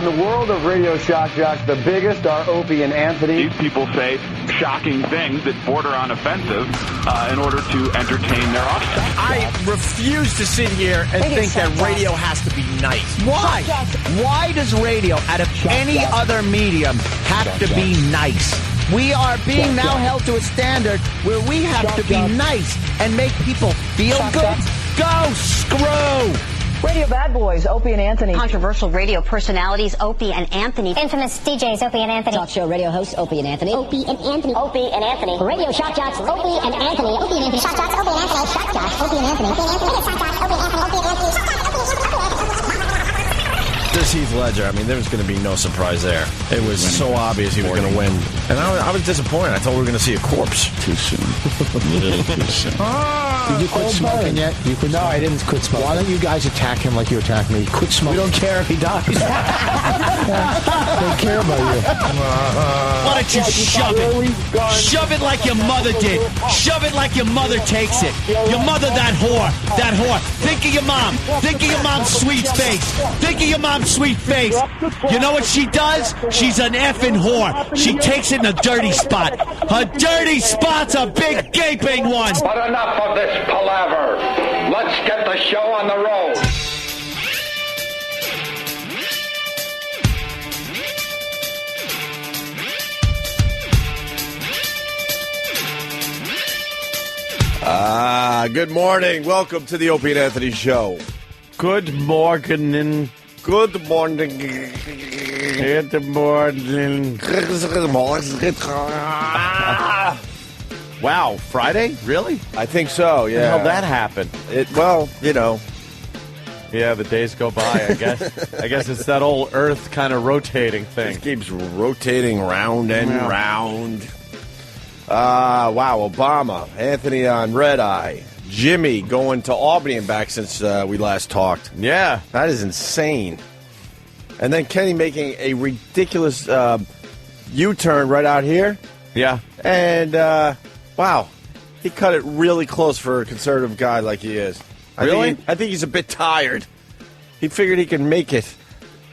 In the world of radio shock jocks, the biggest are Opie and Anthony. These people say shocking things that border on offensive in order to entertain their audience. I refuse to sit here and think that radio has to be nice. Why? Why does radio, out of any other medium, have to be nice? We are being now held to a standard where we have to be nice and make people feel good. Go screw! Radio bad boys, Opie and Anthony. Controversial radio personalities, Opie and Anthony. Infamous DJs, Opie and Anthony. Talk show radio hosts, Opie and Anthony. Opie and Anthony. Opie and Anthony. Radio shock jocks, Opie and Anthony. Opie and Anthony. Shock jocks, Opie and Anthony. Shock jocks, Opie and Anthony. Opie and Anthony. Shock jocks, Opie and Anthony. Opie and Anthony. Shock jocks, Opie and Anthony. This Heath Ledger, I mean, there was going to be no surprise there. It was so obvious he was going to win. And I was disappointed. I thought we were going to see a corpse. Too soon. Too soon. Did you quit smoking yet? No, I didn't quit smoking. Why don't you guys attack him like you attack me? Quit smoking. We don't care if he dies. Don't care about you. Why don't you shove it? Shove it like your mother did. Shove it like your mother takes it. Your mother, that whore. That whore. Think of your mom. Think of your mom's sweet face. Think of your mom's sweet face. You know what she does? She's an effing whore. She takes it in a dirty spot. Her dirty spot's a big gaping one. But enough of this palaver. Let's get the show on the road. Good morning. Welcome to the Opie and Anthony Show. Good morning. Good morning. Good morning. Wow, Friday? Really? I think so, yeah. How that happened? Well, you know. Yeah, the days go by, I guess. I guess it's that old Earth kind of rotating thing. It keeps rotating round and round. Wow, Obama, Anthony on red eye, Jimmy going to Albany and back since we last talked. Yeah. That is insane. And then Kenny making a ridiculous U-turn right out here. Yeah. And, wow, he cut it really close for a conservative guy like he is. I think he's a bit tired. He figured he could make it.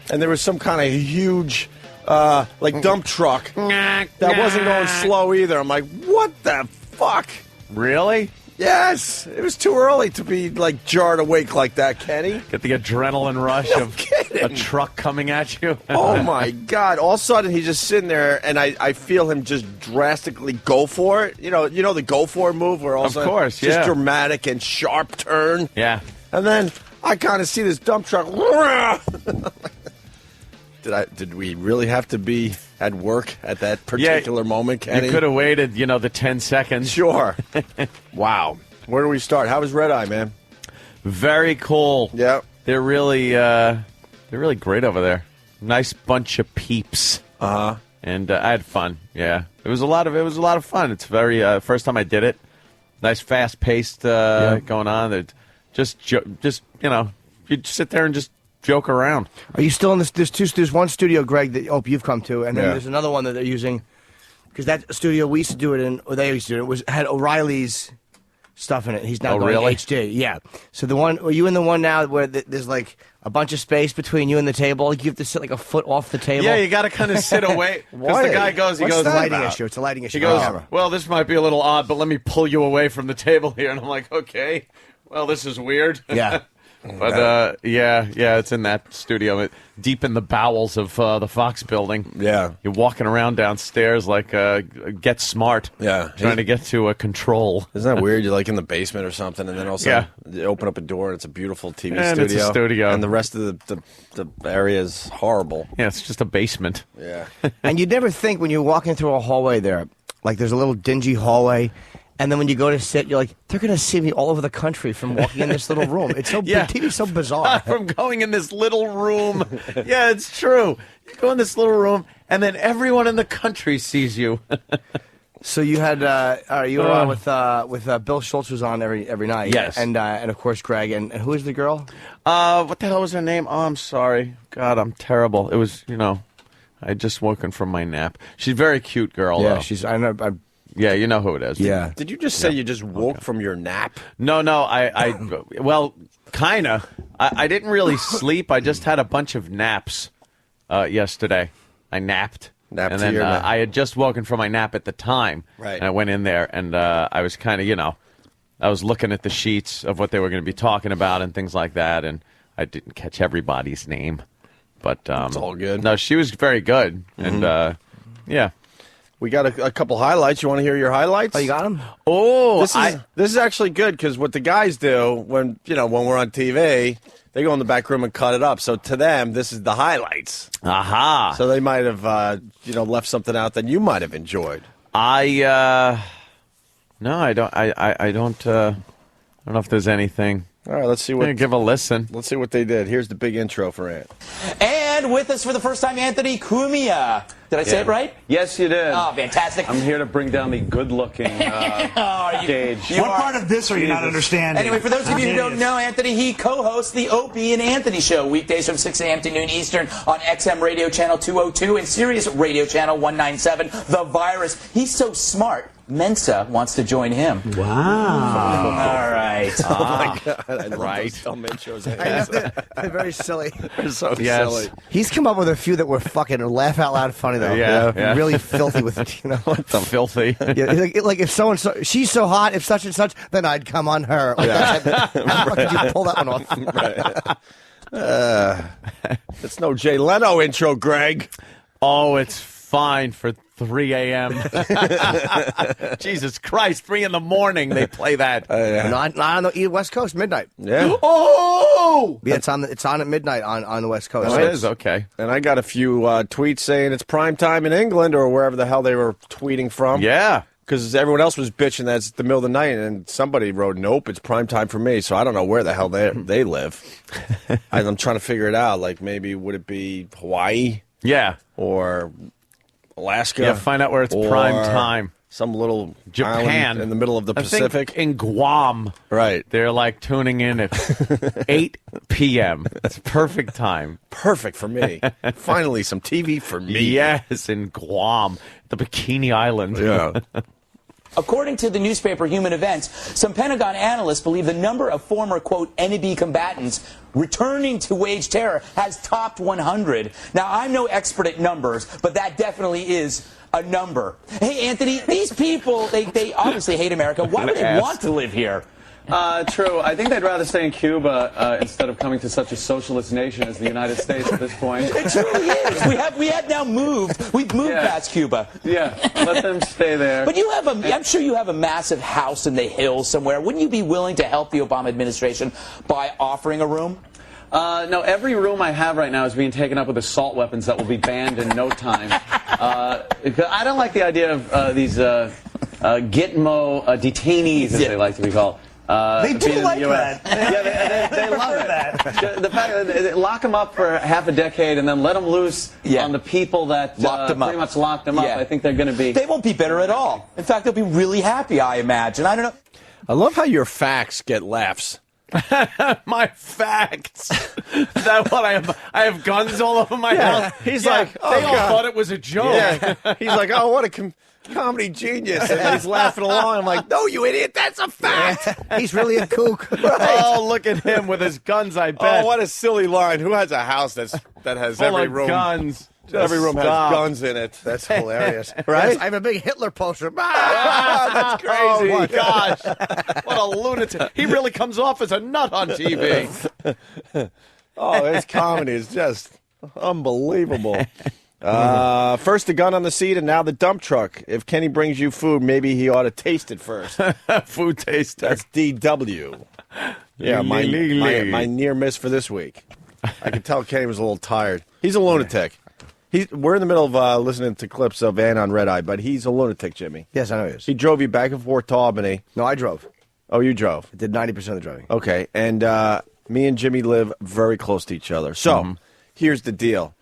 And there was some kind of huge... dump truck that wasn't going slow either. I'm like, what the fuck? Really? Yes. It was too early to be, jarred awake like that, Kenny. Get the adrenaline rush of a truck coming at you. Oh, my God. All of a sudden, he's just sitting there, and I feel him just drastically go for it. You know the go for it move where all of a sudden course, just dramatic and sharp turn. Yeah. And then I kind of see this dump truck. Did we really have to be at work at that particular moment, Kenny? You could have waited, the 10 seconds. Sure. Wow. Where do we start? How was Red Eye, man? Very cool. Yeah. They're really great over there. Nice bunch of peeps. Uh-huh. And I had fun. Yeah. It was a lot of fun. It's very first time I did it. Nice fast paced going on. It just you sit there and just joke around. Are you still in this? There's one studio, Greg, that you've come to, and then there's another one that they're using because that studio we used to do it in, or they used to do it, had O'Reilly's stuff in it. He's now going to HD. Yeah. So are you in the one now where there's a bunch of space between you and the table? You have to sit a foot off the table. Yeah, you got to kind of sit away because the guy goes. It's a lighting issue. It's a lighting issue. He goes, well, this might be a little odd, but let me pull you away from the table here, and I'm like, okay. Well, this is weird. Yeah. But, it's in that studio, deep in the bowels of the Fox building. Yeah. You're walking around downstairs like Get Smart. Yeah. Trying to get to a control. Isn't that weird? You're in the basement or something, and then also you open up a door, and it's a beautiful TV studio. It's a studio. And the rest of the area is horrible. Yeah, it's just a basement. Yeah. And you'd never think when you're walking through a hallway there, there's a little dingy hallway, and then when you go to sit, you're like, they're going to see me all over the country from walking in this little room. It's so TV's so bizarre. From going in this little room. Yeah, it's true. You go in this little room, and then everyone in the country sees you. So you had you were on with Bill Schultz was on every night. Yes, and of course Greg and who is the girl? What the hell was her name? Oh, I'm sorry. God, I'm terrible. It was I just woken from my nap. She's a very cute girl. Yeah, though. she's. I know. Yeah, you know who it is. Yeah. Did you just say you just woke from your nap? No, well, kind of. I didn't really sleep. I just had a bunch of naps. yesterday. I napped. Napped and to then your nap. I had just woken from my nap at the time. Right. And I went in there, and I was kind of, I was looking at the sheets of what they were going to be talking about and things like that, and I didn't catch everybody's name. But it's all good. No, she was very good. And, yeah. We got a couple highlights. You want to hear your highlights? Oh, you got them? Oh, this is actually good because what the guys do when we're on TV, they go in the back room and cut it up. So to them, this is the highlights. Aha. So they might have left something out that you might have enjoyed. No, I don't. I don't know if there's anything. All right, let's see what. Give a listen. Let's see what they did. Here's the big intro for Ant. And with us for the first time, Anthony Cumia. Did I say it right? Yes, you did. Oh, fantastic. I'm here to bring down the good-looking gauge. What part of this are you not understanding? Anyway, for those of you who don't know, Anthony, he co-hosts the Opie and Anthony Show weekdays from 6 a.m. to noon Eastern on XM Radio Channel 202 and Sirius Radio Channel 197, The Virus. He's so smart. Mensa wants to join him. Wow. All right. Oh, my God. I love those dumb intros. They're very silly. They're so silly. He's come up with a few that were fucking laugh out loud funny, though. Yeah. Really filthy with, What the filthy? Yeah, like if someone, she's so hot, if such and such, then I'd come on her. Like how the fuck did you pull that one off? It's no Jay Leno intro, Greg. Oh, it's fine for 3 a.m. Jesus Christ, 3 in the morning they play that. Not on the West Coast, midnight. Yeah. Oh! Yeah, it's on at midnight on the West Coast. Oh, it is? Okay. And I got a few tweets saying it's prime time in England or wherever the hell they were tweeting from. Yeah. Because everyone else was bitching that it's the middle of the night, and somebody wrote, nope, it's prime time for me. So I don't know where the hell they live. I'm trying to figure it out. Like maybe would it be Hawaii? Yeah. Or Alaska? Yeah, find out where it's prime time. Some little Japan island in the middle of the Pacific. I think in Guam. Right. They're like tuning in at 8 p.m. It's perfect time. Perfect for me. Finally, some TV for me. Yes, in Guam, the Bikini Island. Yeah. According to the newspaper Human Events, some Pentagon analysts believe the number of former, quote, enemy combatants returning to wage terror has topped 100. Now, I'm no expert at numbers, but that definitely is a number. Hey, Anthony, these people, they obviously hate America. Why would they want to live here? True. I think they'd rather stay in Cuba instead of coming to such a socialist nation as the United States at this point. It truly is. We have now moved. We've moved past Cuba. Yeah, let them stay there. But you have I'm sure you have a massive house in the hills somewhere. Wouldn't you be willing to help the Obama administration by offering a room? No, every room I have right now is being taken up with assault weapons that will be banned in no time. I don't like the idea of these Gitmo detainees, as they like to be called. They do like that. Yeah, they love it. The fact that they lock them up for half a decade and then let them loose on the people that pretty much locked them up. I think they're going to be... They won't be bitter at all. In fact, they'll be really happy, I imagine. I don't know. I love how your facts get laughs. My facts. That what I have guns all over my house. He's like, oh, they all God. thought it was a joke. Yeah. He's like, oh, what a comedy genius. And he's laughing along. I'm like, no, you idiot, that's a fact. He's really a kook. Right. Oh, look at him with his guns, I bet. Oh, what a silly line. Who has a house that has full every of room? Guns. Every room has guns in it. That's hilarious. Right? I have a big Hitler poster. That's crazy. Oh, my gosh. What a lunatic. He really comes off as a nut on TV. Oh, his comedy is just unbelievable. First the gun on the seat and now the dump truck. If Kenny brings you food, maybe he ought to taste it first. Food taster. That's DW. Yeah, my near miss for this week. I could tell Kenny was a little tired. He's a lunatic. We're in the middle of listening to clips of Ann on Red Eye, but he's a lunatic, Jimmy. Yes, I know he is. He drove you back and forth to Albany. No, I drove. Oh, you drove? I did 90% of the driving. Okay, and me and Jimmy live very close to each other. So here's the deal.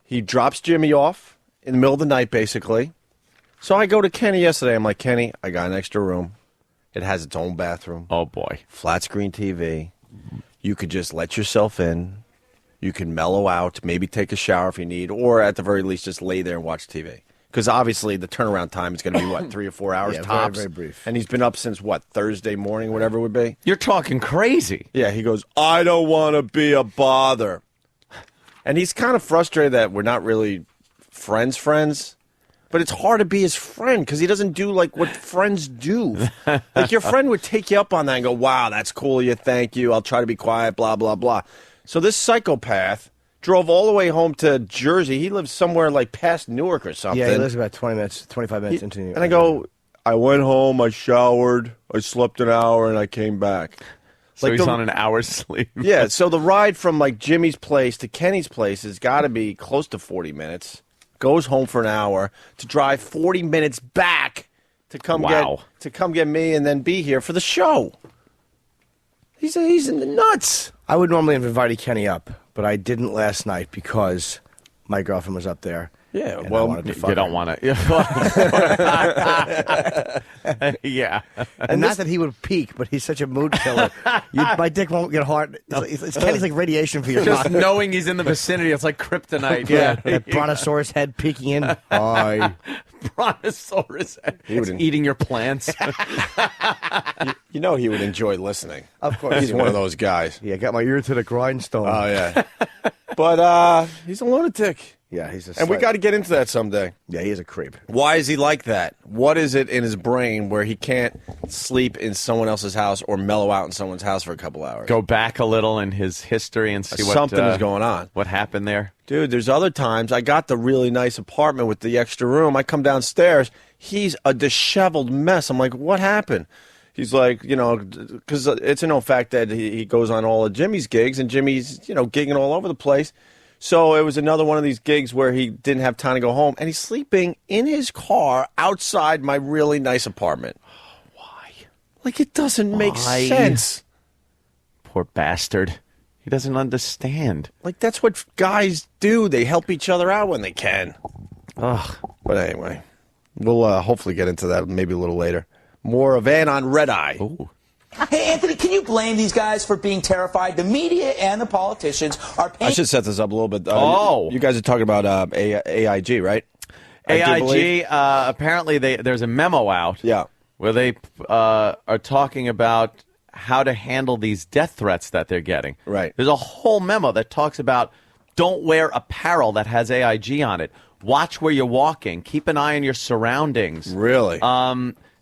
He drops Jimmy off in the middle of the night, basically. So I go to Kenny yesterday. I'm like, Kenny, I got an extra room. It has its own bathroom. Oh, boy. Flat screen TV. You could just let yourself in. You can mellow out, maybe take a shower if you need, or at the very least just lay there and watch TV. Because obviously the turnaround time is going to be, what, 3 or 4 hours tops? Very, very brief. And he's been up since, what, Thursday morning, whatever it would be? You're talking crazy. Yeah, he goes, I don't want to be a bother. And he's kind of frustrated that we're not really friends. But it's hard to be his friend because he doesn't do like what friends do. Like your friend would take you up on that and go, wow, that's cool of you. Thank you. I'll try to be quiet, blah, blah, blah. So this psychopath drove all the way home to Jersey. He lives somewhere like past Newark or something. Yeah, he lives about 25 minutes into New York. And I go, I went home, I showered, I slept an hour, and I came back. So he's on an hour's sleep. Yeah, so the ride from like Jimmy's place to Kenny's place has got to be close to 40 minutes. Goes home for an hour to drive 40 minutes back to come get me and then be here for the show. He's in the nuts. I would normally have invited Kenny up, but I didn't last night because my girlfriend was up there. Yeah, and well, you don't want to. Yeah. And not that he would peak, but he's such a mood killer. My dick won't get hard. It's Kenny's like radiation for your Just body. knowing he's in the vicinity, it's like kryptonite. Yeah, that brontosaurus head peeking in. Hi. Brontosaurus head. It's eating your plants. You know he would enjoy listening. Of course. He's one of those guys. Yeah, got my ear to the grindstone. Oh, yeah. But he's a lunatic. Yeah, he's a And we got to get into that someday. Yeah, he is a creep. Why is he like that? What is it in his brain where he can't sleep in someone else's house or mellow out in someone's house for a couple hours? Go back a little in his history and see what something is going on. What happened there? Dude, there's other times I got the really nice apartment with the extra room. I come downstairs. He's a disheveled mess. I'm like, what happened? He's like, because it's a known fact that he goes on all of Jimmy's gigs, and Jimmy's, gigging all over the place. So it was another one of these gigs where he didn't have time to go home, and he's sleeping in his car outside my really nice apartment. Why? Like, it doesn't make sense. Poor bastard. He doesn't understand. Like, that's what guys do. They help each other out when they can. Ugh. But anyway, we'll hopefully get into that maybe a little later. More of Ann on Red Eye. Ooh. Hey, Anthony, can you blame these guys for being terrified? The media and the politicians are paying... I should set this up a little bit. You guys are talking about AIG, right? AIG, apparently there's a memo out where they are talking about how to handle these death threats that they're getting. Right. There's a whole memo that talks about don't wear apparel that has AIG on it. Watch where you're walking. Keep an eye on your surroundings. Really?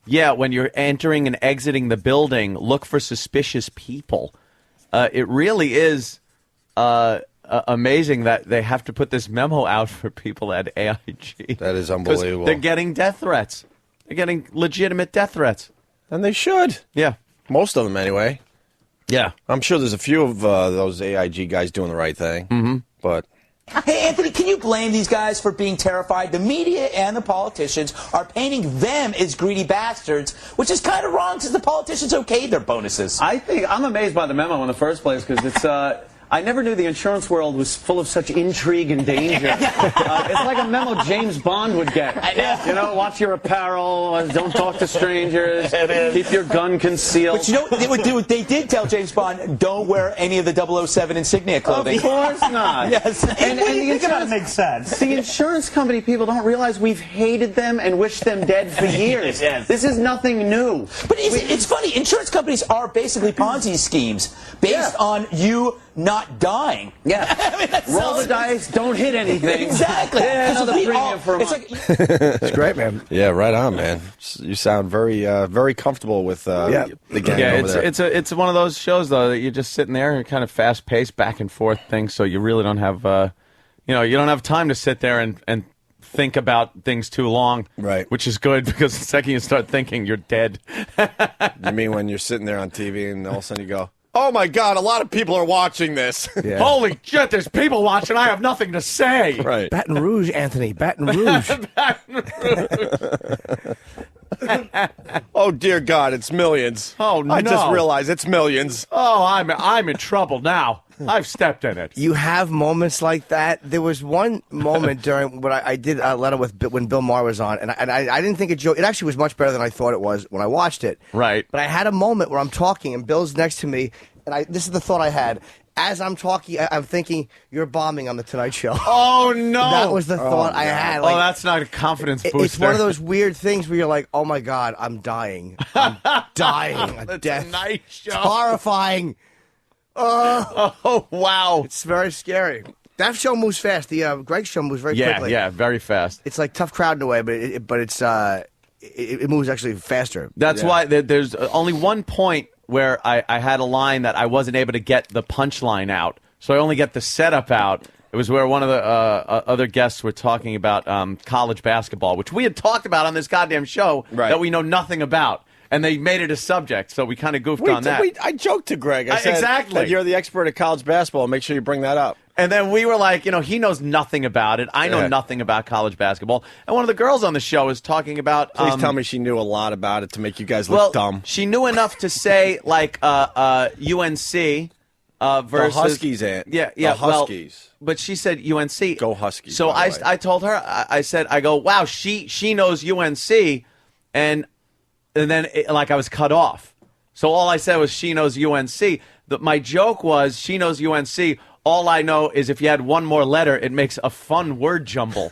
Yeah, when you're entering and exiting the building, look for suspicious people. It really is amazing that they have to put this memo out for people at AIG. That is unbelievable. They're getting death threats. They're getting legitimate death threats. And they should. Yeah. Most of them, anyway. Yeah. I'm sure there's a few of those AIG guys doing the right thing. Mm-hmm. But... Hey, Anthony, can you blame these guys for being terrified? The media and the politicians are painting them as greedy bastards, which is kind of wrong because the politicians okayed their bonuses. I think I'm amazed by the memo in the first place because it's. I never knew the insurance world was full of such intrigue and danger. It's like a memo James Bond would get. Watch your apparel, don't talk to strangers, keep your gun concealed. But you know what they did tell James Bond, don't wear any of the 007 insignia clothing. Of course not. Yes. And the insurance makes sense. The insurance company people don't realize we've hated them and wished them dead for years. Yes. This is nothing new. But it's funny, insurance companies are basically Ponzi schemes based on you not dying. Yeah. Roll the dice, don't hit anything. Exactly. Yeah, another premium for a month. It's great, man. Yeah, right on, man. You sound very very comfortable with the gang over there. It's one of those shows, though, that you're just sitting there and kind of fast-paced, back-and-forth things, so you really don't have, you don't have time to sit there and think about things too long. Right. Which is good, because the second you start thinking, you're dead. You mean when you're sitting there on TV and all of a sudden you go, oh, my God, a lot of people are watching this. Yeah. Holy shit, there's people watching. I have nothing to say. Right. Baton Rouge, Anthony. Baton Rouge. Baton Rouge. Oh, dear God, it's millions. Oh, no. I just realized it's millions. Oh, I'm in trouble now. I've stepped in it. You have moments like that. There was one moment during when I did Leno when Bill Maher was on, and I didn't think it actually was much better than I thought it was when I watched it. Right. But I had a moment where I'm talking, and Bill's next to me, and this is the thought I had. As I'm talking, I'm thinking, you're bombing on The Tonight Show. Oh, no. That was the thought I had. Like, that's not a confidence booster. It's one of those weird things where you're like, oh, my God, I'm dying. I'm dying. A death. Tonight Show. It's horrifying. Oh, wow. It's very scary. That show moves fast. The Greg's show moves very quickly. Yeah, very fast. It's like tough crowd in a way, but it moves actually faster. That's why there's only one point where I had a line that I wasn't able to get the punchline out, so I only get the setup out. It was where one of the other guests were talking about college basketball, which we had talked about on this goddamn show that we know nothing about. And they made it a subject, so we kind of goofed on that. I joked to Greg. I said, exactly. That you're the expert at college basketball. Make sure you bring that up. And then we were like, he knows nothing about it. I know nothing about college basketball. And one of the girls on the show is talking about... Please tell me she knew a lot about it to make you guys look dumb. She knew enough to say, like, UNC versus... The Huskies, Aunt. Yeah, the Huskies. But she said UNC. Go Huskies. So I told her, I said, wow, she knows UNC, and then I was cut off. So all I said was she knows UNC. My joke was she knows UNC. All I know is if you had one more letter, it makes a fun word jumble.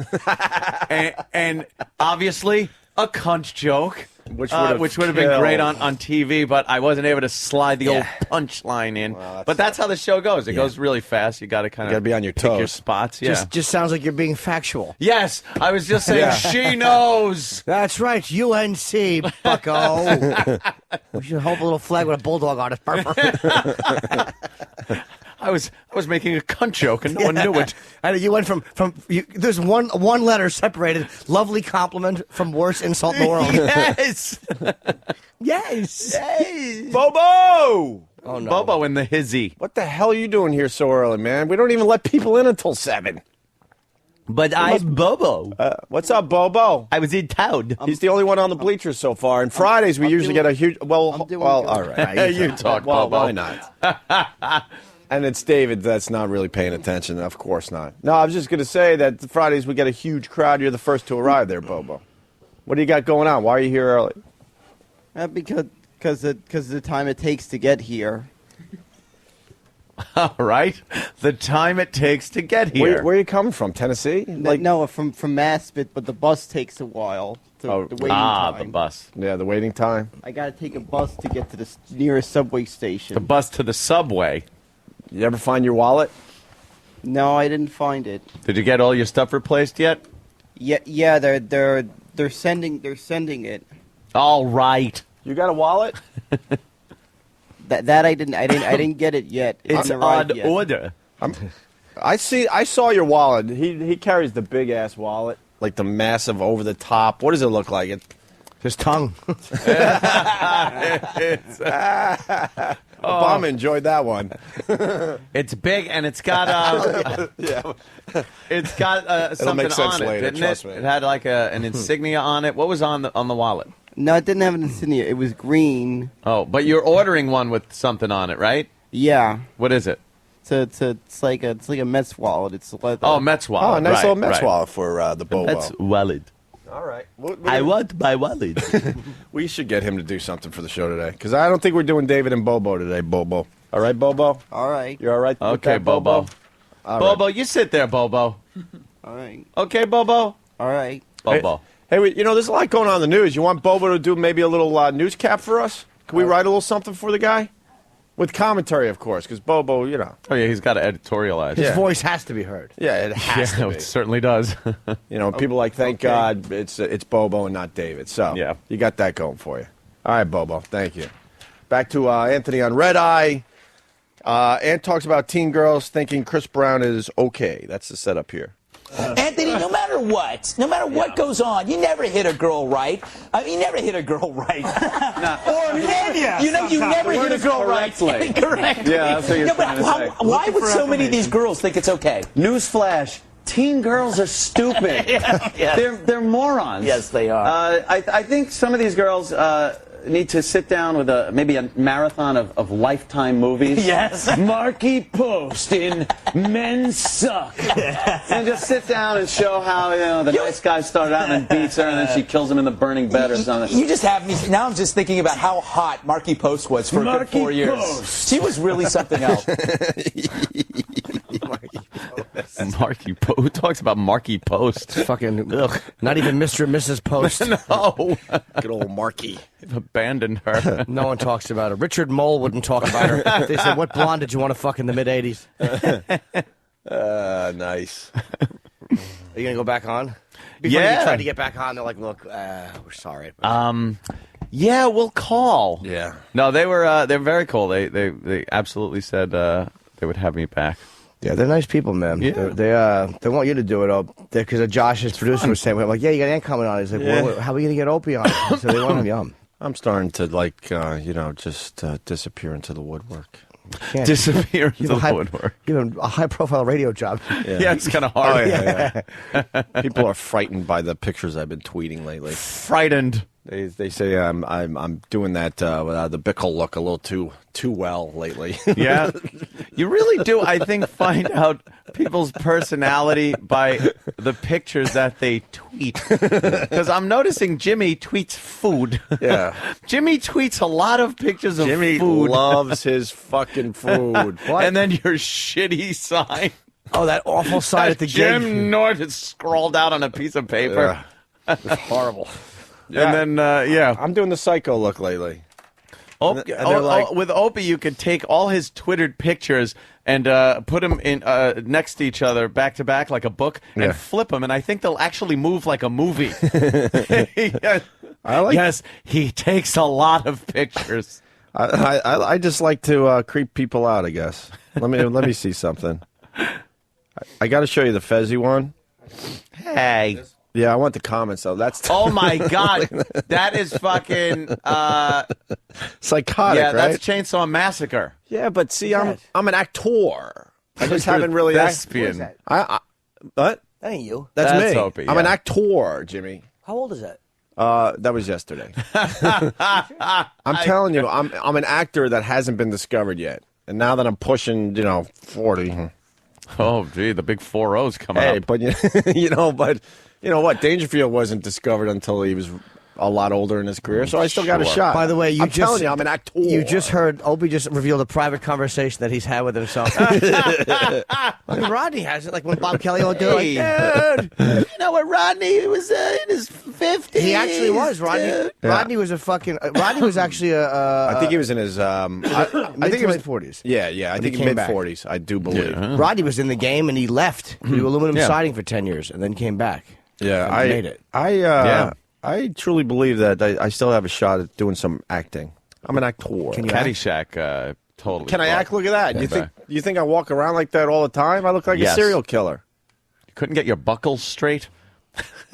and obviously a cunt joke. Which would have been great on TV, but I wasn't able to slide the old punchline in. Well, but that's how the show goes. It goes really fast. You got to kind of be on your pick toes. your spots. Yeah. Just sounds like you're being factual. Yes, I was just saying she knows. That's right, UNC, bucko. We should hold a little flag with a bulldog on it. I was making a cunt joke and no one knew it. I know you went from there's one letter separated. Lovely compliment from worst insult in the world. Yes. Yes. Bobo! Oh, no. Bobo in the hizzy. What the hell are you doing here so early, man? We don't even let people in until 7. But I'm Bobo. What's up, Bobo? I was in town. He's the only one on the bleachers so far. And Fridays we usually get a huge. Well, all right. You talk, well, Bobo. why not? And it's David that's not really paying attention. Of course not. No, I was just going to say that Fridays we get a huge crowd. You're the first to arrive there, Bobo. What do you got going on? Why are you here early? Because the time it takes to get here. All right. The time it takes to get here. Where are you coming from? Tennessee? No, from Mass, but the bus takes a while. The waiting time. The bus. Yeah, the waiting time. I got to take a bus to get to the nearest subway station. The bus to the subway. You ever find your wallet? No, I didn't find it. Did you get all your stuff replaced yet? Yeah, they're sending it. All right. You got a wallet? That I didn't get it yet. It's on order. I saw your wallet. He carries the big ass wallet, like the massive over the top. What does it look like? His tongue. Obama enjoyed that one. It's big and it's got it's got something on it, later, didn't it? me. It had like an insignia on it. What was on the wallet? No, it didn't have an insignia. It was green. Oh, but you're ordering one with something on it, right? Yeah. What is it? It's like a Mets wallet. It's like Mets wallet. Oh, a nice little Mets wallet for the Bobo. Mets wallet. All right. I want my wallet. We should get him to do something for the show today, because I don't think we're doing David and Bobo today, Bobo. All right, Bobo? All right. You're all right with Okay, that, Bobo? All Bobo, you sit there, Bobo. All right. Okay, Bobo? All right. Bobo. Hey, there's a lot going on in the news. You want Bobo to do maybe a little news cap for us? Can we write a little something for the guy? With commentary, of course, because Bobo, Oh, yeah, he's got to editorialize. His voice has to be heard. Yeah, it has to be. It certainly does. People like, thank God it's Bobo and not David. So, yeah, you got that going for you. All right, Bobo, thank you. Back to Anthony on Red Eye. Ant talks about teen girls thinking Chris Brown is okay. That's the setup here. Anthony, no matter what goes on, you never hit a girl right. You never hit a girl right. Or you never hit a girl right. Correct. Yeah, that's what you're trying to say. Why would so many of these girls think it's okay? Newsflash. Teen girls are stupid. They're morons. Yes, they are. I think some of these girls need to sit down with maybe a marathon of Lifetime movies. Yes. Marky Post in Men Suck. And just sit down and show how the nice guy started out and then beats her and then she kills him in the burning bed or something. You just have me. Now I'm just thinking about how hot Marky Post was for a good 4 years. Post. She was really something else. Marky Post. Who talks about Marky Post? Fucking not even Mr. and Mrs. Post. No. Good old Marky. They've abandoned her. No one talks about her. Richard Mole wouldn't talk about her. They said, what blonde did you want to fuck in the mid-'80s? Nice. Are you gonna go back on? Before Yeah. you tried to get back on, they're like, "Look, we're sorry." Yeah, we'll call. Yeah. No, they're very cool. They absolutely said they would have me back. Yeah, they're nice people, man. Yeah. They want you to do it, because Josh's producer was saying, "I'm like, yeah, you got Ant coming on." He's like, well, "How are we gonna get Opie on?" So they want him. I'm starting to just disappear into the woodwork. Disappear into the woodwork. You have a high-profile radio job. Yeah, it's kind of hard. Oh, yeah. People are frightened by the pictures I've been tweeting lately. Frightened. They say I'm doing that the Bickle look a little too well lately. Yeah, you really do. I think find out people's personality by the pictures that they tweet. Because I'm noticing Jimmy tweets food. Yeah, Jimmy tweets a lot of pictures of Jimmy food. loves his fucking food. And then your shitty sign. Oh, that awful sign at the gate. Jim Norton scrawled out on a piece of paper. Yeah. It's horrible. Yeah. And then, I'm doing the psycho look lately. With Opie, you could take all his Twittered pictures and put them in next to each other, back to back, like a book, and flip them. And I think they'll actually move like a movie. Yes, he takes a lot of pictures. I just like to creep people out, I guess. Let me see something. I got to show you the Fezzy one. Hey. Yeah, I want the comments though. That's oh my god, that is fucking psychotic. Yeah, right? that's Chainsaw Massacre. Yeah, but see, I'm an actor. I just haven't really. Thespian. What? What? That ain't you. That's me. Opie, I'm an actor, Jimmy. How old is that? That was yesterday. I'm telling you, I'm an actor that hasn't been discovered yet, and now that I'm pushing, 40. Oh, gee, the big 4-0's coming up. But you know what? Dangerfield wasn't discovered until he was a lot older in his career, so I still got a shot. By the way, I'm telling you, I'm an actor. You just heard Opie just revealed a private conversation that he's had with himself. Rodney has it, like when Bob Kelly will do it. Dude, you know what? Rodney was in his 50s. He actually was. Rodney was a fucking. Rodney was actually a. I think he was in his. I think he was 40s. Yeah. I think mid 40s. I do believe. Yeah. Rodney was in the game and he left to do aluminum siding for 10 years and then came back. Yeah, I made it. I truly believe that I still have a shot at doing some acting. I'm an actor. Can you Caddyshack, totally. Can I act? Look at that. You think I walk around like that all the time? I look like a serial killer. You couldn't get your buckles straight?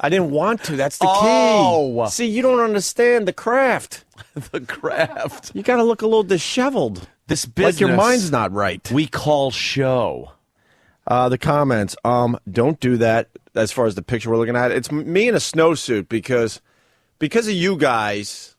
I didn't want to. That's the key. See, you don't understand the craft. The craft. You got to look a little disheveled. This business. Like your mind's not right. We call show. The comments. Don't do that. As far as the picture we're looking at, it's me in a snowsuit because of you guys.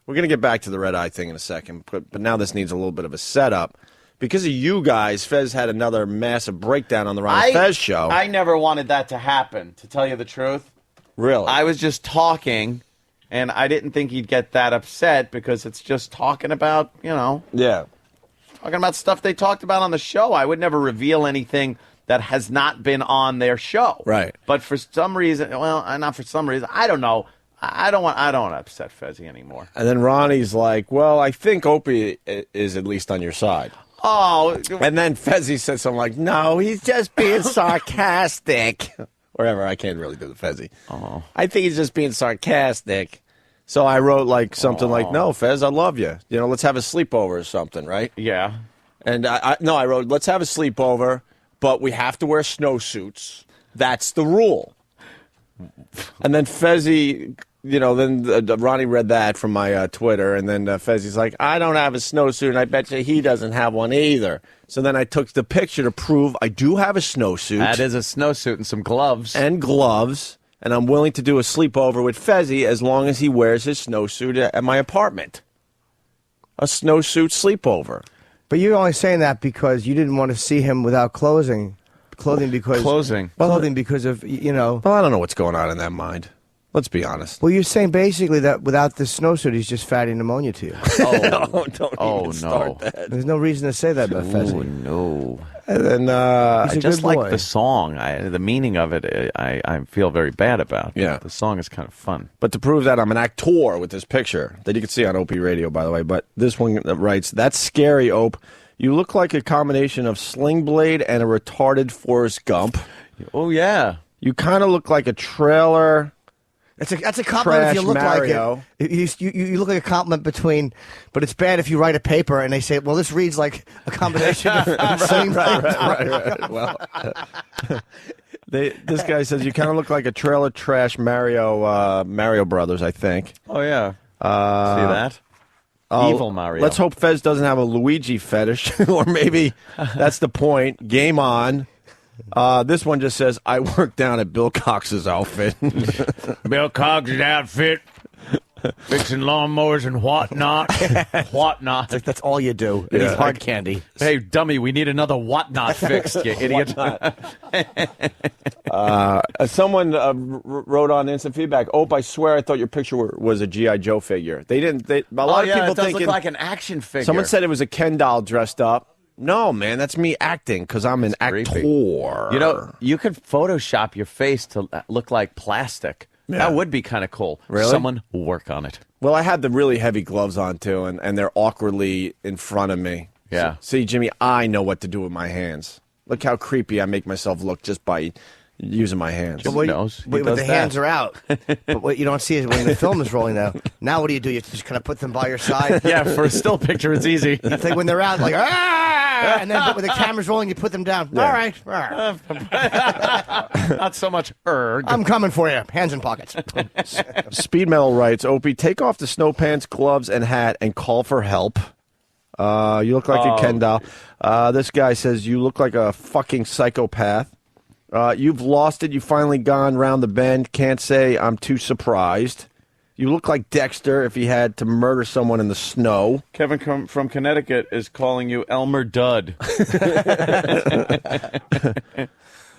We're gonna get back to the red eye thing in a second, but now this needs a little bit of a setup. Because of you guys, Fez had another massive breakdown on the Ron Fez show. I never wanted that to happen, to tell you the truth. Really? I was just talking, and I didn't think he'd get that upset because it's just talking about, Yeah. Talking about stuff they talked about on the show. I would never reveal anything that has not been on their show. Right. But for some reason, not for some reason, I don't know. I don't want to upset Fezzy anymore. And then Ronnie's like, well, I think Opie is at least on your side. Oh. And then Fezzy said something like, no, he's just being sarcastic. Wherever, I can't really do the Fezzy. Oh. I think he's just being sarcastic. So I wrote like something like, no, Fez, I love you. Let's have a sleepover or something, right? Yeah. And I wrote, let's have a sleepover, but we have to wear snowsuits. That's the rule. And then Fezzy, then Ronnie read that from my Twitter, and then Fezzy's like, I don't have a snowsuit, and I bet you he doesn't have one either. So then I took the picture to prove I do have a snowsuit. That is a snowsuit and some gloves. And I'm willing to do a sleepover with Fezzy as long as he wears his snowsuit at my apartment. A snowsuit sleepover. But you're only saying that because you didn't want to see him without clothing because of, Well, I don't know what's going on in that mind. Let's be honest. Well, you're saying basically that without the snowsuit, he's just fatty pneumonia to you. Don't start that. There's no reason to say that about Fezzy. Oh, no. And then I just like the song. The meaning of it, I feel very bad about. Yeah. The song is kind of fun. But to prove that I'm an actor with this picture that you can see on Opie Radio, by the way. But this one writes, that's scary, Ope. You look like a combination of Sling Blade and a retarded Forrest Gump. Oh, yeah. You kind of look like a trailer. That's a compliment if you look Mario. like it. You look like a compliment between, but it's bad if you write a paper and they say, well, this reads like a combination of right. Well, this guy says you kind of look like a trailer trash Mario Brothers, I think. Oh, yeah. See that? Evil Mario. Let's hope Fez doesn't have a Luigi fetish, or maybe that's the point. Game on. This one just says, I work down at Bill Cox's outfit. Bill Cox's outfit, fixing lawnmowers and whatnot. Whatnot. That's all you do. Yeah. It's hard candy. Hey, dummy, we need another whatnot fixed, you idiot. Someone wrote on instant feedback, I swear I thought your picture was a G.I. Joe figure. A lot of people it does think look like an action figure. Someone said it was a Ken doll dressed up. No, man, that's me acting because I'm an actor. You know, you could Photoshop your face to look like plastic. Yeah. That would be kind of cool. Really? Someone work on it. Well, I had the really heavy gloves on, too, and they're awkwardly in front of me. Yeah. See, Jimmy, I know what to do with my hands. Look how creepy I make myself look just by using my hands. Jimmy knows. But the hands are out. But what you don't see is when the film is rolling now. Now what do? You just kind of put them by your side. Yeah, for a still picture, it's easy. It's like when they're out, like, and then when the camera's rolling, you put them down. Yeah. All right. Not so much erg. I'm coming for you. Hands in pockets. Speed Metal writes, Opie, take off the snow pants, gloves, and hat and call for help. You look like a Ken doll. This guy says, you look like a fucking psychopath. You've lost it. You've finally gone round the bend. Can't say I'm too surprised. You look like Dexter if he had to murder someone in the snow. Kevin from Connecticut is calling you Elmer Dud.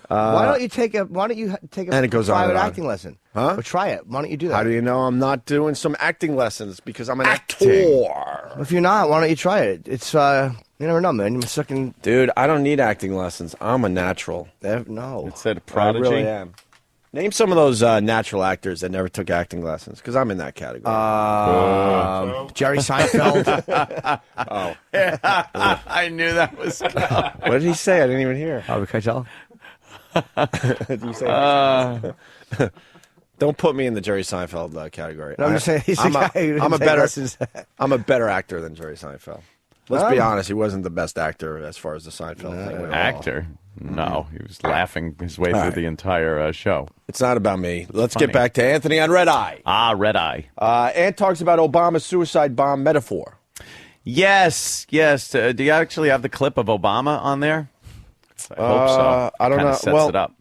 Why don't you take a private acting lesson? Huh? Or try it. Why don't you do that? How do you know I'm not doing some acting lessons? Because I'm an actor. If you're not, why don't you try it? It's you never know, man. You're sucking. Dude, I don't need acting lessons. I'm a natural. No. It said prodigy. I really am. Name some of those natural actors that never took acting lessons, because I'm in that category. Jerry Seinfeld. I knew that was coming. What did he say? I didn't even hear. Harvey Keitel. Did you say? Don't put me in the Jerry Seinfeld category. No, I'm just saying he's I'm a a better actor than Jerry Seinfeld. Let's be honest, he wasn't the best actor as far as the Seinfeld thing went. Actor? No, he was laughing his way through the entire show. It's not about me. Let's get back to Anthony on Red Eye. Red Eye. Ant talks about Obama's suicide bomb metaphor. Yes. Do you actually have the clip of Obama on there? I hope so. I don't Kinda know. Sets it up.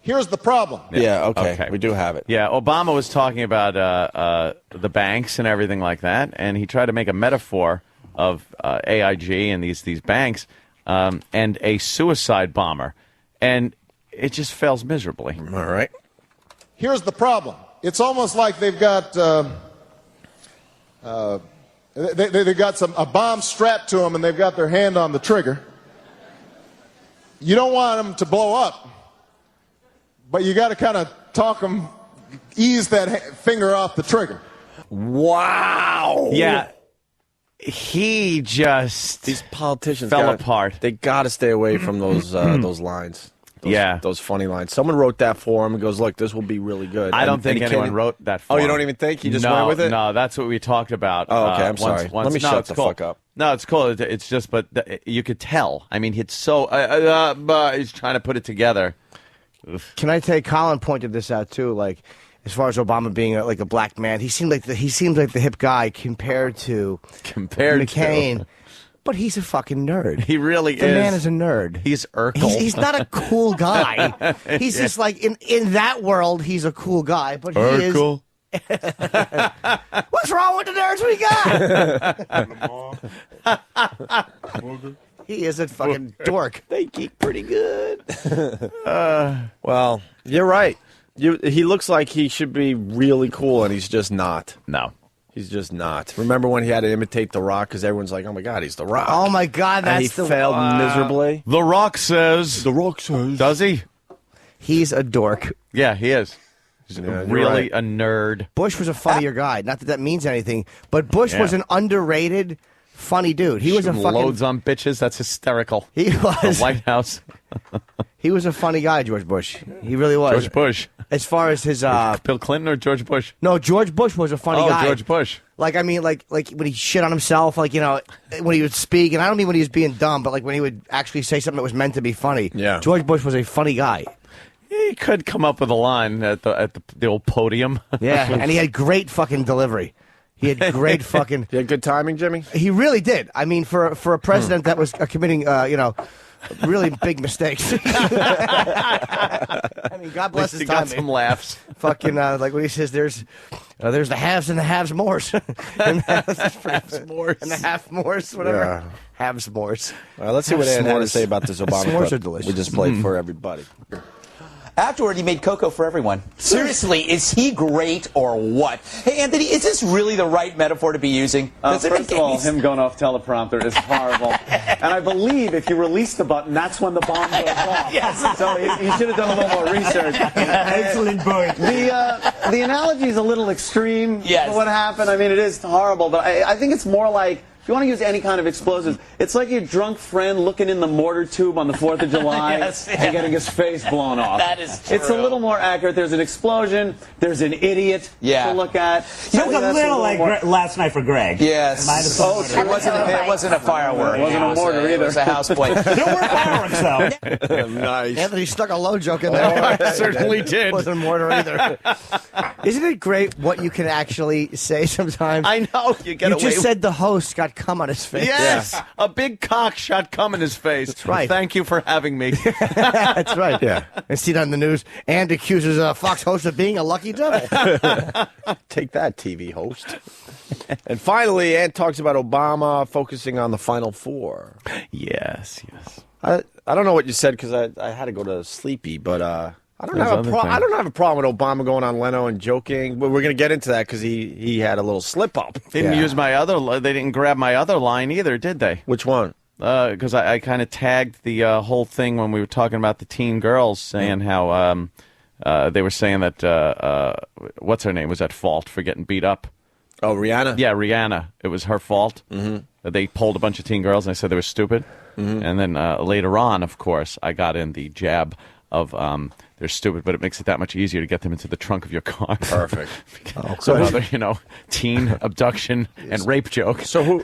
Here's the problem. Yeah, okay. We do have it. Yeah, Obama was talking about the banks and everything like that, and he tried to make a metaphor of AIG and these banks and a suicide bomber, and it just fails miserably. All right. Here's the problem. It's almost like they've got they've got a bomb strapped to them, and they've got their hand on the trigger. You don't want them to blow up, but you got to kind of talk them, ease that finger off the trigger. Wow. Yeah. He just these politicians fell apart. They got to stay away from those lines. Those funny lines. Someone wrote that for him and goes, "Look, this will be really good." I don't think anyone wrote that for him. Oh, you don't even think he just went with it? No, that's what we talked about. Oh, okay. I'm sorry. Let me shut the fuck up. No, it's cool. It's just, but you could tell. I mean, it's so he's trying to put it together. Can I take? Colin pointed this out too. Like, as far as Obama being like a black man, he seemed like the hip guy compared to McCain. But he's a fucking nerd. He really is. The man is a nerd. He's Urkel. He's not a cool guy. He's just like, in that world, he's a cool guy. But he Urkel. What's wrong with the nerds we got? He is a fucking dork. They geek pretty good. Well, you're right. He looks like he should be really cool, and he's just not. No. He's just not. Remember when he had to imitate The Rock because everyone's like, "Oh my God, he's The Rock." Oh my God, and he failed miserably. The Rock says. Does he? He's a dork. Yeah, he is. He's really a nerd. Bush was a funnier guy. Not that means anything, but Bush was an underrated funny dude. He was a fucking loads on bitches. That's hysterical. He was the White House. He was a funny guy, George Bush. He really was. George Bush. As far as his Bill Clinton or George Bush? No, George Bush was a funny guy. Oh, George Bush. Like, I mean, like when he shit on himself, like, you know, when he would speak, and I don't mean when he was being dumb, but like when he would actually say something that was meant to be funny. Yeah. George Bush was a funny guy. He could come up with a line at the old podium. Yeah, and he had great fucking delivery. He had great fucking. You had good timing, Jimmy? He really did. I mean, for a president that was committing, you know, really big mistakes. I mean, God bless his timing. Got some laughs. Fucking like when he says, "There's the haves and the haves mores," and the half mores, whatever. Yeah. Haves mores. All right, let's see what Ann had to say about this Obama S'mores clip are delicious. we just played for everybody. Afterward, he made cocoa for everyone. Seriously, is he great or what? Hey, Anthony, is this really the right metaphor to be using? First of all, him going off teleprompter is horrible. And I believe if you release the button, that's when the bomb goes off. Yes. So you should have done a little more research. Excellent point. The analogy is a little extreme Yes. for what happened. I mean, it is horrible, but I think it's more like, if you want to use any kind of explosives, it's like your drunk friend looking in the mortar tube on the 4th of July and getting his face blown off. That is true. It's a little more accurate. There's an explosion. There's an idiot to look at. You look a little like last night for Greg. Yes. It wasn't a firework. It wasn't a mortar either. It was a house plate. There were fireworks, though. Nice. Anthony stuck a low joke in there. I certainly did. Wasn't a mortar either. Isn't it great what you can actually say sometimes? I know. You get You away just with- said the host got cum on his face. Yes, a big cock shot cum in his face. That's right. Thank you for having me. That's right. Yeah. And see it on the news. And accuses a Fox host of being a lucky devil. Take that, TV host. And finally, Ann talks about Obama focusing on the Final Four. Yes. I don't know what you said because I had to go to sleepy, but I don't There's have other things. I don't have a problem with Obama going on Leno and joking. But we're going to get into that because he had a little slip up. They didn't use my other. They didn't grab my other line either, did they? Which one? Because I kind of tagged the whole thing when we were talking about the teen girls, saying how they were saying that what's her name was at fault for getting beat up. Oh, Rihanna? Yeah, Rihanna. It was her fault. Mm-hmm. They polled a bunch of teen girls and they said they were stupid. Mm-hmm. And then later on, of course, I got in the jab of they're stupid, but it makes it that much easier to get them into the trunk of your car. Perfect. So another, teen abduction and rape joke. So who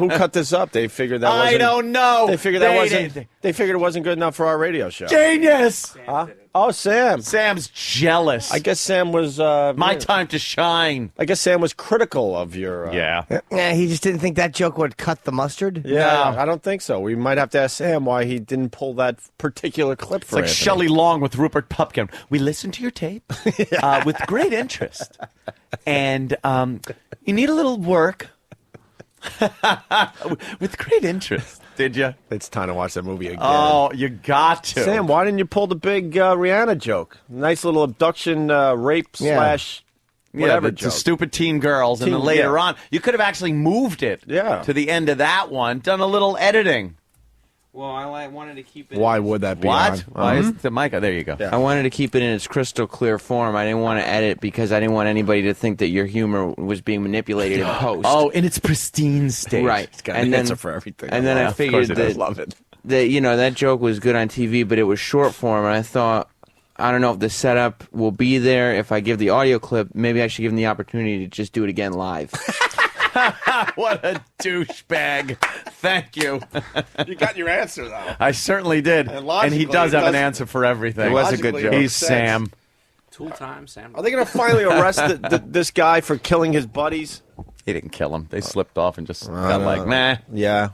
cut this up? They figured that wasn't. I don't know. They figured that wasn't. They figured it wasn't good enough for our radio show. Genius. Huh? Oh, Sam. Sam's jealous. I guess Sam was my time to shine. I guess Sam was critical of your. Yeah. Yeah, he just didn't think that joke would cut the mustard. Yeah, No. I don't think so. We might have to ask Sam why he didn't pull that particular clip It's for like Anthony. Shelley Long with Rupert Pupkin. We listened to your tape with great interest, and you need a little work with great interest. Did you? It's time to watch that movie again. Oh, you got to. Sam, why didn't you pull the big Rihanna joke? Nice little abduction, rape slash whatever the joke. stupid teen girls, and then later on, you could have actually moved it to the end of that one, done a little editing. Well, I wanted to keep it. Why would that be What? on? Why is the Micah? There you go. I wanted to keep it in its crystal clear form. I didn't want to edit because I didn't want anybody to think that your humor was being manipulated in post. Oh, in its pristine state. Right. It's got an answer for everything. And then I figured I love it. that that joke was good on TV, but it was short form, and I thought, I don't know if the setup will be there. If I give the audio clip, maybe I should give him the opportunity to just do it again live. What a douchebag. Thank you. You got your answer, though. I certainly did. And he does have an answer for everything. It was a good joke. He's Sam. Tool time, Sam. Are they going to finally arrest this guy for killing his buddies? He didn't kill him. They slipped off and just got like, meh. Yeah.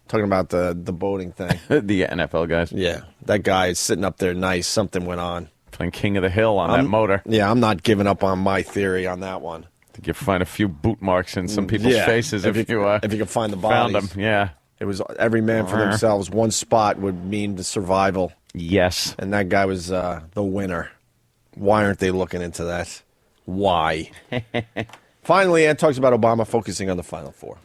Talking about the boating thing. The NFL guys. Yeah. That guy is sitting up there nice. Something went on. Playing King of the Hill on that motor. Yeah, I'm not giving up on my theory on that one. I think you find a few boot marks in some people's faces if you can find the bodies. Found them, yeah. It was every man for themselves. One spot would mean the survival. Yes. And that guy was the winner. Why aren't they looking into that? Why? Finally, Ann talks about Obama focusing on the Final Four.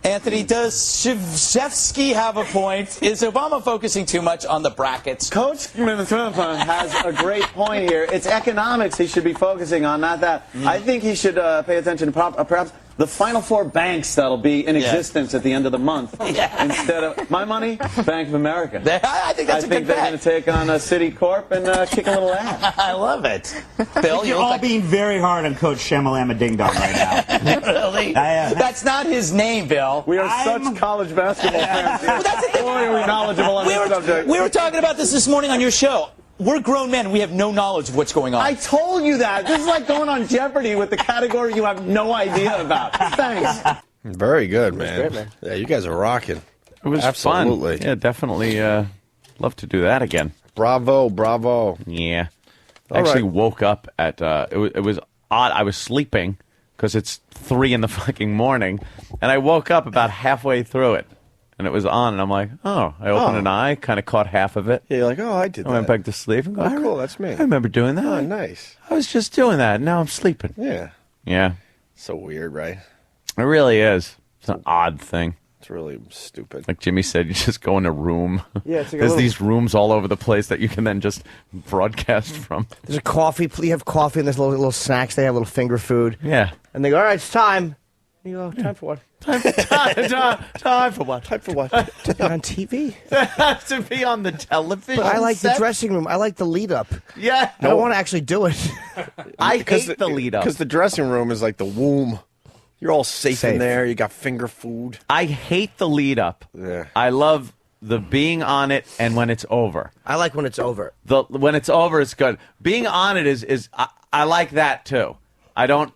Anthony, does Shevsky have a point? Is Obama focusing too much on the brackets? Coach has a great point here. It's economics he should be focusing on, not that. I think he should pay attention to perhaps the final 4 banks that'll be in existence at the end of the month. Instead of my money, Bank of America. I think that's a good they're bet. going to take on Citicorp and kick a little ass. I love it. Bill, You're all being very hard on Coach Shamalama Ding Dong right now. Really? That's not his name, Bill. We are such college basketball fans. Well, that's the thing. Boy, are we knowledgeable on this subject. We were talking about this morning on your show. We're grown men. We have no knowledge of what's going on. I told you that. This is like going on Jeopardy with the category you have no idea about. Thanks. Very good, man. Great, man. Yeah, you guys are rocking. It was Absolutely. fun. Yeah, definitely love to do that again. Bravo, bravo. Yeah. I All actually right. woke up at, it was odd. I was sleeping because it's 3 in the fucking morning, and I woke up about halfway through it. And it was on, and I'm like, oh. I opened an eye, kind of caught half of it. Yeah, you're like, oh, I did that. I went back to sleep. And go, Oh, cool, that's me. I remember doing that. Oh, nice. I was just doing that, and now I'm sleeping. Yeah. Yeah. So weird, right? It really is. It's an odd thing. It's really stupid. Like Jimmy said, you just go in a room. Yeah, it's like a There's little- these rooms all over the place that you can then just broadcast from. There's a coffee. You have coffee and there's little snacks. They have little finger food. Yeah. And they go, all right, it's time. And you go, time for what? Time for what? Time for what? To be on TV. To be on the television. But I like the set? dressing room. I like the lead up. Yeah. I don't want to actually do it. I hate the lead up. Because the dressing room is like the womb. You're all safe in there. You got finger food. I hate the lead up. Yeah. I love the being on it and when it's over. I like when it's over. When it's over, it's good. Being on it is I like that too. I don't.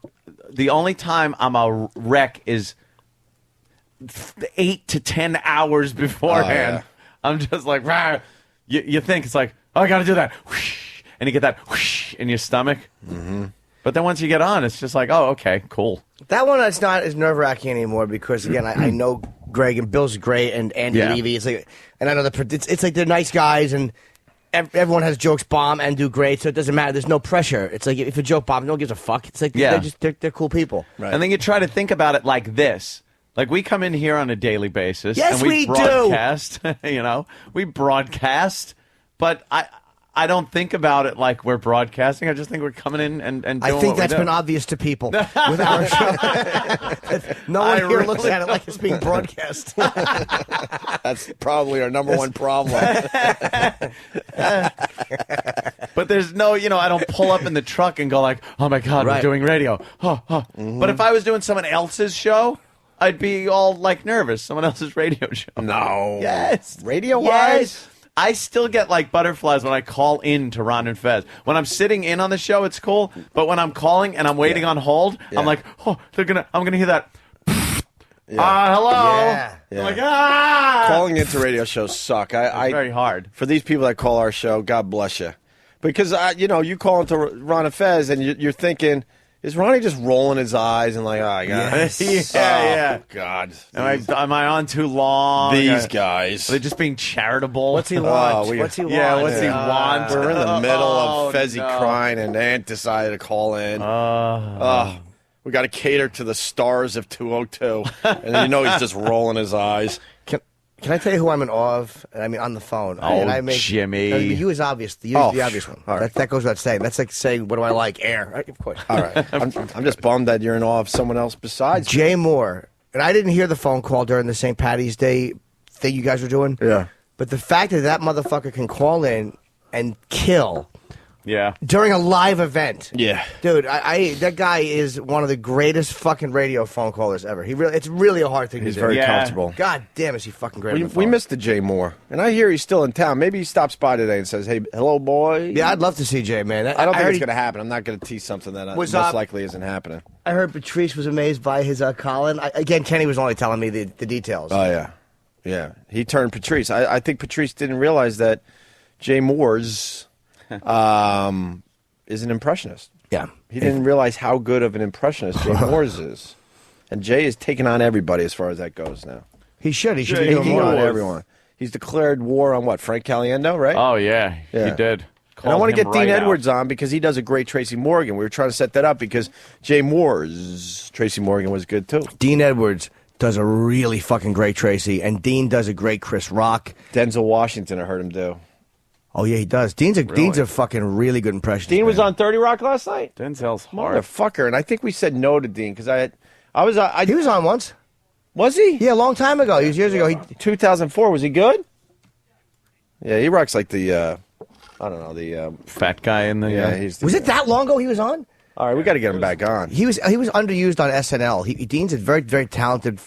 The only time I'm a wreck is 8 to 10 hours beforehand. Oh, yeah. I'm just like, rah. You think it's like, oh, I got to do that, whoosh, and you get that whoosh in your stomach. Mm-hmm. But then once you get on, it's just like, oh, okay, cool. That one is not as nerve wracking anymore because again, I know Greg and Bill's great and Andy Levy. It's like, and I know it's like they're nice guys and everyone has jokes bomb and do great, so it doesn't matter. There's no pressure. It's like if a joke bomb, no one gives a fuck. It's like they're cool people. Right. And then you try to think about it like this. Like we come in here on a daily basis. Yes, and we do. broadcast. We broadcast, but I don't think about it like we're broadcasting. I just think we're coming in and doing I think what that's we do. been obvious to people with our show. No one here really looks at it like it's being broadcast. That's probably our number one problem. But there's no, I don't pull up in the truck and go like, oh my God, we're doing radio. Mm-hmm. But if I was doing someone else's show, I'd be all like nervous. Someone else's radio show. No. Yes. Radio-wise? Yes. I still get like butterflies when I call in to Ron and Fez. When I'm sitting in on the show, it's cool. But when I'm calling and I'm waiting on hold, I'm like, oh, I'm gonna hear that. Hello. Yeah. I'm like, ah. Calling into radio shows suck. It's very hard. For these people that call our show, God bless you. Because, you call into Ron and Fez and you're thinking, is Ronnie just rolling his eyes and like, oh, I got yeah. God. Am I on too long? These guys. Are they just being charitable? What's he want? What's he want? Yeah, what's he want? We're in the middle Oh, of Fezzy no. crying and Ant decided to call in. We got to cater to the stars of 202. And he's just rolling his eyes. Can I tell you who I'm in awe of? I mean, on the phone. Jimmy. I mean, you is obvious. You is the obvious one. All right. That goes without saying. That's like saying, what do I like? Air. Right? Of course. All right. I'm just bummed that you're in awe of someone else besides Jay Moore. And I didn't hear the phone call during the St. Patty's Day thing you guys were doing. Yeah. But the fact that motherfucker can call in and kill Yeah. during a live event. Yeah. Dude, that guy is one of the greatest fucking radio phone callers ever. It's really a hard thing to do. He's very comfortable. God damn, is he fucking great on the We phone. missed the Jay Moore. And I hear he's still in town. Maybe he stops by today and says, hey, hello, boy. Yeah, I'd love to see Jay, man. I don't think it's going to happen. I'm not going to tease something that Was, most likely isn't happening. I heard Patrice was amazed by his Colin. Again, Kenny was only telling me the details. Oh, yeah. Yeah. He turned Patrice. I think Patrice didn't realize that Jay Moore's is an impressionist. Yeah. He didn't realize how good of an impressionist Jay Moore's is. And Jay is taking on everybody as far as that goes now. He should. He should be He's doing taking more. on everyone. He's declared war on what? Frank Caliendo, right? Oh, yeah. Yeah. He did. And I want to get Dean right Edwards on because he does a great Tracy Morgan. We were trying to set that up because Jay Moore's Tracy Morgan was good too. Dean Edwards does a really fucking great Tracy, and Dean does a great Chris Rock. Denzel Washington, I heard him do. Oh, yeah, he does. Dean's a fucking really good impressionist. Dean was on 30 Rock last night. Denzel's hard. Motherfucker. And I think we said no to Dean because I He was on once. Was he? Yeah, a long time ago. He was years ago. 2004. Was he good? Yeah, Erock's like the, I don't know, the fat guy in the. Yeah, he's. Was it that long ago he was on? All right, we got to get him back on. He was underused on SNL. Dean's a very, very talented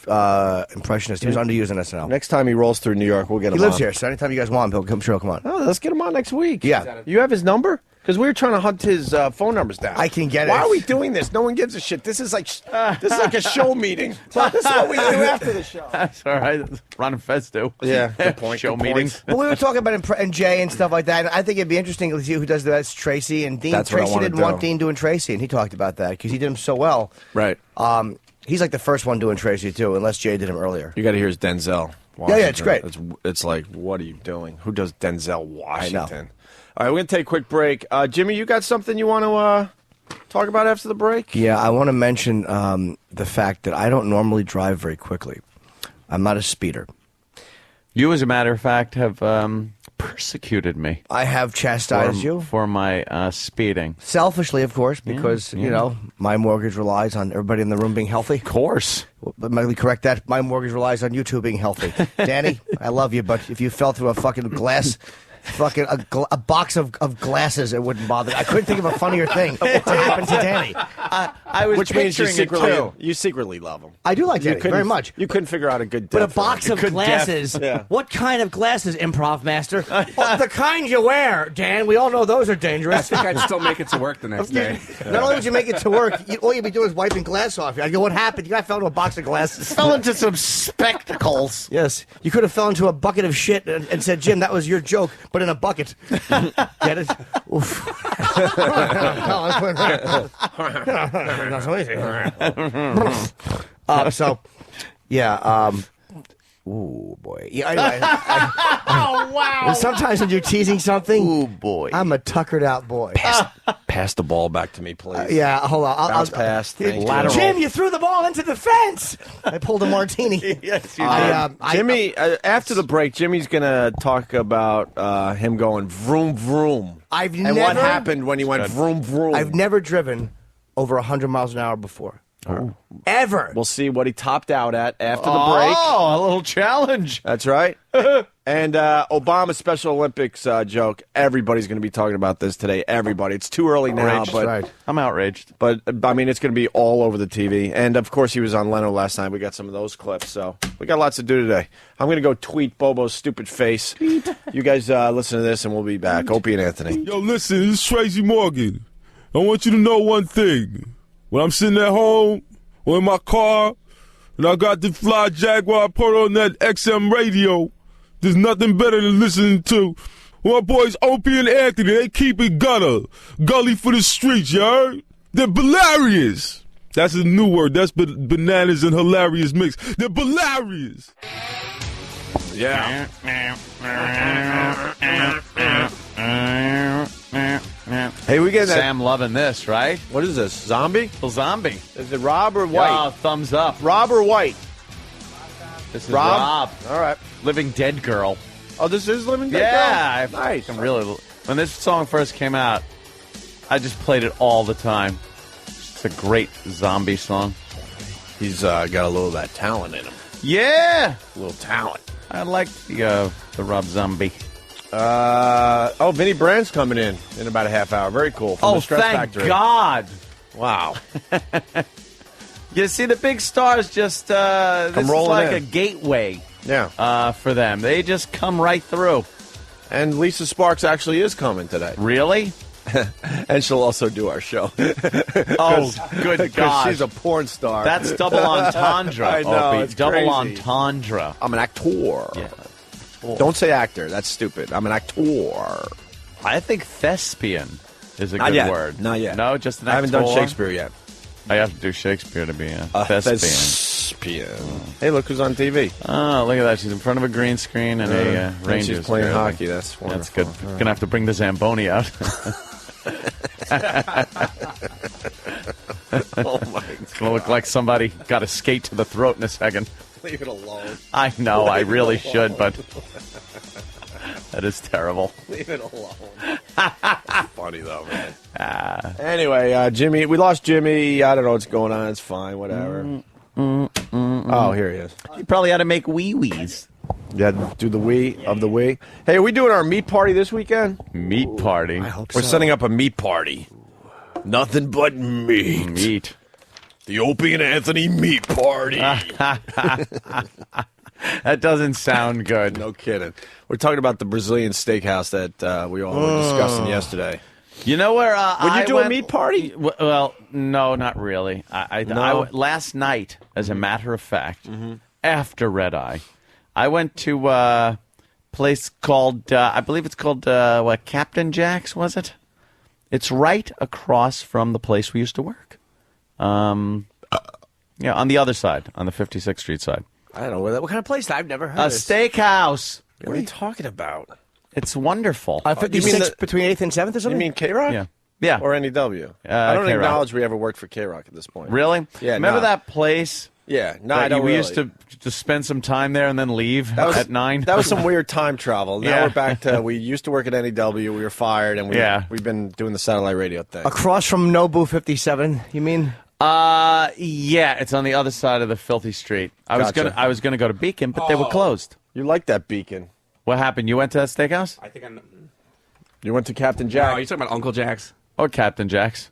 impressionist. He was underused on SNL. Next time he rolls through New York, we'll get him on. He lives here, so anytime you guys want him, he'll come on. Oh, let's get him on next week. Yeah. You have his number? Because we were trying to hunt his phone numbers down. I can get it. Why are we doing this? No one gives a shit. This is like a show meeting. This is what we do after the show. That's all right. Ron and Fez do. Yeah, good point. Show good meetings. Well, we were talking about and Jay and stuff like that. And I think it'd be interesting to see who does the best. Tracy and Dean. That's what I Tracy wanna didn't do. want Dean doing Tracy, and he talked about that because he did him so well. Right. He's like the first one doing Tracy too, unless Jay did him earlier. You got to hear his Denzel Washington. Yeah, it's great. It's like, what are you doing? Who does Denzel Washington? I know. All right, we're going to take a quick break. Jimmy, you got something you want to talk about after the break? Yeah, I want to mention the fact that I don't normally drive very quickly. I'm not a speeder. You, as a matter of fact, have persecuted me. I have chastised you for my speeding. Selfishly, of course, because you know my mortgage relies on everybody in the room being healthy. Of course. But let me correct that. My mortgage relies on you two being healthy. Danny, I love you, but if you fell through a fucking glass. Fucking a box of glasses, it wouldn't bother me. I couldn't think of a funnier thing to happen to Danny. I was Which means picturing you secretly love him. I do like Danny very much. You couldn't figure out a good But death a box of glasses? Yeah. What kind of glasses, improv master? Well, the kind you wear, Dan. We all know those are dangerous. I think I'd still make it to work the next day. Not only would you make it to work, all you'd be doing is wiping glass off. I go, what happened? You guy fell into a box of glasses. Fell into some spectacles. Yes. You could have fell into a bucket of shit and said, Jim, that was your joke, but in a bucket. Get it? Oof. Not so easy. So, yeah. Ooh, boy. Yeah, anyway, Oh, wow. sometimes when you're teasing something, Ooh, boy. I'm a tuckered out boy. Pass the ball back to me, please. Yeah, hold on. Bounce pass. Thank you. Jim, you threw the ball into the fence. I pulled a martini. Yes, you did. Jimmy, after the break, Jimmy's going to talk about him going vroom, vroom. And what happened when he went vroom, vroom. I've never driven over 100 miles an hour before. Oh. Ever. We'll see what he topped out at after the break. Oh, a little challenge. That's right. And Obama's Special Olympics joke. Everybody's going to be talking about this today. Everybody. It's too early now, Outraged. but Right. I'm outraged. But I mean, it's going to be all over the TV. And of course, he was on Leno last night. We got some of those clips, so we got lots to do today. I'm going to go tweet Bobo's stupid face. You guys listen to this, and we'll be back. Opie and Anthony. Yo, listen, this is Tracy Morgan. I want you to know one thing. When I'm sitting at home or in my car, and I got the fly Jaguar, I put on that XM radio, there's nothing better than listening to my boys Opie and Anthony. They keep it gutter, gully for the streets, you heard? They're hilarious. That's a new word. That's bananas and hilarious mix. They're hilarious. Yeah. Hey, we get that. Sam loving this, right? What is this? Zombie? Little zombie. Is it Rob or White? Oh, thumbs up. Rob or White? This is Rob? Rob. All right. Living Dead Girl. Oh, this is Living Dead Yeah. Girl? Nice. I'm really. When this song first came out, I just played it all the time. It's a great zombie song. He's got a little of that talent in him. Yeah. A little talent. I like the Rob Zombie. Vinny Brand's coming in about a half hour. Very cool. From the Stress thank Factory. God. Wow. You see, the big stars just, this is rolling like in. a gateway Yeah. for them. They just come right through. And Lisa Sparks actually is coming today. Really? And she'll also do our show. Oh, good God. She's a porn star. That's double entendre. I know, Opie. it's double crazy. entendre. I'm an actor. Yeah. Don't say actor. That's stupid. I'm an actor. I think thespian is a Not good yet. word. Not yet. No, just an I haven't actor? done Shakespeare yet. I have to do Shakespeare to be a thespian. Thespian. Hey, look who's on TV. Oh, look at that. She's in front of a green screen and a And Rangers she's playing jersey. hockey. That's wonderful. That's good. All right. Gonna have to bring the Zamboni out. Oh, my It's gonna look like somebody got a skate to the throat in a second. Leave it alone. I know, I Leave it really alone. should, but that is terrible. Leave it alone. Funny, though, man. Anyway, Jimmy, we lost Jimmy. I don't know what's going on. It's fine, whatever. something. Oh, here he is. You probably ought to make wee-wees. Yeah, do the wee of the wee. Hey, are we doing our meat party this weekend? Meat party? I hope We're setting up a meat party. Nothing but meat. Meat. The Opie and Anthony meat party. That doesn't sound good. No kidding. We're talking about the Brazilian steakhouse that we all were discussing yesterday. You know where Would you do a meat party? Well, no, not really. No? Last night, as a matter of fact, after Red Eye, I went to a place called, I believe it's called, Captain Jack's, was it? It's right across from the place we used to work. On the other side, on the 56th Street side. I don't know. What kind of place? I've never heard A of this. steakhouse. What are you talking about? It's wonderful. 56 between 8th and 7th or something? You mean K-Rock? Yeah. Or NEW? I don't K-Rock. acknowledge we ever worked for K-Rock at this point. Really? Yeah. Remember that place? Yeah. No, I don't we really. used to spend some time there and then leave at 9. That was some weird time travel. Now we're back to, we used to work at NEW, we were fired, and we've been doing the satellite radio thing. Across from Nobu 57, you mean? Yeah, it's on the other side of the filthy street. I was gonna go to Beacon, but they were closed. You like that Beacon? What happened? You went to that steakhouse? I think You went to Captain Jack? No, you talking about Uncle Jack's? Or Captain Jack's?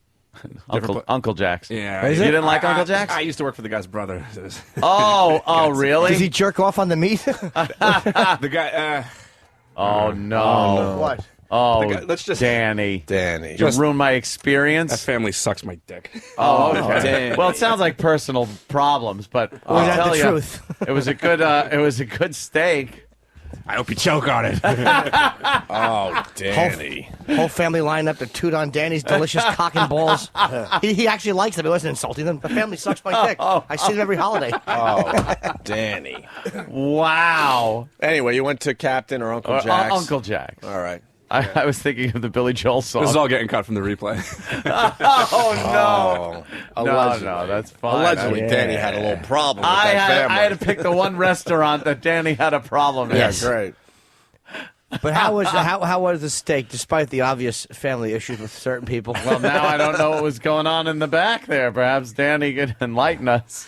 Uncle Jack's. Yeah. You didn't like Uncle Jack's? I used to work for the guy's brother. Oh, really? Does he jerk off on the meat? The guy. Oh no! What? Oh, let's just Danny. You ruined my experience. That family sucks my dick. Oh, okay. Well, it sounds like personal problems, but I'll tell the you, truth. it was a good steak. I hope you choke on it. Oh, Danny. Whole family lined up to toot on Danny's delicious cock and balls. He actually likes them. He wasn't insulting them. The family sucks my dick. I see them every holiday. Oh, Danny. Wow. Anyway, you went to Captain or Uncle Jack's? Uncle Jack's. All right. I was thinking of the Billy Joel song. This is all getting cut from the replay. Oh, no. Allegedly. No, that's fine. Allegedly, Danny had a little problem with I that family. had to pick the one restaurant that Danny had a problem in. Yeah, great. But how was the steak, despite the obvious family issues with certain people? Well, now I don't know what was going on in the back there. Perhaps Danny could enlighten us.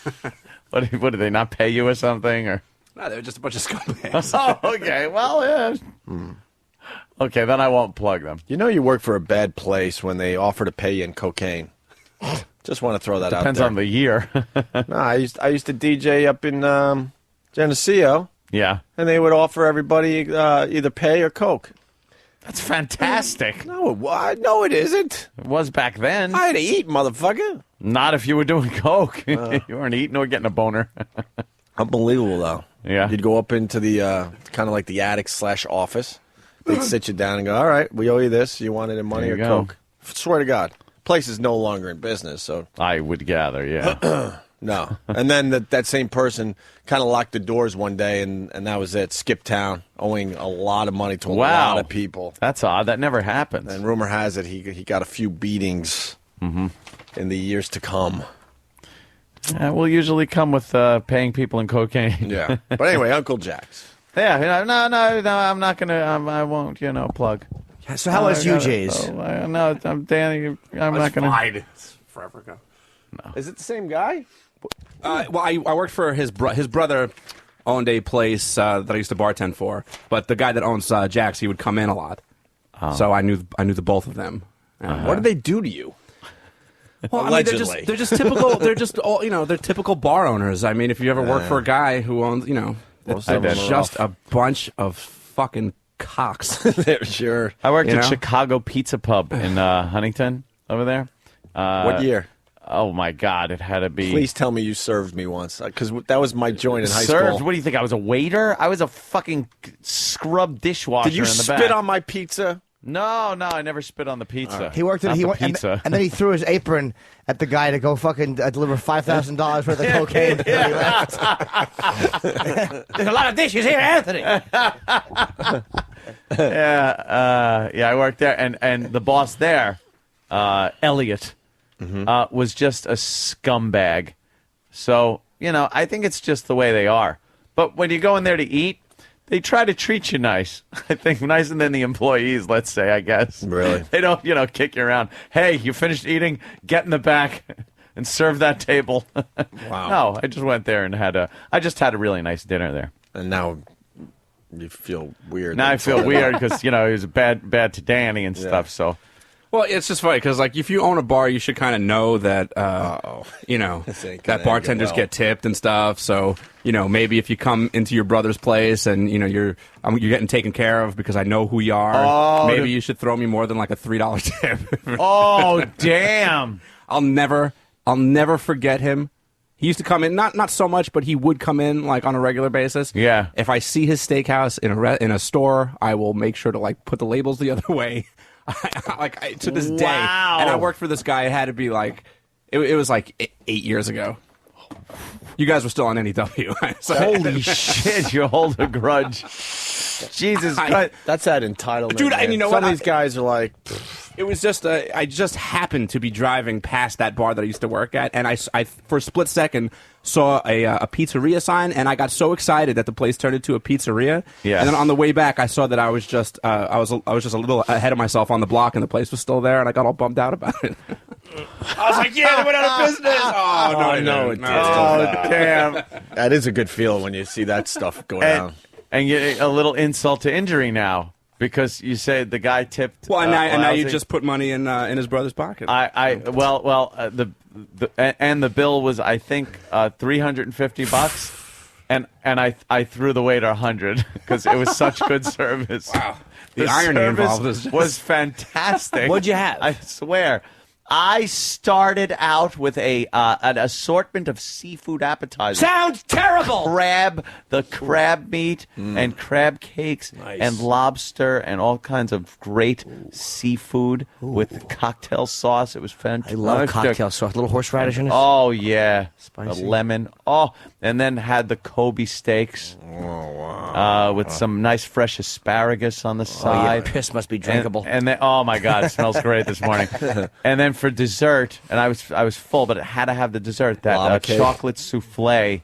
What did they not pay you or something? Or No, they were just a bunch of scumbags. Oh, okay. Well, yeah. Okay, then I won't plug them. You know you work for a bad place when they offer to pay you in cocaine. Just want to throw that out there. Depends on the year. No, I used to DJ up in Geneseo. Yeah. And they would offer everybody either pay or coke. That's fantastic. No, it isn't. It was back then. I had to eat, motherfucker. Not if you were doing coke. You weren't eating or getting a boner. Unbelievable, though. Yeah. You'd go up into the kind of like the attic/office. They'd sit you down and go, all right, we owe you this. You want it in money or coke? Swear to God. Place is no longer in business, so. I would gather, yeah. No. And then that same person kind of locked the doors one day, and that was it. Skipped town, owing a lot of money to a lot of people. That's odd. That never happens. And rumor has it he got a few beatings in the years to come. Yeah, we'll usually come with paying people in cocaine. Yeah. But anyway, Uncle Jack's. Yeah, no, I'm not going to, I won't, plug. So how was UJ's? No, I'm Danny. I'm not going to. It's forever ago. No. Is it the same guy? Well, I worked for his brother owned a place that I used to bartend for, but the guy that owns Jack's, he would come in a lot. So I knew the both of them. What did they do to you? Well, I mean, they're just typical. They're just all they're typical bar owners. I mean, if you ever work for a guy who owns, it's just a bunch of fucking cocks. Sure. I worked at Chicago Pizza Pub in Huntington over there. What year? Oh, my God. It had to be. Please tell me you served me once, because that was my joint in high Served? school. What do you think? I was a waiter? I was a fucking scrub dishwasher Did you in the back. spit on my pizza? No, I never spit on the pizza. He worked at pizza. and then he threw his apron at the guy to go fucking deliver $5,000 worth of cocaine. There's a lot of dishes here, Anthony. Yeah, I worked there, and the boss there, Elliot, was just a scumbag. So, I think it's just the way they are. But when you go in there to eat, they try to treat you nice. I think nicer than the employees, let's say, I guess. Really? They don't, kick you around. Hey, you finished eating? Get in the back. and serve that table. Wow. No, I just went there and had a really nice dinner there. And now you feel weird. Now I feel weird because he was bad to Danny and stuff. So. Well, it's just funny because, like, if you own a bar, you should kind of know that, that bartenders get tipped and stuff. So, maybe if you come into your brother's place and you're getting taken care of because I know who you are, maybe you should throw me more than like a $3 tip. Oh, damn! I'll never forget him. He used to come in, not so much, but he would come in like on a regular basis. Yeah. If I see his steakhouse in a store, I will make sure to like put the labels the other way. To this day, and I worked for this guy. It had to be like, it was like 8 years ago. You guys were still on NEW. Holy shit! You hold a grudge. Jesus Christ, that's that entitlement, dude. And you know some what? of these guys are like. It was just I just happened to be driving past that bar that I used to work at, and I for a split second saw a pizzeria sign, and I got so excited that the place turned into a pizzeria. Yeah. And then on the way back, I saw that I was just I was just a little ahead of myself on the block, and the place was still there, and I got all bummed out about it. I was like, yeah, they went out of business. Oh, damn. That is a good feeling when you see that stuff going down. And you get a little insult to injury now. Because you say the guy tipped. Well, and now you just put money in his brother's pocket. The bill was, I think, $350, and I threw the waiter $100 because it was such good service. Wow, the irony involved was fantastic. What'd you have? I swear. I started out with an assortment of seafood appetizers. Sounds terrible. The crab meat and crab cakes and lobster and all kinds of great seafood with cocktail sauce. It was fantastic. I love cocktail sauce. Little horseradish in it. Oh yeah, spicy. The lemon. Oh, and then had the Kobe steaks. Oh wow. With some nice fresh asparagus on the side. Yeah, piss must be drinkable. And then, oh my God, it smells great this morning. And then for dessert, and I was full, but it had to have the dessert, that chocolate souffle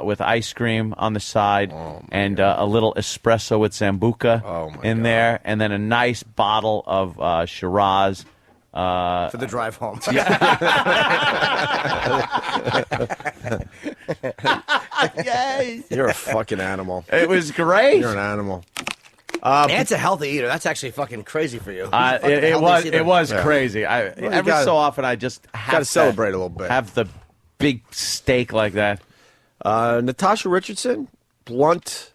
with ice cream on the side, and a little espresso with Sambuca in there, and then a nice bottle of Shiraz. For the drive home. Yes. You're a fucking animal. It was great. You're an animal. Ant's a healthy eater. That's actually fucking crazy for you. It was crazy. Every so often I just have to celebrate a little bit. Have the big steak like that. Natasha Richardson, blunt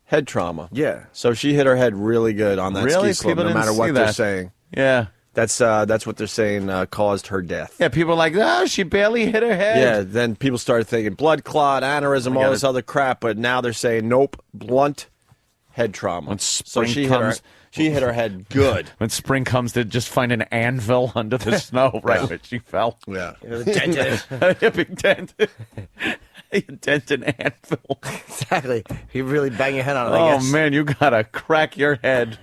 head trauma. Yeah. So she hit her head really good on that ski slope, no matter what they're saying. Yeah. That's what they're saying caused her death. Yeah, people are like, oh, she barely hit her head. Yeah, then people started thinking blood clot, aneurysm, all this other crap, but now they're saying, nope, blunt head trauma. When spring comes, she hit her head good. When spring comes, they just find an anvil under the snow right where she fell. Yeah. Dented. A big dent. You dent an anvil. Exactly. You really bang your head on it, I guess. Oh, man, you got to crack your head.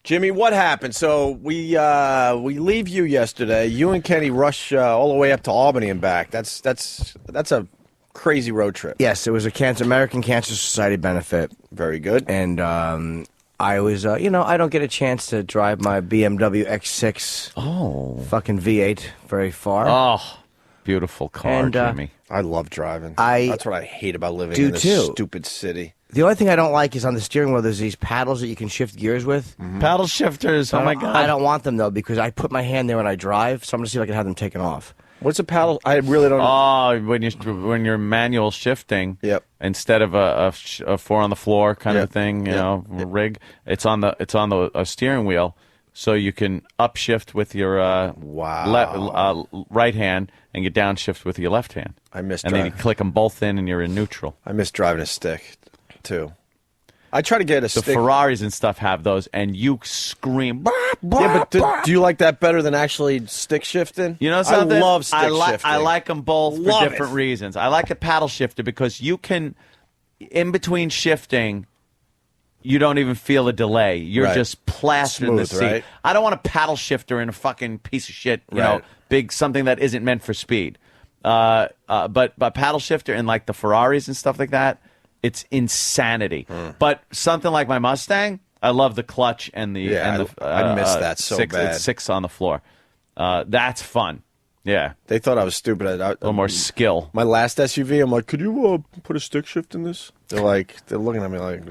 Jimmy, what happened? So we leave you yesterday. You and Kenny rush all the way up to Albany and back. That's a crazy road trip. Yes, it was a American Cancer Society benefit. Very good. And I was, I don't get a chance to drive my BMW X6. Oh, fucking V8 very far. Oh, beautiful car, Jimmy. I love driving. That's what I hate about living in this stupid city. The only thing I don't like is on the steering wheel, there's these paddles that you can shift gears with. Mm-hmm. Paddle shifters, oh my God. I don't want them, though, because I put my hand there when I drive, so I'm going to see if I can have them taken off. What's a paddle? I really don't know. Oh, when you're manual shifting, instead of a four on the floor kind of thing, rig, it's on the steering wheel, so you can upshift with your right hand and you downshift with your left hand. And then you click them both in and you're in neutral. I miss driving a stick, too. I try to get a stick. The Ferraris and stuff have those, and you scream. Yeah, but do you like that better than actually stick shifting? You know something? I love stick shifting. I like them both for different reasons. I like a paddle shifter because you can, in between shifting, you don't even feel a delay. You're just plastered in the seat. Right? I don't want a paddle shifter in a fucking piece of shit, you know, big something that isn't meant for speed. But paddle shifter in like the Ferraris and stuff like that, it's insanity. But something like my Mustang, I love the clutch and the I miss that so bad. Six on the floor. That's fun. Yeah. They thought I was stupid. A little more skill. My last SUV, I'm like, could you put a stick shift in this? They're looking at me like,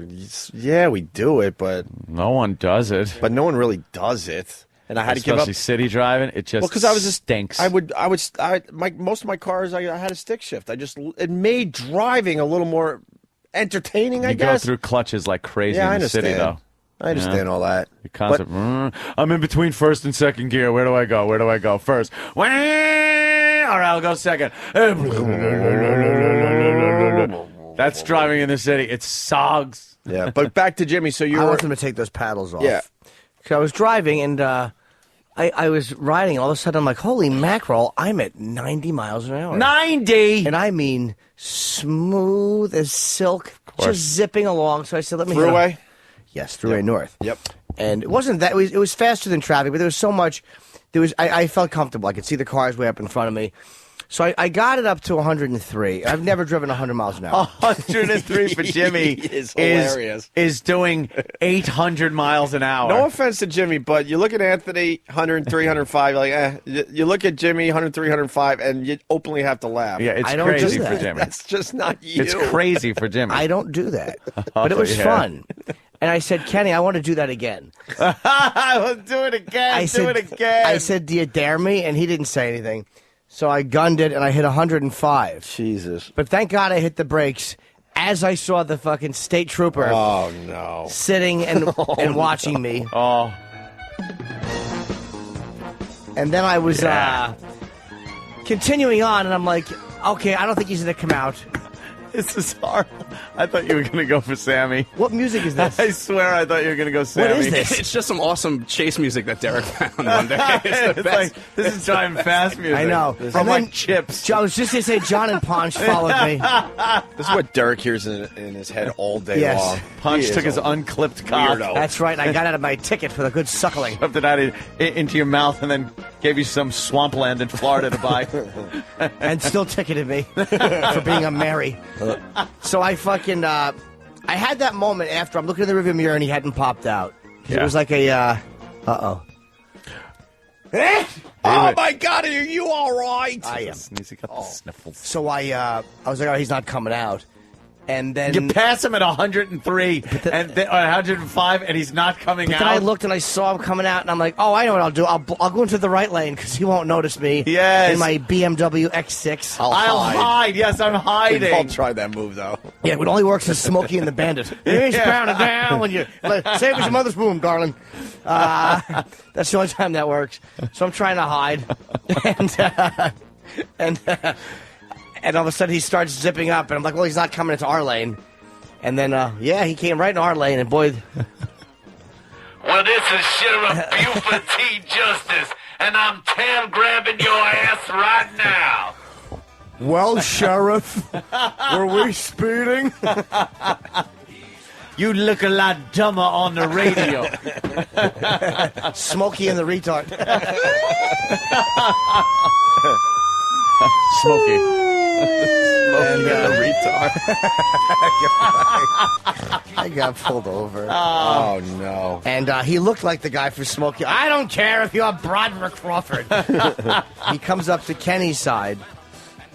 yeah, we do it, but no one does it. But no one really does it. And I had to give up. Especially city driving, it just because I was stinks. most of my cars, I had a stick shift. It made driving a little more entertaining, I guess. You go through clutches like crazy Yeah, I in the city, understand. though. I understand all that. The concept. I'm in between first and second gear. Where do I go? Where do I go? First. All right, I'll go second. That's driving in the city. It sucks. Yeah, but back to Jimmy. So I want them to take those paddles off. Yeah. So I was driving, and I was riding. All of a sudden, I'm like, holy mackerel, I'm at 90 miles an hour. 90! And I mean smooth as silk, just zipping along. So I said, let me... Thruway? Yes, Thruway North. Yep. And it wasn't that... It was faster than traffic, but there was so much... I felt comfortable. I could see the cars way up in front of me. So I got it up to 103. I've never driven 100 miles an hour. 103 for Jimmy is hilarious. Is doing 800 miles an hour. No offense to Jimmy, but you look at Anthony, 103, 105, like, You look at Jimmy, 103, 105, and you openly have to laugh. Yeah, it's crazy for Jimmy. That's just not you. It's crazy for Jimmy. I don't do that. But it was fun. And I said, Kenny, I want to do that again. I will do it again. I said, do you dare me? And he didn't say anything. So I gunned it, and I hit 105. Jesus. But thank God I hit the brakes as I saw the fucking state trooper sitting and watching me. Oh. And then I was continuing on, and I'm like, okay, I don't think he's going to come out. This is horrible. I thought you were going to go for Sammy. What music is this? I swear I thought you were going to go Sammy. What is this? It's just some awesome chase music that Derek found one day. It's the best. Like, this is driving fast music. I know. From like Chips. I was just going to say John and Punch followed me. This is what Derek hears in his head all day long. Punch took his unclipped cock. Weirdo. That's right. I got out of my ticket for the good suckling. Shoved it out into your mouth and then gave you some swampland in Florida to buy. And still ticketed me for being a Mary. So I fucking, I had that moment after I'm looking in the rearview mirror and he hadn't popped out. Yeah. It was like a, uh-oh. Oh, my God, are you all right? I am. He's got the sniffles. So I was like, oh, he's not coming out. And then... You pass him at 103 and 105, and he's not coming out. Then I looked and I saw him coming out, and I'm like, oh, I know what I'll do. I'll go into the right lane because he won't notice me. Yes. In my BMW X6. I'll hide. Yes, I'm hiding. We've all tried that move, though. Yeah, it only works in Smokey and the Bandit. He's pounding down when you... Save as your mother's womb, darling. That's the only time that works. So I'm trying to hide. And all of a sudden, he starts zipping up, and I'm like, well, he's not coming into our lane. And then, he came right in our lane, and boy... Well, this is Sheriff Buford T. Justice, and I'm tail-grabbing your ass right now. Well, Sheriff, were we speeding? You look a lot dumber on the radio. Smokey and the retard. Smokey. And the retard. I got pulled over. Oh, no. And he looked like the guy for Smokey. I don't care if you're Broderick Crawford. He comes up to Kenny's side,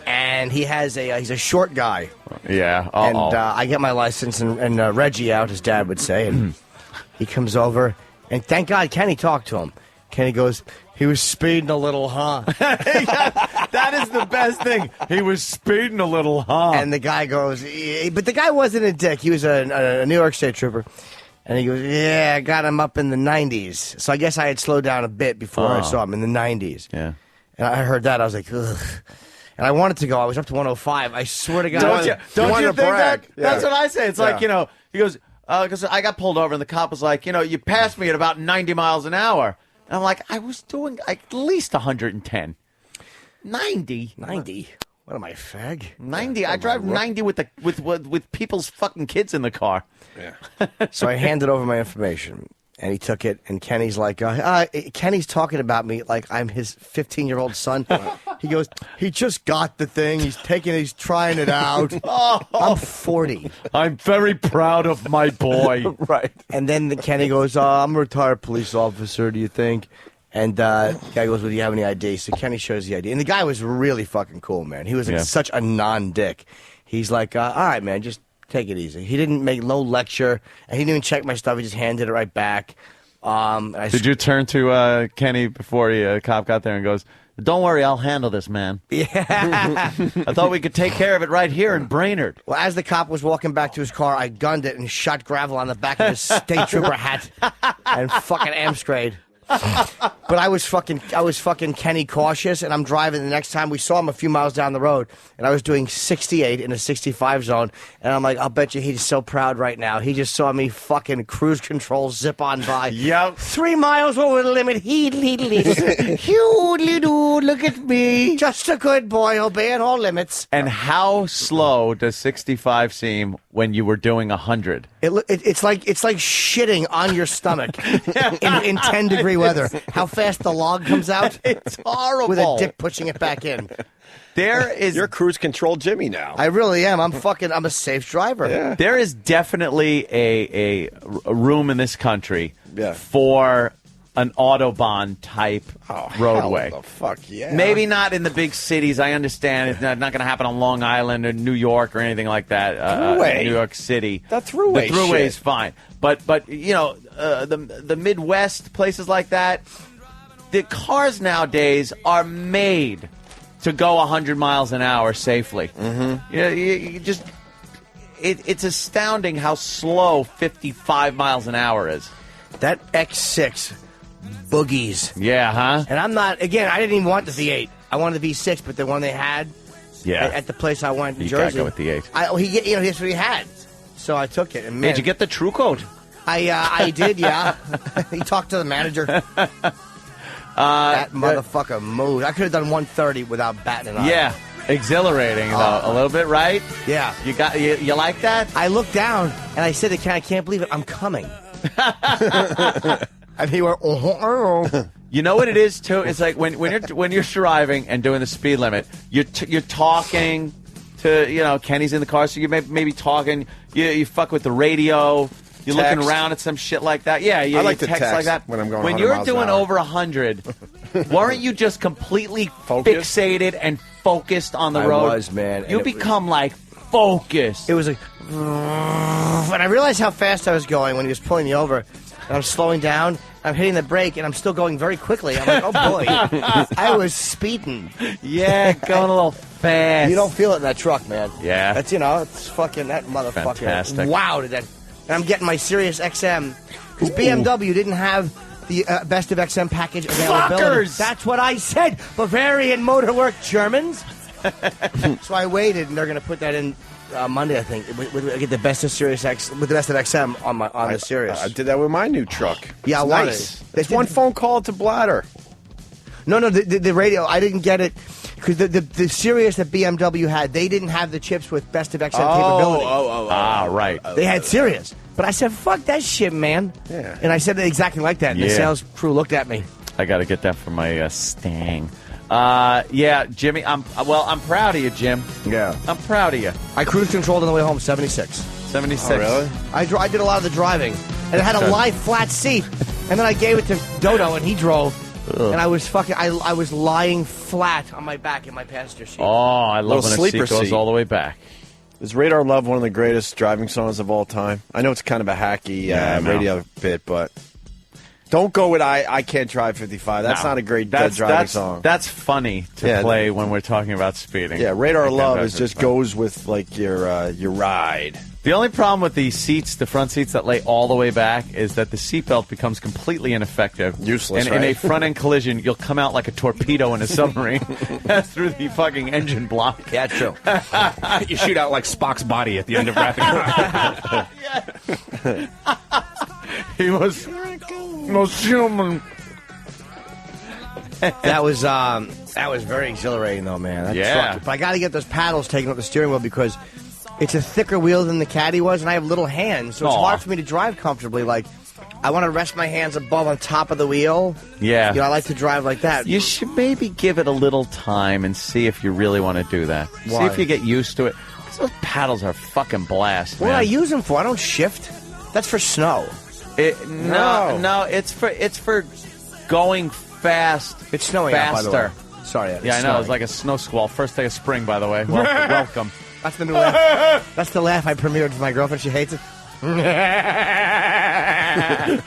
and he's a short guy. Yeah. And I get my license and Reggie out, his dad would say, and he comes over, and thank God Kenny talked to him. Kenny goes, he was speeding a little, huh? That is the best thing. He was speeding a little, huh? And the guy goes, but the guy wasn't a dick. He was a New York State trooper. And he goes, yeah, I got him up in the 90s. So I guess I had slowed down a bit before I saw him in the 90s. Yeah. And I heard that. I was like, ugh. And I wanted to go. I was up to 105. I swear to God. Don't you think that? Yeah. That's what I say. It's like, he goes, because I got pulled over and the cop was like, you passed me at about 90 miles an hour. And I'm like, I was doing at least 110. 90? 90? What am I, fag? 90. I drive 90 with people's fucking kids in the car. Yeah. So I handed over my information, and he took it, and Kenny's like, Kenny's talking about me like I'm his 15-year-old son. He goes, he just got the thing. He's trying it out. I'm 40. I'm very proud of my boy. Right. And then Kenny goes, I'm a retired police officer, do you think? And the guy goes, well, do you have any ID? So Kenny shows the ID. And the guy was really fucking cool, man. He was like such a non-dick. He's like, all right, man, just take it easy. He didn't make no lecture, and he didn't even check my stuff. He just handed it right back. Did you turn to Kenny before the cop got there and goes, don't worry, I'll handle this, man. Yeah. I thought we could take care of it right here in Brainerd. Well, as the cop was walking back to his car, I gunned it and shot gravel on the back of his state trooper hat and fucking am-sprayed. But I was fucking Kenny cautious, and I'm driving. The next time we saw him a few miles down the road, and I was doing 68 in a 65 zone, and I'm like, I'll bet you he's so proud right now. He just saw me fucking cruise control zip on by. Yep. 3 miles over the limit. Look at me. Just a good boy, obeying all limits. And how slow does 65 seem when you were doing 100? It's like shitting on your stomach in 10-degree weather. How fast the log comes out? It's horrible. With a dick pushing it back in. You're cruise control Jimmy now. I really am. I'm a safe driver. Yeah. There is definitely a room in this country for an Autobahn type roadway. Hell the fuck yeah. Maybe not in the big cities. I understand it's not going to happen on Long Island or New York or anything like that. New York City. The thruway. The thruway is fine. But you know, the Midwest, places like that, the cars nowadays are made to go 100 miles an hour safely. Mm-hmm. You just it's astounding how slow 55 miles an hour is. That X6 boogies. Yeah, huh? And I'm not, again, I didn't even want the V8. I wanted the V6, but the one they had at the place I went in you Jersey. You gotta go with the 8. That's what he had. So I took it. And man, did you get the True Code? I did, yeah. He talked to the manager. That motherfucker moved. I could have done 130 without batting an eye. Yeah. Exhilarating, though. A little bit, right? Yeah. You like that? I looked down, and I said, I can't believe it. I'm coming. And he went, You know what it is, too? It's like when you're driving and doing the speed limit, you're talking to, Kenny's in the car, so you maybe talking. You fuck with the radio. You're looking around at some shit like that. Yeah, I like to text like that. When I'm going. When you're doing over 100, weren't you just completely fixated and focused on the road? I was, man. You become like focused. It was like, and I realized how fast I was going when he was pulling me over. And I'm slowing down. I'm hitting the brake, and I'm still going very quickly. I'm like, oh boy, I was speeding. Yeah, going a little fast. You don't feel it in that truck, man. Yeah, that's it's fucking that motherfucker. Fantastic. Wow, did that. And I'm getting my Sirius XM because BMW didn't have the best of XM package availability. Fuckers! That's what I said. Bavarian Motorwork Germans. So I waited, and they're going to put that in Monday, I think. I get the best of Sirius X with the best of XM on the Sirius. I did that with my new truck. Yeah, it's nice. It's one phone call to Bladder. No, the radio. I didn't get it. Because the Sirius that BMW had, they didn't have the chips with best of XM capability. Right. They had Sirius. But I said, fuck that shit, man. Yeah. And I said it exactly like that. And the sales crew looked at me. I got to get that for my Stang. Jimmy, I'm proud of you, Jim. Yeah. I'm proud of you. I cruise controlled on the way home, 76. 76. Oh, really? I did a lot of the driving. And it had a live flat seat. And then I gave it to Dodo, and he drove. Ugh. And I was I was lying flat on my back in my passenger seat. Oh, I love when a seat goes seat. all the way back. Is Radar Love one of the greatest driving songs of all time? I know it's kind of a hacky radio bit, but don't go with I Can't Drive 55. That's not a great driving song. That's funny to play when we're talking about speeding. Yeah, Radar Love just goes with like your ride. The only problem with the seats, the front seats that lay all the way back, is that the seatbelt becomes completely ineffective. Useless, and in a front-end collision, you'll come out like a torpedo in a submarine through the fucking engine block. Yeah, true. You shoot out like Spock's body at the end of Rapid Fire. He was no human. That was very exhilarating, though, man. That truck. But I got to get those paddles taken off the steering wheel because it's a thicker wheel than the Caddy was, and I have little hands, so it's hard for me to drive comfortably. Like, I want to rest my hands above on top of the wheel. Yeah. I like to drive like that. You should maybe give it a little time and see if you really want to do that. Why? See if you get used to it. Those paddles are fucking blast, What man. do I use them for? I don't shift. That's for snow. No, it's for going fast. It's snowing faster. out, by the way. Sorry. Yeah, I know. Snowing. It's like a snow squall. First day of spring, by the way. Welcome. That's the new laugh. That's the laugh I premiered for my girlfriend. She hates it.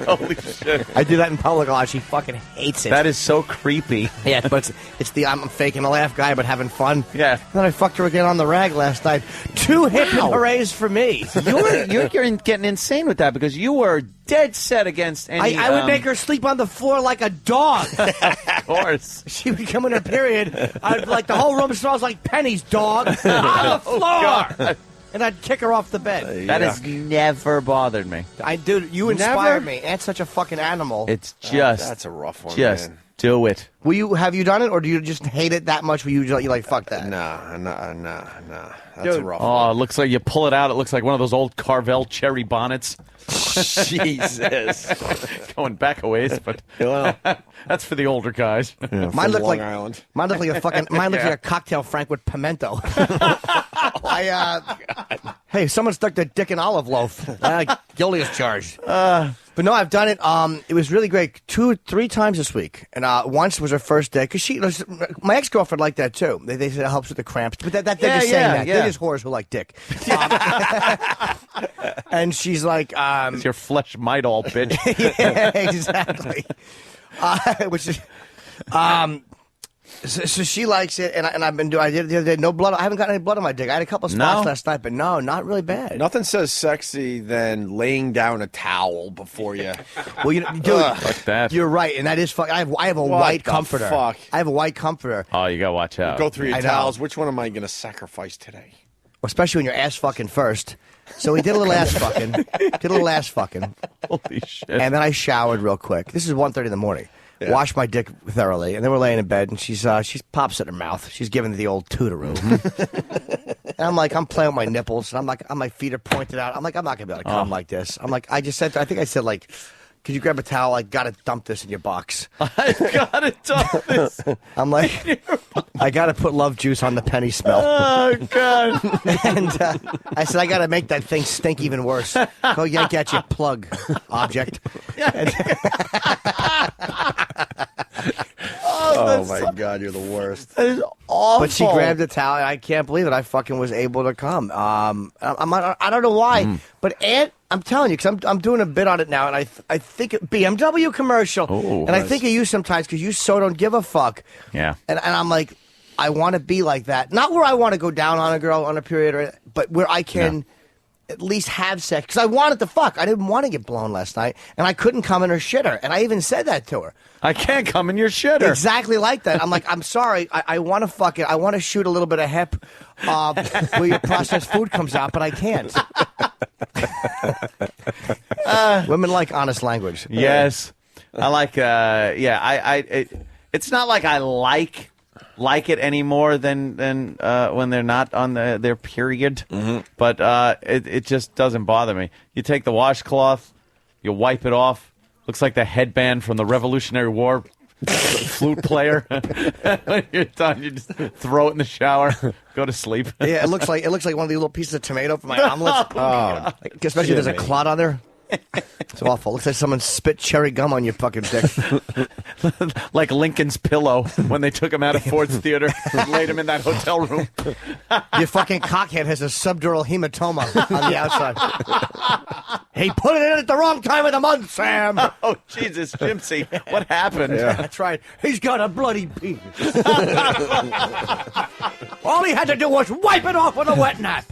Holy shit. I do that in public a lot. She fucking hates it. That is so creepy. Yeah, but it's the I'm faking a laugh guy, but having fun. Yeah. And then I fucked her again on the rag last night. 2 hip hoorays for me. You're getting insane with that because you were dead set against any... I would make her sleep on the floor like a dog. Of course. She would come in her period. I'd like the whole room smells like Penny's dog on the floor. God. And I'd kick her off the bed. That has never bothered me. Dude, you inspired me. Aunt's such a fucking animal. It's just... that's a rough one, Just man. do it. Have you done it, or do you just hate it that much where you like, fuck that? Nah. That's Dude. a rough Oh, one. it looks like you pull it out. It looks like one of those old Carvel cherry bonnets. Jesus. Going back a ways, but that's for the older guys. Yeah, Mine looked Long like Island. Mine looked like a cocktail Frank with pimento. Hey, someone stuck their dick in olive loaf. Guilty as charged. But no, I've done it. It was really great. 2-3 times this week, and once was her first day because my ex-girlfriend liked that too. They said it helps with the cramps, but they're just saying that. They're just whores who like dick. And she's like, it's your flesh might all, bitch. Yeah, exactly. Which is, so she likes it, and I've been doing. I did it the other day. No blood. I haven't gotten any blood on my dick. I had a couple of spots last night, but no, not really bad. Nothing says sexy than laying down a towel before you. Well, dude, like that. You're right, and that is fuck. I have a white comforter. Fuck? I have a white comforter. Oh, you gotta watch out. Go through your I know. towels. Which one am I going to sacrifice today? Especially when you're ass fucking first. So we did a little ass fucking. Holy shit. And then I showered real quick. This is 1:30 in the morning. Yeah. Washed my dick thoroughly, and then we're laying in bed, and she's pops it in her mouth. She's giving the old tootaroo. And I'm like, I'm playing with my nipples, and I'm like, my feet are pointed out. I'm like, I'm not gonna be able to come like this. I'm like, I think I said like, could you grab a towel? I gotta dump this in your box. I gotta dump this. I'm like, I gotta put love juice on the penny smell. Oh God. And I said, I gotta make that thing stink even worse. Go yank at your plug, object. Oh my God, you're the worst. That is awful. But she grabbed the towel, and I can't believe it. I fucking was able to come. I don't know why, but Aunt, I'm telling you, because I'm doing a bit on it now, and I think BMW commercial, and I think of you sometimes because you so don't give a fuck. Yeah. And I'm like, I want to be like that. Not where I want to go down on a girl on a period, but where I can at least have sex. Because I wanted to fuck. I didn't want to get blown last night, and I couldn't come in her shitter. And I even said that to her. I can't come in your shitter. Exactly like that. I'm like, I'm sorry. I want to fuck it. I want to shoot a little bit of hip where your processed food comes out, but I can't. Women like honest language. Yes. I like, it's not like I like it any more than when they're not on their period, but it just doesn't bother me. You take the washcloth, you wipe it off. Looks like the headband from the Revolutionary War flute player. When you're done, you just throw it in the shower, go to sleep. Yeah, it looks like one of the little pieces of tomato for my omelet. Especially if there's a clot on there. It's awful. Looks like someone spit cherry gum on your fucking dick. Like Lincoln's pillow when they took him out of Ford's Theater and laid him in that hotel room. Your fucking cockhead has a subdural hematoma on the outside. He put it in at the wrong time of the month, Sam. Oh, Jesus, Jimsy. What happened? Yeah. That's right. He's got a bloody penis. All he had to do was wipe it off with a wet nap.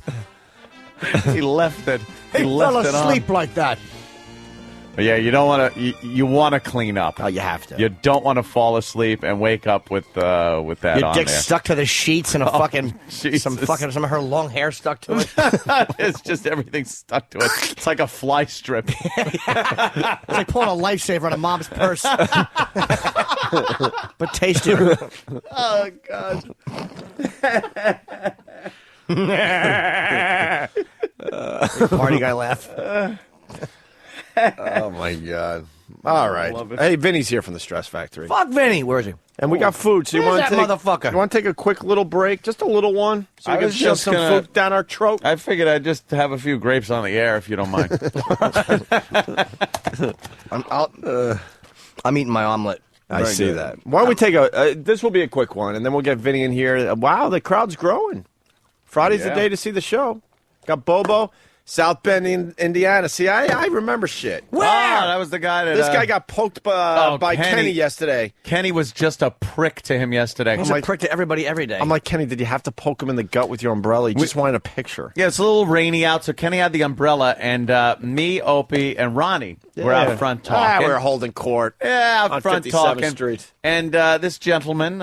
He left it. He left fell it asleep on. like that. But yeah, you don't want to. You want to clean up. Oh, you have to. You don't want to fall asleep and wake up with that Your on dick there. stuck to the sheets and a fucking Jesus. some of her long hair stuck to it. It's just everything stuck to it. It's like a fly strip. It's like pulling a lifesaver on a mom's purse. But tastier. Oh God. Party guy laugh. Oh my God! All right. Hey, Vinny's here from the Stress Factory. Fuck Vinny. Where is he? And we got food. So you Where's want to that take motherfucker? You want to take a quick little break, just a little one, so we I can was shove just some gonna- food down our throat. I figured I'd just have a few grapes on the air if you don't mind. I'm eating my omelet. I Very see good. that. Why don't we take a? This will be a quick one, and then we'll get Vinny in here. Wow, the crowd's growing. Friday's the day to see the show. Got Bobo, South Bend, Indiana. See, I remember shit. Where? That was the guy that... This guy got poked by Kenny yesterday. Kenny was just a prick to him yesterday. He's a prick to everybody every day. I'm like, Kenny, did you have to poke him in the gut with your umbrella? You just wanted a picture. Yeah, it's a little rainy out, so Kenny had the umbrella, and me, Opie, and Ronnie were out front talking. We were holding court. Yeah, out on front 57th talking. Street. And this gentleman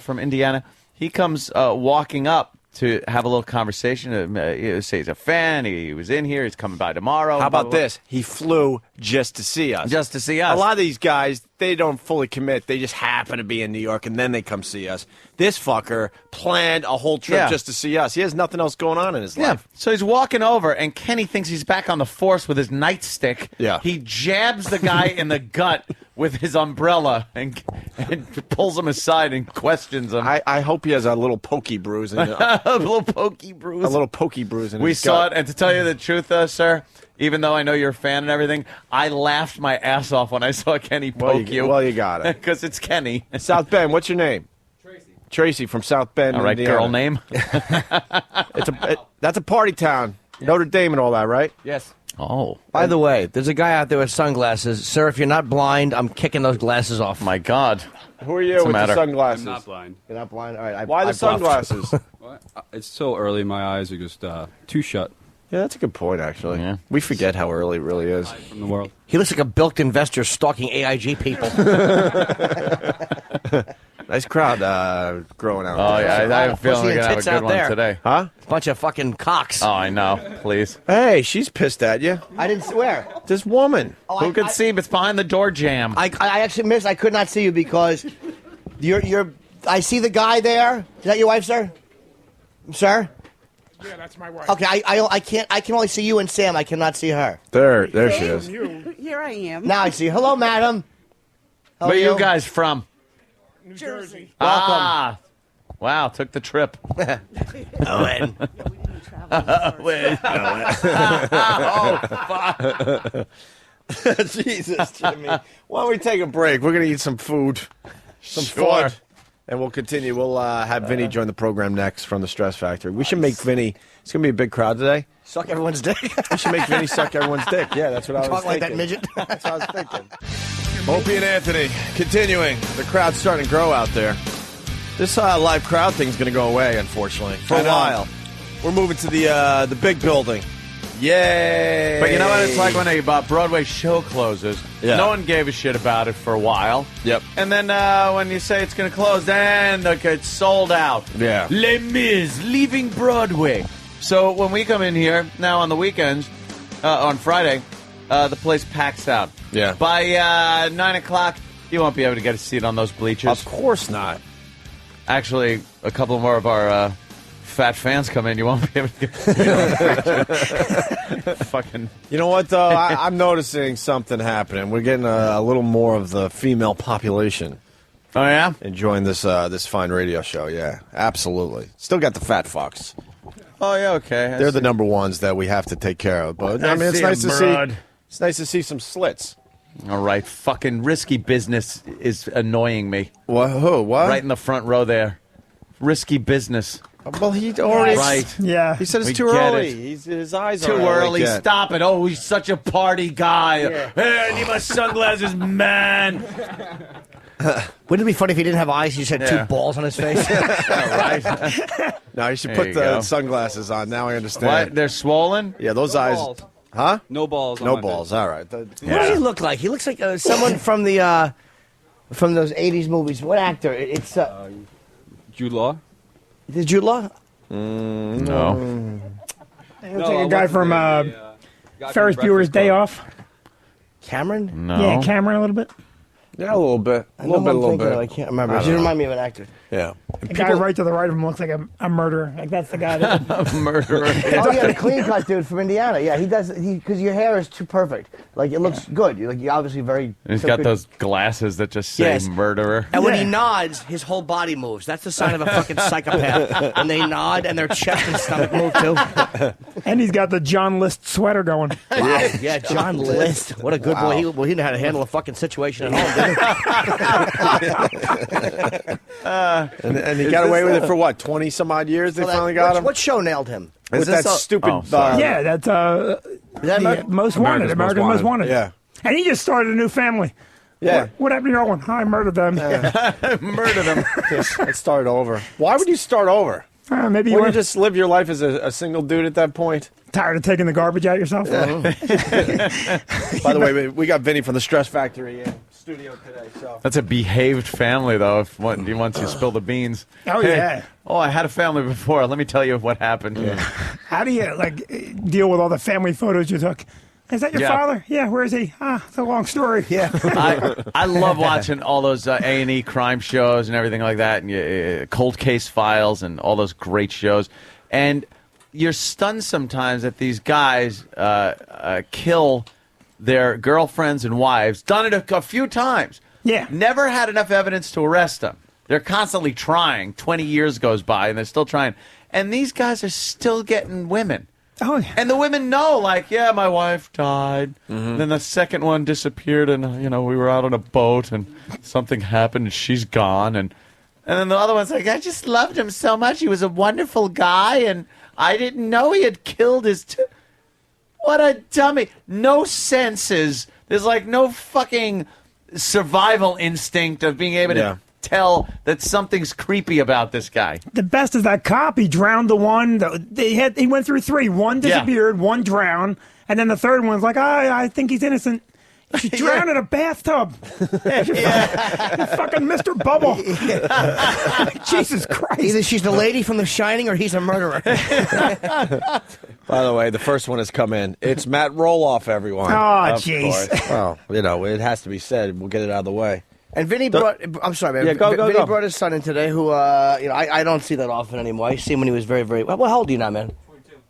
from Indiana, he comes walking up to have a little conversation. Say he's a fan. He was in here. He's coming by tomorrow. How about blah, blah, this? He flew just to see us. Just to see us. A lot of these guys, they don't fully commit. They just happen to be in New York, and then they come see us. This fucker planned a whole trip just to see us. He has nothing else going on in his life. So he's walking over, and Kenny thinks he's back on the force with his nightstick. Yeah. He jabs the guy in the gut with his umbrella and pulls him aside and questions him. I hope he has a little pokey bruise. A little pokey bruise. A little pokey bruise in We his saw gut. it, and to tell you the truth, sir, even though I know you're a fan and everything, I laughed my ass off when I saw Kenny poke you. Well, you got it. Because it's Kenny. South Bend, what's your name? Tracy from South Bend, All right, Indiana. girl name. That's a party town. Notre Dame and all that, right? Yes. Oh. By the way, there's a guy out there with sunglasses. Sir, if you're not blind, I'm kicking those glasses off. My God. Who are you What's the with matter? the sunglasses? I'm not blind. You're not blind? All right. Why the I bluffed. sunglasses? It's so early. My eyes are just too shut. Yeah, that's a good point, actually. Yeah. We forget how early it really is. From the world. He looks like a bilked investor stalking AIG people. Nice crowd growing out Oh, there. yeah, I have a feeling we're going to have a tits good out one there. today. Huh? Bunch of fucking cocks. Oh, I know. Please. Hey, she's pissed at you. I didn't swear. This woman. Who can see? But it's behind the door jam. I actually missed. I could not see you because you're. I see the guy there. Is that your wife, sir? Sir? Yeah, that's my wife. Okay, I can't. I can only see you and Sam. I cannot see her. There she is. Here I am. Now I see. Hello, madam. How Where are you guys from? New Jersey. Ah. Wow, took the trip. Owen. Oh, fuck. Jesus, Jimmy. Why don't we take a break? We're going to eat some food, some Sure. fun, and we'll continue. We'll have Vinny join the program next from the Stress Factory. We should make Vinny, it's going to be a big crowd today. Suck everyone's dick. We should make Vinny suck everyone's dick. Yeah, that's what I was Talk like thinking. that midget. That's what I was thinking. Opie and Anthony, continuing. The crowd's starting to grow out there. This live crowd thing's going to go away, unfortunately, for a while. We're moving to the big building. Yay! But you know what it's like when a Broadway show closes? Yeah. No one gave a shit about it for a while. Yep. And then when you say it's going to close, then it's sold out. Yeah. Les Mis leaving Broadway. So when we come in here now on the weekends, on Friday, the place packs out. Yeah. By 9 o'clock, you won't be able to get a seat on those bleachers. Of course not. Actually, a couple more of our fat fans come in. You won't be able to get a seat on the bleachers. Fucking. You know what, though? I'm noticing something happening. We're getting a little more of the female population. Oh, yeah? Enjoying this this fine radio show, yeah. Absolutely. Still got the fat fucks. Oh, yeah, okay. They're the number ones that we have to take care of. But I mean, it's nice to see. It's nice to see some slits. All right, fucking risky business is annoying me. What? Who? What? Right in the front row there. Risky business. Well, he already. Right. Yeah. He said it's We too get early. it. His eyes Too are early. Stop it. Oh, he's such a party guy. Hey, I need my sunglasses, man. Wouldn't it be funny if he didn't have eyes? He just had two balls on his face. Right. No, you should There put you the go. sunglasses on. Now I understand. What? They're swollen? Yeah, those eyes. balls. Huh? No balls. on No my balls. face. All right. What does he look like? He looks like someone from the from those '80s movies. What actor? It's Jude Law. is it Jude Law? No. It looks like a guy from Ferris Bueller's Day Off. Cameron? No. Yeah, Cameron a little bit. Yeah, a little bit. I know what I'm thinking of. I can't remember. He remind me of an actor. Yeah. The guy right to the right of him looks like a murderer. Like that's the guy. That, Murderer. Oh yeah, the clean cut dude from Indiana. Yeah, he does. Because your hair is too perfect. Like it looks good. You're obviously very. He's got those glasses that just say Yes. murderer. And when he nods, his whole body moves. That's the sign of a fucking psychopath. And they nod, and their chest and stomach move too. and he's got the John List sweater going. Wow. Yeah, John List. What a good boy. He knew how to handle a fucking situation at home, And he got away with it for what, 20 some odd years? They finally got him. What show nailed him? With that stupid. Yeah, that's the Most Wanted. America's Most Wanted. Yeah. And he just started a new family. Yeah. What happened to your old one? I murdered them. Murdered him. Let's start over. Why would you start over? Maybe you Wouldn't you just live your life as a single dude at that point? Tired of taking the garbage out yourself? By the way, we got Vinny from the Stress Factory in studio today. So That's a behaved family, though, if once you spill the beans. Oh, yeah. Oh, I had a family before. Let me tell you what happened. How do you deal with all the family photos you took? Is that your father? Yeah, where is he? It's a long story. Yeah. I love watching all those A&E crime shows and everything like that, and Cold Case Files and all those great shows. And you're stunned sometimes that these guys kill their girlfriends and wives. Done it a few times. Yeah. Never had enough evidence to arrest them. They're constantly trying. 20 years goes by, and they're still trying. And these guys are still getting women. Oh, yeah. And the women know, my wife died. Mm-hmm. Then the second one disappeared, and, we were out on a boat, and something happened, and she's gone. And then the other one's like, I just loved him so much. He was a wonderful guy, and I didn't know he had killed his... What a dummy. No senses. There's, no fucking survival instinct of being able to tell that something's creepy about this guy. The best is that cop. He drowned the one. He went through 3. One disappeared, one drowned, and then the third one's like, I think he's innocent. She drowned in a bathtub. You fucking Mr. Bubble. Jesus Christ. Either she's the lady from The Shining or he's a murderer. By the way, the first one has come in. It's Matt Roloff, everyone. Oh, jeez. Well, it has to be said. We'll get it out of the way. And Vinny brought... I'm sorry, man. Yeah, go. Vinny brought his son in today who, I don't see that often anymore. I see him when he was very, very... Well, how old are you now, man?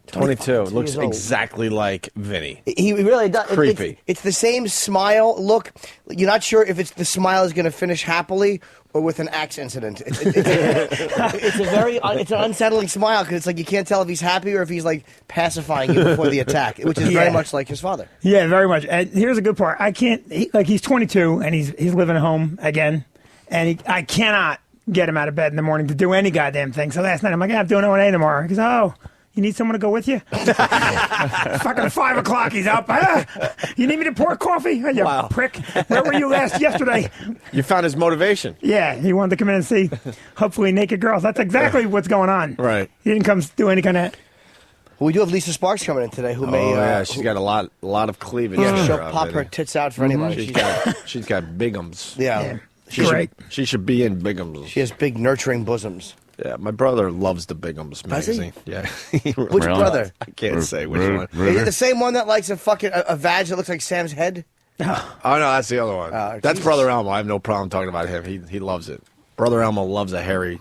22. Looks exactly like Vinny. He really does. Creepy. It's the same smile look. You're not sure if the smile is going to finish happily or with an axe incident. It's an unsettling smile because it's like you can't tell if he's happy or if he's pacifying you before the attack, which is very much like his father. Yeah, very much. And here's a good part. I can't. He's 22 and he's living at home again, and I cannot get him out of bed in the morning to do any goddamn thing. So last night I'm like, I'm doing O&A tomorrow. He goes, oh. You need someone to go with you? Fucking 5 o'clock, he's up. You need me to pour coffee? You prick. Where were you yesterday? You found his motivation. Yeah, he wanted to come in and see, hopefully, naked girls. That's exactly what's going on. Right. He didn't come do any kind of... Well, we do have Lisa Sparks coming in today who may... she's got a lot of cleavage. Yeah, she'll pop her tits out for anybody. She's got bigums. Yeah. She should be in bigums. She has big, nurturing bosoms. Yeah, my brother loves the Bigums magazine. Yeah. Which brother? I can't say which one. Is it the same one that likes a vag that looks like Sam's head? Oh, no, that's the other one. That's Brother Elmo. I have no problem talking about him. He loves it. Brother Elmo loves a hairy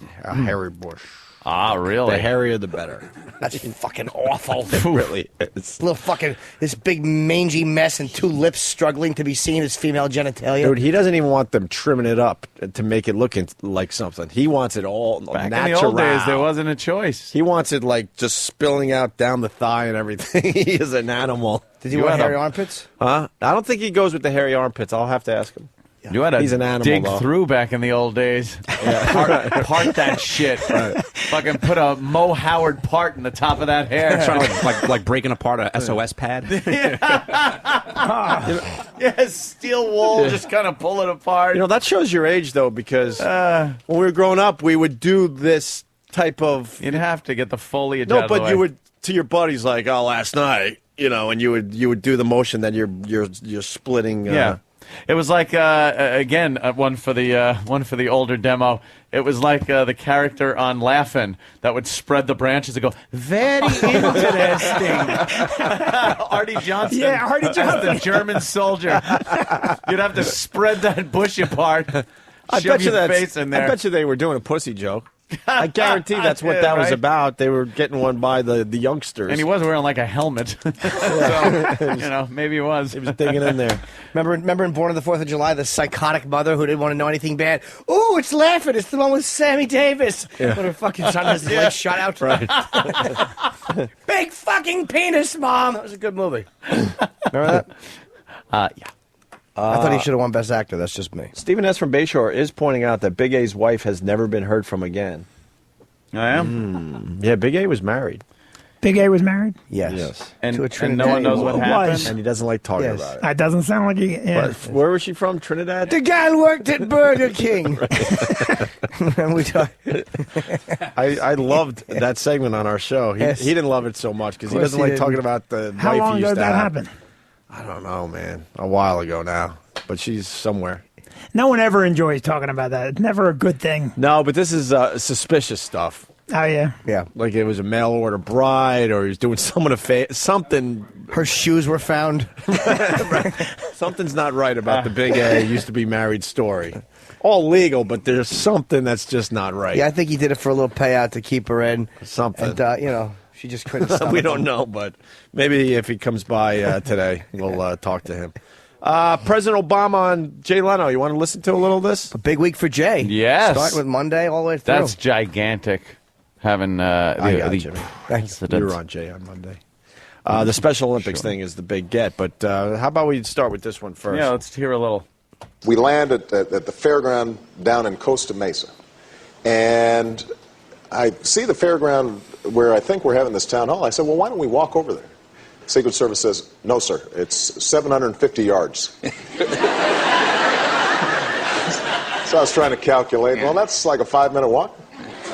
bush. Ah, really? The hairier, the better. That's fucking awful. Really. It's little fucking, this big mangy mess and 2 lips struggling to be seen as female genitalia. Dude, he doesn't even want them trimming it up to make it look like something. He wants it all Back natural. in the old days, there wasn't a choice. He wants it just spilling out down the thigh and everything. He is an animal. Did he wear hairy armpits? Huh? I don't think he goes with the hairy armpits. I'll have to ask him. You had to He's an animal, dig though. through back in the old days. Part that shit. Right. Fucking put a Mo Howard part in the top of that hair. Trying to like breaking apart a SOS pad. Steel wool, just kind of pull it apart. That shows your age, though, because when we were growing up, we would do this type of... You'd have to get the foliage out of the way. you would, to your buddies, like, oh, last night, and you would do the motion that you're splitting... Yeah. It was like again one for the older demo. It was like the character on Laugh-In that would spread the branches and go, very interesting. Artie Johnson. Yeah, Artie Johnson. The German soldier. You'd have to spread that bush apart. Shove your face in there. I bet you they were doing a pussy joke. I guarantee that's what that was about. They were getting one by the youngsters. And he was wearing like a helmet. So, maybe he was. He was digging in there. Remember in Born on the 4th of July, the psychotic mother who didn't want to know anything bad? Ooh, it's Laughing. It's the one with Sammy Davis. Yeah. When her fucking son has his leg shot out. Right. Big fucking penis, Mom. That was a good movie. Remember that? Yeah. I thought he should have won Best Actor. That's just me. Stephen S. from Bayshore is pointing out that Big A's wife has never been heard from again. I am? Yeah, Big A was married. Big A was married? Yes. And no one knows what happened? And he doesn't like talking about it. That doesn't sound like he... Yeah. But where was she from? Trinidad? The guy worked at Burger King. And we talk. I loved that segment on our show. He didn't love it so much because he doesn't like talking about the How wife long he used ago did to that have. happen? I don't know, man. A while ago now. But she's somewhere. No one ever enjoys talking about that. It's never a good thing. No, but this is suspicious stuff. Oh, yeah? Yeah. Like it was a mail order bride or he was doing someone something. Her shoes were found. Something's not right about the Big A used to be married story. All legal, but there's something that's just not right. Yeah, I think he did it for a little payout to keep her in. Something. And, she just couldn't stop. We don't know, but maybe if he comes by today, we'll talk to him. President Obama and Jay Leno, you want to listen to a little of this? A big week for Jay. Yes. Starting with Monday all the way through. That's gigantic. Having I got you. You were on Jay on Monday. The Special Olympics thing is the big get, but how about we start with this one first? Yeah, let's hear a little. We land at the fairground down in Costa Mesa, and I see the fairground where I think we're having this town hall. I said, well, why don't we walk over there? Secret Service says, no, sir, it's 750 yards. So I was trying to calculate. Well, that's like a 5-minute walk.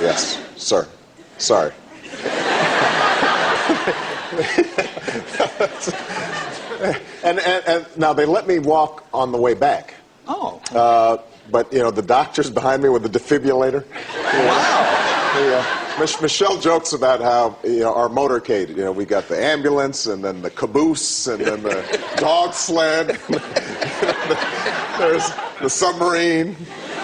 Yes, sir. Sorry. and now they let me walk on the way back. Oh. But, the doctor's behind me with the defibrillator. Wow. Michelle jokes about how, our motorcade, we got the ambulance and then the caboose and then the dog sled. There's the submarine.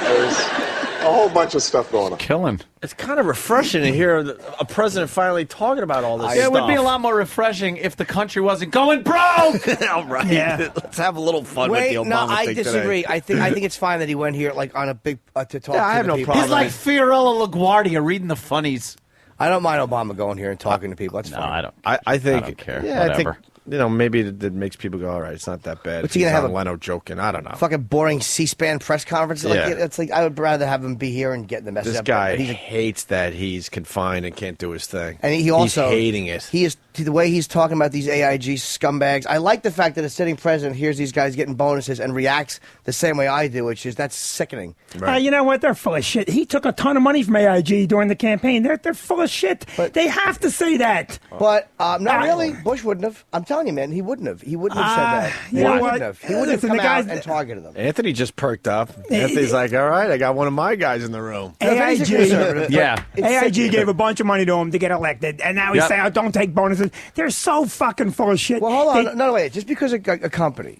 There's a whole bunch of stuff going on. Killing. It's kind of refreshing to hear a president finally talking about all this stuff. It would be a lot more refreshing if the country wasn't going broke. All right. Yeah. Let's have a little fun with the Obama no, I thing disagree. today. I think it's fine that he went here on a big to talk. Yeah, I to have the no people. problem. He's like Fiorello LaGuardia reading the funnies. I don't mind Obama going here and talking to people. That's fine. I don't. I think. I don't care. Yeah, Whatever. I think. Maybe it makes people go, all right, it's not that bad. What's he gonna have? Leno joking? I don't know. Fucking boring C-SPAN press conference. Yeah. It's like I would rather have him be here and get the message. This up. guy He's hates that he's confined and can't do his thing. And he also he's hating it. He is the way he's talking about these AIG scumbags. I like the fact that a sitting president hears these guys getting bonuses and reacts the same way I do, which is that's sickening. Right. You know what? They're full of shit. He took a ton of money from AIG during the campaign. They're full of shit. But they have to say that. But not really. Bush wouldn't have. I'm telling you, man, he wouldn't have. He wouldn't have said that. You know He what? wouldn't have. He wouldn't have Listen, come the out guys- and targeted them. Anthony just perked up. Anthony's like, all right, I got one of my guys in the room. AIG, Yeah. AIG gave a bunch of money to him to get elected, and now he's Yep. saying, "Oh, don't take bonuses." They're so fucking full of shit. Well, hold on. They- No, wait. Just because a company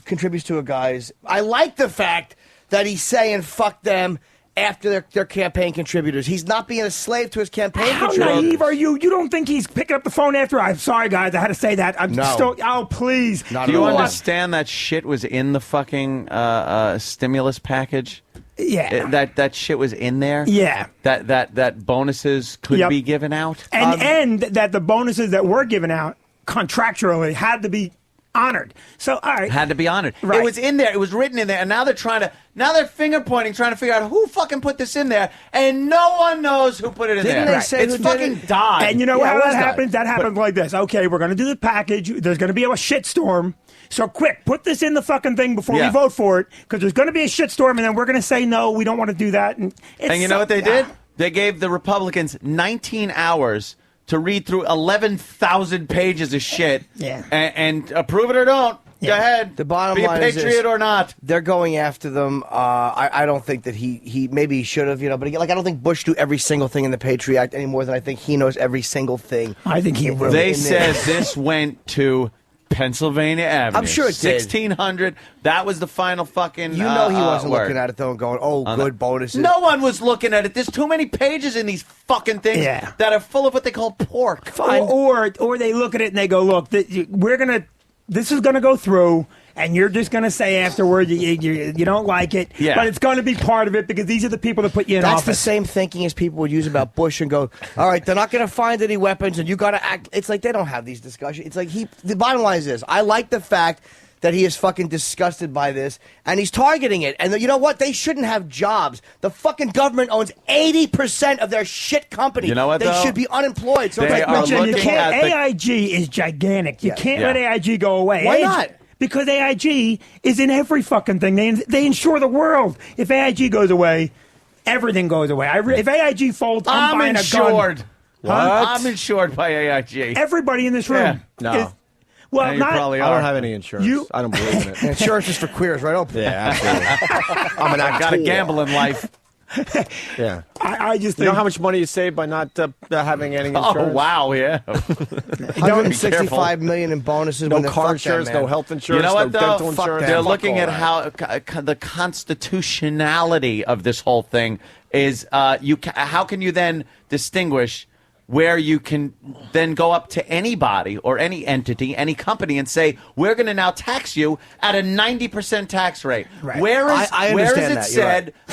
contributes to a guy's, I like the fact that he's saying "fuck them" after their campaign contributors. He's not being a slave to his campaign How contributors. naive are you? You don't think he's picking up the phone after? I'm sorry, guys. I had to say that. I'm No. still. Oh, please. Not Do at you all. understand that shit was in the fucking stimulus package? Yeah. That shit was in there. Yeah. That bonuses could Yep. be given out. And that the bonuses that were given out contractually had to be honored. So, all right. Had to be honored. Right. It was in there. It was written in there. And now they're finger pointing, trying to figure out who fucking put this in there. And no one knows who put it in Didn't there. they say it's who did fucking it? died. And you know Yeah, how it that was happens? that. That happens like this. Okay, we're going to do the package. There's going to be a shitstorm. So quick, put this in the fucking thing before we Yeah. vote for it, because there's going to be a shitstorm, and then we're going to say no, we don't want to do that. And And you know what they did? They gave the Republicans 19 hours to read through 11,000 pages of shit. Yeah. And approve it or don't. Go ahead. The bottom be line a is patriot this. or not. They're going after them. I don't think that he maybe he should have, but again, I don't think Bush knew every single thing in the Patriot Act any more than I think he knows every single thing. I think he will. They in said there. this went to Pennsylvania Avenue. I'm sure it did. 1600. That was the final fucking. You know he wasn't word. looking at it though and going, "Oh, On good the- bonuses." No one was looking at it. There's too many pages in these fucking things Yeah. that are full of what they call pork. Or they look at it and they go, look, this is going to go through, and you're just going to say afterward you don't like it, Yeah. but it's going to be part of it because these are the people that put you in That's the office. same thinking as people would use about Bush and go, all right, they're not going to find any weapons and you got to act. It's like they don't have these discussions. It's like the bottom line is this. I like the fact that he is fucking disgusted by this, and he's targeting it. And you know what? They shouldn't have jobs. The fucking government owns 80% of their shit company. You know what, They though? should be unemployed. So They it's are like, looking You can't, at the- AIG is gigantic. You can't Yeah. let AIG go away. Why AIG not? Because AIG is in every fucking thing. They insure the world. If AIG goes away, everything goes away. If AIG folds, I'm buying insured. a gun. What? I'm insured by AIG. Everybody in this room. No. is- well, Yeah, you not. probably I are. don't have any insurance. I don't believe in it. Insurance is for queers, right? Open. Yeah, absolutely. I'm an I got to actor. gamble in life. Yeah. I just You think. know how much money you save by not having any insurance? Oh, wow, yeah. 165 million in bonuses. No when they're- car fuck insurance, that, man. no health insurance, You know what, no though? dental Fuck insurance. They're Fuck looking all at that. how the constitutionality of this whole thing is. How can you then distinguish where you can then go up to anybody or any entity, any company, and say, we're going to now tax you at a 90% tax rate? Right. Where is I where is understand it that.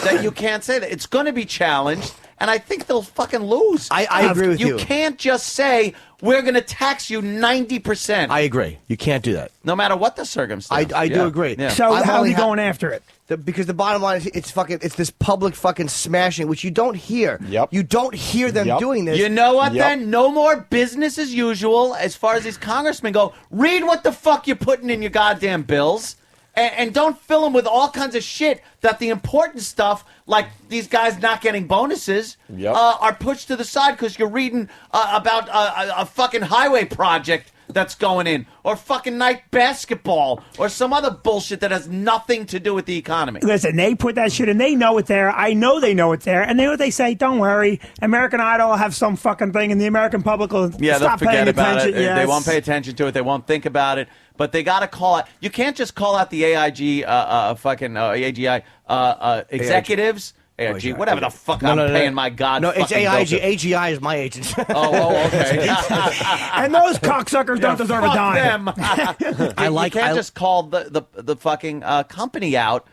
You're said that you can't say that? It's going to be challenged, and I think they'll fucking lose. I agree with you. You can't just say, we're going to tax you 90%. I agree. You can't do that. No matter what the circumstance. I do agree. Yeah. So I'm how are only you going after it? Because the bottom line is it's this public fucking smashing, which you don't hear. Yep. You don't hear them doing this. You know what, Yep. then? No more business as usual as far as these congressmen go. Read what the fuck you're putting in your goddamn bills. And don't fill them with all kinds of shit that the important stuff, like these guys not getting bonuses, Yep. are pushed to the side because you're reading about a fucking highway project that's going in, or fucking night basketball, or some other bullshit that has nothing to do with the economy. Listen, they put that shit in. They know it's there. I know they know it's there. And then what they say, don't worry, American Idol will have some fucking thing, and the American public will Yeah, stop they'll forget paying about attention. it. Yes. They won't pay attention to it. They won't think about it. But they got to call out. You can't just call out the AIG, AGI executives. AIG, whatever the fuck I'm paying my god. No, it's fucking AIG. bill to. AGI is my agent. Okay. And those cocksuckers don't deserve a Fuck dime. them. You can't just call the fucking company out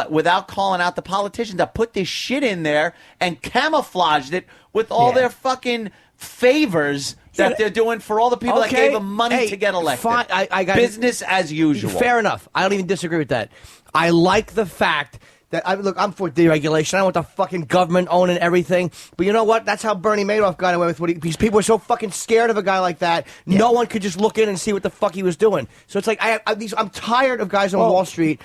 without calling out the politicians that put this shit in there and camouflaged it with all their fucking favors that they're doing for all the people that gave them money to get elected. Fine. I got business as usual. Fair enough. I don't even disagree with that. I like the fact that look, I'm for deregulation. I want the fucking government owning everything. But you know what? That's how Bernie Madoff got away with what because people were so fucking scared of a guy like that. Yeah. No one could just look in and see what the fuck he was doing. So it's like I'm tired of guys on Wall Street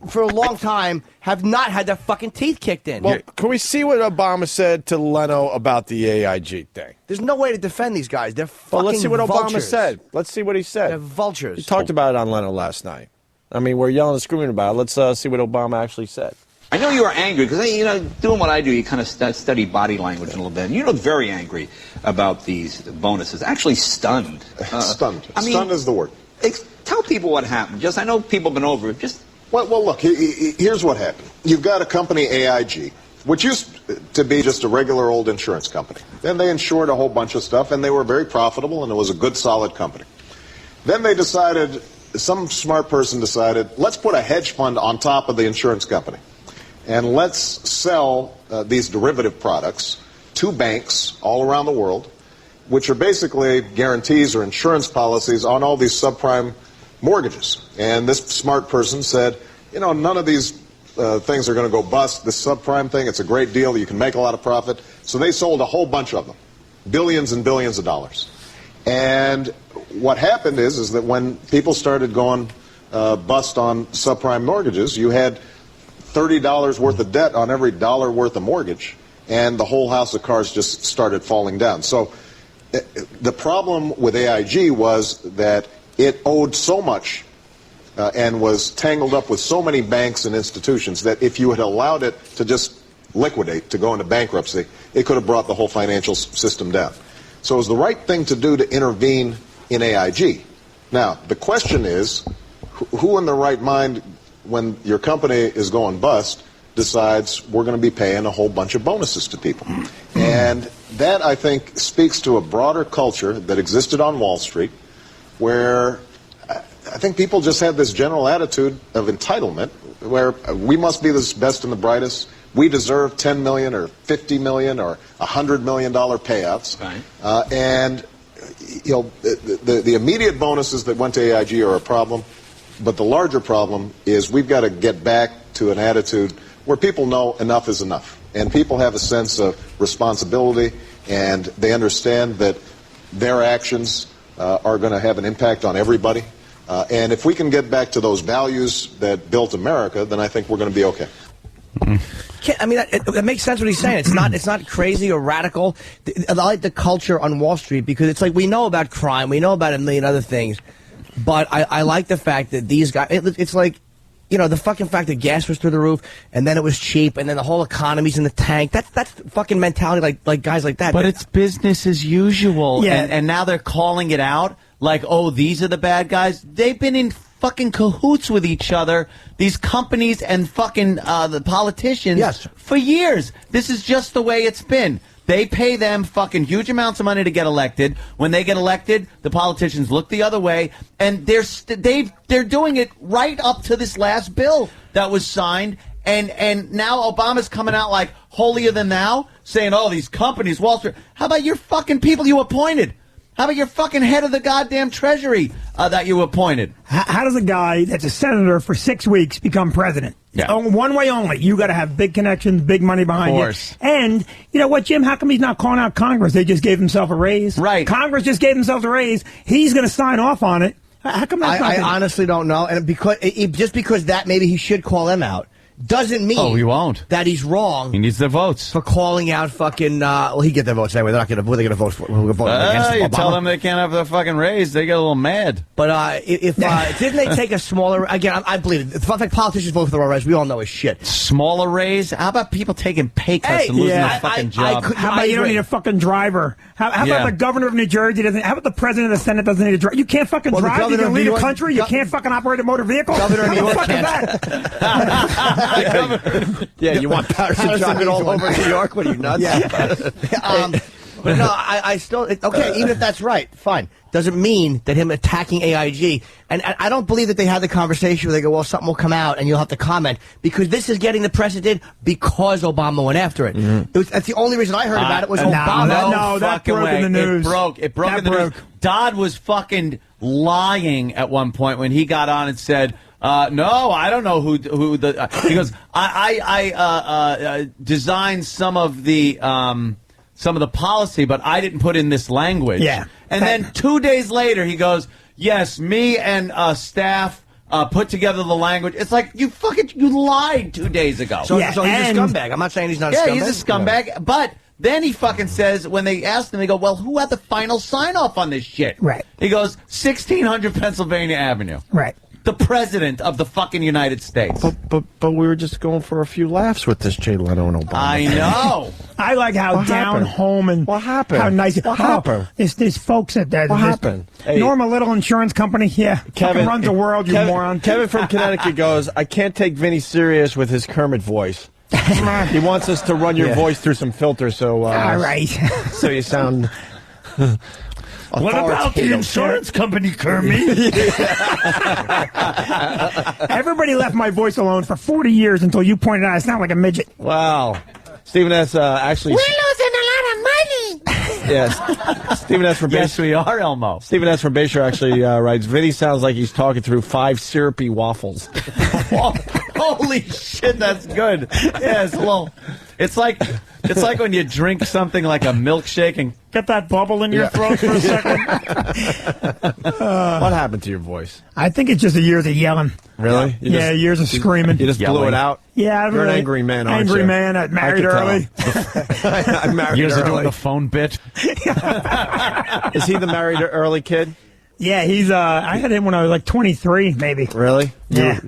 for a long time have not had their fucking teeth kicked in. Well, can we see what Obama said to Leno about the AIG thing? There's no way to defend these guys. They're fucking Well, let's see what Obama vultures. said. Let's see what he said. They're vultures. He talked about it on Leno last night. I mean, we're yelling and screaming about it. Let's see what Obama actually said. I know you are angry because, doing what I do, you kind of study body language a little bit. And you look very angry about these bonuses. Actually stunned. Stunned. I mean, Stunned is the word. Tell people what happened. I know people have been over it. Well, look, here's what happened. You've got a company, AIG, which used to be just a regular old insurance company. Then they insured a whole bunch of stuff, and they were very profitable, and it was a good, solid company. Then they decided, some smart person decided, let's put a hedge fund on top of the insurance company. And let's sell these derivative products to banks all around the world, which are basically guarantees or insurance policies on all these subprime mortgages. And this smart person said, none of these things are going to go bust. This subprime thing, it's a great deal. You can make a lot of profit. So they sold a whole bunch of them, billions and billions of dollars. And what happened is that when people started going bust on subprime mortgages, you had $30 worth of debt on every dollar worth of mortgage, and the whole house of cards just started falling down. So the problem with AIG was that it owed so much and was tangled up with so many banks and institutions that if you had allowed it to just liquidate, to go into bankruptcy, it could have brought the whole financial system down. So it was the right thing to do to intervene in AIG. Now, the question is, who in their right mind, when your company is going bust, decides we're going to be paying a whole bunch of bonuses to people? And that, I think, speaks to a broader culture that existed on Wall Street, where I think people just had this general attitude of entitlement, where we must be the best and the brightest. We deserve $10 million or $50 million or $100 million payouts. Right. And the immediate bonuses that went to AIG are a problem. But the larger problem is we've got to get back to an attitude where people know enough is enough. And people have a sense of responsibility, and they understand that their actions are going to have an impact on everybody. And if we can get back to those values that built America, then I think we're going to be okay. I mean, that makes sense what he's saying. It's not crazy or radical. I like the culture on Wall Street because it's like we know about crime, we know about a million other things, but I like the fact that these guys. It's like, you know, the fucking fact that gas was through the roof, and then it was cheap, and then the whole economy's in the tank. That's fucking mentality, like guys like that. But it's business as usual, Yeah. and now they're calling it out like, oh, these are the bad guys. They've been in fucking cahoots with each other, these companies and fucking the politicians, for years. This is just the way it's been. They pay them fucking huge amounts of money to get elected. When they get elected, the politicians look the other way, and they're doing it right up to this last bill that was signed. And now Obama's coming out like holier than thou, saying, "Oh, these companies, Wall Street." How about your fucking people you appointed? How about your fucking head of the goddamn Treasury that you appointed? How does a guy that's a senator for 6 weeks become president? Yeah. Oh, one way only. You got to have big connections, big money behind Of course. you. And you know what, Jim? How come he's not calling out Congress? They just gave himself a raise. Right. Congress just gave themselves a raise. He's going to sign off on it. How come that's I honestly don't know, and just because that maybe he should call them out doesn't mean he won't. That he's wrong. He needs their votes for calling out fucking. Well, he get their votes anyway. They're not going to. What are they going to vote for? Who vote against You Obama? tell them they can't have their fucking raise, they get a little mad. But if didn't they take a smaller? Again, I believe it. The fact politicians vote for the wrong raise, we all know is shit. Smaller raise? How about people taking pay cuts and losing their fucking job? How about you don't need a fucking driver? How about the governor of New Jersey doesn't? How about the president of the Senate doesn't need a driver? You can't fucking drive. You can lead a country. You can't fucking operate a motor vehicle. Governor of New York fuck is that? Yeah, you want Patterson driving all over New York? What are you nuts? But no, I still okay. Even if that's right, fine. Doesn't mean that him attacking AIG, and I don't believe that they had the conversation where they go, well, something will come out and you'll have to comment, because this is getting the press it did because Obama went after it. That's the only reason I heard about it was Obama. That broke in the news. It broke in the news. Dodd was fucking lying at one point when he got on and said, no, I don't know who the. He goes, I designed some of the policy, but I didn't put in this language. Yeah. And then 2 days later, he goes, yes, me and staff put together the language. It's like, you lied 2 days ago. So he's a scumbag. I'm not saying he's not a scumbag. Yeah, he's a scumbag, but. Then he fucking says, when they asked him, they go, well, who had the final sign-off on this shit? Right. He goes, 1600 Pennsylvania Avenue. Right. The president of the fucking United States. But we were just going for a few laughs with this Jay Leno and Obama. I know. I like how down home and what happened? How nice. What happened? There's folks at that. What happened? Hey, Norma Little Insurance Company. Yeah, Kevin runs the world. You moron. Kevin from Connecticut goes, I can't take Vinny serious with his Kermit voice. He wants us to run your voice through some filters, so all right. So you sound. What about the insurance company, Kermit? Everybody left my voice alone for 40 years until you pointed out I sound like a midget. Wow. Stephen S. Actually. We're losing a lot of money. Yes. Stephen S. from Yes, we are, Elmo. Stephen S. from Bayshore actually writes, Vinny sounds like he's talking through 5 syrupy waffles. Holy shit, that's good. Yeah, it's like when you drink something like a milkshake and get that bubble in your throat for a second. What happened to your voice? I think it's just the years of yelling. Really? Years of screaming. You just blew it out? Yeah, You're an angry man, aren't you? Angry man. I married early. I'm married years of doing early. the phone bit. Is he the married early kid? Yeah, he's. I had him when I was like 23, maybe. Really? Yeah.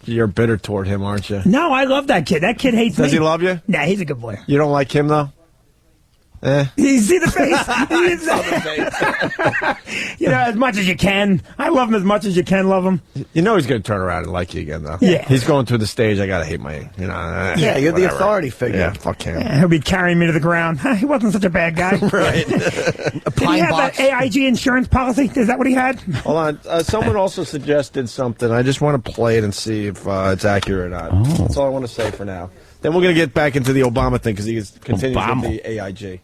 You're bitter toward him, aren't you? No, I love that kid. That kid hates me. Does he love you? Nah, he's a good boy. You don't like him, though? You see the face? You know, as much as you can. I love him as much as you can love him. You know he's going to turn around and like you again, though. Yeah. He's going through the stage, I got to hate my, Yeah, you're the authority figure. Yeah, fuck him. Yeah, he'll be carrying me to the ground. He wasn't such a bad guy. Right. Did he have that AIG insurance policy? Is that what he had? Hold on. Someone also suggested something. I just want to play it and see if it's accurate or not. That's all I want to say for now. Then we're going to get back into the Obama thing because he continues with the AIG.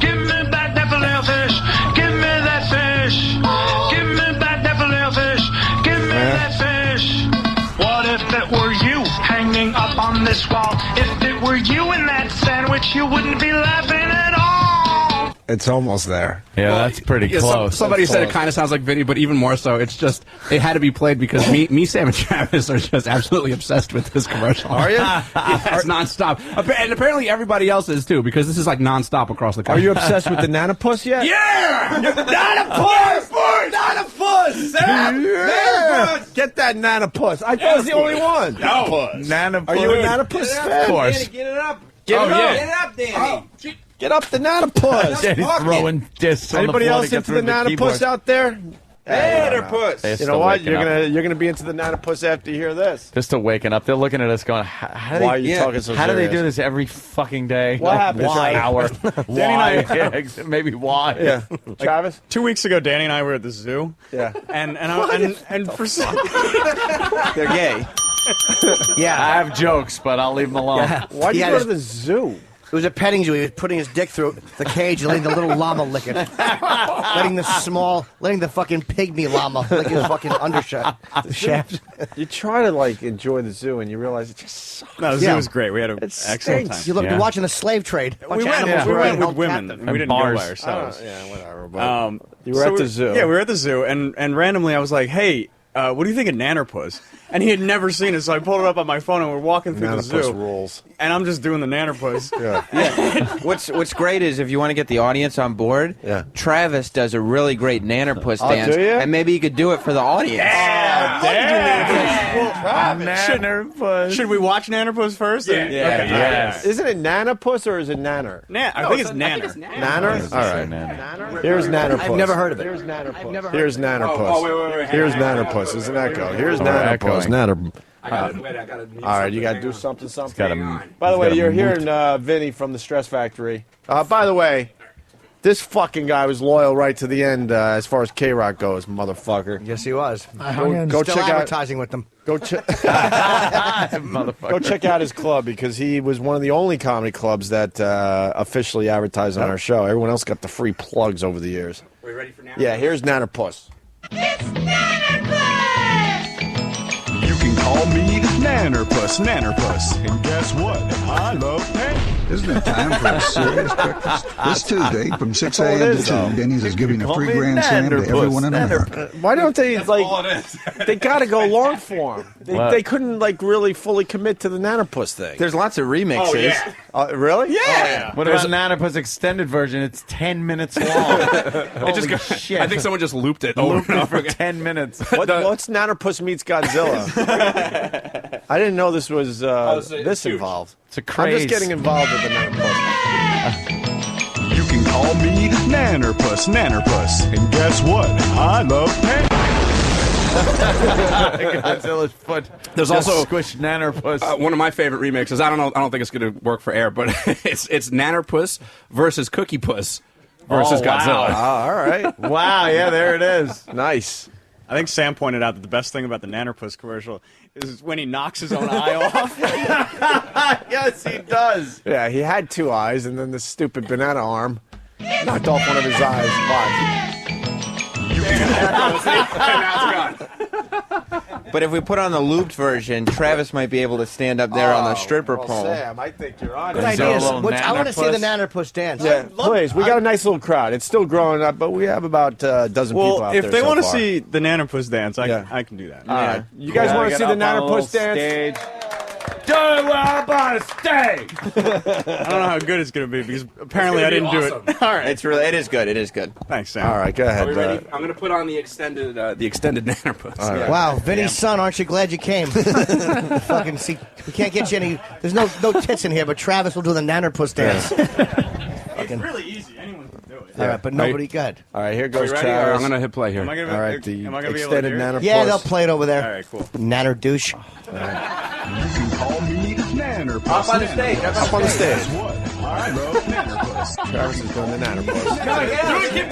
Give me back that filet fish. Give me that fish. Give me it were you hanging up on this wall, if it were you in that sandwich, you wouldn't be laughing at all. It's almost there. Yeah, that's pretty close. Somebody said it kind of sounds like Vinny, but even more so, it's just, it had to be played because me, Sam, and Travis are just absolutely obsessed with this commercial. Are you? Yeah, it's nonstop. And apparently everybody else is too, because this is like nonstop across the country. Are you obsessed with the Nannerpuss yet? Yeah! Nannerpuss! Nannerpuss! Nannerpuss! Get that Nannerpuss. I thought it was the only one. No. Nannerpuss. Are you a Nannerpuss fan? Of course. Danny, get it up. Get it up. Yeah. Get it up, Danny. Get up the Nannerpuss. Danny's throwing discs on Anybody the floor else to get into through the the Nannerpuss keyboard. out there? Nannerpuss. They're You know still what? waking You're gonna be into the Nannerpuss after you hear this. They're still waking up. They're looking at us going, how do Why they, are you talking so how do they serious? do this every fucking day? What happened, Why? Travis? Why? Yeah, maybe why? Yeah. Travis? 2 weeks ago, Danny and I were at the zoo. Yeah. And for some... They're gay. Yeah. I have jokes, but I'll leave them alone. Yeah. Why'd you go to the zoo? It was a petting zoo. He was putting his dick through the cage and letting the little llama lick it. letting the fucking pygmy llama lick his fucking undershirt. The shaft. You try to, like, enjoy the zoo, and you realize it just sucks. No, the zoo was great. We had an It excellent stinks. time. You're watching the slave trade. We went with women. We didn't go by ourselves. Yeah, whatever. But you were so at the zoo. Yeah, we were at the zoo, and randomly I was like, hey, what do you think of Nannerpuss? And he had never seen it, so I pulled it up on my phone, and we're walking through the zoo. Nannerpuss rules. And I'm just doing the Nannerpuss. Yeah. What's great is if you want to get the audience on board, Travis does a really great Nannerpuss dance, do you? and maybe you could do it for the audience. Should we watch Nannerpuss first? Yeah. Okay. Yes. Isn't it Nannerpuss or is it Nanner? I think it's Nanner. Nanner? All right. Here's Nannerpuss. I've never heard of it. Here's Nannerpuss. Heard Here's Nannerpuss. Wait. Here's Nannerpuss. There's an echo. Here's Nannerpuss. All right, you got to do something. By the way, you're hearing Vinny from the Stress Factory. By the way, this fucking guy was loyal right to the end as far as K-Rock goes, motherfucker. Yes, he was. Go Still check advertising with them. Go check out his club because he was one of the only comedy clubs that officially advertised on our show. Everyone else got the free plugs over the years. Are we ready for Nannerpuss? Yeah, here's Nannerpuss. You can call me Nannerpuss, and guess what? I love pain. Isn't it time for a serious breakfast? This Tuesday from 6 a.m. to 2, Denny's is giving a free grand slam to everyone in America. Why don't they, they got to go long form. They couldn't, really fully commit to the Nannerpuss thing. There's lots of remixes. Really? Yeah. What about Nannerpuss extended version? It's 10 minutes long. Holy shit. I think someone just looped it Looped over it and for over. 10 minutes. What's Nannerpuss meets Godzilla? I didn't know this was this involved. It's a I'm craze. just getting involved with the Nannerpuss. You can call me Nannerpuss, and guess what? I love pain. Godzilla's foot. There's just also squished Nannerpuss. One of my favorite remixes. I don't think it's going to work for air, but it's Nannerpuss versus Cookie Puss versus Godzilla. All right. Wow. Yeah, there it is. Nice. I think Sam pointed out that the best thing about the Nannerpuss commercial is when he knocks his own eye off. Yes, he does. Yeah, he had two eyes, and then the stupid banana arm knocked off one of his eyes. Watch. But if we put on the looped version, Travis might be able to stand up there on the stripper pole. Sam, I think you're on Good it. idea. I want to see the Nannerpuss dance. Yeah, please. We got a nice little crowd. It's still growing up, but we have about a dozen people out there. If they want to see the Nannerpuss dance, I can do that. All right. You guys want to see the Nannerpuss dance? Do it up on stage. I don't know how good it's going to be because apparently I didn't do it. All right. It is good. It is good. Thanks, Sam. All right, go ahead. Are we ready? I'm going to put on the extended Nannerpuss. Right. Wow, Vinny's son, aren't you glad you came? Fucking see, we can't get you any. There's no tits in here, but Travis will do the Nannerpuss dance. It's really easy. Anyone can do it. All right, but nobody good. All right, here goes ready? Travis. I'm going to hit play here. Am I gonna, All right, the am I gonna be able extended to hear it? Nannerpuss. Yeah, they'll play it over there. All right, cool. Nanner douche. You can call me Nannerpuss. Up on the stage. Up on the stage. Guess what? I love Nannerpuss. Travis is doing the Nannerpuss. Keep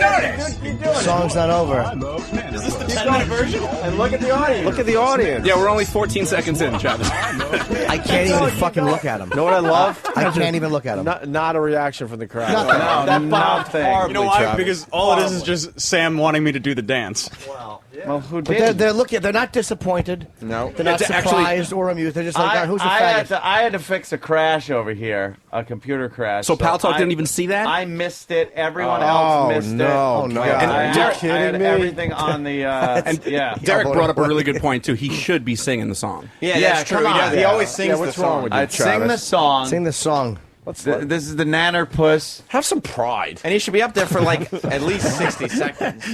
doing it. The song's not over. I love Nannerpuss. 10-minute version? And look at the audience. Look at the audience. Yeah, we're only 14 seconds in, Travis. I can't even fucking look at him. You know what I love? I can't even look at him. Not a reaction from the crowd. Nothing. That bombed thing. You know why? Because all it is just Sam wanting me to do the dance. Well, Well, who But did? they're looking. They're not disappointed. No. They're not surprised or amused. They're just like, who's the faggot? I had to fix a crash over here, a computer crash. So Pal Talk didn't even see that? I missed it. Everyone else missed it. Oh, no. And Are you Derek, kidding I had me? everything on the. Yeah. Derek brought up a really good point too. He should be singing the song. Yeah, that's true. come on. He always sings the what's song. wrong with you, I'd sing the Travis? song. Sing the song. This is the Nannerpuss. Have some pride. And he should be up there for like at least 60 seconds.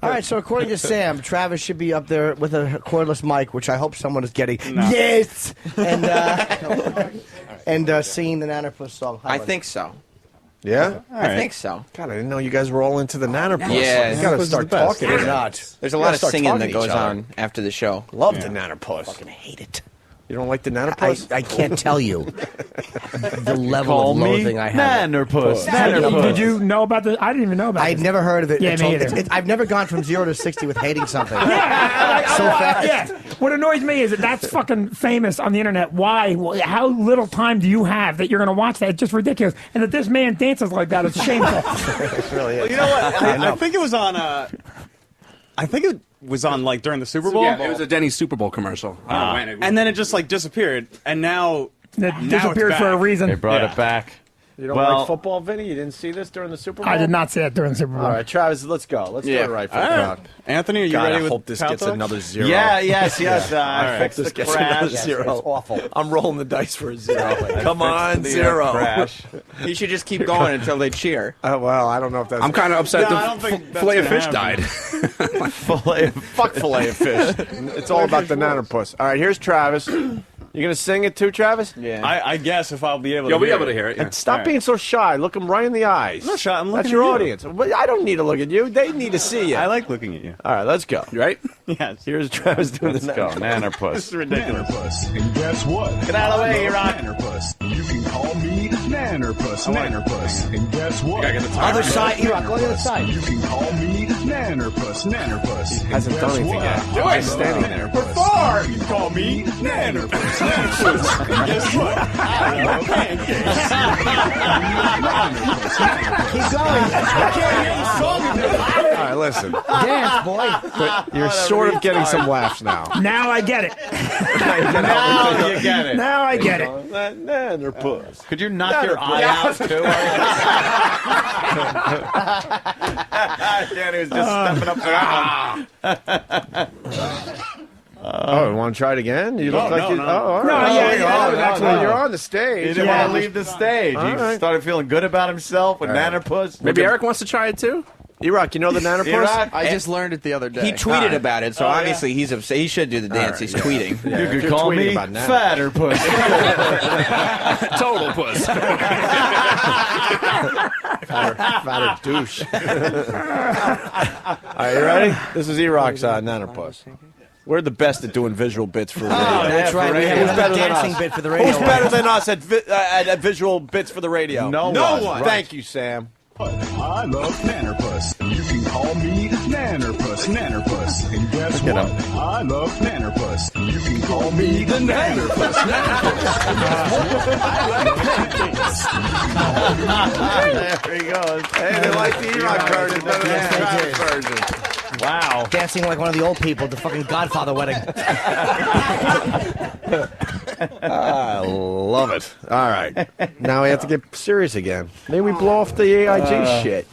All right, so according to Sam, Travis should be up there with a cordless mic, which I hope someone is getting. No. Yes! And singing the Nannerpuss song. I think so. Yeah? I think so. God, I didn't know you guys were all into the Nannerpuss. Yeah. You gotta start talking. We're not. There's a lot of start singing talking that to goes each other. on after the show. Love the Nannerpuss. Fucking hate it. You don't like the Nannerpuss? I can't tell you the level Call of me loathing I have. Nannerpuss. Did you know about this? I didn't even know about I'd this. never heard of it. Yeah, me It's- either. I've never gone from 0 to 60 with hating something. Yeah, So fast. Yeah. What annoys me is that that's fucking famous on the internet. Why? How little time do you have that you're going to watch that? It's just ridiculous. And that this man dances like that is shameful. It really is. Well, you know what? I think it was on. I think it was on like during the Super Bowl. Yeah, it was a Denny's Super Bowl commercial. I don't know when it was. And then it just like disappeared, and now It disappeared for a reason. They brought it back. You don't Well- like football, Vinny? You didn't see this during the Super Bowl? I did not see that during the Super Bowl. All right, Travis, let's go. Let's do it right for the crowd. Anthony, are you God, ready I with hope this Pal gets Talk? another 0. Yeah, yes. All I right, fixed this the gets crash. another 0. It's awful. I'm rolling the dice for a 0. Come I on, fixed the, 0. crash. You should just keep going until they cheer. Well, I don't know if that's... I'm kind of upset No, I don't the think that's fillet of gonna fish happen. died. Fuck fillet of fish. It's all about the Nannerpuss. All right, here's Travis. You gonna sing it too, Travis? Yeah. I guess if I'll be able to. You'll be hear able to hear it. Yeah. And stop being so shy. Look them right in the eyes. I'm not shy. I'm looking That's your at you. audience. But I don't need to look at you. They need to see you. I like looking at you. All right, let's go. You right? Yes. Here's Travis doing Let's the go. Nannerpuss. Nannerpuss. This is ridiculous. Nannerpuss. And guess what? Get out of the way, Erock. Nannerpuss. You can call me Nannerpuss. Nannerpuss. And guess what? Gotta get the timer. Other side, Erock, go on the other side. You can call me Nannerpuss. Nannerpuss. And Hasn't done guess anything what? yet. Do Just standing there. Perform! You can call me Nannerpuss. Nannerpuss. And guess what? I love pancakes. Keep going. I can't hear the song. All right, listen. Dance, boy. But you're sort of getting some laughs now. Now I get it. Now you get it. Now I get it. Nannerpuss. Could you knock your eye out, too? Danny was just stepping up there. Oh, you want to try it again? You look like you. no. Oh, all No, right. yeah. Well, you're on the stage. He didn't want to leave the stage. All He right. started feeling good about himself with Nannerpuss. Maybe Eric wants to try it too. Erock, you know the Nannerpuss? Erock? I just learned it the other day. He tweeted about it, so Oh, yeah. obviously he's upset. He should do the dance. He's tweeting. Yeah, You if could you're call tweeting me about Nannerpuss. Fatter Puss. Total puss. Fatter douche. All right, you ready? This is Erock's Nannerpuss. We're the best at doing visual bits for radio. That's right. We have Who's another better than dancing us? bit for the radio. Who's better than us at visual bits for the radio? No one. Thank you, Sam. I love Nannerpuss. You can call me Nannerpuss. Nannerpuss. And guess what? I love Nannerpuss. You can call me the Nannerpuss. There he goes. Hey, they like the Erock version better than the Travis version. Wow. Dancing like one of the old people at the fucking Godfather wedding. I love it. All right. Now we have to get serious again. Maybe we blow off the AIG shit.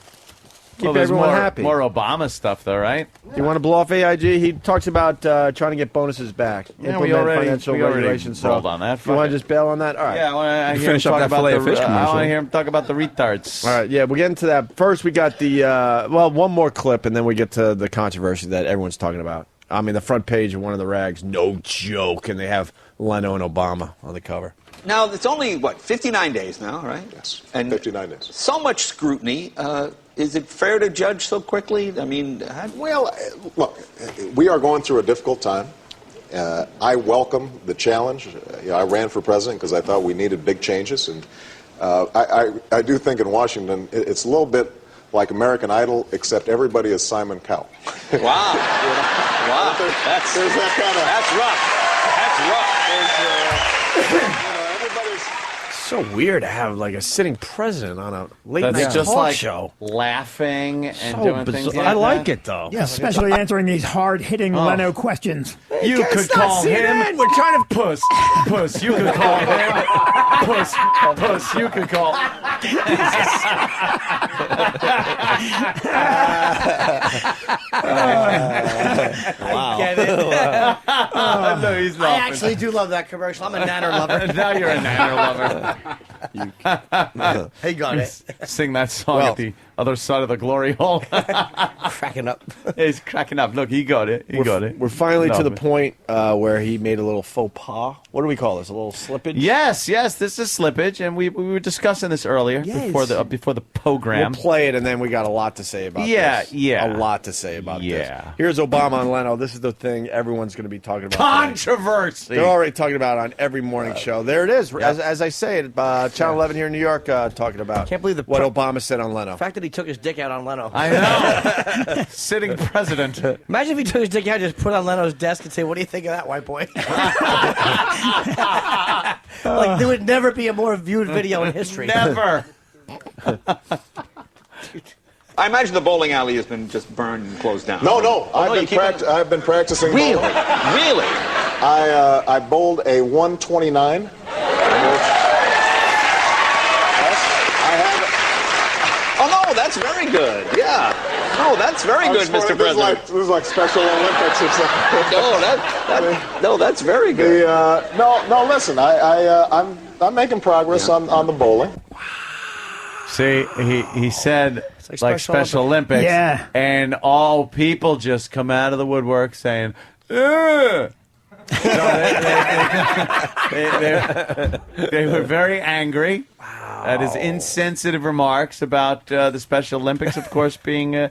Keep Well, there's everyone more, happy. more Obama stuff, though, right? You want to blow off AIG? He talks about trying to get bonuses back. Yeah, Implement financial we already regulations. rolled So on that. you Fuck want it. to just bail on that? All right. Yeah, I want to finish up that fillet of fish I commercial. want to hear him talk about the retards. All right, yeah, we'll get into that. First, we got the, one more clip, and then we get to the controversy that everyone's talking about. I mean, the front page of one of the rags, no joke, and they have Leno and Obama on the cover. Now, it's only, 59 days now, right? Yes, And 59 days. so much scrutiny. Is it fair to judge so quickly? I mean, Well, look, we are going through a difficult time. I welcome the challenge. I ran for president because I thought we needed big changes, and I do think in Washington it's a little bit like American Idol, except everybody is Simon Cowell. wow. Wow. That's There's that kind of. rough. That's rough. Everybody's So weird to have like a sitting president on a late That's night just talk like show. Laughing and So doing bizarre. things like I like that. it though. Yeah, especially answering these hard-hitting Leno questions. You could call him. We're trying to Puss. You could call him. Puss. You could call. I get it. No, he's I laughing. actually do love that commercial. I'm a nanner lover. Now you're a nanner lover. He got it. Sing that song at the other side of the glory hole. Cracking up. He's cracking up. Look, he got it. He got it. We're finally No, to the but- point where he made a little faux pas. What do we call this? A little slippage? Yes, this is slippage, and we were discussing this earlier before the program. We'll play it, and then we got a lot to say about this. Yeah. A lot to say about this. Yeah. Here's Obama and Leno. This is the thing everyone's going to be talking about. Controversy. They're already talking about it on every morning show. There it is. As I say it, Channel 11 here in New York talking about Can't believe what Obama said on Leno. The fact that he took his dick out on Leno. I know. Sitting president. Imagine if he took his dick out, just put it on Leno's desk and say, "What do you think of that, white boy?" Like there would never be a more viewed video in history. Never. I imagine the bowling alley has been just burned and closed down. No. I've been practicing. Really? bowling. Really? I bowled a 129. Oh, no, that's very good. Yeah. No, that's very good, Mr. President. This is like Special Olympics or something. No, that's very good. No. Listen, I'm making progress on the bowling. See, he said like Special Olympics. Yeah. And all people just come out of the woodwork saying, ugh. They were very angry at his insensitive remarks about the Special Olympics, of course, being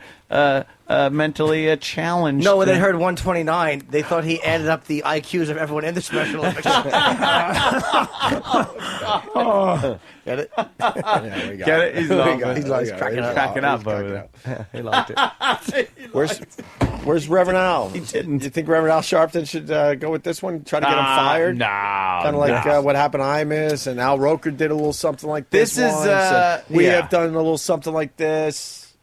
mentally challenged. No, when they heard 129, they thought he added up the IQs of everyone in the Special Olympics. Get it? Yeah, we got Get it? He's cracking up. over there. He liked it. Where's Reverend Al? He didn't. Do you think Reverend Al Sharpton should go with this one? Try to get him fired? No. Kind of like what happened to Imus, and Al Roker did a little something like this. This is, once, and we yeah. have done a little something like this.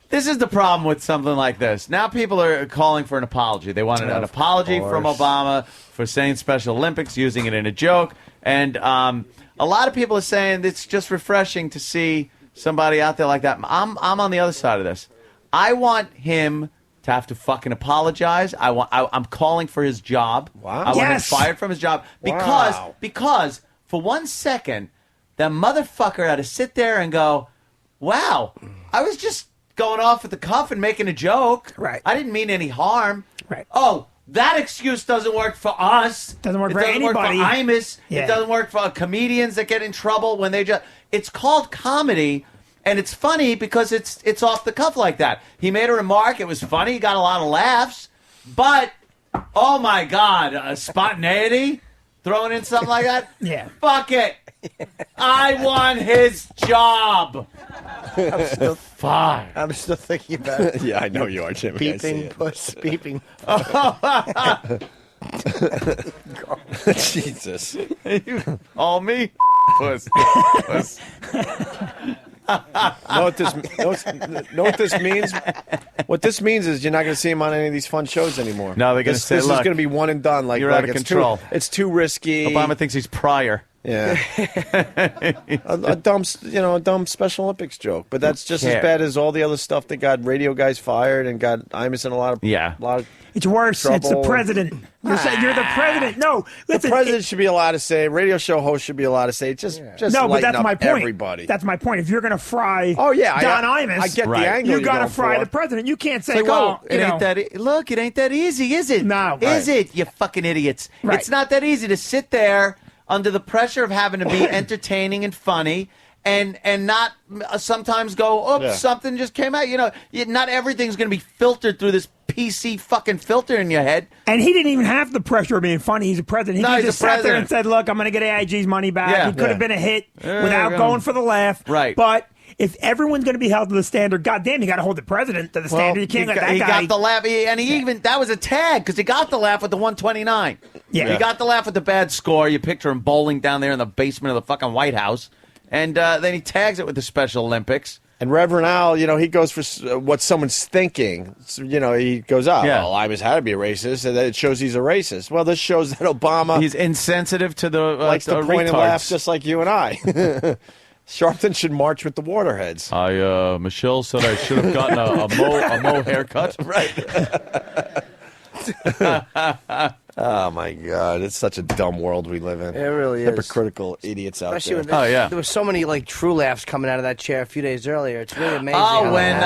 This is the problem with something like this. Now people are calling for an apology. They wanted an apology from Obama for saying Special Olympics, using it in a joke. And a lot of people are saying it's just refreshing to see somebody out there like that. I'm on the other side of this. I want him to have to fucking apologize. I'm calling for his job. Wow. I want him fired from his job because for 1 second, that motherfucker had to sit there and go, "Wow, I was just going off at the cuff and making a joke. Right. I didn't mean any harm. Right. Oh, that excuse doesn't work for us. Doesn't work it for doesn't anybody. work for Imus. Yeah. It doesn't work for comedians that get in trouble when they just. It's called comedy, and it's funny because it's off the cuff like that. He made a remark. It was funny. He got a lot of laughs, but oh my God, spontaneity, throwing in something like that. Yeah. Fuck it. I want his job. I'm still thinking about it. Yeah, I know you are, Jimmy. Beeping, Puss, beeping. Jesus. All me? Puss. Know what this means? What this means is you're not going to see him on any of these fun shows anymore. No, they're going to say, this look, is going to be one and done. Like you're out of it's control. It's too risky. Obama thinks he's Pryor. Yeah, a dumb Special Olympics joke, but that's just as bad as all the other stuff that got radio guys fired and got Imus in a lot of It's worse. trouble. It's the president. You're saying you're the president. No, listen. The president should be allowed to say. Radio show host should be allowed to say. Just no, but that's up my point. Everybody. That's my point. If you're going to fry Don Imus, I get the angle. You got to going fry for. the president. You can't say, It's like, well, it ain't that. Look, it ain't that easy, is it? No, is it? You fucking idiots! Right. It's not that easy to sit there under the pressure of having to be entertaining and funny, and not sometimes go, oops, something just came out. You know, not everything's going to be filtered through this PC fucking filter in your head. And he didn't even have the pressure of being funny. He's a president. He just sat there and said, look, I'm going to get AIG's money back. Yeah. He could have been a hit without going for the laugh. Right. But if everyone's going to be held to the standard, goddamn, you got to hold the president to the standard. You can't let that he guy. got the laugh, and he even that was a tag because he got the laugh with the 129. Yeah. He got the laugh with the bad score. You picture him bowling down there in the basement of the fucking White House, and then he tags it with the Special Olympics. And Reverend Al, he goes for what someone's thinking. So, he goes, well, I was had to be a racist, and then it shows he's a racist. Well, this shows that Obama... He's insensitive to the likes to point retards. and laugh just like you and I. Sharpton should march with the waterheads. Michelle said I should have gotten a mo haircut. Right. Oh, my God. It's such a dumb world we live in. It really is. Hypocritical idiots out Especially there. when there were so many true laughs coming out of that chair a few days earlier. It's really amazing. Oh, when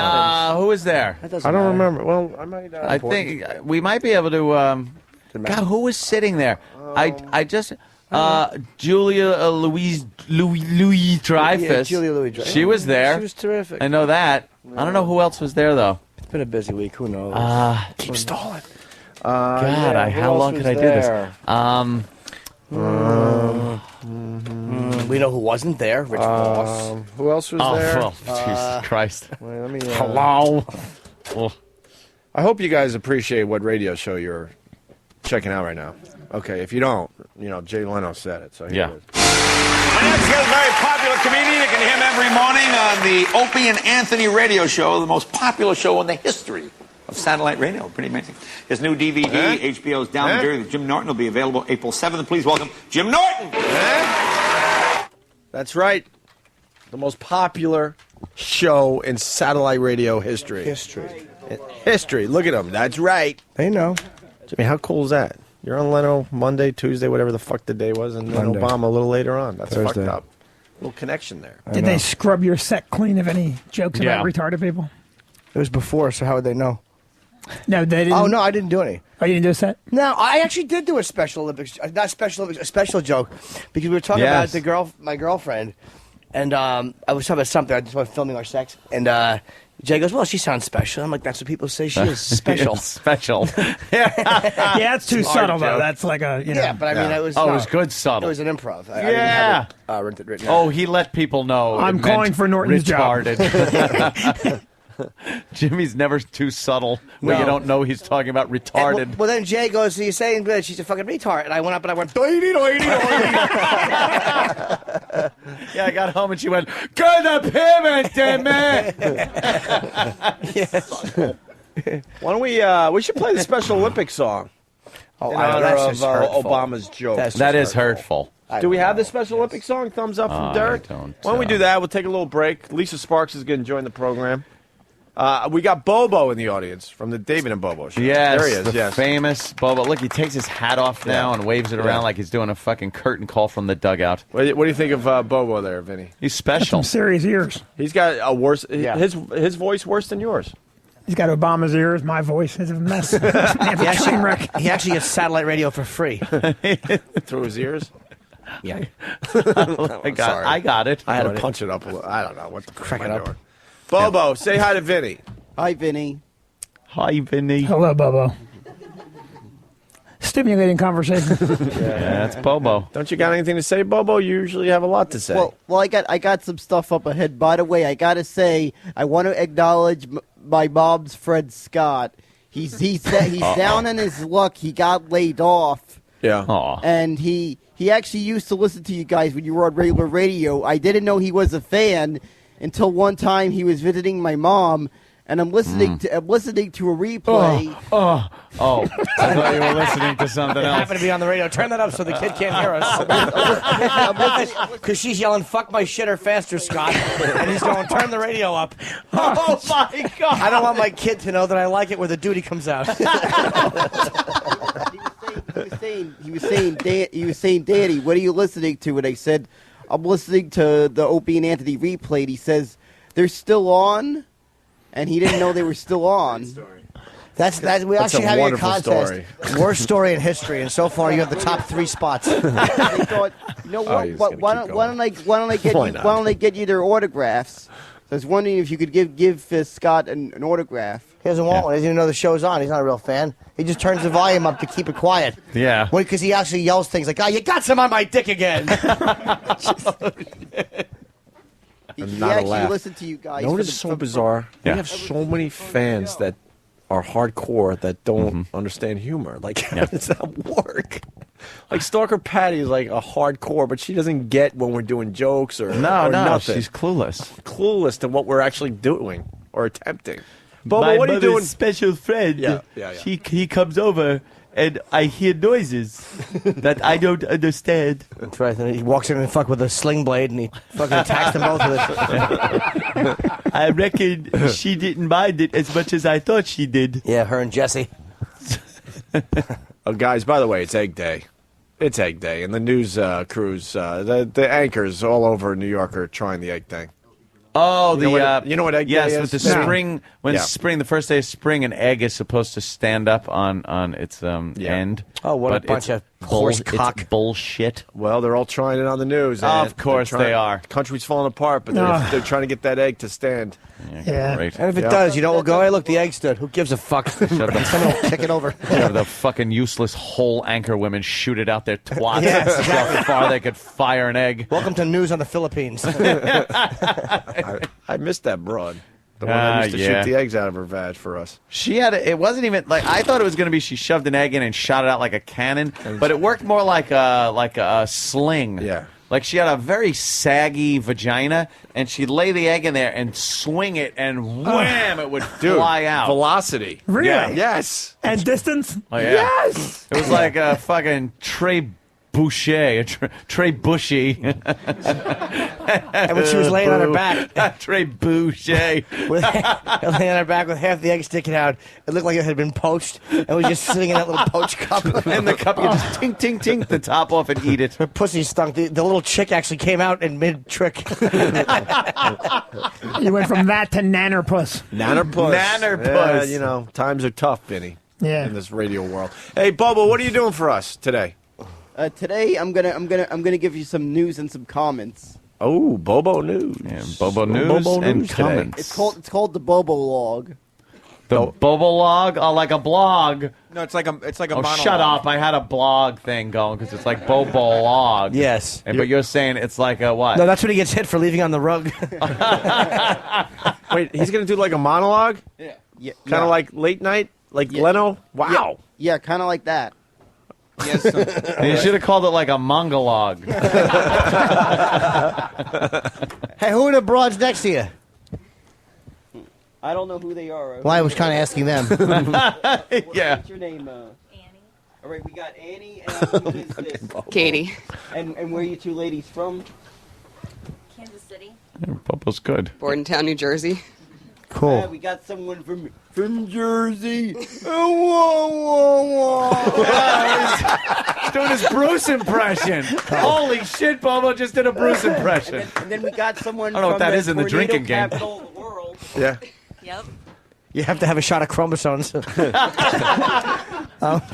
who was there? That doesn't I don't matter. remember. Well, I might. I think we might be able to. God, who was sitting there? I just Julia Louise Dreyfus. Yeah, Julia Louis-Dreyfus. She was there. She was terrific. I know that. I don't know who else was there though. It's been a busy week. Who knows? Keep stalling. God, how long could I do this? We know who wasn't there. Rich Voss. Who else was there? Oh, Jesus Christ! Wait, let me. Hello. I hope you guys appreciate what radio show you're checking out right now. Okay, if you don't, Jay Leno said it. So here it is. My next guest is a very popular comedian. You can hear him every morning on the Opie and Anthony radio show, the most popular show in the history of satellite radio. Pretty amazing. His new DVD, HBO's Down the Journey with Jim Norton, will be available April 7th. Please welcome Jim Norton. That's right. The most popular show in satellite radio history. History. Look at them. That's right. They know. Jimmy, how cool is that? You're on Leno Monday, Tuesday, whatever the fuck the day was, and then Monday. Obama a little later on. That's Thursday. fucked up. Little connection there. Did they scrub your set clean of any jokes about retarded people? It was before, so how would they know? No, they didn't. Oh, no, I didn't do any. Oh, you didn't do a set? No, I actually did do a Special Olympics, not Special Olympics, a special joke, because we were talking about my girlfriend, and I was talking about something. I just was filming our sex, and Jay goes, "Well, she sounds special." I'm like, "That's what people say. She is special." Special. Yeah, it's too subtle though. joke. That's like a Yeah, but I mean, it was. Oh, it was good subtle. It was an improv. I Yeah. didn't have it, written Oh, he let people know. I'm it calling meant for Norton's job. retarded. Jimmy's never too subtle when you don't know he's talking about retarded. Well, then Jay goes, "So you're saying that she's a fucking retard?" And I went up and I went, "Doity, doity, doity." Yeah, I got home and she went, "Good parent, damn it." Yes. Why don't we should play the Special Olympics song Oh, in honor that's of just hurtful. Obama's joke. That is hurtful. Do we have the Special Olympics song? Thumbs up from Derek. don't, Why don't we do that? We'll take a little break. Lisa Sparks is going to join the program. We got Bobo in the audience from the David and Bobo show. Yes, there he is. the famous Bobo. Look, he takes his hat off now and waves it around like he's doing a fucking curtain call from the dugout. What do you think of Bobo there, Vinny? He's special. Some serious ears. He's got a worse. His voice worse than yours. He's got Obama's ears. My voice is a mess. Train wreck. He actually gets satellite radio for free through his ears. Yeah, I got it. I had to punch it up a little. I don't know what the Crack fuck it I'm up. doing. Bobo, say hi to Vinny. Hi, Vinny. Hi, Vinny. Hello, Bobo. Stimulating conversation. Yeah, it's Bobo. Don't you got anything to say, Bobo? You usually have a lot to say. Well, I got some stuff up ahead. By the way, I gotta say, I want to acknowledge my mom's friend Scott. He's down on his luck. He got laid off. Yeah. And he actually used to listen to you guys when you were on regular radio. I didn't know he was a fan until one time he was visiting my mom, and I'm listening to a replay. I thought you were listening to something It else. happened to be on the radio. Turn that up so the kid can't hear us. Because she's yelling, "Fuck my shitter faster, Scott!" And he's going, "Turn the radio up." Oh my God! I don't want my kid to know that I like it where the duty comes out. He was saying, Daddy, what are you listening to? And I said, I'm listening to the Opie and Anthony replay. And he says, they're still on? And he didn't know they were still on. We That's actually a have a wonderful contest. story. Worst story in history, and so far you have the top 3 spots. I thought, you know what? Why don't I get you their autographs? So I was wondering if you could give Scott an autograph. He doesn't want one. He doesn't even know the show's on. He's not a real fan. He just turns the volume up to keep it quiet. Yeah. Because he actually yells things like, "Oh, you got some on my dick again." and He not a actually laugh. listened to you guys You know for what the- is so for- bizarre? Yeah. We have so many fans that are hardcore that don't understand humor. Like, how does that work? Like, Stalker Patty is like a hardcore, but she doesn't get when we're doing jokes or nothing. She's clueless. Clueless to what we're actually doing or attempting. Bobo, My what are you mother's doing? special friend. Yeah. He comes over and I hear noises that I don't understand. That's right. And he walks in and fuck with a sling blade, and he fucking attacks them both with it. I reckon she didn't mind it as much as I thought she did. Yeah, her and Jesse. Oh, guys, by the way, it's Egg Day. It's Egg Day, and the news crews, the anchors all over New York are trying the egg thing. Oh, you know what egg yes, day is? with the spring. When Yeah. spring, the first day of spring, an egg is supposed to stand up on its end. Oh, what a but bunch it's of horse it's cock. bullshit. Well, they're all trying it on the news. Of course they are. The country's falling apart, but they're trying to get that egg to stand. Yeah. Great. And if it does, you know, we'll go, hey, look, the egg stood. Who gives a fuck? Someone will kick it over. The fucking useless whole anchor women shoot it out their twats. Yes, See exactly. how far they could fire an egg. Welcome to news on the Philippines. I missed that broad. The one that used to shoot the eggs out of her vag for us. She had it wasn't even like I thought it was going to be. She shoved an egg in and shot it out like a cannon, but it worked more like a sling. Yeah. Like she had a very saggy vagina, and she'd lay the egg in there and swing it, and wham, it would fly out. Velocity. Really? Yeah. Yes. And distance? Oh, yeah. Yes! It was like a fucking Trey Boucher, Trey Bushy. And when she was laying on her back, Trey Boucher. laying on her back with half the egg sticking out, it looked like it had been poached and was just sitting in that little poached cup. And the cup, you just tink, tink, tink the top off and eat it. Her pussy stunk. The little chick actually came out in mid-trick. You went from that to Nannerpuss. Nannerpuss. Nannerpuss. Yeah, you know, times are tough, Vinny. Yeah. In this radio world. Hey, Bobo, what are you doing for us today? Today, I'm gonna give you some news and some comments. Oh, Bobo news. Yeah, Bobo news and comments. It's called the Bobo log. The Bobo log, like a blog. No, it's like a Oh, monologue. shut up! I had a blog thing going because it's like Bobo log. Yes. But you're saying it's like a what? No, that's when he gets hit for leaving on the rug. Wait, he's going to do like a monologue? Yeah. Kind of like late night? Like Leno? Wow. Yeah, kind of like that. Yes. You should have called it like a mongologue. Hey, who are the broads next to you? I don't know who they are. Well, I was kind of asking them. Yeah. What's your name? Annie. All right, we got Annie and who is this? Katie. And where are you two ladies from? Kansas City. Bobo's good. Bordentown, New Jersey. Cool. We got someone from Jersey. Whoa. He's doing his Bruce impression. Holy shit, Bobo just did a Bruce impression. And then we got someone I don't know from what that is in the tornado drinking game. capital of the world. Yeah. Yep. You have to have a shot of chromosomes.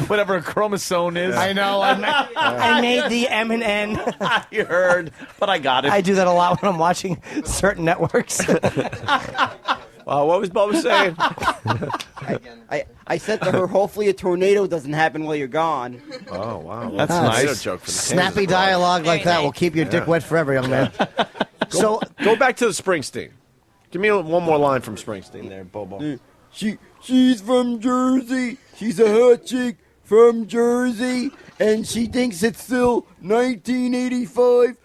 Whatever a chromosome is. I know. I made the M and N. You heard, but I got it. I do that a lot when I'm watching certain networks. What was Bobo saying? I said to her, hopefully a tornado doesn't happen while you're gone. Oh, wow. That's Tornado nice. joke for the Snappy Kansas broad. dialogue like that will keep your dick wet forever, young man. So go back to the Springsteen. Give me one more line from Springsteen there, Bobo. She's from Jersey. She's a hot chick from Jersey, and she thinks it's still 1985.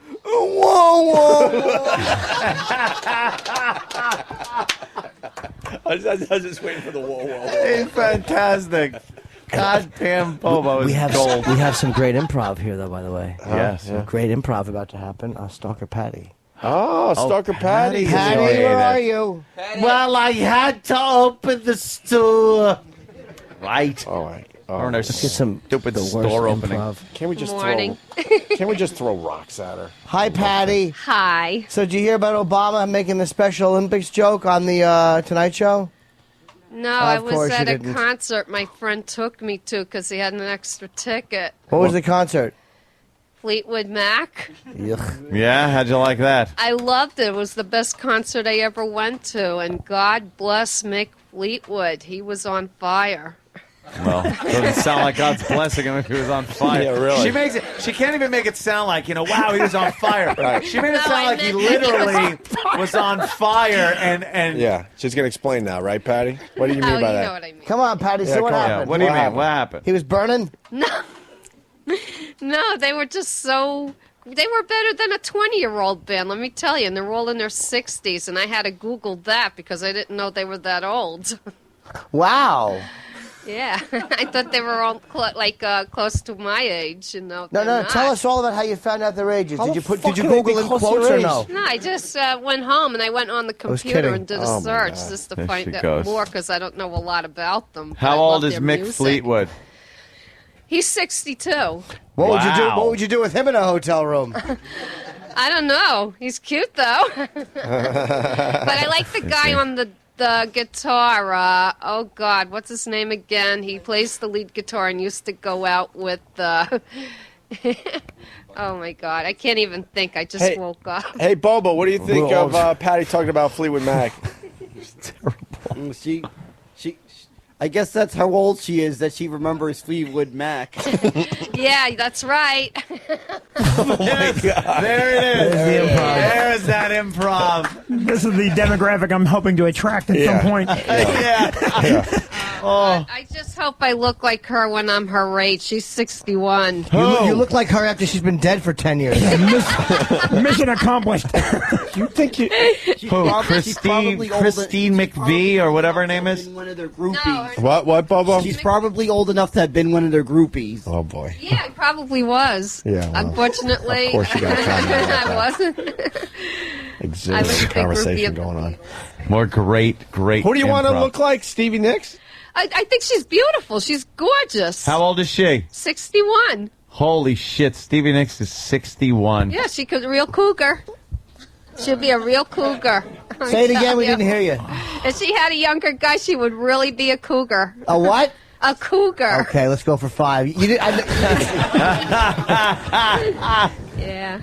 I was just waiting for the whoa. It's fantastic. Goddamn Bobo is gold. We have some great improv here, though. By the way, Yes. Some great improv about to happen. Stalker Patty. Oh, Stalker Patty. Patty, where are you? Well, I had to open the store. Right. All right. Let's get some stupid the worst store opening. improv. Can we just Morning. throw rocks at her? Hi, Patty. Hi. So, did you hear about Obama making the Special Olympics joke on the Tonight Show? No, I Of was course at you a didn't. concert my friend took me to because he had an extra ticket. What was the concert? Fleetwood Mac. Yuck. Yeah, how'd you like that? I loved it. It was the best concert I ever went to, and God bless Mick Fleetwood. He was on fire. Well, doesn't sound like God's blessing him if he was on fire. Yeah, really. She makes it. She can't even make it sound like, wow, he was on fire. Right. She made it sound like he literally was on fire and. Yeah, she's gonna explain now, right, Patty? What do you mean by that? know what I mean. Come on, Patty. Yeah, So what come on. happened? What do you mean? What happened? He was burning. No, they were just so. They were better than a 20-year-old band, let me tell you. And they're all in their 60s, and I had to Google that because I didn't know they were that old. Wow. Yeah, I thought they were all close to my age. No, they're not. tell us all about how you found out their ages. How Did the you fuck Did you can they be Google in close to quotes your or age? no? No, I just went home and I went on the was computer kidding. and did a Oh, my search God. just to There find she out goes. more because I don't know a lot about them. How I old love is their Mick music. Fleetwood? He's 62. What would you do? Wow. What would you do with him in a hotel room? I don't know. He's cute though. But I like the guy on the guitar. Oh God, what's his name again? He plays the lead guitar and used to go out with. Oh my God, I can't even think. I just woke up. Hey, Bobo, what do you think of Patty talking about Fleetwood Mac? She, I guess that's how old she is, that she remembers Fleetwood Mac. Yeah, that's right. Oh my God! There it is. There's the improv. There's that improv. This is the demographic I'm hoping to attract at some point. Oh. I just hope I look like her when I'm her age. She's 61. You look like her after she's been dead for 10 years. Mission accomplished. You think you? Christine McVie or whatever her name is. One of their groupies. What, Bobo? She's probably old enough to have been one of their groupies. Oh boy. Yeah, I probably was. Yeah. Well, unfortunately, of course you got to comment about that. I wasn't. Existing conversation going on. More great. Who do you want to look like? Stevie Nicks? I think she's beautiful. She's gorgeous. How old is she? 61. Holy shit! Stevie Nicks is 61. Yeah, she could real cougar. She'll be a real cougar. Say it again. We didn't hear you. If she had a younger guy, she would really be a cougar. A what? A cougar. Okay, let's go for 5. You did, Yeah.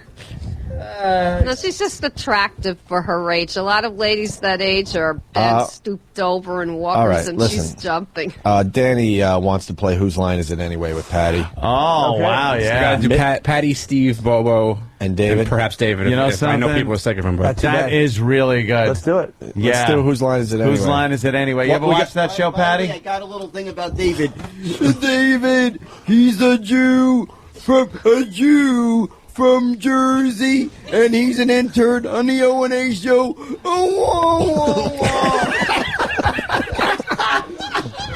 No, she's just attractive for her age. A lot of ladies that age are bent, stooped over in walkers, all right, and listen. she's jumping. Danny wants to play Whose Line Is It Anyway with Patty. Oh, Okay. wow, So yeah. you gotta do Patty, Steve, Bobo, and David. and perhaps David. You know if I know something? people are sick of him, but That is really good. Let's do it. Yeah. Let's do Whose Line Is It Anyway? Whose Line Is It Anyway? You ever watch that show, Patty? I got a little thing about David. David, he's a Jew from Jersey, and he's an intern on the O&A show.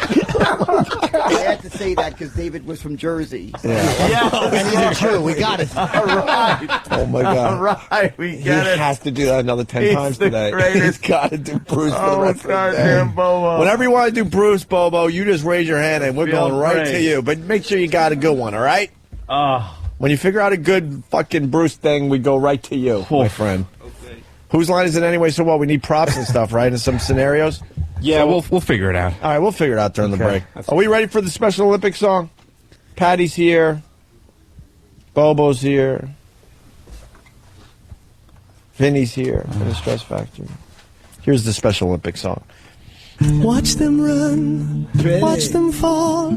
I had to say that because David was from Jersey. and he's a Jew. We got it. All right. Oh my God! All right, we He get it. has to do that another 10 times the today. greatest. He's got to do Bruce for the rest of the day. goddamn Bobo. Whenever you want to do Bruce, Bobo, you just raise your hand and we're Feel going right great. to you. But make sure you got a good one, all right? When you figure out a good fucking Bruce thing, we go right to you, my friend. Okay. Whose line is it anyway? So what? We need props and stuff, right? In some scenarios? yeah, So we'll figure it out. All right, we'll figure it out during the break. That's Are we ready for the Special Olympics song? Patty's here. Bobo's here. Vinny's here for the Stress Factory. Here's the Special Olympics song. Watch them run, watch them fall,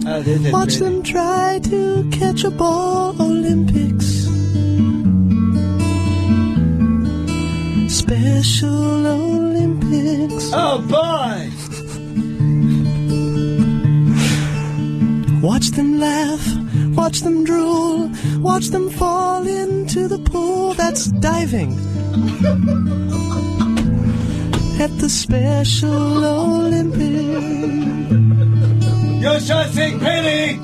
watch them try to catch a ball. Olympics, Special Olympics. Oh boy! Watch them laugh, watch them drool, watch them fall into the pool. That's diving. At the Special Olympics. You're shouting penny!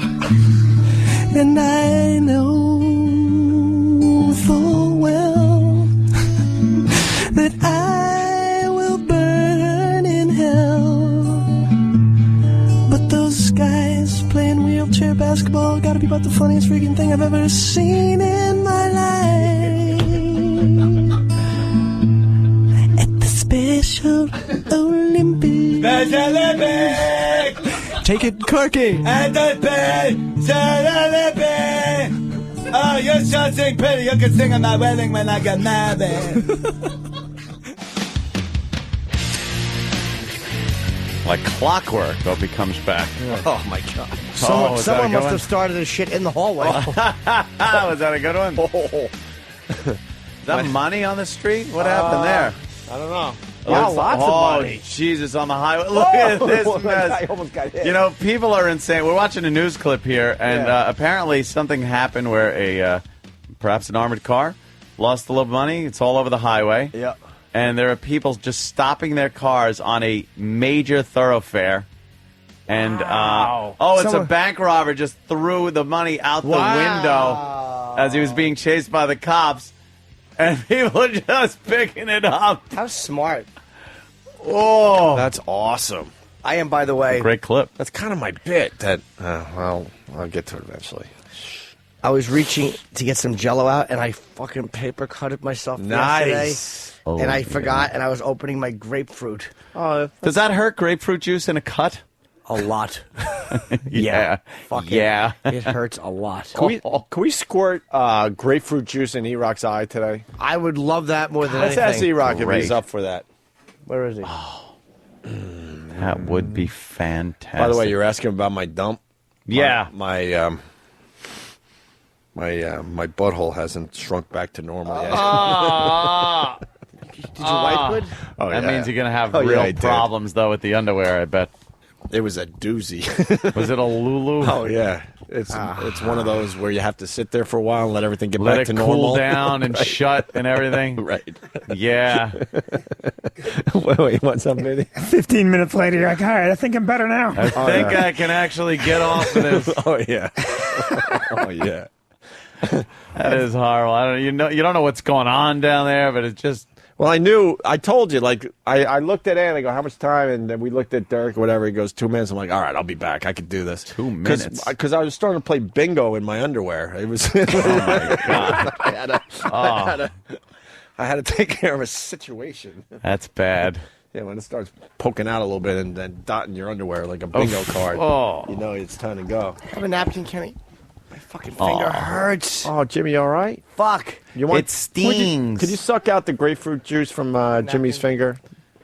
And I know full well that I will burn in hell. But those guys playing wheelchair basketball gotta be about the funniest freaking thing I've ever seen in my life. Special Olympics. Special Olympics! Take it, Corky. And the Special Olympics! Oh, you're shouting penny. You can sing at my wedding when I get married. Like clockwork, Opie comes back. Oh, my God. Oh, was that a Someone good must one? have started this shit in the hallway. Was that a good one? Is that money on the street? What happened there? I don't know. Yeah, Lots of money. Jesus, on the highway. Look at this mess. I almost got hit. You know, people are insane. We're watching a news clip here, and apparently something happened where perhaps an armored car lost a little money. It's all over the highway. Yep. And there are people just stopping their cars on a major thoroughfare. And, it's a bank robber just threw the money out the window as he was being chased by the cops. And people are just picking it up. How smart. Oh. That's awesome. I am, by the way. Great clip. That's kind of my bit. That I'll get to it eventually. I was reaching to get some Jell-O out, and I fucking paper cut it myself yesterday. And I forgot, and I was opening my grapefruit. Does that hurt, grapefruit juice in a cut? A lot. Yeah. Fucking, Yeah. It hurts a lot. Can we squirt grapefruit juice in Erock's eye today? I would love that more than Let's anything. ask Erock if he's up for that. Where is he? That would be fantastic. By the way, you're asking about my dump? Yeah. My butthole hasn't shrunk back to normal yet. Did you wipe good? Oh, that yeah. means you're going to have Oh, yeah, I real did. problems, though, with the underwear, I bet. It was a doozy. Was it a Lulu? Oh, yeah. It's one of those where you have to sit there for a while and let everything get Let back it to cool normal. down and Right. shut and everything. Right. Yeah. Wait, you want something, Vinny? 15 minutes later, you're like, all right, I think I'm better now. I think I can actually get off of this. Oh, yeah. Oh, yeah. That is horrible. You don't know what's going on down there, but it's just. Well, I told you, like, I looked at Ann, I go, how much time? And then we looked at Dirk, whatever, he goes, 2 minutes. I'm like, all right, I'll be back. I could do this. 2 minutes? Because I was starting to play bingo in my underwear. It was. Oh, my God. I had to take care of a situation. That's bad. Yeah, when it starts poking out a little bit and then dotting your underwear like a bingo card, you know it's time to go. Have a napkin, Kenny. My fucking finger hurts. Oh, Jimmy, all right? Fuck. It stings. Could you suck out the grapefruit juice from Jimmy's finger?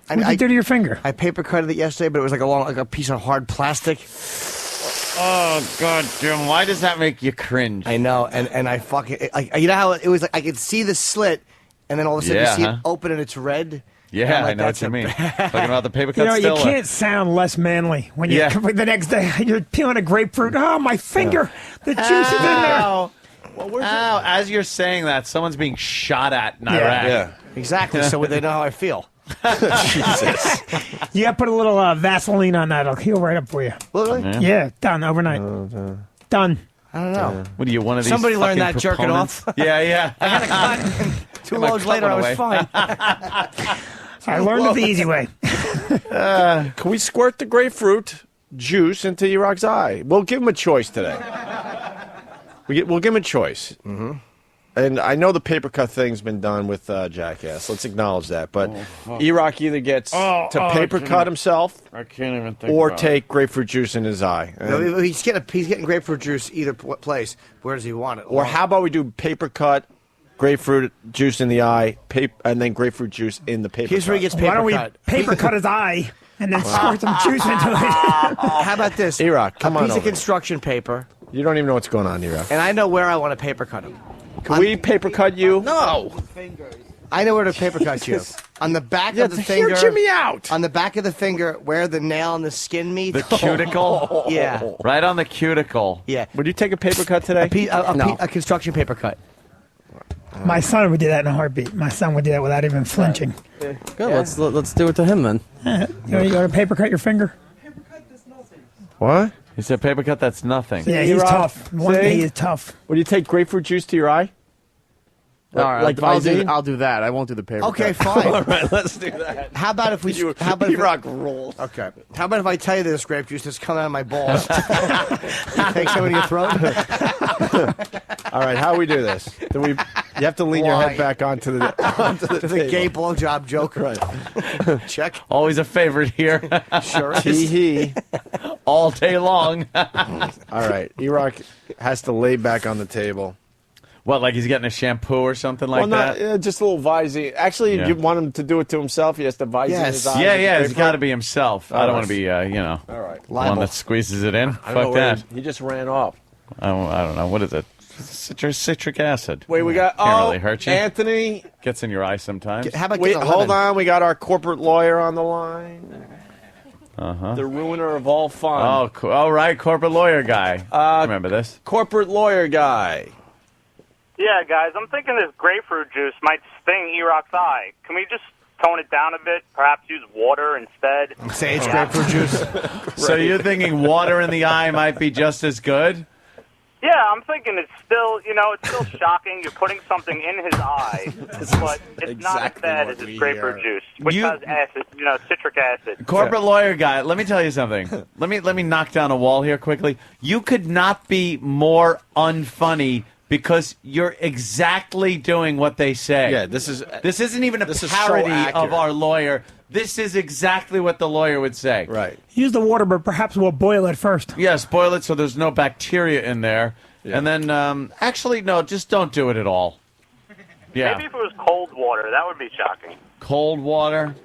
What did you do to your finger? I paper cut it yesterday, but it was like a piece of hard plastic. Oh, God, Jim, why does that make you cringe? I know, and I fucking you know how it was like I could see the slit, and then all of a sudden you see it open and it's red. Yeah, like, I know what you mean. Talking about the paper cut You know, still. you can't sound less manly when you the next day you're peeling a grapefruit. Oh, my finger! The juice is in there. Well, as you're saying that, someone's being shot at in Iraq. Yeah. Exactly. So they know how I feel. Jesus. You got to put a little Vaseline on that. It'll heal right up for you. Really? Yeah, done overnight. Done. I don't know. What are you, one of these Somebody learned fucking that jerking proponents? off. Yeah. I had a cut. 2 loads later, I was fine. I learned it the easy way. Can we squirt the grapefruit juice into Erock's eye? We'll give him a choice today. We'll give him a choice. Mm-hmm. And I know the paper cut thing's been done with Jackass. Let's acknowledge that. But Erock either gets to paper cut himself I can't even think or about take grapefruit juice in his eye. No, he's getting grapefruit juice either place. Where does he want it? Or how about we do paper cut, grapefruit juice in the eye, and then grapefruit juice in the paper Here's cut. where he gets paper Why don't we cut. paper cut his eye and then squirt some juice into it? How about this? Erock, come a on piece of over. construction paper, You don't even know what's going on, Erock. and I know where I want to paper cut him. Can we paper cut you? No. I know where to paper cut you. On the back of the finger. Hear Jimmy out. On the back of the finger, where the nail and the skin meet. The cuticle? Yeah. Right on the cuticle. Yeah. Would you take a paper cut today? A construction paper cut. My son would do that in a heartbeat. My son would do that without even flinching. Good. Let's do it to him then. You want to paper cut your finger? What? He said paper cut, that's nothing. Yeah, he's Erock, tough. One see? day he's tough. Would you take grapefruit juice to your eye? All right, Like I'll Visine? do that. I won't do the paper. Okay, cut. fine. All right, let's do that. How about if we? You How about if rock rolls. Okay. How about if I tell you this grape juice that's coming out of my balls? You take some in your throat. All right, how do we do this? You have to lean your Why? head back onto the To the gay blowjob joke. Right. Check. Always a favorite here. Sure is. Tee-hee. All day long. All right, Erock has to lay back on the table. What, like he's getting a shampoo or something like that? Just a little Visine. Actually, if Yeah. you want him to do it to himself, he has to Visine his eyes. Yeah, with it's got to be himself. I don't want to be, All right. the one that squeezes it in. I don't know Fuck where that. He just ran off. I don't know. What is it? Citric acid. Wait, we got Can't really hurt you. Anthony. Gets in your eye sometimes. Hold on, we got our corporate lawyer on the line. Uh-huh. The ruiner of all fun. Oh, all right, corporate lawyer guy. Remember this? Corporate lawyer guy. Yeah, guys, I'm thinking this grapefruit juice might sting Erock's eye. Can we just tone it down a bit? Perhaps use water instead? Say it's grapefruit juice. So you're thinking water in the eye might be just as good? Yeah, I'm thinking it's still, it's still shocking. You're putting something in his eye, but it's not as bad as this grapefruit juice, which has acid, citric acid. Corporate lawyer guy, let me tell you something. Let me knock down a wall here quickly. You could not be more unfunny because you're exactly doing what they say. Yeah, this isn't even a is so parody accurate. of our lawyer. This is exactly what the lawyer would say. Right. Use the water, but perhaps we'll boil it first. Yes, boil it so there's no bacteria in there. Yeah. And then, actually, no, just don't do it at all. Yeah. Maybe if it was cold water, that would be shocking. Cold water?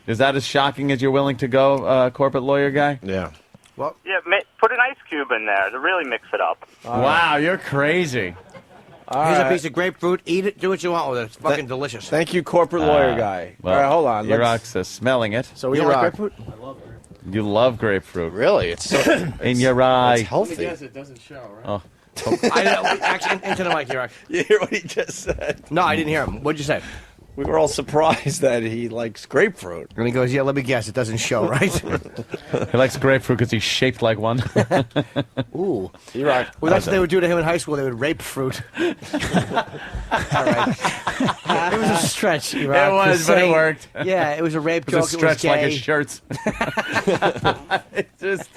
Is that as shocking as you're willing to go, corporate lawyer guy? Yeah. Well, yeah, put an ice cube in there to really mix it up. Wow, you're crazy. Here's a piece of grapefruit. Eat it. Do what you want with it. It's fucking delicious. Thank you, corporate lawyer guy. Well, all right, hold on. Erock's smelling it. So you like grapefruit? You love grapefruit. Really? It's so in your eye. It's healthy. It doesn't show, right? Oh. I know. Actually, into the mic, Erock. You hear what he just said? No, I didn't hear him. What'd you say? We were all surprised that he likes grapefruit. And he goes, yeah, let me guess. It doesn't show, right? He likes grapefruit because he's shaped like one. Ooh. Erock. Well, that's what they would do to him in high school. They would rape fruit. All right. It was a stretch, Erock. It was, but it worked. Yeah, it was a rape It joke. was a stretch like his gay. shirts. It just...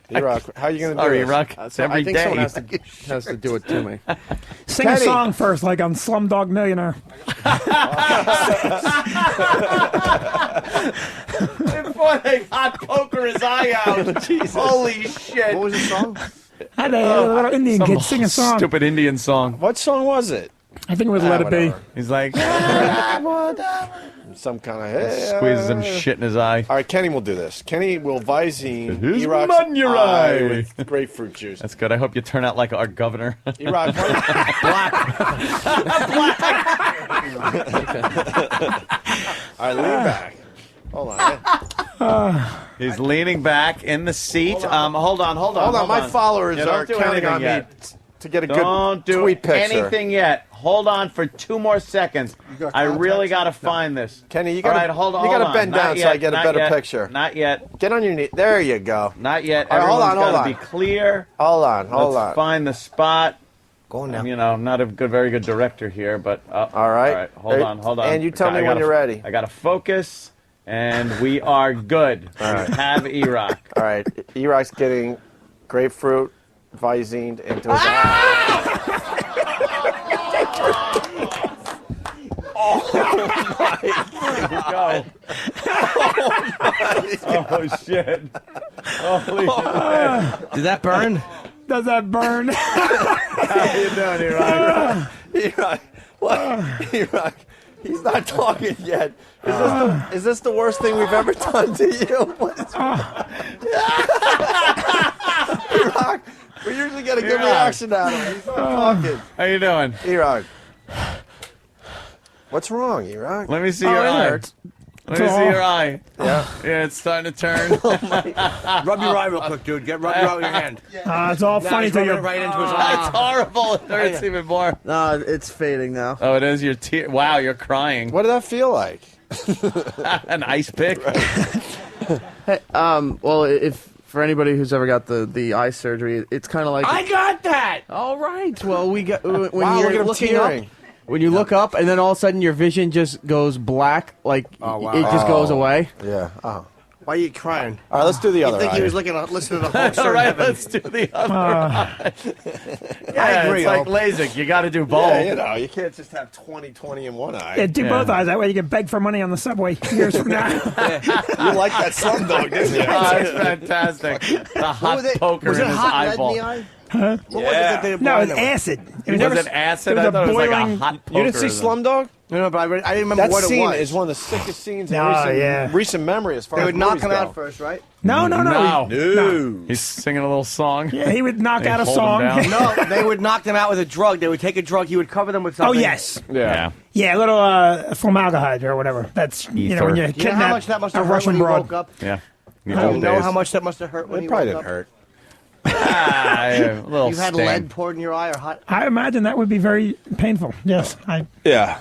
Erock, how are you going to do Sorry, this? Erock. It's every I think day. someone has to do it to me. Sing a song first, like on Slumdog Millionaire. Before they hot poker his eye out. Holy shit. What was the song? Had a little Indian kid sing a song. Stupid Indian song. What song was it? I think it was Let It Be. He's like... Some kind of... Squeezes some shit in his eye. All right, Kenny will do this. Kenny will Visine His Erock's mud in your eye. with grapefruit juice. That's good. I hope you turn out like our governor. Erock, all right, lean back. Hold on. He's leaning back in the seat. Hold on. Hold on. My followers Yeah, are don't do counting anything on yet. me to get a Don't good do tweet picture. anything yet. Hold on for 2 more seconds. I really got to find this. Kenny, you All got right, hold on. You got hold to bend on. Not down so yet, I get a not better yet, picture. Not yet. Get on your knee. There you go. Not yet. All right, hold Everyone's on, got to be clear. Hold on. Let's find the spot. Go on now. You know, not a very good director here, but all right. All right, hold on. And you tell me when you're ready. I got to focus, and we are good. All right. We have Erock. All right. Erock's getting grapefruit Visined into his eye. Oh my God! Oh shit! Holy shit! Did that burn? Does that burn? How you doing, Erock? Erock, what? Erock, he's not talking yet. Is this the worst thing we've ever done to you? What is Erock, we usually get a good reaction out of him. He's not talking. How you doing, Erock? What's wrong, Erock? Let me see your eye. Let me see your eye. Yeah. Yeah, it's starting to turn. Rub your eye real quick, dude. Rub your eye with your hand. It's all Now funny he's till rubbing you're it right into his It's eye. horrible. It hurts even more. No, it's fading now. Oh, it is your tear. Wow, you're crying. What did that feel like? An ice pick. Hey, well, if for anybody who's ever got the eye surgery, it's kind of like I got that. All right. Well, we got when Wow, you're look at him looking up. tearing. When you look up, and then all of a sudden your vision just goes black, like it just goes away. Yeah. Oh. Why are you crying? All right, let's do the other You think eye. he was listening to the whole All right, let's do the other eye. Yeah, I agree, it's like Hope. LASIK. You got to do both. Yeah, you know, you can't just have 20/20 in one eye. Yeah, do both eyes. That way you can beg for money on the subway years from now. You like that Slumdog, didn't you? Oh, it's fantastic. The hot poker Was in it his hot lead eyeball. in the eye? Huh? What was it that they No, blind it's them with? acid. Was it acid? It was I thought it was like a boiling- hot poker. You didn't see Slumdog? No, but I didn't remember That what it scene was. is one of the sickest scenes in No, recent memory as far They as would knock movies him go. out first, right? No. No. He's singing a little song. Yeah, he would knock They out a hold him song. down. No, they would knock them out with a drug. They would take a drug. He would cover them with Oh, something. yes. Yeah. Yeah, a little formaldehyde or whatever. That's, you know, when you Ether. You know how much that kidnap must a have hurt Russian when he broad. woke up? Yeah. You know how much that must have hurt when It he probably woke didn't up? hurt. A little You had sting. lead poured in your eye or hot? I imagine that would be very painful. Yes. Yeah.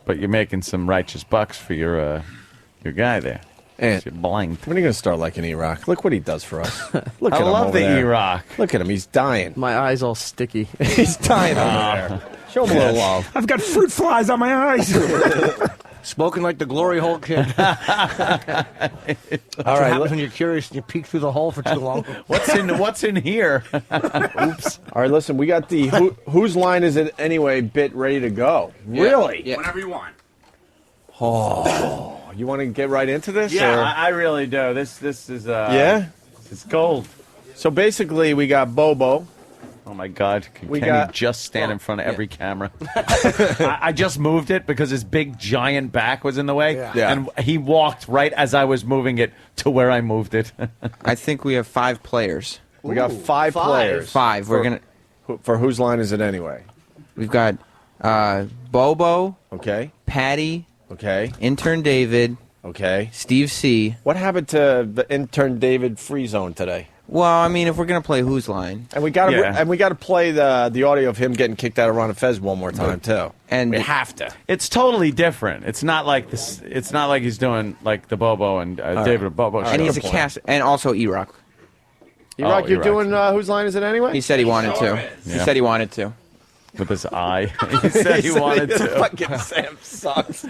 But you're making some righteous bucks for your guy there. And you're blind. When are you going to start liking Erock? Look what he does for us. Look I at him love over the there. Erock. Look at him. He's dying. My eye's all sticky. He's dying over there. Show him a little love. I've got fruit flies on my eyes. Spoken like the glory hole kid. All right. When you're curious and you peek through the hole for too long. What's in here? Oops. All right, listen, we got the whose line is it anyway bit ready to go. Really? Yeah. Whenever you want. Oh, you want to get right into this? Yeah, or? I really do. This is Yeah? it's gold. So basically, we got Bobo. Oh my God! Can We you got- just stand in front of every camera? I just moved it because his big giant back was in the way, Yeah. and he walked right as I was moving it to where I moved it. I think we have 5 players. We got five players. 5. We're gonna. For whose line is it anyway? We've got Bobo. Okay. Patty. Okay. Intern David. Okay. Steve C. What happened to the intern David Free Zone today? Well, I mean, if we're gonna play Whose Line, And we got to Yeah. play the audio of him getting kicked out of Ron and Fez one more time too. and We have to. It's totally different. It's not like this. It's not like he's doing like the Bobo and David and Bobo. and show. he's a cast, and also Erock. Erock, you're Erock. doing whose line is it anyway? He said he wanted to. He Yeah. said he wanted to. with his eye. He said he wanted to. Fucking Sam sucks.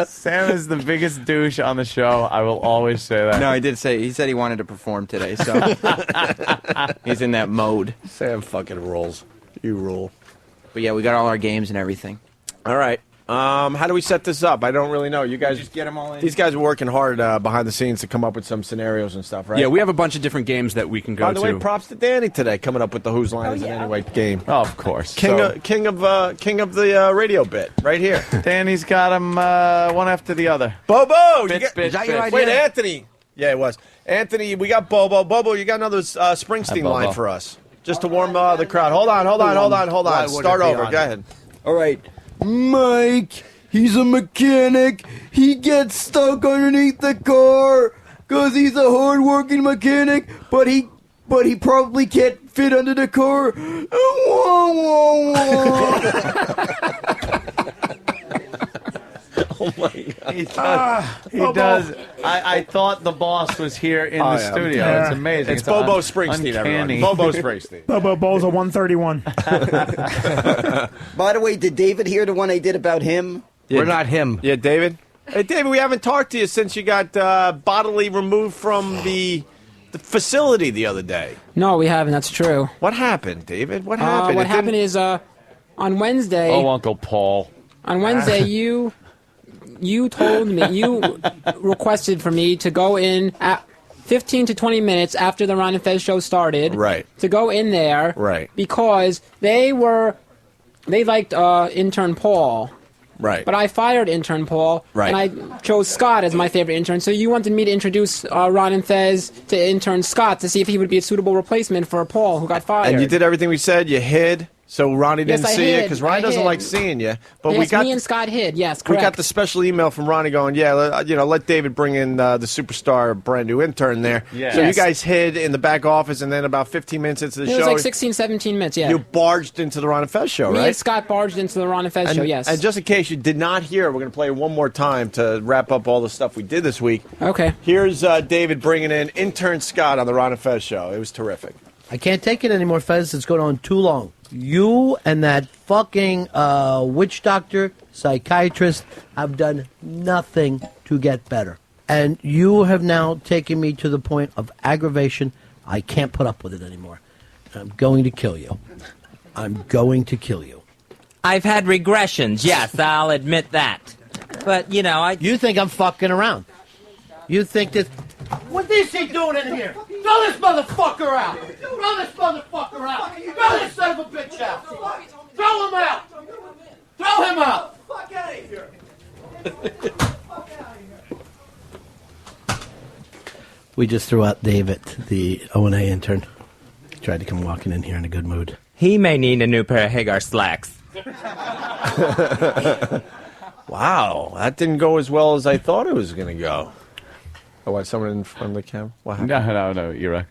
Sam is the biggest douche on the show. I will always say that. No, he did say he said he wanted to perform today, so he's in that mode. Sam fucking rules. You rule. But yeah, we got all our games and everything. All right. How do we set this up? I don't really know. You guys Just get them all in. These guys are working hard behind the scenes to come up with some scenarios and stuff, right? Yeah, we have a bunch of different games that we can go By the to. way, props to Danny today, coming up with the Whose Line Is It Anyway game. Oh, of course. King of the radio bit right here. Danny's got him one after the other. Bobo, Bit, you got, bit, is that your bit. idea? Wait, Anthony. Yeah, it was Anthony. We got Bobo. Bobo, you got another Springsteen Bobo. line for us, just to warm the crowd. Hold on. Why would Start it be over. on Go it? ahead. All right, Mike, he's a mechanic. He gets stuck underneath the car because he's a hard-working mechanic, but he probably can't fit under the car. Oh my God. He does. I thought the boss was here in the studio. Yeah. It's amazing. It's Bobo Springsteen, uncanny. everyone. Bobo Springsteen. Bobo Bowls a 131. By the way, did David hear the one I did about him? We're not him. Yeah, David. Hey, David, we haven't talked to you since you got bodily removed from the facility the other day. No, we haven't. That's true. What happened, David? What happened? What happened is on Wednesday. Oh, Uncle Paul. On Wednesday, you told me you requested for me to go in at 15 to 20 minutes after the Ron and Fez show started. Right. To go in there. Right. Because they liked intern Paul. Right. But I fired intern Paul. Right. And I chose Scott as my favorite intern. So you wanted me to introduce Ron and Fez to intern Scott to see if he would be a suitable replacement for Paul, who got fired. And you did everything we said. You hid, so Ronnie didn't Yes, I see you hid. because Ronnie I doesn't hid. like seeing you. But Yes, we got me and Scott hid. Yes, we correct. got the special email from Ronnie going, yeah, let David bring in the superstar brand new intern there. Yeah. So Yes. you guys hid in the back office, and then about 15 minutes into the It was show, like 16, 17 minutes, yeah. you barged into the Ron and Fez show, Me right? and Scott barged into the Ron and Fez show, yes. And just in case you did not hear, we're going to play it one more time to wrap up all the stuff we did this week. Okay. Here's David bringing in intern Scott on the Ron and Fez show. It was terrific. I can't take it anymore, Fez. It's going on too long. You and that fucking witch doctor, psychiatrist have done nothing to get better. And you have now taken me to the point of aggravation. I can't put up with it anymore. I'm going to kill you. I'm going to kill you. I've had regressions, yes, I'll admit that. But, you know, You think I'm fucking around. You think that... What is he doing in here? Throw this motherfucker out! Throw this motherfucker out! Throw this son of a bitch out! Throw him out! Throw him out! Fuck out of here! We just threw out David, the O&A intern. Tried to come walking in here in a good mood. He may need a new pair of Hagar slacks. Wow, that didn't go as well as I thought it was going to go. Oh, what, someone in front of the camera? What happened? No, you're right.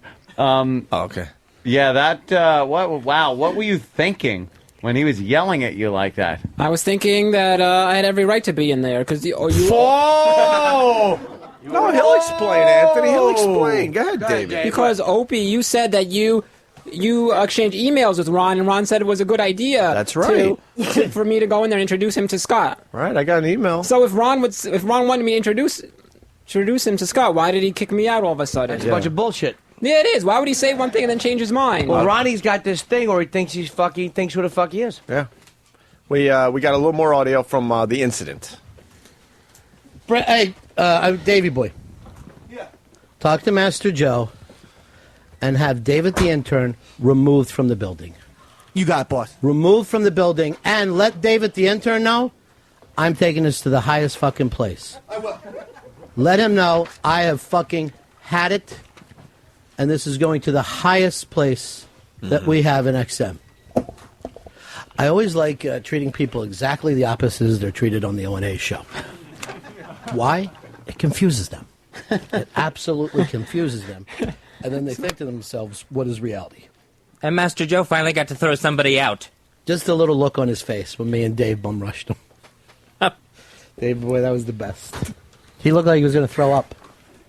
Okay. Yeah, that, what were you thinking when he was yelling at you like that? I was thinking that I had every right to be in there because you. Oh! No, he'll explain, Anthony. He'll explain. Go ahead, David. Because Opie, you said that you exchanged emails with Ron, and Ron said it was a good idea. That's right. For me to go in there and introduce him to Scott. Right, I got an email. So if Ron wanted me to introduce him to Scott, why did he kick me out all of a sudden? It's a bunch of bullshit. Yeah, it is. Why would he say one thing and then change his mind? Well, Ronnie's got this thing, or he thinks he thinks who the fuck he is. Yeah. We got a little more audio from the incident. Hey, Davey boy. Yeah. Talk to Master Joe and have David the intern removed from the building. You got it, boss. Removed from the building, and let David the intern know I'm taking this to the highest fucking place. I will. Let him know I have fucking had it, and this is going to the highest place that we have in XM. I always like treating people exactly the opposite as they're treated on the O&A show. Why? It confuses them. It absolutely confuses them. And then they think to themselves, what is reality? And Master Joe finally got to throw somebody out. Just a little look on his face when me and Dave bum rushed him. Dave, boy, that was the best. He looked like he was going to throw up.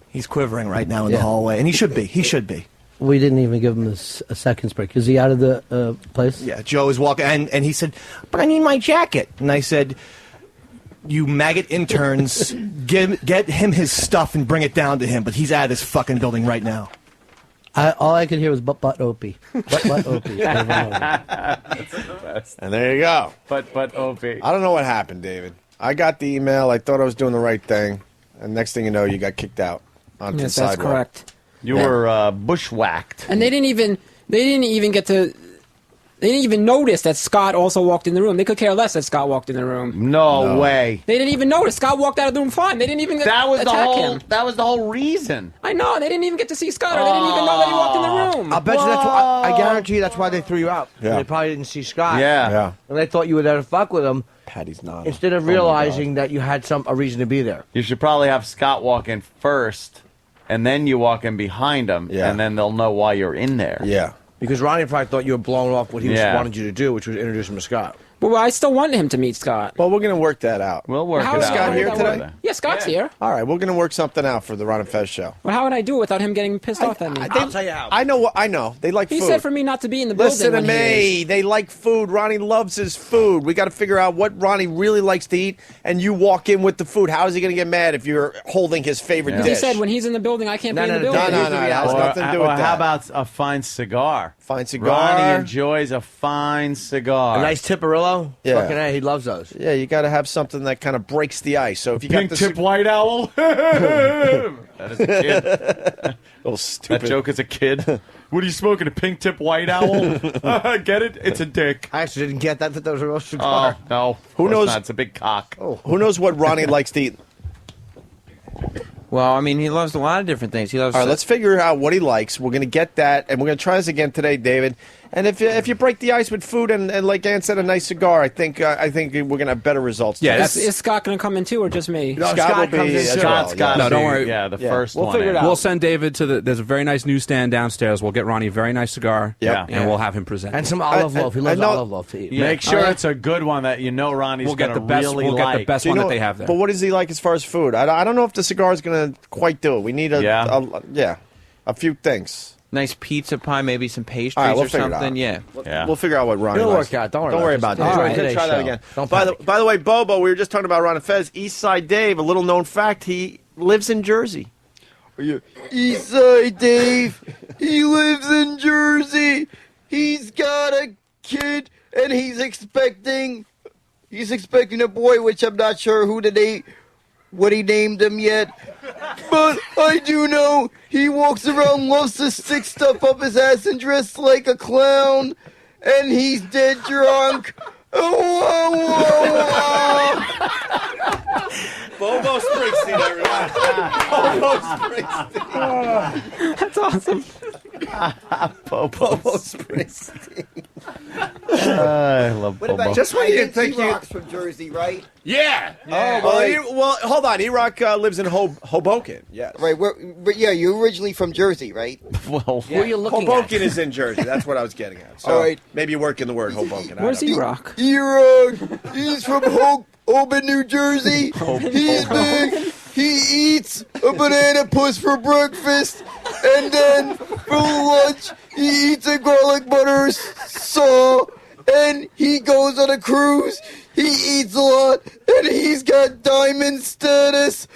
He's quivering right now in the hallway, and he should be. He should be. We didn't even give him a second's break. Is he out of the place? Yeah, Joe is walking, and he said, but I need my jacket. And I said, you maggot interns, get him his stuff and bring it down to him, but he's out of this fucking building right now. All I could hear was but Opie. But Opie. That's the best. And there you go. But Opie. I don't know what happened, David. I got the email. I thought I was doing the right thing. And next thing you know, you got kicked out onto the sidewalk. That's correct. You were bushwhacked. And they didn't even get to. They didn't even notice that Scott also walked in the room. They could care less that Scott walked in the room. No way. They didn't even notice. Scott walked out of the room fine. They didn't even That was attack him. That was the whole reason. I know. They didn't even get to see Scott, or they didn't even know that he walked in the room. I'll bet you that's why. I guarantee you that's why they threw you out. Yeah. They probably didn't see Scott. Yeah. And they thought you were there to fuck with him. Patty's not. Instead of realizing that you had a reason to be there. You should probably have Scott walk in first, and then you walk in behind him, and then they'll know why you're in there. Yeah. Because Ronnie probably thought you were blowing off what he wanted you to do, which was introduce him to Scott. Well, I still wanted him to meet Scott. Well, we're going to work that out. We'll work How it is out. Scott here today? Yeah, Scott's here. All right, we're going to work something out for the Ron and Fez show. Well, how would I do it without him getting pissed off at me? I'll tell you how. I know. They like He food. said for me not to be in the building. Listen to when he me. is. They like food. Ronnie loves his food. We got to figure out what Ronnie really likes to eat, and you walk in with the food. How is he going to get mad if you're holding his favorite dish? He said when he's in the building, I can't be in the building. No. It has nothing to do with that. How about a fine cigar? Fine cigar. Ronnie enjoys a fine cigar. A nice Tipperillo? Yeah. Fucking A, he loves those. Yeah, you got to have something that kind of breaks the ice. So if you got Pink the tip white owl. That is a kid. Little stupid. That joke is a kid. What are you smoking? A pink tip white owl? Get it? It's a dick. I actually didn't get that. That was a real cigar. Oh, no. Who knows? Not. It's a big cock. Oh. Who knows what Ronnie likes to eat? Well, I mean, he loves a lot of different things. He loves. All right, let's figure out what he likes. We're going to get that, and we're going to try this again today, David. And if you break the ice with food and like Ann said, a nice cigar, I think we're going to have better results. Yeah, is Scott going to come in too, or just me? No, Scott will be. Scott's got No, don't worry. Yeah, the first one. We'll figure it out. We'll send David to there's a very nice newsstand downstairs. We'll get Ronnie a very nice cigar. Yeah. And we'll have him present. And some olive loaf. He loves olive loaf to eat. Yeah. Make sure it's a good one that you know Ronnie's We'll get going to the best. really We'll like. get the best one that they have there. But what does he like as far as food? I don't know if the cigar is going to quite do it. We need a few things. nice pizza pie, maybe some pastries All right, we'll or figure it something. out. Yeah. We'll figure out what Ron It'll likes. work out. Don't worry Don't about worry it. about Just that. enjoy today's Try that show. again. Don't By panic. the way, Bobo, we were just talking about Ron and Fez. East Side Dave, a little known fact, he lives in Jersey. Eastside Dave, he lives in Jersey. He's got a kid, and he's expecting a boy, which I'm not sure what he named him yet. But I do know he walks around, loves to stick stuff up his ass and dress like a clown, and he's dead drunk. Bobo Springsteen, everyone. Bobo Springsteen. That's awesome. Bobo Springsteen. I love What about Just when you think think you... Erock's from Jersey, right? Yeah. Yeah. Well, hold on. Erock lives in Hoboken. Yes. Right. But yeah, you're originally from Jersey, right? Well, Who are you looking Hoboken at? is in Jersey. That's what I was getting at. So All right. maybe you work in the word Hoboken. Where's I don't know. Erock? Erock, he's from Albany, New Jersey. He's big. He eats a banana puss for breakfast, and then for lunch he eats a garlic butter saw, and he goes on a cruise. He eats a lot, and he's got diamond status.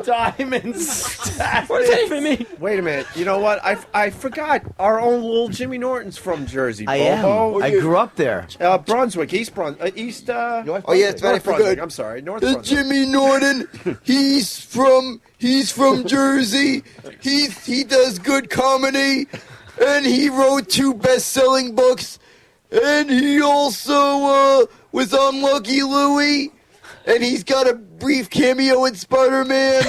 Diamond status. What does that even mean? Wait a minute. You know what? I forgot. Our own little Jimmy Norton's from Jersey. I am. Bobo. I grew up there. Brunswick, East Brunswick, North Oh yeah, it's right. I North Brunswick. forgot. I'm sorry, North Brunswick. Jimmy Norton, he's from Jersey. He does good comedy, and he wrote 2 best-selling books, and he also was on Lucky Louie, and he's got a brief cameo in Spider-Man,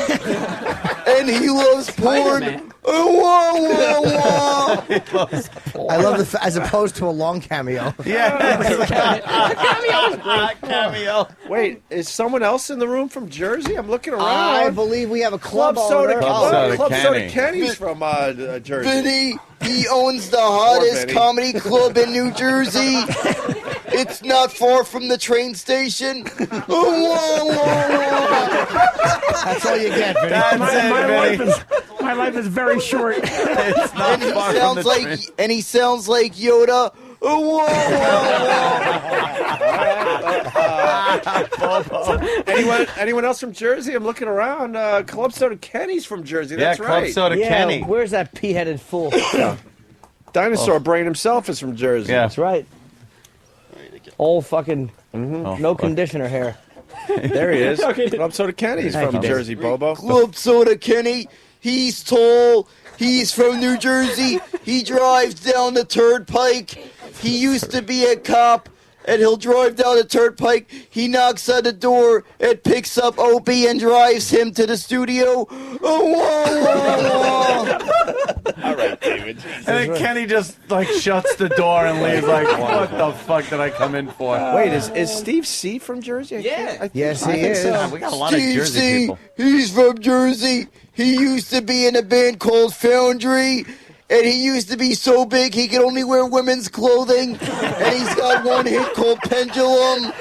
and he loves porn. I love as opposed to a long cameo. Cameo. Wait, is someone else in the room from Jersey? I'm looking around. I believe we have a club Soda. owner. Club Soda Kenny's from Jersey. Vinny, he owns the hottest Vinny. comedy club in New Jersey. It's not far from the train station. That's all you get, Vinny. My life is very short. It's not far from the train. And he sounds like Yoda. Anyone else from Jersey? I'm looking around. Club Soda Kenny's from Jersey. That's yeah, right. Club Soda Kenny. Where's that pea-headed fool? Dinosaur Brain himself is from Jersey. Yeah. That's right. Old fucking no conditioner hair. There he is. Club Soda Kenny's from Jersey, Bobo. Club Soda Kenny. He's tall. He's from New Jersey. He drives down the Turnpike. He used to be a cop, and he'll drive down the Turnpike. He knocks on the door and picks up Opie and drives him to the studio. All right, David. And then Kenny just shuts the door and leaves what the fuck did I come in for? Wait, is Steve C from Jersey? Yes, he is. So. We got a lot of Steve Jersey C, people. he's from Jersey. He used to be in a band called Foundry, and he used to be so big he could only wear women's clothing. And he's got one hit called Pendulum.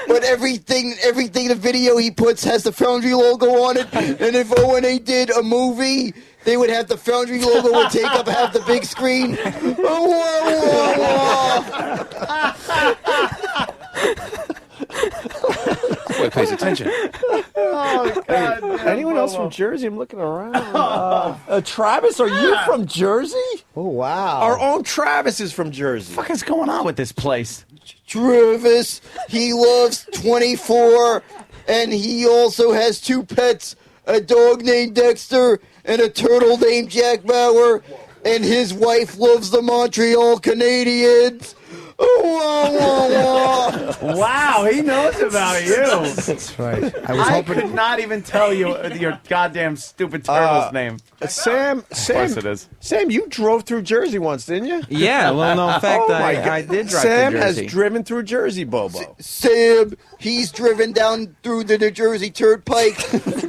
But everything in the video he puts has the Foundry logo on it. And if O&A did a movie, they would have the Foundry logo would take up half the big screen. Boy pays attention. Oh, God. Anyone else from Jersey? I'm looking around. Travis, are you from Jersey? Oh, wow. Our own Travis is from Jersey. What the fuck is going on with this place? Travis, he loves 24, and he also has 2 pets, a dog named Dexter and a turtle named Jack Bauer, and his wife loves the Montreal Canadiens. Wow, he knows about you. That's right. I could not even tell you your goddamn stupid turtle's name. Sam, Of course it is. Sam, you drove through Jersey once, didn't you? Yeah, well, no, in fact, I did drive Sam through Jersey. has driven through Jersey, Bobo. Sam, he's driven down through the New Jersey Turnpike,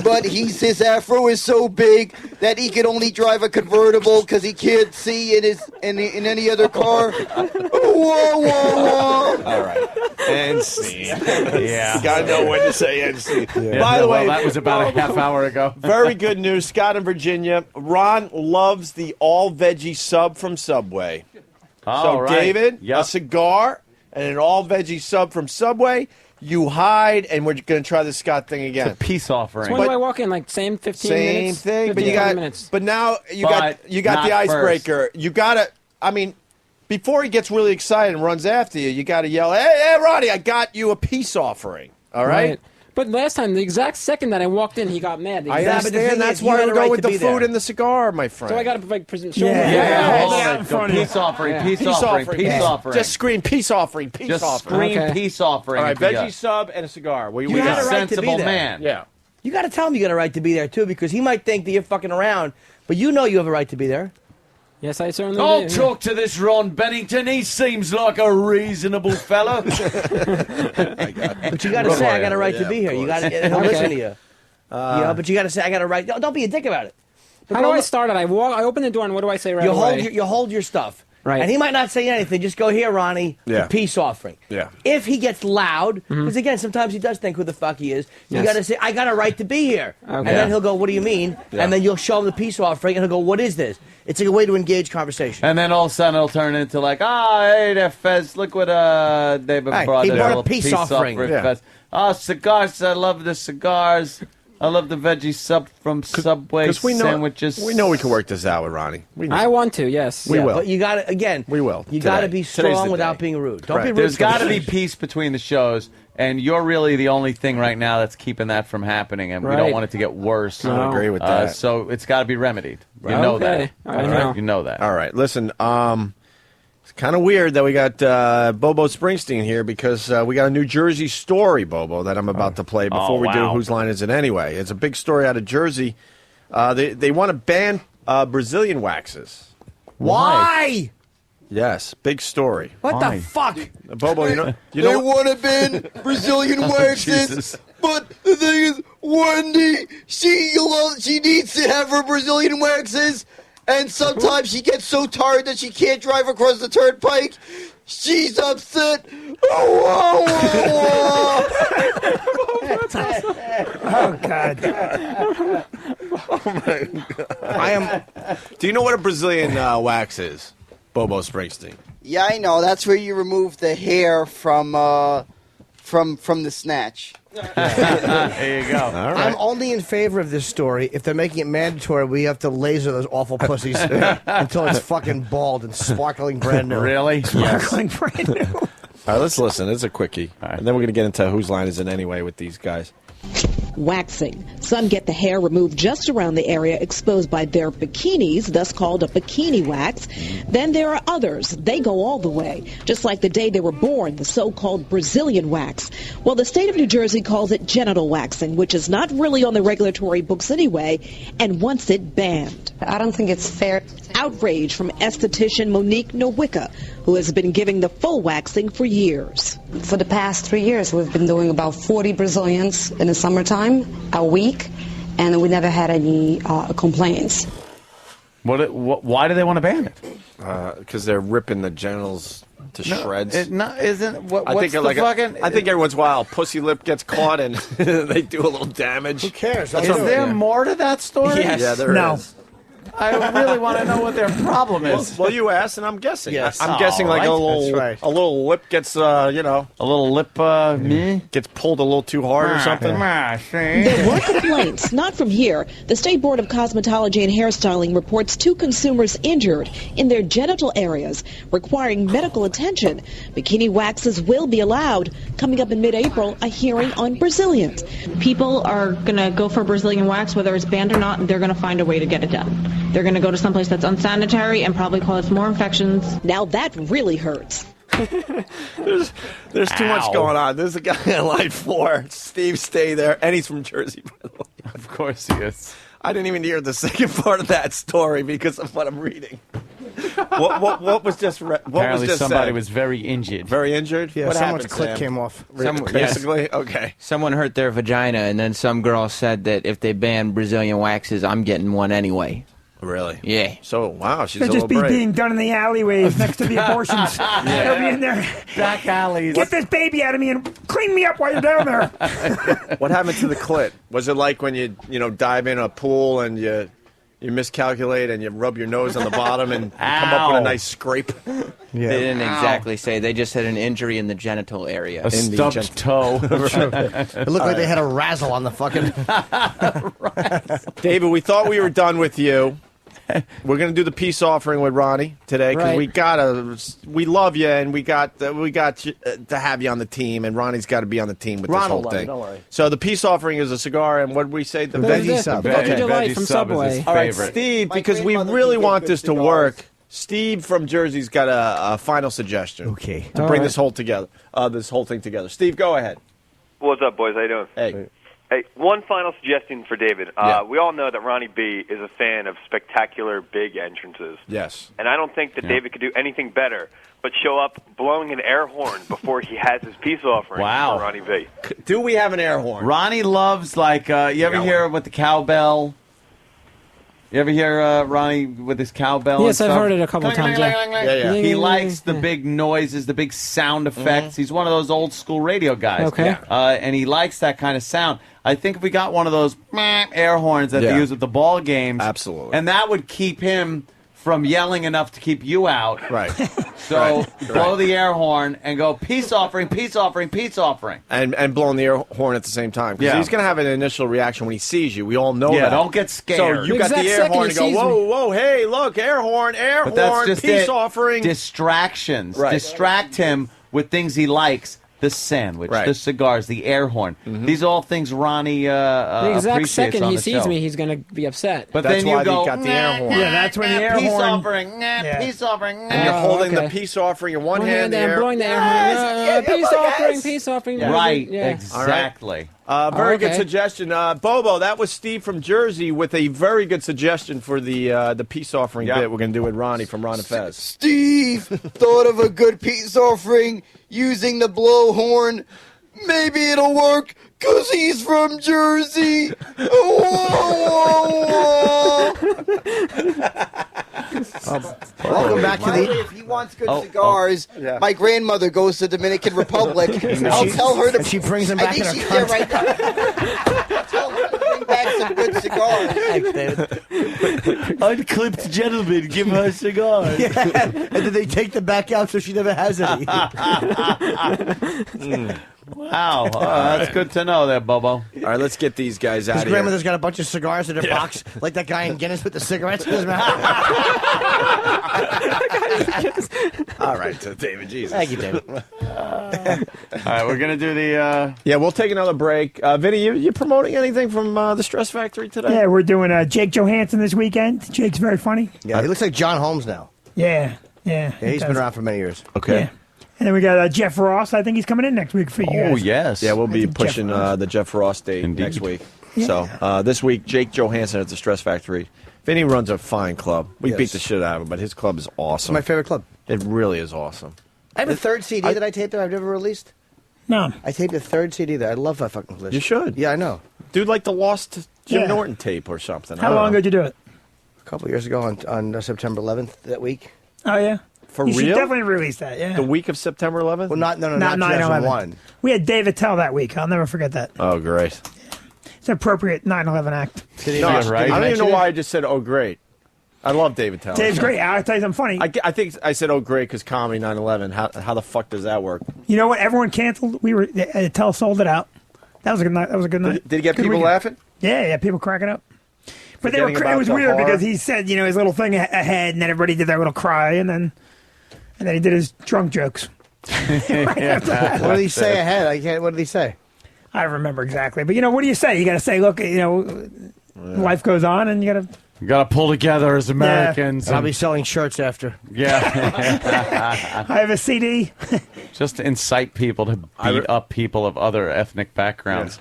but his afro is so big that he can only drive a convertible because he can't see in any other car. All right. And scene. Yeah. You gotta know when to say and scene. Yeah. By the way, that was about a half hour ago. Very good news. Scott in Virginia. Ron loves the all-veggie sub from Subway. Oh, So, right. David, a cigar and an all-veggie sub from Subway. You hide, and we're going to try the Scott thing again. It's a peace offering. So when do I walk in? Like same 15 minutes? Same thing, but 15, you got. 20 minutes. But now you But got the not icebreaker. You got to. I mean, before he gets really excited and runs after you, you got to yell, "Hey, Ronnie, I got you a peace offering." All right. But last time, the exact second that I walked in, he got mad. I understand. That's why we're going with the food and the cigar, my friend. So I got to like present. Hold it. Peace offering, peace offering, peace offering. Just scream peace offering, peace Just offering. scream peace offering. All right, if you veggie got- sub and a cigar. We You got a right to be sensible there. man. Yeah. You got to tell him you got a right to be there too, because he might think that you're fucking around, but you know you have a right to be there. Yes, I certainly I'll do. talk to this Ron Bennington. He seems like a reasonable fellow. But you got to say, I got a right to be here. You got to he'll listen to you. But you got to say, I got a right. Don't be a dick about it. But How do I start it? I open the door, and what do I say right away? You hold your stuff. Right. And he might not say anything. Just go here, Ronnie. Yeah. The peace offering. Yeah. If he gets loud, because again, sometimes he does think who the fuck he is. You Yes. got to say, I got a right to be here. And then he'll go, what do you mean? Yeah. And then you'll show him the peace offering, and he'll go, what is this? It's like a way to engage conversation. And then all of a sudden it'll turn into like, hey there, Fez, look what David Hey, brought. he There's brought a little peace offering. Yeah. Fez. Oh, cigars, I love the cigars. I love the veggie sub from Subway Because we know sandwiches. we know we can work this out with Ronnie. We know. I want to, yes. We will. But you got to, again, We will. You got to Today. be Today's strong the without day. being rude. Don't Right. be rude. There's got to be sometimes. peace between the shows, and you're really the only thing right now that's keeping that from happening, and we don't Right. want it to get worse. I agree with that. So it's got to be remedied. You Right. know Okay. that. I know. You know that. All right, listen. It's kind of weird that we got Bobo Springsteen here because we got a New Jersey story, Bobo, that I'm about to play before we do wow. Whose Line Is It Anyway? It's a big story out of Jersey. They want to ban Brazilian waxes. Why? Yes, big story. What the fuck? Bobo, you know They want to ban Brazilian waxes, Jesus. but the thing is, Wendy, she needs to have her Brazilian waxes, and sometimes she gets so tired that she can't drive across the turnpike. She's upset. Oh, Oh, God. I am. Do you know what a Brazilian wax is, Bobo Springsteen? Yeah, I know. That's where you remove the hair from the snatch. There you go. All I'm only in favor of this story if they're making it mandatory. We have to laser those awful pussies until it's fucking bald and sparkling brand new. Really? Sparkling brand new. All right, let's listen. It's a quickie, and then we're going to get into Whose Line Is It Anyway with these guys. Waxing. Some get the hair removed just around the area exposed by their bikinis, thus called a bikini wax. Then there are others. They go all the way, just like the day they were born, the so-called Brazilian wax. Well, the state of New Jersey calls it genital waxing, which is not really on the regulatory books anyway, and wants it banned. I don't think it's fair. Outrage from esthetician Monique Nowicka, who has been giving the full waxing for years. For the past 3 years, we've been doing about 40 Brazilians in the summertime a week, and we never had any complaints. Why do they want to ban it? Because they're ripping the genitals to shreds. Isn't what? I What's think the like fucking? I think every once in a while, a pussy lip gets caught and they do a little damage. Who cares? Is there more to that story? Yes. Yeah, there is. I really want to know what their problem is. Well, you asked, and I'm guessing. Yes. I'm guessing like All a little, right. a little lip gets, a little lip, gets pulled a little too hard or something. There were complaints, not from here. The State Board of Cosmetology and Hairstyling reports 2 consumers injured in their genital areas, requiring medical attention. Bikini waxes will be allowed. Coming up in mid-April, a hearing on Brazilians. People are going to go for Brazilian wax, whether it's banned or not, they're going to find a way to get it done. They're going to go to someplace that's unsanitary and probably cause more infections. Now that really hurts. There's too much going on. There's a guy in line 4, Steve, stay there, and he's from Jersey, by the way. Of course he is. I didn't even hear the second part of that story because of what I'm reading. What was just what Apparently was just somebody said? was very injured. Very injured? Yeah, what someone's happened, clit Sam? came off. Basically? Okay. Someone hurt their vagina, and then some girl said that if they ban Brazilian waxes, I'm getting one anyway. Really? Yeah. So, wow, she's They'll a just little be brave. being done in the alleyways next to the abortions. They'll be in there. Back alleys. Get this baby out of me and clean me up while you're down there. What happened to the clit? Was it like when you dive in a pool and you miscalculate and you rub your nose on the bottom and you come up with a nice scrape? They didn't exactly say. They just had an injury in the genital area. A stubbed toe. It looked like they had a razzle on the fucking. David, we thought we were done with you. We're going to do the peace offering with Ronnie today because we love you and we got to have you on the team, and Ronnie's got to be on the team with this whole thing. Don't worry. So the peace offering is a cigar, and what did we say? The veggie sub. Veggie Delight from sub is Subway. his All right, favorite. Steve, because we really want this to work. Steve from Jersey's got a final suggestion. Okay. To bring this whole thing together. Steve, go ahead. What's up, boys? How you doing? Hey. Hey, one final suggestion for David. Yeah. We all know that Ronnie B is a fan of spectacular big entrances. Yes. And I don't think that David could do anything better but show up blowing an air horn before he has his peace offering Wow. for Ronnie B. Do we have an air horn? Ronnie loves, like, you ever hear with the cowbell? You ever hear Ronnie with his cowbell? Yes, and I've stuff? heard it a couple of times. Yeah. He likes the big noises, the big sound effects. He's one of those old school radio guys. Okay. And he likes that kind of sound. I think if we got one of those air horns that they use at the ball games. Absolutely. And that would keep him from yelling enough to keep you out. Right. So blow the air horn and go, peace offering, peace offering, peace offering. And blowing the air horn at the same time. Because he's going to have an initial reaction when he sees you. We all know that. Yeah, don't get scared. So you got the air horn and go, whoa, hey, look, air horn, But that's just peace it. offering. Distractions. Right. Distract him with things he likes. The sandwich, the cigars, the air horn. These are all things Ronnie The exact appreciates second on he the sees show. me, he's going to be upset. But That's then you why go, they got the air horn. Yeah, that's when the air peace horn. offering, peace offering. And you're holding the peace offering in one hand. and blowing the air horn. Peace offering, peace offering. Yeah. Right, Yeah. exactly. Very good okay. suggestion. Bobo, that was Steve from Jersey with a very good suggestion for the peace offering bit we're going to do with Ronnie from Ron and Fez. Steve thought of a good peace offering using the blow horn. Maybe it'll work because he's from Jersey. Welcome back to the. If he wants good cigars, my grandmother goes to Dominican Republic. I'll tell her to. And she brings them back I in think her she's there right now. Tell her to bring back some good cigars. Thanks, David. Unclipped gentleman, give her a cigar. Yeah. And then they take them back out so she never has any. Wow, that's good to know there, Bobo. All right, let's get these guys out His of here. grandmother's got a bunch of cigars in her box, like that guy in Guinness with the cigarettes in his mouth. All right, so David, Jesus. Thank you, David. All right, we're going to do the... Yeah, we'll take another break. Vinny, you promoting anything from the Stress Factory today? Yeah, we're doing Jake Johansson this weekend. Jake's very funny. Yeah, he looks like John Holmes now. Yeah. Yeah, he's been around for many years. Okay. Yeah. And then we got Jeff Ross. I think he's coming in next week for you guys. Oh, yes. Yeah, we'll be Jeff pushing Ross. the Jeff Ross date next week. Yeah. So this week, Jake Johansson at the Stress Factory. Vinny runs a fine club. We Yes. beat the shit out of him, but his club is awesome. It's my favorite club. It really is awesome. I have a third CD that I taped there I've never released. No. I taped a third CD there. I love that fucking list. You should. Yeah, I know. Dude, like the lost Jim Yeah. Norton tape or something. I How don't long know. Uh, ago did you do it? A couple years ago on September 11th that week. Oh, yeah. For you should real? definitely release that, yeah. The week of September 11th? Well, not 9/11. 2001. We had David Tell that week. I'll never forget that. Oh, great. It's an appropriate 9/11 act. No, I don't even know why I just said, oh, great. I love David Tell. Dave's great. I'll tell you something funny. I think I said, oh, great, because comedy 9/11. How the fuck does that work? You know what? Everyone canceled. Tell sold it out. That was a good night. That was a good night. Did he get Good people weekend. laughing? Yeah, people cracking up. But Forgetting it about was the weird horror? because he said, his little thing ahead, and then everybody did their little cry, and then he did his drunk jokes. Right after that. What did he say ahead? What did he say? I don't remember exactly, but what do you say? You got to say, look, life goes on, and you got to. You got to pull together as Americans. I'll be selling shirts after. Yeah. I have a CD. Just to incite people to beat up people of other ethnic backgrounds.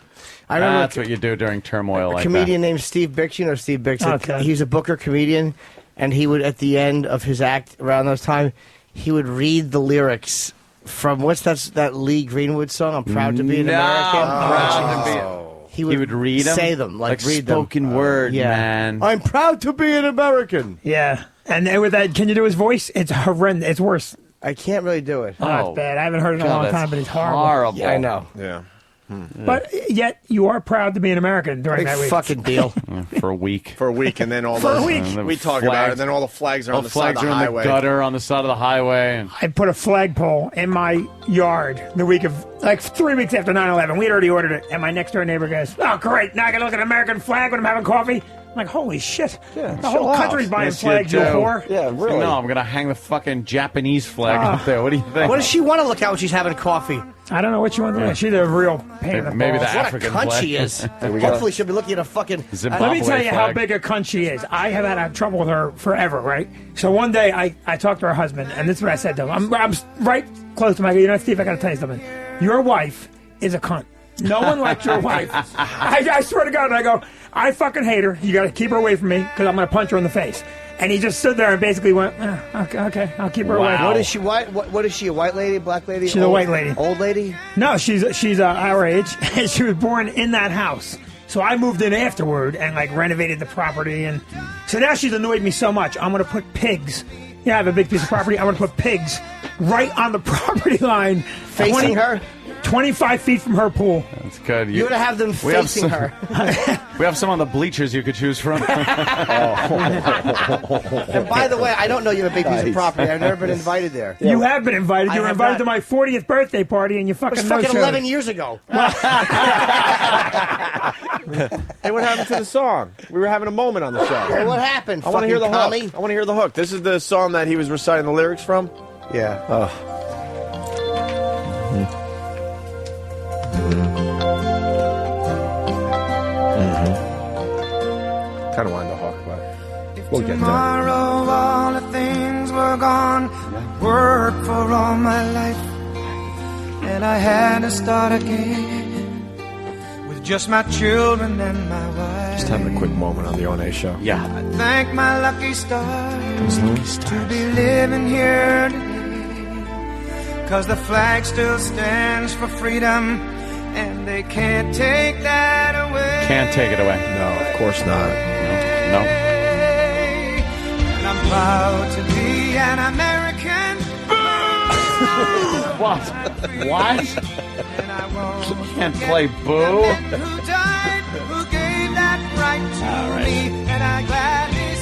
I remember That's what you do during turmoil like comedian named Steve Bix. You know Steve Bix? Okay. He's a booker comedian, and he would, at the end of his act around those time, he would read the lyrics from what's that Lee Greenwood song? I'm proud to be an No, American. proud to be. He would read them? say them, like read them. spoken word, man. I'm proud to be an American. Yeah. And then with that, can you do his voice? It's horrendous. It's worse. I can't really do it. Oh, it's bad. I haven't heard it in a long time, but it's horrible. Yeah, I know. Yeah. But yet you are proud to be an American during that week. Fucking deal. For a week. For a week, and then all For a those week. we talk about it, and then all the flags are on the side of the flags are in highway. the gutter on the side of the highway. And I put a flagpole in my yard the week of, like 3 weeks after 9/11. We had already ordered it, and my next door neighbor goes, "Oh, great! Now I can look at an American flag when I'm having coffee." I'm like, "Holy shit! Yeah, the whole country's buying flags, you whore." Yeah, really. No, I'm gonna hang the fucking Japanese flag up there. What do you think? What does she want to look at when she's having coffee? I don't know what you want to do. She's a real pain in the Maybe balls. the African What a cunt flag. she is. There we go. Hopefully she'll be looking at a fucking... Let me tell you how big a cunt she is. I have had trouble with her forever, right? So one day I talked to her husband, and this is what I said to him. I'm right close to him. I go, "You know, Steve, I got to tell you something. Your wife is a cunt. No one likes your wife." I swear to God, I go, "I fucking hate her. You got to keep her away from me because I'm going to punch her in the face." And he just stood there and basically went, okay, I'll keep her away. What is she? What is she? A white lady? Black lady? She's a white lady. Old lady? No, she's our age, and she was born in that house. So I moved in afterward and like renovated the property, and so now she's annoyed me so much. I'm gonna put pigs. Yeah, I have a big piece of property. I'm gonna put pigs right on the property line, Facing her? 25 feet from her pool. That's good. You would have them We have facing some- her. We have some on the bleachers you could choose from. And by the way, I don't know you have a big piece of Nice. property. I've never been invited there. You have been invited. You I were have invited not. to my 40th birthday party, and you It was fucking fucking no-showed. 11 years ago. Hey, what happened to the song? We were having a moment on the show. Hey, what happened? I want to hear the fucking commie? hook. I want to hear the hook. This is the song that he was reciting the lyrics from. Yeah. Oh. Kind of wanted the hook, but we'll get there. Tomorrow all the things were gone. I'd worked for all my life, and I had to start again with just my children and my wife. Just having a quick moment on the O&A show. Yeah. I thank my lucky stars to be living here today, 'cause the flag still stands for freedom, and they can't take that away. Can't take it away. No, of course not. No. And I'm proud to be an American. What? What? Can't play boo. Who died, who gave that right to me, and I gladly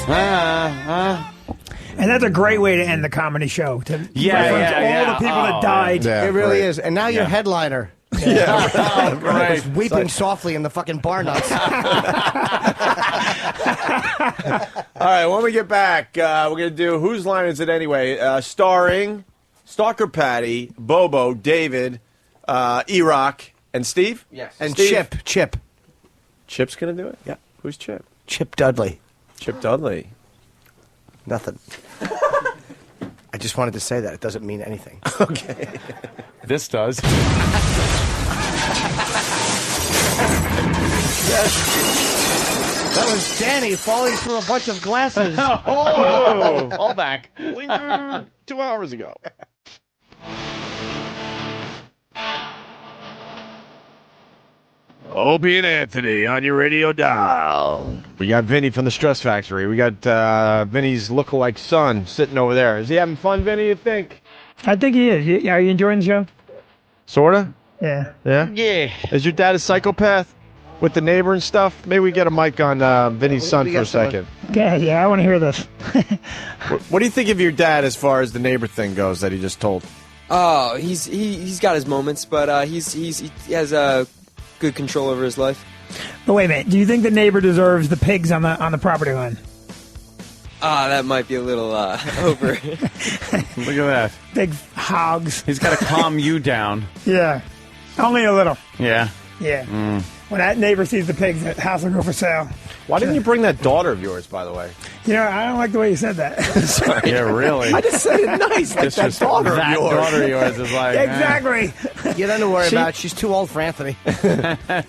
And that's a great way to end the comedy show. To reference all the people that died. It really is. And now you're Yeah. headliner. Yeah, Right. Weeping softly in the fucking bar nuts. All right, when we get back, we're going to do Whose Line Is It Anyway? Starring Stalker Patty, Bobo, David, Erock, and Steve? Yes. And Steve? Chip. Chip's going to do it? Yeah. Who's Chip? Chip Dudley. Chip Dudley. Nothing. I just wanted to say that. It doesn't mean anything. Okay. This does. That was Danny falling through a bunch of glasses. Oh, all back. 2 hours ago. Opie and Anthony on your radio dial. We got Vinny from the Stress Factory. We got Vinny's lookalike son sitting over there. Is he having fun, Vinny, you think? I think he is. Are you enjoying the show? Sorta? Yeah. Yeah? Yeah. Is your dad a psychopath with the neighbor and stuff? Maybe we get a mic on Vinny's son for a second. Yeah, I want to hear this. What do you think of your dad as far as the neighbor thing goes that he just told? Oh, he's got his moments, but he has good control over his life. But wait a minute. Do you think the neighbor deserves the pigs on the property line? That might be a little over. Look at that. Big hogs. He's got to calm you down. Yeah. Only a little. Yeah. Yeah. Mm. When that neighbor sees the pigs, the house will go for sale. Why didn't you bring that daughter of yours, by the way? You know, I don't like the way you said that. Sorry. Yeah, really. I just said it nice, like It's that just daughter that of yours. daughter of yours is like... Exactly. You don't have to worry She- about it. She's too old for Anthony. I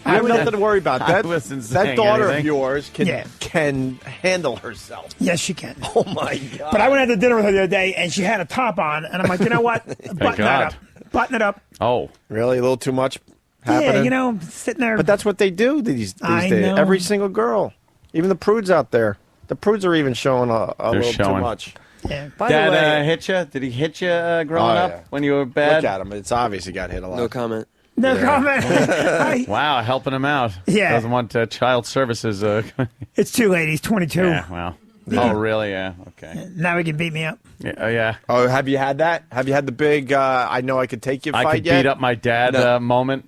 have nothing to worry about. I That wasn't that saying daughter of anything. yours can Yeah. can handle herself. Yes, she can. Oh my god! But I went out to dinner with her the other day, and she had a top on, and I'm like, you know what? Button that God. up. Button it up. Oh. Really, a little too much. happening. you know, sitting there. But that's what they do these I days. know. Every single girl, even the prudes out there. The prudes are even showing a little showing. too much. Yeah. By the Dad way, hit you? Did he hit you growing Oh, up yeah. when you were bad? Look at him. It's obvious he got hit a lot. No comment. No comment. Wow, helping him out. Yeah. Doesn't want child services. It's too late. He's 22. Yeah, well. Oh, really? Yeah, okay. Now he can beat me up. Yeah. Oh, have you had that? Have you had the big I know I could take you I fight could yet? beat up my dad moment.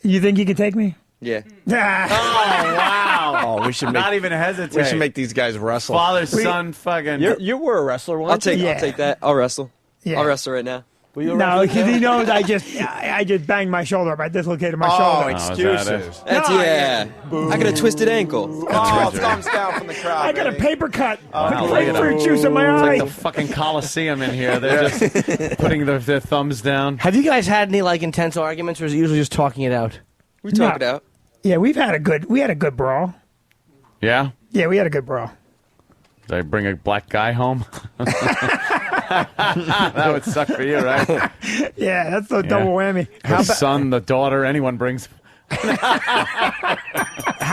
You think you can take me? Yeah. Ah. Wow. Oh, we should Not even hesitate. We should make these guys wrestle. Father, son, fucking. You were a wrestler once. I'll take that. I'll wrestle. Yeah. I'll wrestle right now. No, because he knows I just banged my shoulder up. I dislocated my shoulder. Excuses. That's I got a twisted ankle. Oh, thumbs down from the crowd. I got a paper cut. Oh, Grapefruit juice in my It's eye. like the fucking Coliseum in here. They're just putting their thumbs down. Have you guys had any like intense arguments, or is it usually just talking it out? We talk it out. Yeah, we had a good brawl. Yeah? Yeah, we had a good brawl. Did I bring a black guy home? That would suck for you, right? Yeah, that's the double whammy. The son, the daughter, anyone brings. How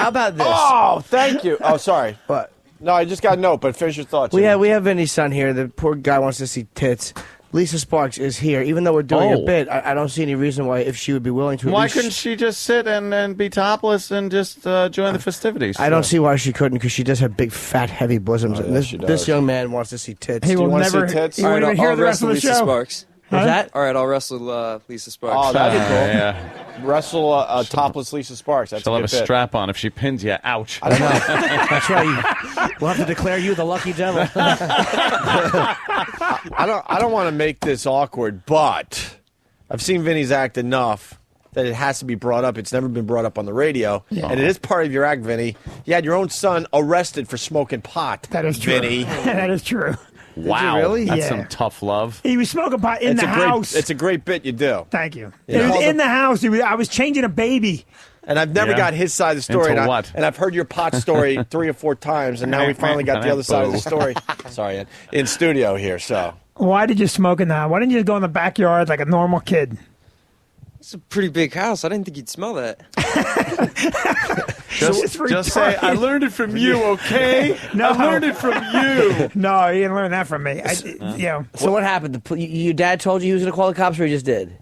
about this? Oh, thank you. Oh, sorry. But no, I just got a note. But finish your thoughts. We have Vinny's son here. The poor guy wants to see tits. Lisa Sparks is here. Even though we're doing a bit, I don't see any reason why, if she would be willing to. Why couldn't she just sit and be topless and just join the festivities? I don't see why she couldn't, because she does have big, fat, heavy bosoms. Oh, and yeah, she does. this young man wants to see tits. He Do you will want never. to see tits? He won't even hear the rest of the Lisa show. Sparks. What's that? All right, I'll wrestle Lisa Sparks. Oh, that'd be cool. Yeah. Wrestle a topless Lisa Sparks. That's She'll a have good a bit. strap on if she pins you. Ouch. I don't know. That's right. We'll have to declare you the lucky devil. I don't want to make this awkward, but I've seen Vinny's act enough that it has to be brought up. It's never been brought up on the radio, and it is part of your act, Vinny. You had your own son arrested for smoking pot. That is true. Vinny. That is true. Wow. really? That's Yeah. some tough love. He was smoking pot in the house. It's a great bit you do. Thank you. Yeah. It was in the house. I was changing a baby. And I've never Yeah. got his side of the story. Into and what? And I've heard your pot story 3 or 4 times, and now we finally got the other side of the story. Sorry, Ed. In studio here, so. Why did you smoke in the house? Why didn't you just go in the backyard like a normal kid? It's a pretty big house. I didn't think you'd smell that. Just say, I learned it from you, okay? No. I learned it from you. No, you didn't learn that from me. So what happened? Your dad told you he was going to call the cops, or he just did?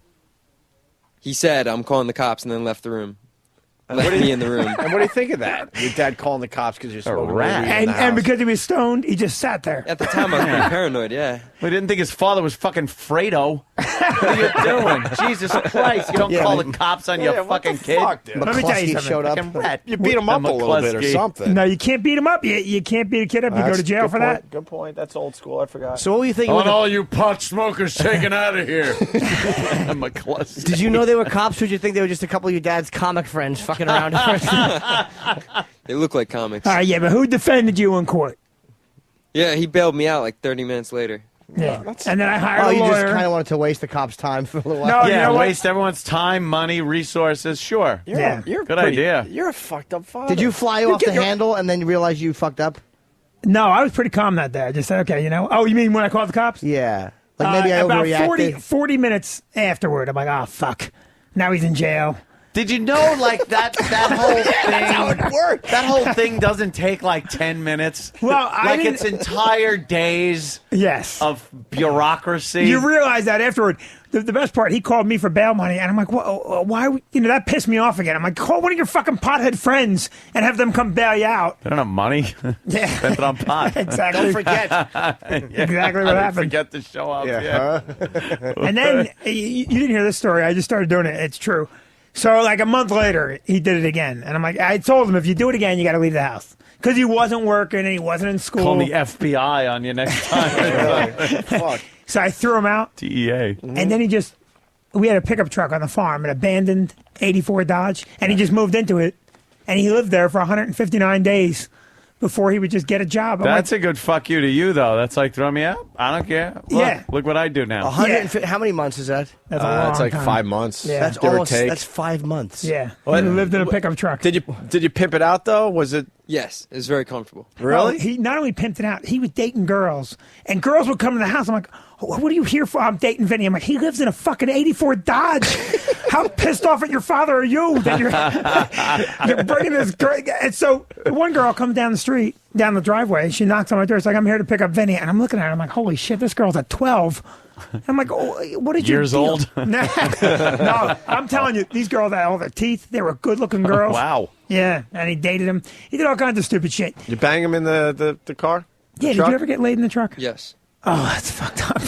He said, I'm calling the cops, and then left the room. And Left what do me you- in the room. And what do you think of that? Your dad calling the cops because you're smoking rat. weed in the And house. because he was stoned, he just sat there. At the time, I was pretty paranoid, yeah. We didn't think his father was fucking Fredo. What are you doing? Jesus Christ. You don't Yeah, call but- the cops on Yeah, your what the fucking kid. fuck, dude? Let me tell you McCluskey something. showed up. Fucking rat. You beat him up a little bit or McCluskey. something. No, you can't beat him up. You can't beat a kid up. You go That's to jail good for point. that. Good point. That's old school. I forgot. So what were you I thinking? want with all you pot smokers taken out of here. McCluskey. Did you know they were cops, or did you think they were just a couple of your dad's comic friends fucking around? They look like comics. All right, yeah, but who defended you in court? Yeah, he bailed me out like 30 minutes later. Yeah, and then I hired Oh, a you just lawyer. kind of wanted to waste the cops' time for a little while. No, you Yeah, know what? waste everyone's time, money, resources. Sure. Yeah. You're Good pretty- idea. You're a fucked up father. Did you fly off the handle and then realize you fucked up? No, I was pretty calm that day. I just said, okay, Oh, you mean when I called the cops? Yeah. Like maybe I about overreacted. 40 minutes afterward, I'm like, oh, fuck. Now he's in jail. Did you know, like, that whole thing? That's how it works. That whole thing doesn't take, like, 10 minutes. Well, I like, didn't- it's entire days Yes. of bureaucracy. You realize that afterward. The best part, he called me for bail money, and I'm like, why? That pissed me off again. I'm like, call one of your fucking pothead friends and have them come bail you out. They don't have money. Yeah. Spent it on pot. Exactly. Don't forget. Exactly what happened. Forget to show up. Yeah. And then, you didn't hear this story. I just started doing it. It's true. So, like, a month later, he did it again. And I'm like, I told him, if you do it again, you got to leave the house. Because he wasn't working and he wasn't in school. Call the FBI on you next time. Fuck. So I threw him out. DEA. And then we had a pickup truck on the farm, an abandoned 84 Dodge, and he just moved into it. And he lived there for 159 days before he would just get a job. I'm That's like, a good fuck you to you, though. That's like, throw me out. I don't care. Look, Yeah. Look what I do now. 150. How many months is that? that's a long It's like time. 5 months. Yeah. That's give or almost. take. That's 5 months. Yeah. What? He lived in a pickup truck. Did you pimp it out though? Was it Yes, it was very comfortable. really? No, he not only pimped it out, he was dating girls. And girls would come to the house. I'm like, what are you here for? I'm dating Vinny. I'm like, he lives in a fucking 84 Dodge. How pissed off at your father are you that you're bringing this girl? And so one girl comes down the street, down the driveway. She knocks on my door. It's like, I'm here to pick up Vinny. And I'm looking at her. I'm like, holy shit, this girl's at 12. I'm like, oh, what did you Years old? No, I'm telling you, these girls had all their teeth. They were good-looking girls. Wow. Yeah, and he dated them. He did all kinds of stupid shit. You bang him in the car? Yeah, did you ever get laid in the truck? Yes. Oh, that's fucked up.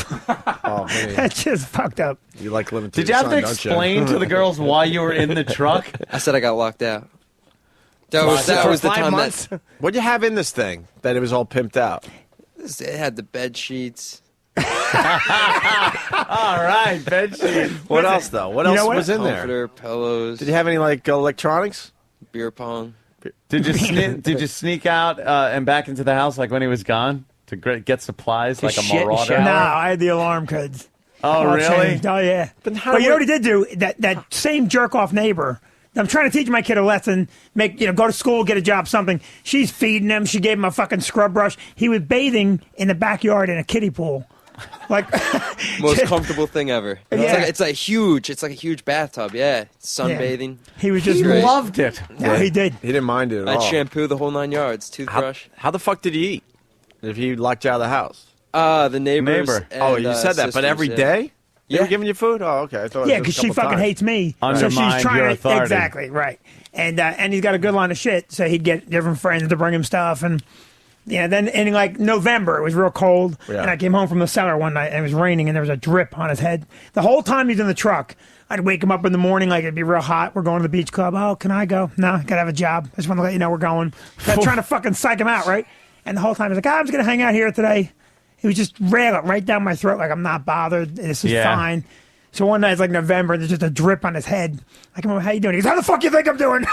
Oh, man. That's just fucked up. You like living to Did you have to explain to the girls why you were in the truck? I said I got locked out. That was the time that... What'd you have in this thing that it was all pimped out? It had the bed sheets. All right, bed sheets. What else, though? What else was in there? Comforter, pillows. Did you have any, like, electronics? Beer pong. Did you sneak out and back into the house like when he was gone to get supplies like a marauder? No, I had the alarm codes. Oh, All really? changed. Oh, yeah. But you know what he did do? That same jerk-off neighbor. I'm trying to teach my kid a lesson, go to school, get a job, something. She's feeding him. She gave him a fucking scrub brush. He was bathing in the backyard in a kiddie pool. Like most comfortable thing ever. Yeah. It's like a huge bathtub. Yeah, sunbathing. He was just loved it. Yeah, he did. He didn't mind it at I all. had shampoo the whole 9 yards, toothbrush. How the fuck did he eat if he locked you out of the house? The neighbors. Neighbor. And, you said that, but sisters, every yeah. day? They Yeah. were giving you food? Oh, okay. I thought Yeah, it was because just a she couple fucking times. hates me. Undermine so she's trying your to authority. exactly right. And he's got a good line of shit. So he'd get different friends to bring him stuff, and then in like November it was real cold, Yeah. and I came home from the cellar one night and it was raining and there was a drip on his head. The whole time he's in the truck, I'd wake him up in the morning like it'd be real hot. We're going to the beach club. Oh, can I go? No, gotta have a job. I just want to let you know we're going. I'm trying to fucking psych him out, right? And the whole time he's like, I'm just gonna hang out here today. He was just railing right down my throat like I'm not bothered. This is fine. So one night it's like November and there's just a drip on his head. I come over, how you doing? He goes, how the fuck you think I'm doing?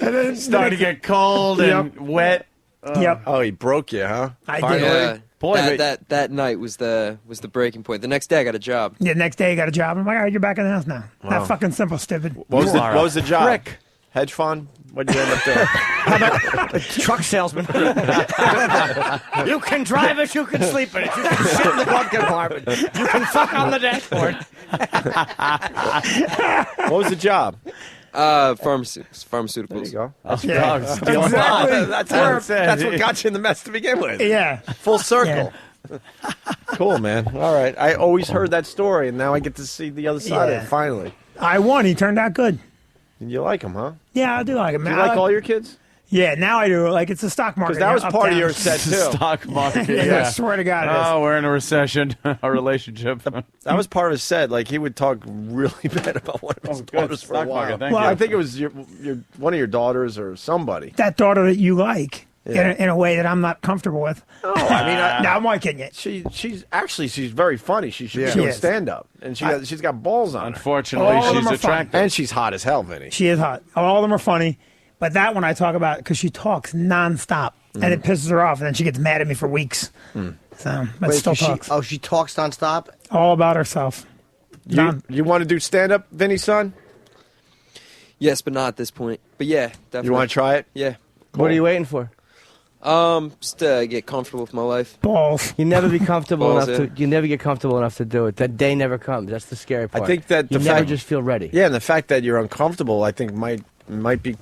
And then Starting to get cold and wet. Yep. Oh, he broke you, huh? I Finally? did. Yeah. Boy, that night was the breaking point. The next day I got a job. Yeah, next day I got a job. I'm like, all right, you're back in the house now. Wow. That fucking simple, stupid. What was the job? Prick. Hedge fund? What did you end up doing? How about a truck salesman? You can drive it, you can sleep in it, you can sit in the glove compartment, you can fuck on the dashboard. What was the job? Pharmaceuticals. There you go. Yeah, Steal exactly. That's what got you in the mess to begin with. Yeah. Full circle. Cool, man. All right. I always heard that story, and now I get to see the other side of it, finally. I won. He turned out good. And you like him, huh? Yeah, I do like him. Do you like all your kids? Yeah, now I do. Like, it's the stock market. Because that was up, part of down. your set, too. Stock market. Yeah, I swear to God it is. Oh, we're in a recession. A relationship. That was part of his set. Like, he would talk really bad about one of his daughters for a Stock while. market, thank Well, you. I think it was one of your daughters or somebody. That daughter that you like Yeah. in a way that I'm not comfortable with. No, I mean, no, I'm not kidding you. She's very funny. She should be She doing is. stand up, and she's got balls on her. Unfortunately, All of them she's are fun. attractive. And she's hot as hell, Vinny. She is hot. All of them are funny. But that one I talk about because she talks nonstop, and it pisses her off, and then she gets mad at me for weeks. So, but Wait, still she talks. she talks nonstop? All about herself. You want to do stand up, Vinny, son? Yes, but not at this point. But yeah, definitely. You want to try it? Yeah. What are you waiting for? Just to get comfortable with my life. Balls. You never be comfortable Balls, enough to. You never get comfortable enough to do it. That day never comes. That's the scary part. I think that you the never fact just feel ready. Yeah, and the fact that you're uncomfortable, I think might be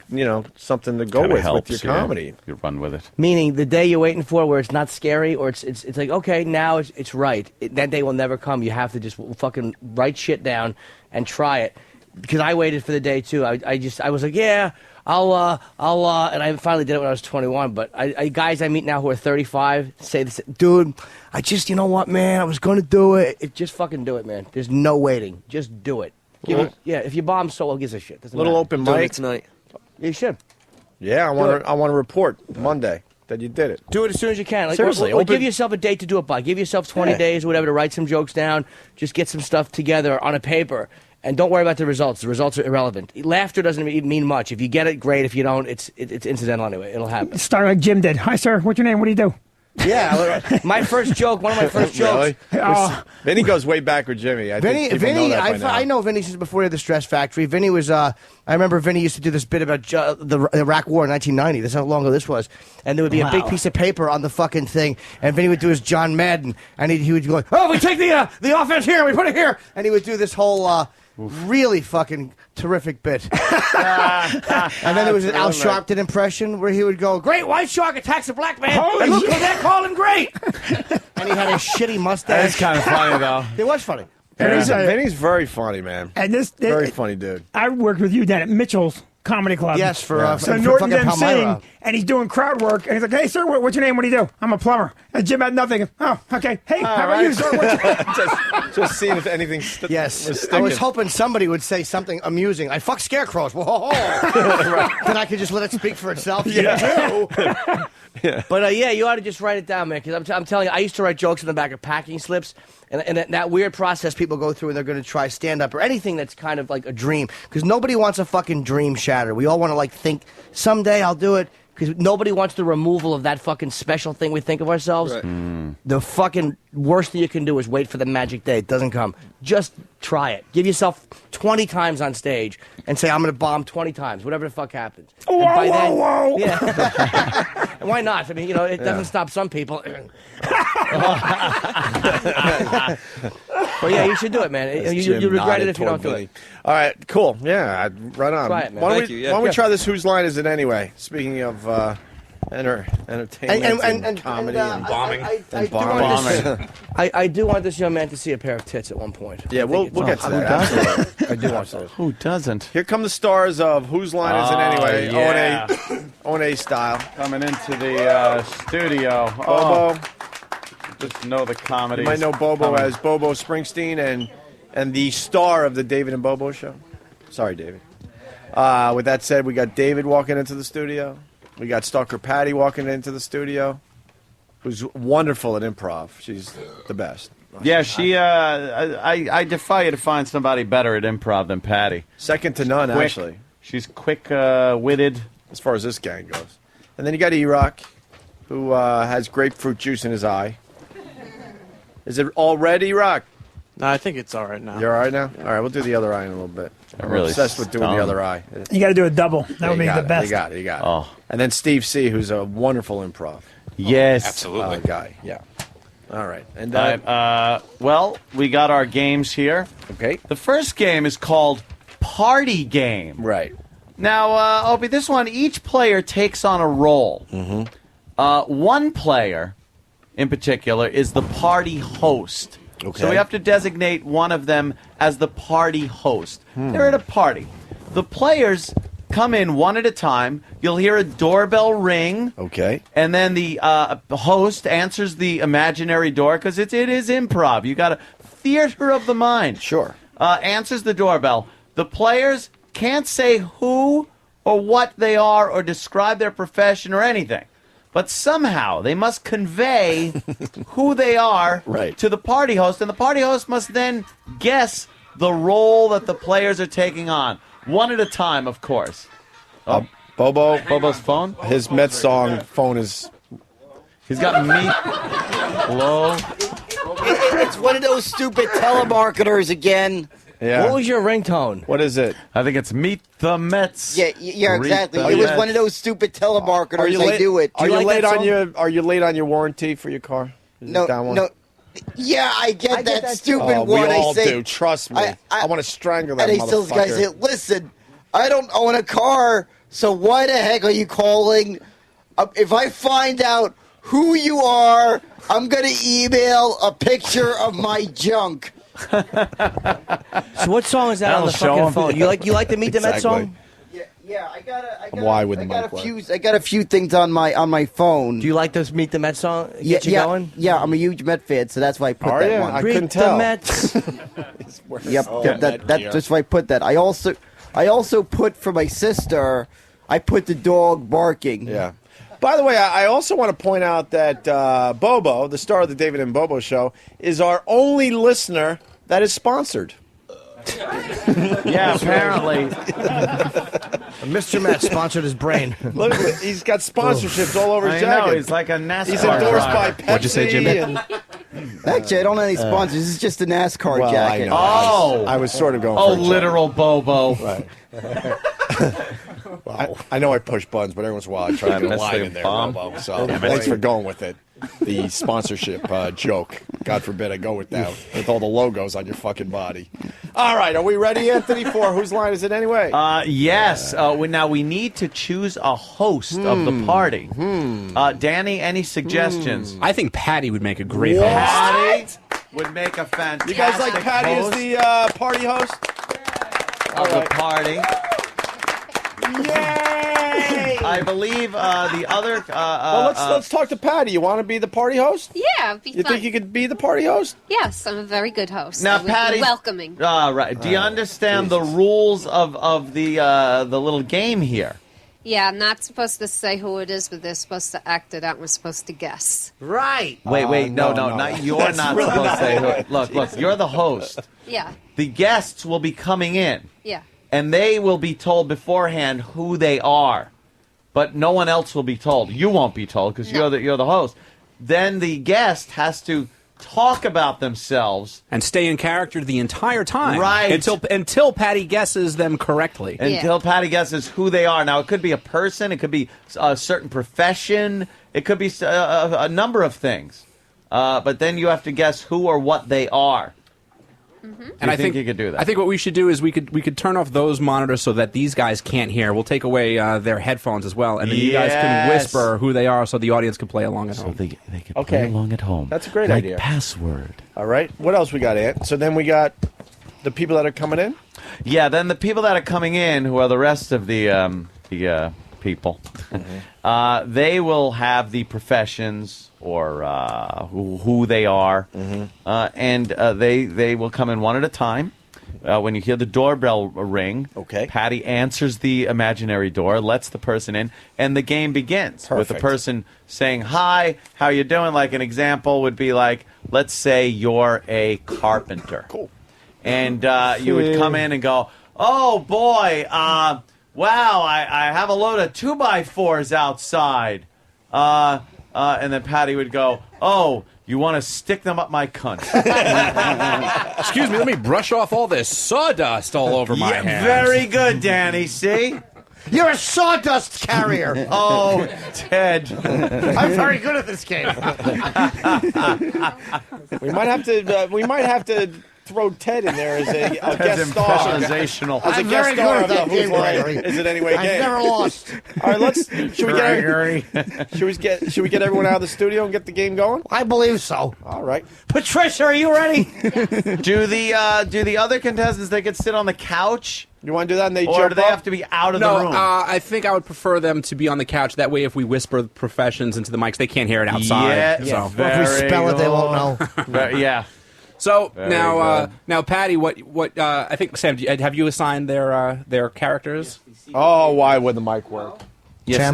something to go Kinda with helps, your yeah. comedy. You run with it. Meaning the day you're waiting for, where it's not scary, or it's like okay, now it's right. That day will never come. You have to just fucking write shit down and try it. Because I waited for the day too. I was like, yeah, I'll and I finally did it when I was 21. But guys I meet now who are 35 say this, dude. I just, you know what, man, I was gonna do it. Just fucking do it, man. There's no waiting. Just do it. If you bomb, so gives a shit. Doesn't Little matter. open Doing mic it tonight. You should. Yeah, I want to report Monday that you did it. Do it as soon as you can. Like, Seriously, or open- give yourself a date to do it by. Give yourself 20 days or whatever to write some jokes down. Just get some stuff together on a paper. And don't worry about the results. The results are irrelevant. Laughter doesn't mean much. If you get it, great. If you don't, it's incidental anyway. It'll happen. Start like Jim did. Hi, sir. What's your name? What do you do? Yeah, my first joke. One of my first jokes. Really? Vinny goes way back with Jimmy. I think people know that by now. I know Vinny since before he had the Stress Factory. Vinny was. I remember Vinny used to do this bit about the Iraq War in 1990. That's how long ago this was. And there would be a big piece of paper on the fucking thing, and Vinny would do his John Madden, and he would go, "Oh, we take the offense here, and we put it here," and he would do this whole really fucking terrific bit. And then there was an Al Sharpton impression where he would go, "Great white shark attacks a black man, and look, that call him great." And he had a shitty mustache. That's kind of funny, though. It was funny. Vinny's very funny, man. And very funny dude. I worked with you down at Mitchell's Comedy Club. Yes, so Norton fucking emceeing, and he's doing crowd work, and he's like, "Hey, sir, what's your name? What do you do?" "I'm a plumber." And Jim had nothing. "Oh, okay. Hey, how about you, sir? What's your just seeing if anything was sticking. I was hoping somebody would say something amusing. "I fuck scarecrows." Whoa. Then I could just let it speak for itself. Yeah. But you ought to just write it down, man, because I'm telling you, I used to write jokes in the back of packing slips, and that weird process people go through when they're going to try stand-up or anything that's kind of like a dream, because nobody wants a fucking dream shattered. We all want to think, someday I'll do it, because nobody wants the removal of that fucking special thing we think of ourselves. Right. The fucking worst thing you can do is wait for the magic day. It doesn't come. Just try it. Give yourself 20 times on stage and say, "I'm going to bomb 20 times," whatever the fuck happens. Whoa. Yeah. And why not? I mean, it doesn't stop some people. But yeah, you should do it, man. You regret it if you don't do it. All right, cool. Yeah, right on. Try it, man. Why don't we try this? Whose line is it anyway? Speaking of entertainment and comedy and bombing. I do want this young man to see a pair of tits at one point. Yeah, we'll get to that. I do want to. Who doesn't? Here come the stars of Whose Line Is It Anyway? Yeah. O&A style. Coming into the studio. Bobo. Just know the comedy. You might know Bobo as Bobo Springsteen and the star of the David and Bobo show. Sorry, David. With that said, we got David walking into the studio. We got Stalker Patty walking into the studio, who's wonderful at improv. She's the best. Yeah, she. I defy you to find somebody better at improv than Patty. Second to none, actually. She's quick-witted. As far as this gang goes. And then you got Erock, who has grapefruit juice in his eye. Is it all red, Erock? No, I think it's all right now. You're all right now? All right, we'll do the other eye in a little bit. I'm really obsessed with doing the other eye. You got to do a double. That would be the best. You got it. Oh. And then Steve C., who's a wonderful improv. Yes. Absolutely. Guy, yeah. All right. And well, we got our games here. Okay. The first game is called Party Game. Right. Now, Opie, this one, each player takes on a role. Mm-hmm. One player, in particular, is the party host. Okay. So we have to designate one of them as the party host. They're at a party. The players come in one at a time. You'll hear a doorbell ring. Okay. And then the host answers the imaginary door, because it is improv. You got a theater of the mind. Sure. Answers the doorbell. The players can't say who or what they are or describe their profession or anything. But somehow they must convey who they are to the party host, and the party host must then guess the role that the players are taking on. One at a time, of course. Bobo's phone? His Met song phone is... He's got meat. Hello? It's one of those stupid telemarketers again. Yeah. What was your ringtone? What is it? I think it's Meet the Mets. Yeah, exactly. It was one of those stupid telemarketers. They do it. Are you late on your warranty for your car? No. Yeah, I get that stupid one. We all say, do. Trust me. I want to strangle that motherfucker. And I tell the guy, say, listen, I don't own a car, so why the heck are you calling? If I find out who you are, I'm going to email a picture of my junk. So what song is that on the fucking phone? You like the Meet the Met song? Yeah, I got a few things on my phone. Do you like this Meet the Met song? Get you going? Yeah, I'm a huge Met fan, so that's why I put that one. I couldn't tell. The Mets. That's why I put that. I also put for my sister. I put the dog barking. Yeah. By the way, I also want to point out that Bobo, the star of the David and Bobo show, is our only listener that is sponsored. Yeah, apparently. Mr. Matt sponsored his brain. Look, he's got sponsorships all over his I jacket. know, he's like a NASCAR He's endorsed by driver. Pepsi. What'd you say, Jimmy? Actually, I don't have any sponsors. This is just a NASCAR Well, jacket. I know. Oh. I was sort of going Oh, for a joke. literal Bobo. Right. I know I push buttons, but every once in a while I try to get a missed line the in there, bomb. Bobo. So thanks for going with it. The sponsorship joke. God forbid I go with that. With all the logos on your fucking body. All right, are we ready, Anthony, for whose line is it anyway? Yes. Now we need to choose a host of the party. Danny, any suggestions? I think Patty would make a great What? host. Patty would make a fantastic You guys like Patty as host the party host? of the party. Yay! I believe the other. Well, let's talk to Patty. You want to be the party host? Yeah, it'd be You fun. think you could be the party host? Yes, I'm a very good host. Now, I would be Patty- welcoming. Right. Do you understand the rules of the little game here? Yeah, I'm not supposed to say who it is, but they're supposed to act it out. We're supposed to guess. Right. Wait, no, no. not you're That's not really supposed not to say right. who. Look, you're the host. Yeah, The guests will be coming in, yeah. and they will be told beforehand who they are, but no one else will be told. You won't be told because you're the host. Then the guest has to talk about themselves And stay in character the entire time. Right. Until Patty guesses them correctly. until Patty guesses who they are. Now, it could be a person, it could be a certain profession, it could be a number of things. But then you have to guess who or what they are. And I think you could do that? I think what we should do is we could turn off those monitors so that these guys can't hear. We'll take away their headphones as well, and then you guys can Yes. whisper who they are so the audience can play along at home. They can Okay. play along at home. That's a great like idea. Password. All right. What else we got, Ant? So then we got the people that are coming in? Yeah, then the people that are coming in, who are the rest of the people, they will have the professions or who they are, and they will come in one at a time. When you hear the doorbell ring, Patty answers the imaginary door, lets the person in, and the game begins with the Perfect. person saying, "Hi, how you doing?" Like an example would be like, let's say you're a carpenter. Cool. And you would come in and go, "Oh boy, wow! I have a load of 2x4s outside." And then Patty would go, "Oh, you want to stick them up my cunt?" Excuse me, let me brush off all this sawdust all over my hands. Very good, Danny. See? You're a sawdust carrier. Oh, Ted. I'm very good at this game. We might have to throw Ted in there as a As guest star. improvisational. As a I'm guest very star good of at that the Who's game, Line Gregory. Is It Anyway I've game. never lost. All right, should we get everyone out of the studio and get the game going? I believe so. All right. Patricia, are you ready? Do the other contestants, they could sit on the couch? You want to do that and they Or jump do they up? have to be out of No, the room? I think I would prefer them to be on the couch. That way, if we whisper professions into the mics, they can't hear it outside. Yeah, so. Well, if we spell it, they won't know. Yeah. So Very now, good. now, Patty, what? I think Sam, have you assigned their characters? Oh, why would the mic work? Yes.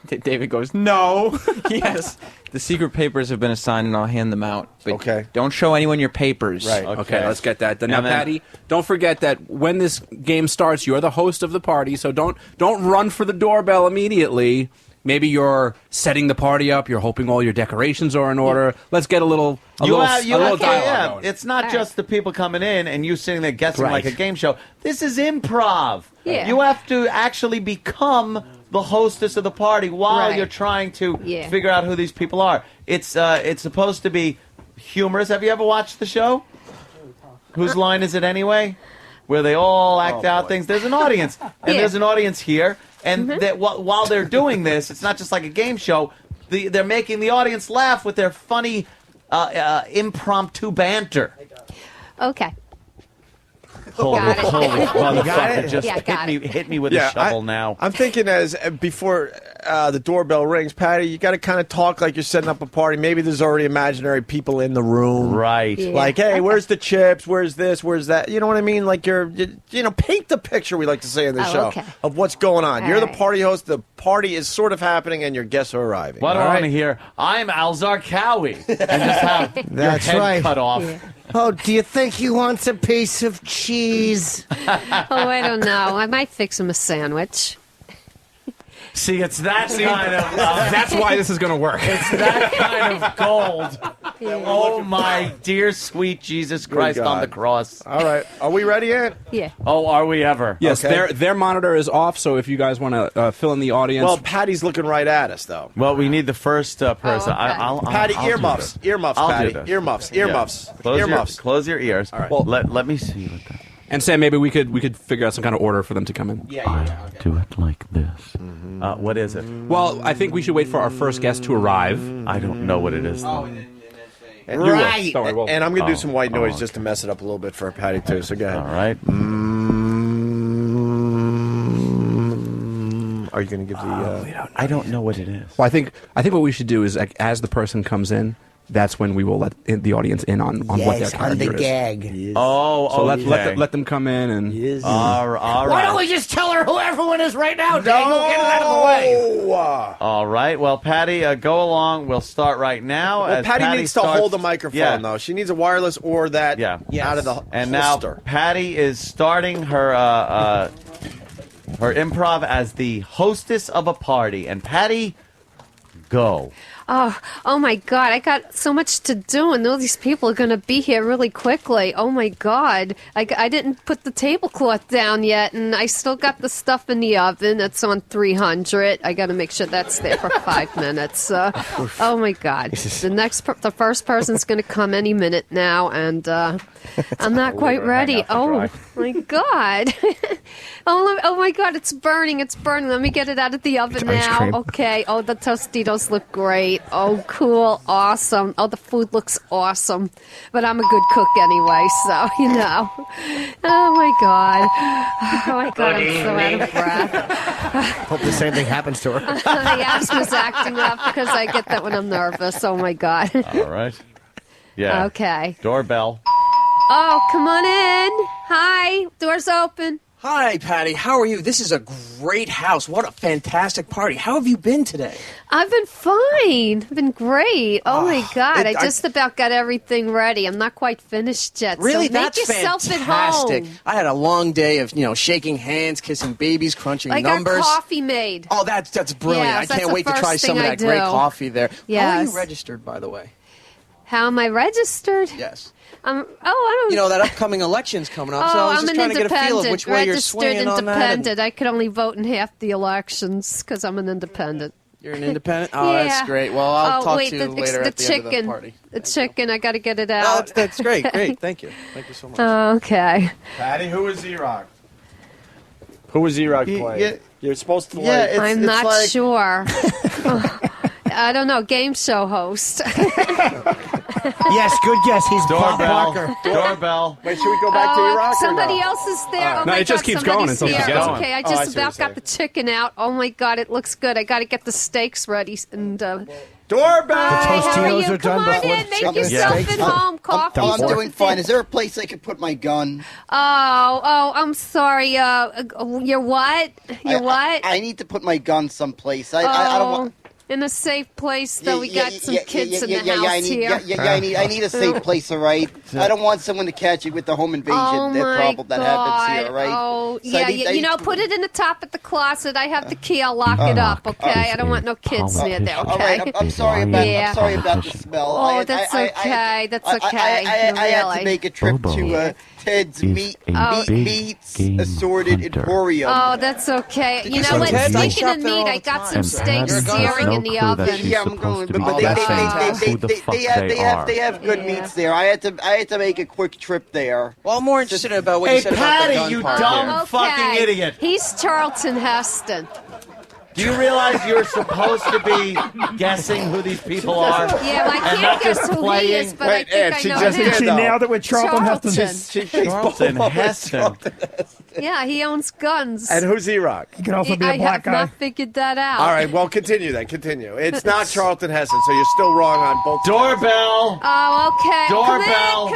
David goes, no. Yes. The secret papers have been assigned, and I'll hand them out. But Okay. don't show anyone your papers. Right. Okay, let's get that done. Now, And then- Patty, don't forget that when this game starts, you're the host of the party, so don't run for the doorbell immediately. Maybe you're setting the party up. You're hoping all your decorations are in order. Let's get a little dialogue going. It's not just the people coming in and you sitting there guessing Right. like a game show. This is improv. Yeah. You have to actually become the hostess of the party while Right. you're trying to Yeah. figure out who these people are. It's supposed to be humorous. Have you ever watched the show? Whose line is it anyway? Where they all act out things. There's an audience, and Yeah. there's an audience here. And that while they're doing this, it's not just like a game show. They're making the audience laugh with their funny impromptu banter. Okay. Holy Got it. motherfucker! Just Yeah, got it. hit me with a shovel now. I'm thinking as before the doorbell rings, Patty, you got to kind of talk like you're setting up a party. Maybe there's already imaginary people in the room, right? Yeah. Like, hey, where's the chips? Where's this? Where's that? You know what I mean? Like paint the picture. We like to say in this show okay. of what's going on. All You're the right. party host. The party is sort of happening, and your guests are arriving. What do all I right? want to hear? I'm Al Zarqawi, and just have your That's head right. cut off. Oh, do you think he wants a piece of cheese? Oh, I don't know. I might fix him a sandwich. See, it's that kind of... That's why this is going to work. It's that kind of gold. Oh, my dear, sweet Jesus Christ on the cross. All right. Are we ready yet? Yeah. Oh, are we ever? Yes, Okay. their monitor is off, so if you guys want to fill in the audience. Well, Patty's looking right at us, though. Well, we need the first person. okay. Patty, I'll do earmuffs. this. Earmuffs, I'll Patty. do this. Earmuffs. Yeah. Earmuffs. Close Earmuffs. Close your ears. All right. Well, let me see what that. And Sam, maybe we could figure out some kind of order for them to come in. Yeah. Do it like this. What is it? Well, I think we should wait for our first guest to arrive. I don't know what it is. Though. And You will. right. Don't worry, we'll- And I'm going to do some white noise okay. just to mess it up a little bit for Patty, too. So go ahead. All right. Are you going to give the... I don't know what it is. Well, I think what we should do is, like, as the person comes in, that's when we will let the audience in on what their Yes, character on the is. gag. Oh, So okay. let them come in and. All right. Why don't we just tell her who everyone is right now, Dangle? Get it out of the way. All right. Well, Patty, go along. We'll start right now. Well, As Patty needs to starts- hold the microphone, though. She needs a wireless or that out of the And holster. now Patty is starting her her improv as the hostess of a party. And Patty, go. Oh my God! I got so much to do, and all these people are going to be here really quickly. Oh my God! I didn't put the tablecloth down yet, and I still got the stuff in the oven. It's on 300. I got to make sure that's there for 5 minutes. Oh my God! The first person's going to come any minute now, and I'm not quite ready. Oh my God! Oh my God! It's burning! It's burning! Let me get it out of the oven now. cream. Okay. Oh, the Tostitos look great. Oh, cool. Awesome. Oh, the food looks awesome. But I'm a good cook anyway, so, you know. Oh, my God. Oh, my God, I'm so out of breath. Hope the same thing happens to her. The asthma's acting up because I get that when I'm nervous. Oh, my God. All right. Yeah. Okay. Doorbell. Oh, come on in. Hi. Door's open. Hi, Patty. How are you? This is a great house. What a fantastic party. How have you been today? I've been fine. I've been great. Oh, my God. I I just about got everything ready. I'm not quite finished yet. Really? So make That's yourself fantastic. at home. I had a long day of, shaking hands, kissing babies, crunching I numbers. got coffee made. Oh, that's brilliant. Yes, I that's can't the wait to first try some of thing I that great do. coffee there. How are Yes. you registered, by the way? How am I registered? Yes. I don't. That upcoming election's coming up, Oh, so I was I'm just an trying to get a feel of independent, which way you're registered swinging on that. independent. I could only vote in half the elections because I'm an independent. You're an independent? Oh, Yeah. that's great. Well, I'll talk wait, to you the, later the at the chicken, end of the party. The chicken, I got to get it Oh, out. that's great. Great. Thank you. Thank you so much. Okay. Patty, who is Erock? Who was Erock playing? yeah. You're supposed to I'm not sure. I don't know. Game show host. Yes, good guess. He's Bob Doorbell. Barker. Doorbell. Wait, should we go back to Erock? Somebody else is there. Oh No, my it just God, keeps going somebody's until she here. gets it. Okay, I Oh, I just see what about you're got the chicken out. Oh my God, it looks good. I got to get the steaks ready. And Doorbell. Hi, how are you? Tostitos are Come done on before in. the Make chicken. yourself Yeah. at home. Coffee. I'm doing fine. Is there a place I could put my gun? Oh, I'm sorry. You're what? You're what? I need to put my gun someplace. I don't want. In a safe place, though. We got some kids in the house I need, here. I need a safe place, all right? I don't want someone to catch it with the home invasion Oh that my problem that happens here, all right? Oh, So I yeah, need- I you know, need- put it in the top of the closet. I have the key. I'll lock it up, okay? I don't want no kids near there, okay? All right, I'm sorry about Yeah. I'm sorry about the smell. Oh, that's okay. That's okay. I had to Really. make a trip to Ted's Meats Assorted Emporium. Oh, that's okay. You know go what? to Ted? I Speaking shop of there meat, all I the got time. some steaks Patty searing has in the no clue that oven. she's Yeah, I'm supposed going, to but be they guessing who the fuck they are. have good meats there. I had to make a quick trip there. Well, I'm more interested about what you Hey, said about the Patty, gun you part dumb here. fucking idiot. He's Charlton Heston. Do you realize you're supposed to be guessing who these people are? Yeah, well, I And can't not guess just who he playing? is, but I think I know him. She nailed it with Charlton Heston. Charlton. She's Charlton Heston. Yeah, he owns guns. And who's Erock? He could also be a I black have guy. not figured that out. All right, well, continue then. Continue. It's not Charlton Heston, so you're still wrong on both. Doorbell. Oh, okay. Doorbell.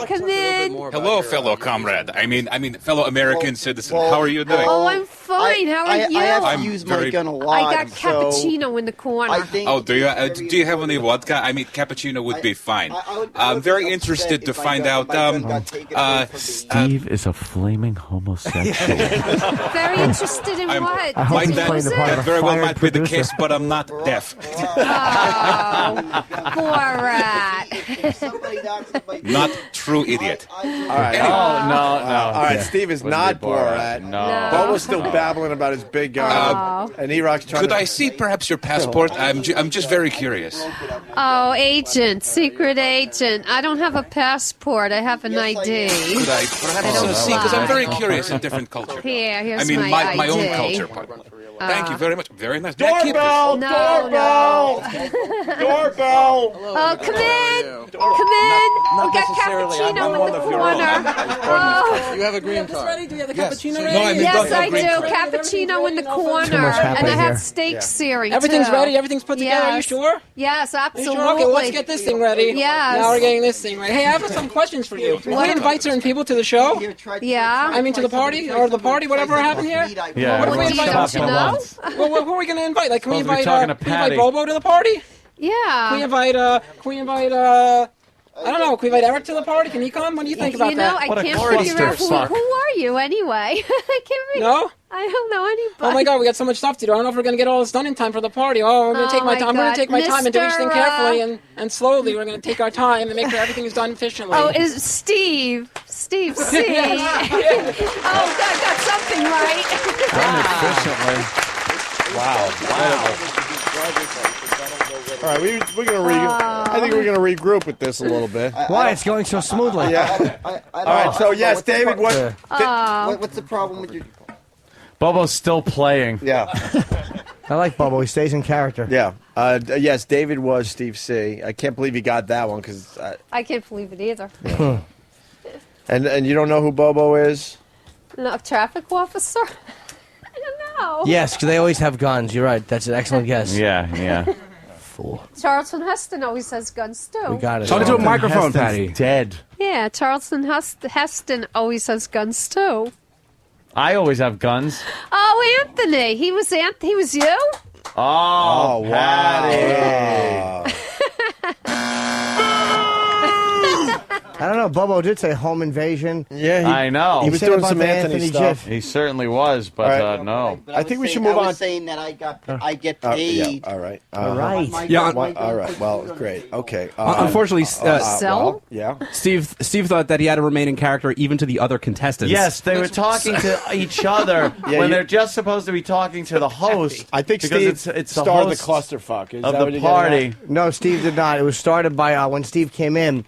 Come in. Hello, fellow comrade. I mean, fellow American citizen. How are you doing? Oh, I'm fine. How are you? I have to I'm use my very- gun a lot. I got cappuccino in the corner. Oh, do you have any vodka? I mean, cappuccino would be fine. I'm very interested to find out. Steve is a flaming homosexual. Very interested in what? That very well might be the case, but I'm not deaf. Oh, Borat. Not true idiot. All right. Oh, no. All right, Steve is Wouldn't not be Borat. Borat. No. Bobo's still babbling about his big gun. And Erock's trying Could to... I see perhaps your passport? I'm just very curious. Oh, agent, secret agent. I don't have a passport. I have an ID. Could I perhaps see? Because I'm very curious in different culture. Here's I mean, my my own ID. culture. Thank you very much. Very nice. Doorbell! No. Doorbell! Oh, come in. Come in. We got cappuccino in the corner. Oh. You have a green card. Ready? Do you have the cappuccino ready? No, I mean, Yes, don't I have do. green card. Cappuccino in the corner. much And I happening have here. steak searing, Everything's too. ready. Everything's put together. Are you Yes. sure? Yes, Are you absolutely. sure? Okay, let's get this thing ready. Yes. Now we're getting this thing ready. Hey, I have some questions for you. Can we invite certain people to the show? Yeah. I mean, to the party or the party, whatever happened here. Yeah, What do we everyone's invite? talking about- Well, who are we going to invite? Like, can we Supposed to be invite? talking to Can we invite Patty. Bobo to the party? Yeah. Can we invite? I don't know. Can we invite Erock to the party? Can he come? What do you think about You know, that? I can't figure out who are you anyway. I can't figure. No? I don't know anybody. Oh my God, we got so much stuff to do. I don't know if we're going to get all this done in time for the party. Oh, we're going to take my time. I'm going to take my time and do each thing Mr. carefully and slowly. We're going to take our time and make sure everything is done efficiently. Oh, is Steve C? Oh, got something right. Efficiently. Wow. All right, we're gonna I think we're gonna regroup with this a little bit. Why? It's going so smoothly. Yeah. All right. So yes, David. What's the problem with your? Bobo's still playing. Yeah. I like Bobo. He stays in character. Yeah. Yes, David was Steve C. I can't believe he got that one because. I can't believe it either. And you don't know who Bobo is? No, traffic officer. I don't know. Yes, because they always have guns. You're right. That's an excellent guess. Yeah. Fool. Charlton Heston always has guns too. We got it. Talk into a microphone, Patty. Dead. Yeah, Charlton Heston always has guns too. I always have guns. Oh, Anthony, he was you. Oh, wow. I don't know. Bobo did say home invasion. Yeah, I know. He was said doing about some the Anthony stuff. He certainly was, but All right. no. I think we should move I on. was saying that I get paid. Yeah, all right. All right. All right. Well, great. Okay. Unfortunately, Sell? Yeah. Steve thought that he had to remain in character even to the other contestants. Yes, they were talking to each other when they're just supposed to be talking to the host. I think because Steve it's the started the host clusterfuck. Is of that the what you're party. getting at? No, Steve did not. It was started by when Steve came in.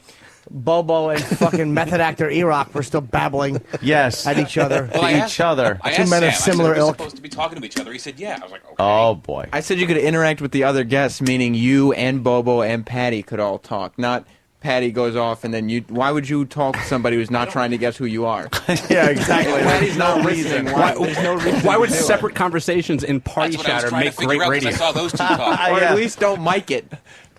Bobo and fucking method actor Erock were still babbling at each other. Well, I asked Two men of similar I said, ilk. supposed to be talking to each other. He said, "Yeah." I was like, "Okay." Oh boy. I said you could interact with the other guests, meaning you and Bobo and Patty could all talk. Not Patty goes off and then you. Why would you talk to somebody who's not trying to guess who you are? Yeah, exactly. Patty's not reason. There's no reason. Why would separate conversations in party That's what I was chatter trying make to figure great out 'cause radio? I saw those two talk. Or at least don't mic it.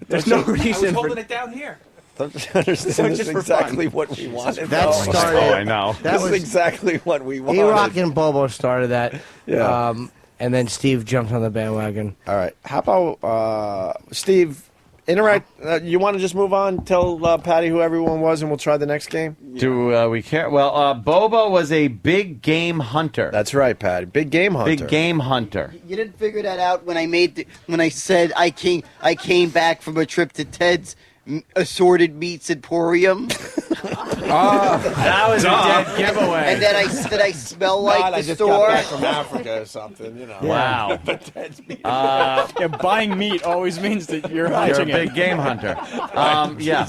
There's no I was reason holding for. it down here. Don't you understand? This is exactly what we wanted. That started. Oh, I know. That This was is exactly what we wanted. Erock and Bobo started that. Yeah. And then Steve jumped on the bandwagon. All right. How about Steve? Interact. You want to just move on? Tell Patty who everyone was, and we'll try the next game. Do we care? Well, Bobo was a big game hunter. That's right, Patty. Big game hunter. Big game hunter. You didn't figure that out when I said I came back from a trip to Ted's assorted meats emporium. That was a dead giveaway. And that I smell like I the just store. got back from Africa or something, you know. Wow. Yeah, buying meat always means that you're You're a hunting big it. game hunter. Yeah.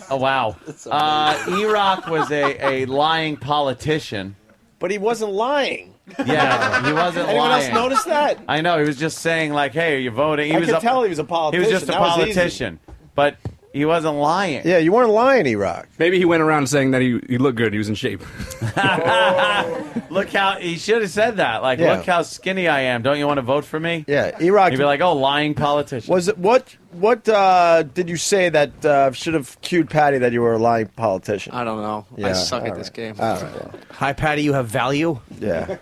Oh, wow. Erock was a lying politician. But he wasn't lying. Yeah, he wasn't Anyone lying. else notice that? I know. He was just saying, like, hey, are you voting? I could tell he was a politician. He was just a That was easy. politician. But He wasn't lying. Yeah, you weren't lying, Erock. Maybe he went around saying that he looked good. He was in shape. Look how he should have said that. Like, Yeah. look how skinny I am. Don't you want to vote for me? Yeah, Erock. He'd be like, oh, lying politician. Was it what did you say that should have cued Patty that you were a lying politician? I don't know. I suck at this game. All right. Hi, Patty. You have value. Yeah.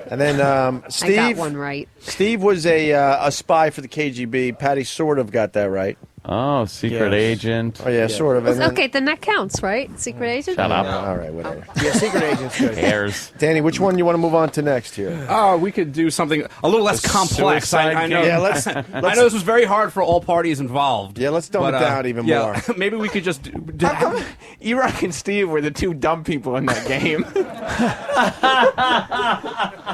And then Steve. I got one right. Steve was a spy for the KGB. Patty sort of got that right. Oh, secret agent. Oh yeah, sort of. And then- Okay, then that counts, right? Secret agent? Shut up. All right, whatever. Yeah, secret agent's good. Cares. Danny, which one you want to move on to next here? We could do something a little less complex. I know. Yeah, let's I know this was very hard for all parties involved. Yeah, let's dumb it down even more. Maybe we could just. Erock and Steve were the two dumb people in that game.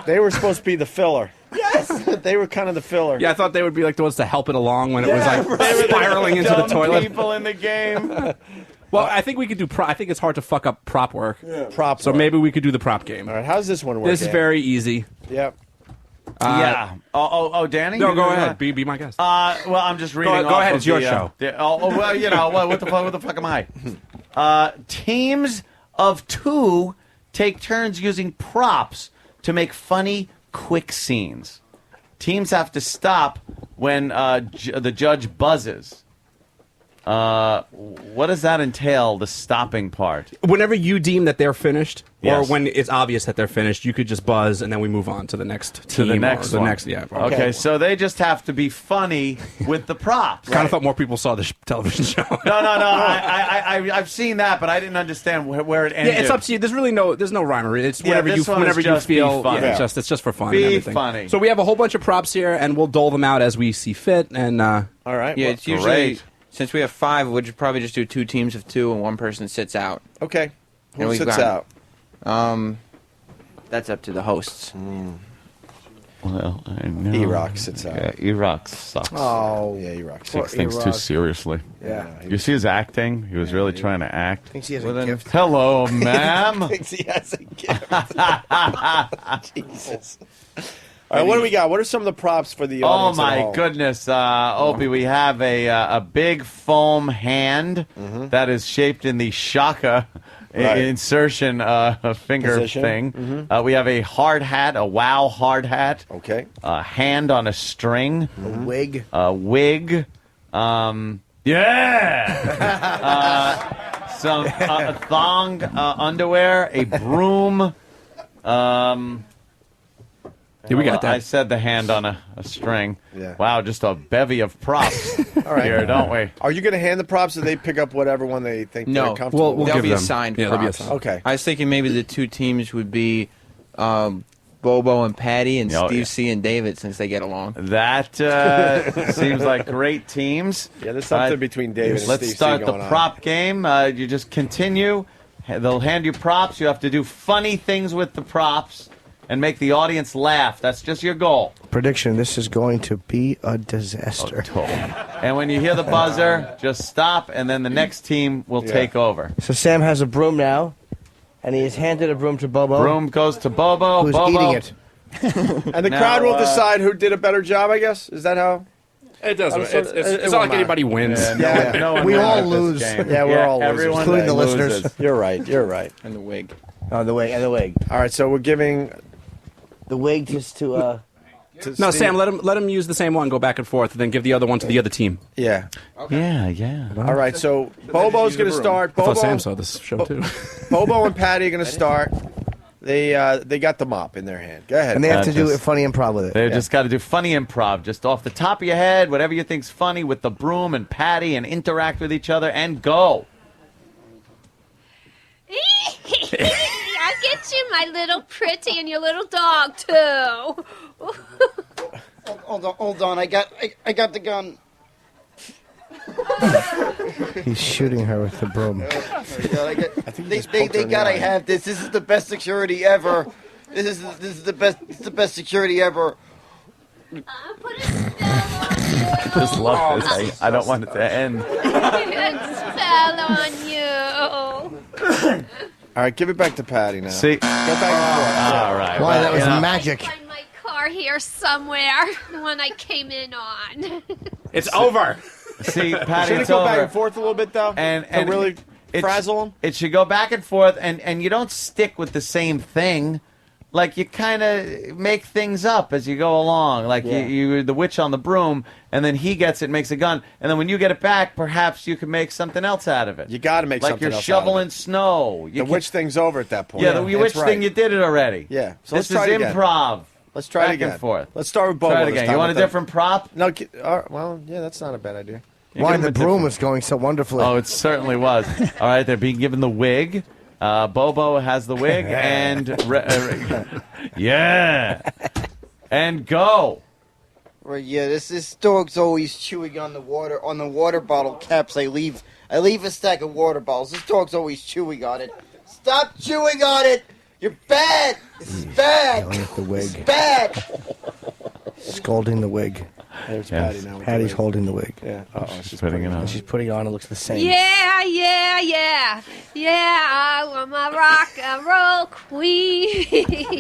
They were supposed to be the filler. Yes, they were kind of the filler. Yeah, I thought they would be like the ones to help it along when it was like spiraling into the toilet. People in the game. Well, I think we could do. I think it's hard to fuck up prop work. Yeah. Prop. So work. maybe we could do the prop game. All right, how's this one work? This is very easy. Yep. Yeah. Oh, Danny. No, You go do ahead. that? Be my guest. Well, I'm just reading. Go off ahead. of It's your the, show. Well, you know what the fuck am I? Teams of two take turns using props to make funny, quick scenes. Teams have to stop when the judge buzzes. What does that entail, the stopping part? Whenever you deem that they're finished, Yes. or when it's obvious that they're finished, you could just buzz, and then we move on to the next team. To the next or the one. next, yeah. Okay, so they just have to be funny with the props. Kind of thought more people saw the television show. No. I've seen that, but I didn't understand where it ended. Yeah, it's up to you. There's really no rhyme or reason. It's whenever this one whenever is you just be feel. funny. Yeah, it's just for fun. Be and everything. funny. So we have a whole bunch of props here, and we'll dole them out as we see fit. And all right, Yeah, well, it's usually since we have 5, we'll probably just do 2 teams of 2 and one person sits out. okay. And Who we've sits got- out? That's up to the hosts. Well, I know. Erock sits out. Yeah, Erock sucks. Oh, Yeah, Erock. Takes things too seriously. Yeah. You see his acting? He was really trying to act. Thinks he has Well, a then, gift. hello, ma'am. Thinks he has a gift. Jesus. All right, what do we got? What are some of the props for the Oh audience? at my home? goodness, Opie! We have a big foam hand that is shaped in the shaka Right. insertion finger Position. thing. We have a hard hat, a wow hard hat. Okay. A hand on a string. A wig. A wig. Some thong underwear, a broom. Yeah, we got that. I said the hand on a string. Yeah. Wow, just a bevy of props All right. here, don't we? Are you going to hand the props, or they pick up whatever one they think they're No, comfortable with? they'll give be them. assigned Yeah, they'll be props. assigned. Okay. I was thinking maybe the 2 teams would be Bobo and Patty and Oh, Steve yeah. C and David since they get along. That seems like great teams. Yeah, there's something between David and Let's Steve C start the going on. prop game. You just continue. They'll hand you props. You have to do funny things with the props and make the audience laugh. That's just your goal. Prediction: this is going to be a disaster. And when you hear the buzzer, just stop, and then the next team will take over. So Sam has a broom now, and he has handed a broom to Bobo. Broom goes to Bobo. Who's Bobo. eating it? And the crowd will decide who did a better job, I guess? Is that how? It doesn't. Also, It's it not won't like anybody wins. Yeah, no one We wins all at this lose. game. Yeah, we're all losers, everyone including the loses. listeners. You're right. You're right. And the wig. Oh, the wig and the wig. All right, so we're giving The wig just to No, Steve. Sam, let him use the same one, go back and forth, and then give the other one to the other team. Yeah. Yeah. All right, so Bobo's going to start. I thought Bobo, Sam saw this show too. Bobo and Patty are going to start. They got the mop in their hand. Go ahead. and they have to do just- a funny improv with it. They just got to do funny improv, just off the top of your head, whatever you think's funny with the broom and Patty, and interact with each other and go. I'll get you, my little pretty, and your little dog too. Hold on. I got the gun. He's shooting her with the broom. They gotta have this. This is the best security ever. This is the best. It's the best security ever. Just love this. I don't want it to end. Good spell on you. All right, give it back to Patty now. See? Go back and forth. All right. Why, that was you know, magic. Find my car here somewhere. The one I came in on. It's over. See, Patty, Should it it's go over. back and forth a little bit though? And to really frazzle him? It should go back and forth, and you don't stick with the same thing. Like, you kind of make things up as you go along. Like, you're the witch on the broom, and then he gets it, makes a gun, and then when you get it back, perhaps you can make something else out of it. You got to make something else Like you're shoveling snow. The witch thing's over at that point. Yeah, the witch thing, you did it already. Yeah. So this let's try is it again. improv. Let's try it back again. and forth. Let's start with Bobo. Try it this again. time You want a with the- different prop? No, well, yeah, that's not a bad idea. Why the broom was going so wonderfully? Oh, it certainly was. All right, they're being given the wig. Bobo has the wig, and yeah, and go. Right, yeah. This dog's always chewing on the water bottle caps. I leave a stack of water bottles. This dog's always chewing on it. Stop chewing on it. You're bad. This is bad. Yelling at the wig. It's bad. Scolding the wig. There's Patty now. with Patty's the wig. holding the wig. Yeah. She's putting it on. She's putting it on. It looks the same. Yeah, yeah, yeah. Yeah, I want my rock and roll queen.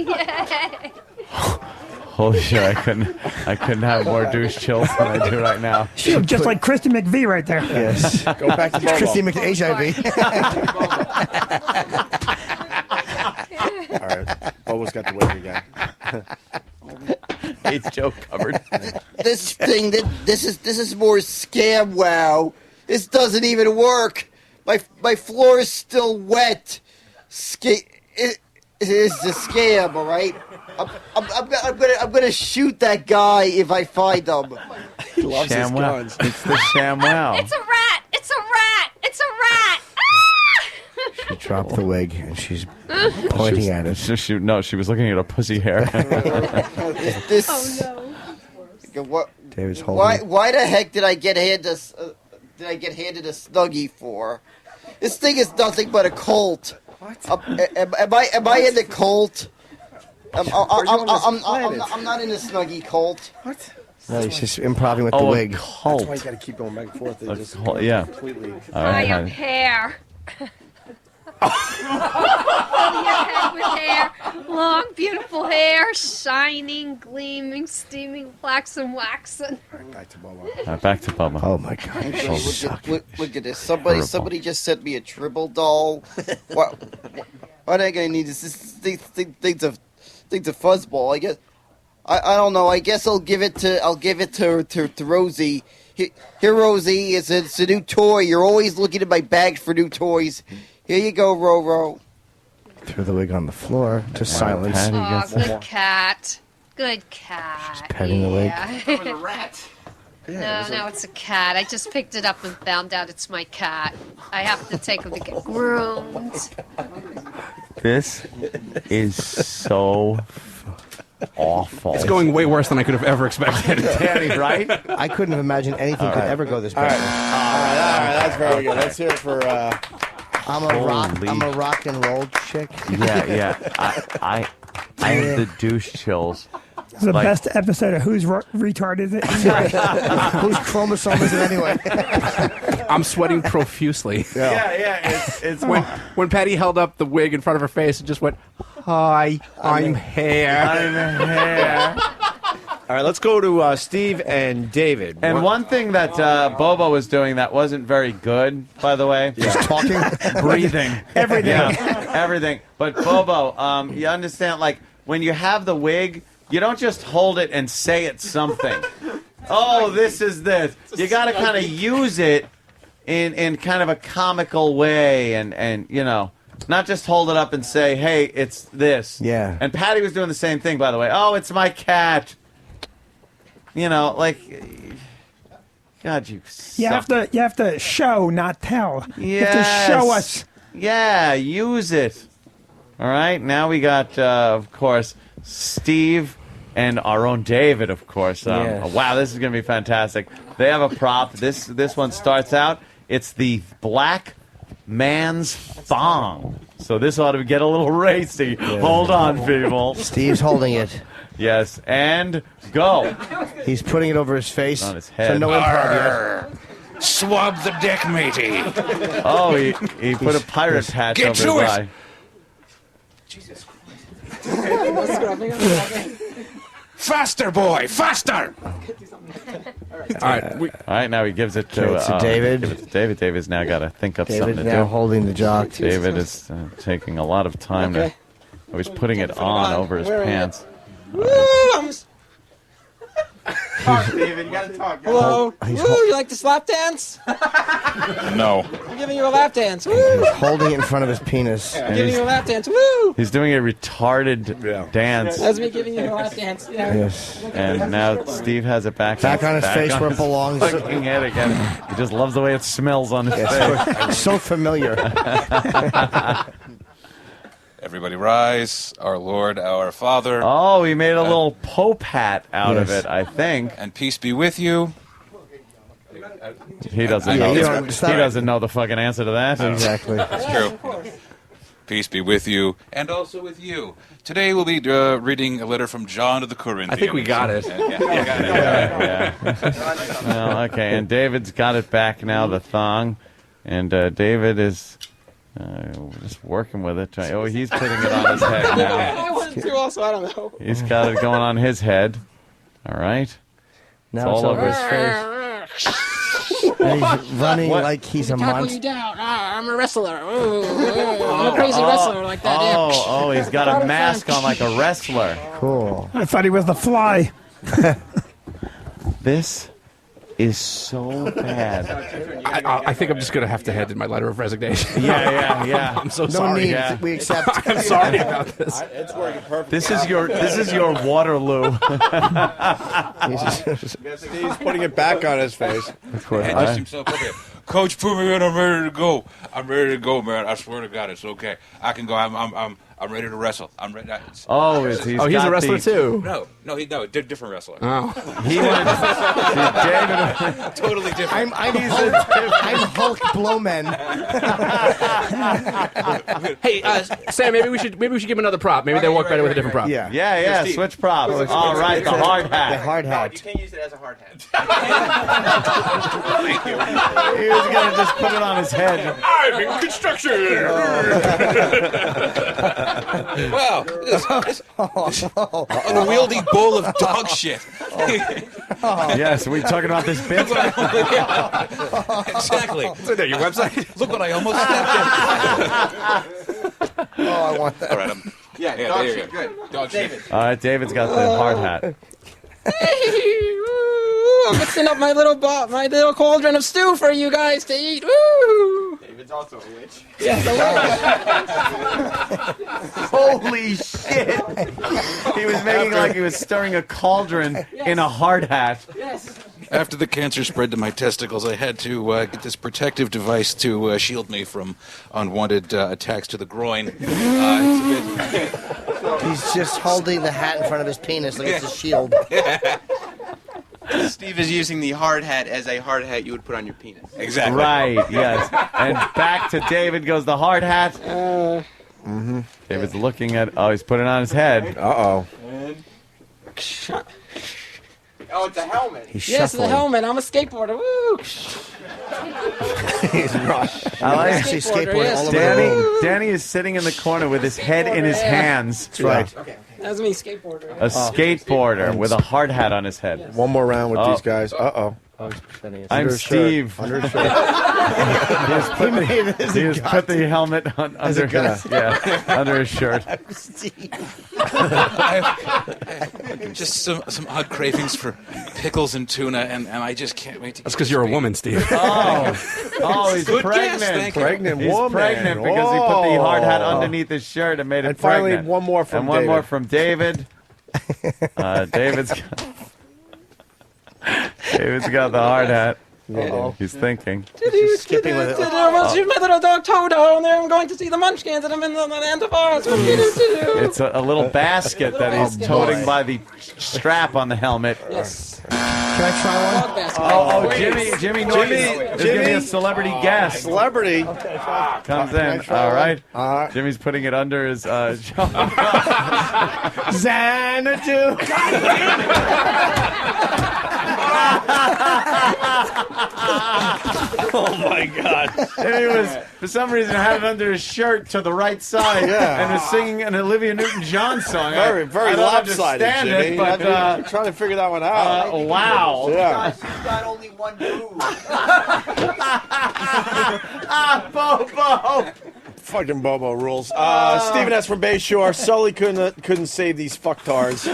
Yeah. Holy shit! I couldn't have more douche chills than I do right now. She looks just like Christy McVie right there. Yes. Go back to Bobo. Christy McHIV. All right. Bobo's got the wig again. It's joke covered. This thing, this is more scam. Wow, this doesn't even work. My floor is still wet. It is a scam. All right. I'm gonna shoot that guy if I find him. He loves his guns. It's the ShamWow. It's a rat. It's a rat. It's a rat. She dropped the wig and she's pointing at it. She was looking at her pussy hair. This. Oh no. What? David's holding. Why the heck did I get handed a Snuggie for? This thing is nothing but a cult. What? Am I in the cult? I'm not in the Snuggie cult. What? No, he's just improving with the wig. That's why you got to keep going back and forth. They just yeah. completely. I am hair. Your head with hair, long, beautiful hair, shining, gleaming, steaming, flaxen, waxen. Back to Bobo. Back to Bobo. Oh my God! Look at this. Somebody just sent me a Tribble doll. What am I gonna need? This thing's a fuzzball. I guess. I don't know. I guess I'll give it to Rosie. Here, Rosie, it's a new toy. You're always looking at my bag for new toys. Here you go, Roro. Threw the wig on the floor. Just silence. Oh, good cat. Good cat. She's petting the wig. It was a rat. No, it's a cat. I just picked it up and found out it's my cat. I have to take him to get groomed. This is so awful. It's going way worse than I could have ever expected. Danny, right? I couldn't have imagined anything could ever go this bad. All right, that's very good. Let's hear it for. I'm a rock and roll chick. Yeah. I have the douche chills. It's the best episode of Who's Retard Is It? Whose chromosome is it anyway? I'm sweating profusely. Yeah. It's when Patty held up the wig in front of her face and just went, "Hi, I'm hair." All right, let's go to Steve and David. And one thing that Bobo was doing that wasn't very good, by the way. Just talking? Breathing. Everything. Yeah, everything. But Bobo, you understand, like, when you have the wig, you don't just hold it and say it's something. Oh, this is this. You got to kind of use it in kind of a comical way and you know, not just hold it up and say, hey, it's this. Yeah. And Patty was doing the same thing, by the way. Oh, it's my cat. You know, like, God, you suck. You have to show, not tell. Yes. You have to show us. Yeah, use it. All right, now we got, of course, Steve and our own David, of course. Yes. Wow, this is going to be fantastic. They have a prop. This one starts out. It's the black man's thong. So this ought to get a little racy. Yeah. Hold on, people. Steve's holding it. Yes, and go. He's putting it over his face. On his head. So no improv yet. Swab the deck, matey. Oh, he put a pirate patch Get over to his it. eye. Jesus Christ. Faster, boy, faster. All right. All right, now he gives it to, Okay, to David. Give it to David. David's now got to think up David's something to now do. holding the jock. David is taking a lot of time Okay. to. Oh, he's putting it on over his Where are you? pants. Woo, Talk, David. You gotta talk. Hello. Woo, you like to slap dance? No. I'm giving you a lap dance. Woo. He's holding it in front of his penis. I'm giving you a lap dance. Woo. He's doing a retarded dance. That's me giving you a lap dance. Yeah. Yes. And now Steve has it back. Back on his face where it his belongs. fucking head again. He just loves the way it smells on his face. So familiar. Everybody rise, our Lord, our Father. Oh, he made a little Pope hat out of Yes. it, I think. And peace be with you. He doesn't know. He doesn't know the fucking answer to that. Exactly. That's true. Peace be with you, and also with you. Today we'll be reading a letter from John to the Corinthians. I think we got it. Yeah, we got it. Yeah. Well, okay, and David's got it back now, the thong. And David is just working with it. Oh, he's putting it on his head now. I wanted to also. I don't know. He's got it going on his head. All right. Now it's over his face. And he's running like he's a Tackle monster. you down. I'm a wrestler. Ooh, I'm a crazy wrestler like that. Yeah. Oh, he's got a mask on like a wrestler. Cool. I thought he was the Fly. This is so bad. I think I'm just going to have to hand in my letter of resignation. Yeah. I'm so No sorry. need. Yeah. We accept. I'm sorry about this. It's working perfect. This is your Waterloo. Steve's putting it back on his face. Of course. And just himself up here. Coach, put me in. I'm ready to go. I'm ready to go, man. I swear to God, it's okay. I can go. I'm ready to wrestle. I'm ready. He's He's got a wrestler too. No, different wrestler. Oh. He went. David. Totally different. I'm Hulk Blowman. Hey, Sam, maybe we should give him another prop. Maybe they work better with a different prop. Yeah. Switch props. All right, the hard hat. The hard hat. You can't use it as a hard hat. Thank you. He was gonna just put it on his head. I'm in construction. Wow, this unwieldy bowl of dog shit. Yes, we talking about this bit. Exactly. Is that your website? Look what I almost stepped in. I want that. All right, Dog there you shit. go. Good. Dog shit. All right, David's got the hard hat. I'm mixing up my little cauldron of stew for you guys to eat. Woo! David's also a witch. Yes, Holy shit! He was making like he was stirring a cauldron in a hard hat. yes. After the cancer spread to my testicles, I had to get this protective device to shield me from unwanted attacks to the groin. He's just holding the hat in front of his penis like it's a shield. Steve is using the hard hat as a hard hat you would put on your penis. Exactly. Right, yes. And back to David goes the hard hat. David's looking at. Oh, he's putting it on his head. Uh-oh. Oh, it's a helmet. He's Yes, shuffling. the helmet. I'm a skateboarder. Woo! I like to see Skateboarder, skateboarding yes. all over the room. Danny is sitting in the corner with his head in his hands. That's right. That's me, skateboarder. A skateboarder with a hard hat on his head. One more round with Oh. these guys. Uh-oh. I'm Under his Steve. shirt. Under his shirt. He has put the helmet on, under his, under his shirt. Just some odd cravings for pickles and tuna, and I just can't wait to. That's because you're a woman, Steve. Oh, he's Good pregnant. guess, thank you. Pregnant He's woman. pregnant because he put the hard hat underneath his shirt and made it And finally, pregnant. one more from and one David. more from David. David's got the hard hat. He's thinking. Skipping with it. Here's my little dog Toto, and then I'm going to see the Munchkins, and I'm in the land of Oz. It's a little basket that he's toting by the strap on the helmet. Yes. Can I try one? Dog basket. Oh, Jimmy Norton is going to be a celebrity guest. Celebrity. Comes in. All right. Jimmy's putting it under his Xanadu. Oh my God! And he was, for some reason, had it under his shirt to the right side, and was singing an Olivia Newton-John song. Very I don't lopsided, understand Jimmy. it, but I'm trying to figure that one out. Wow! Yeah. She's got only one boob. Bobo. Fucking Bobo rules. Stephen S. from Bayshore. Sully couldn't save these fucktards.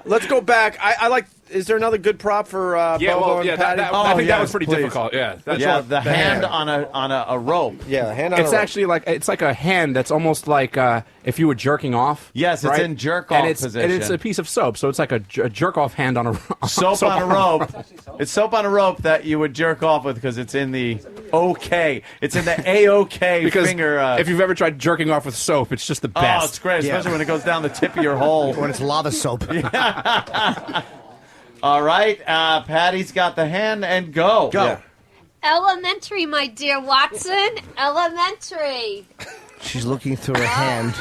Let's go back. I like. Is there another good prop for Bobo and Patty? I think that was pretty difficult. Yeah, the hand on a rope. Yeah, hand on a rope. It's actually like a hand that's almost like if you were jerking off. Yes, right? it's in jerk-off position. And it's a piece of soap, so it's like a jerk-off hand on a soap on a rope. It's soap on a rope that you would jerk off with because it's in the OK. It's in the A-OK finger. If you've ever tried jerking off with soap, it's just the best. Oh, it's great, especially when it goes down the tip of your hole. When it's lava soap. All right, Patty's got the hand, and go. Yeah. Elementary, my dear Watson. Elementary. She's looking through her hand.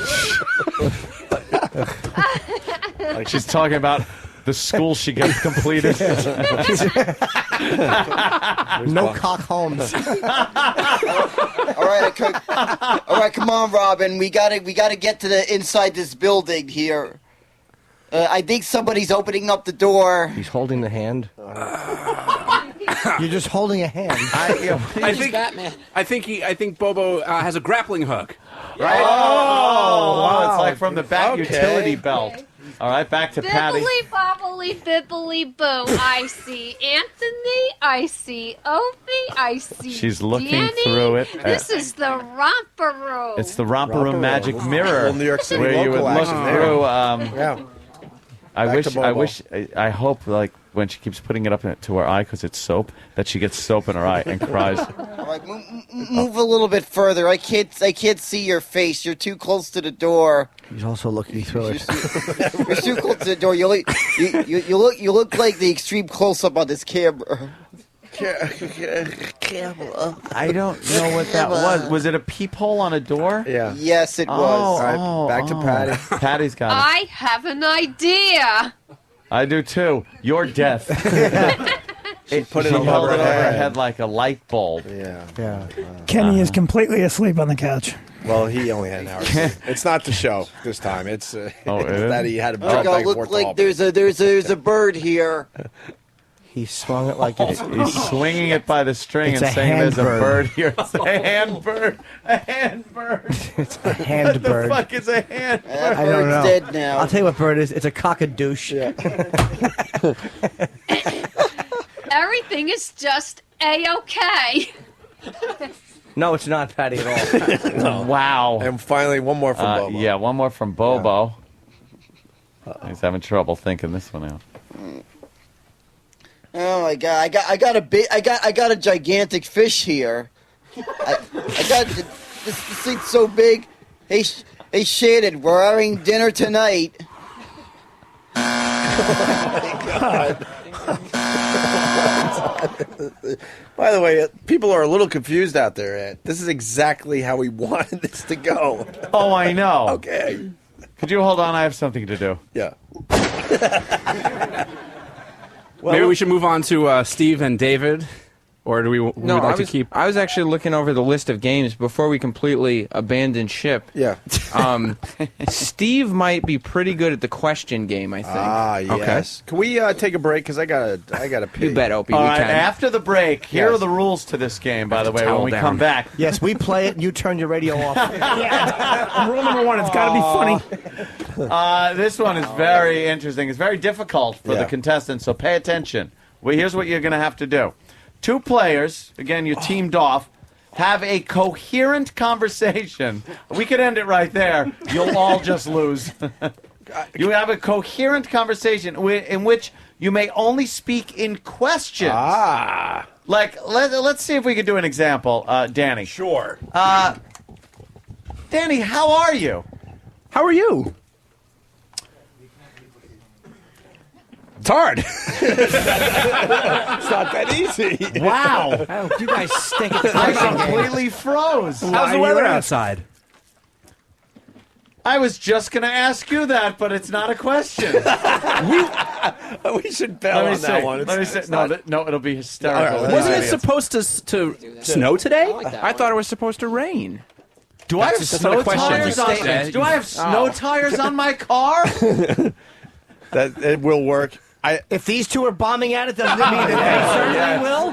Like she's talking about the school she got completed. No cock homes. All right, come on, Robin. We gotta get to the inside this building here. I think somebody's opening up the door. He's holding the hand. You're just holding a hand. I think Bobo has a grappling hook. Right? Oh, wow. It's like from the back utility belt. All right, back to Patty. Bibbly bobbly bibbly boo. I see Anthony. I see Opie. I see She's looking Danny. through it. This is the romper room. It's the romper room magic mirror. Little New York City where you would local look action through. Yeah. I hope, like, when she keeps putting it up to her eye because it's soap, that she gets soap in her eye and cries. All right, move a little bit further. I can't see your face. You're too close to the door. He's also looking through it. You're too close to the door. You look like the extreme close up on this camera. I don't know what that was. Was it a peephole on a door? Yeah. Yes, it was. All right, back to Patty. Patty's got it. I have an idea. I do too. You're deaf. She put it held over it her over her head. head like a light bulb. Yeah. Kenny is completely asleep on the couch. Well, he only had an hour. It's not the show this time. It's that he had a Oh, God, look like there's a bird here. He swung it like it's... He's swinging it by the string It's and a saying there's a hand bird here. It's a hand bird. A hand bird. It's a hand bird. What the fuck is a hand bird? I don't know. Dead now. I'll tell you what bird it is. It's a cockadoosh. Everything is just A-okay. No, it's not Patty at all. No. Wow. And finally, one more from Bobo. Yeah, one more from Bobo. He's having trouble thinking this one out. Oh my God! I got a gigantic fish here. I got this thing's so big. Hey Shannon, we're having dinner tonight. God. By the way, people are a little confused out there. This is exactly how we wanted this to go. Oh, I know. Okay. Could you hold on? I have something to do. Yeah. Maybe we should move on to Steve and David, or do we? No, like to keep? I was actually looking over the list of games before we completely abandoned ship. Yeah. Steve might be pretty good at the question game, I think. Ah, yes. Okay. Can we take a break? Because I gotta pee. You bet, Opie. All we right, can. after the break, here are the rules to this game, by the way, when we come back. Yes, we play it, and you turn your radio off. Rule number one, it's got to be funny. This one is very interesting. It's very difficult for the contestants, so pay attention. Well, here's what you're going to have to do. Two players, again, you're teamed off, have a coherent conversation. We could end it right there. You'll all just lose. You have a coherent conversation in which you may only speak in questions. Ah. Like, let's see if we can do an example, Danny. Sure. Danny, how are you? How are you? It's hard. It's not that easy. Wow. Oh, you guys stink at the I question game. completely froze. How's the weather outside? I was just going to ask you that, but it's not a question. We should bail on that one. Let me say. No, it'll be hysterical. Right, Wasn't it supposed to snow today? like I thought it was supposed to rain. Do I have snow tires on? Do I have snow tires on my car? That it will work. If these two are bombing at it, doesn't it mean that they certainly will?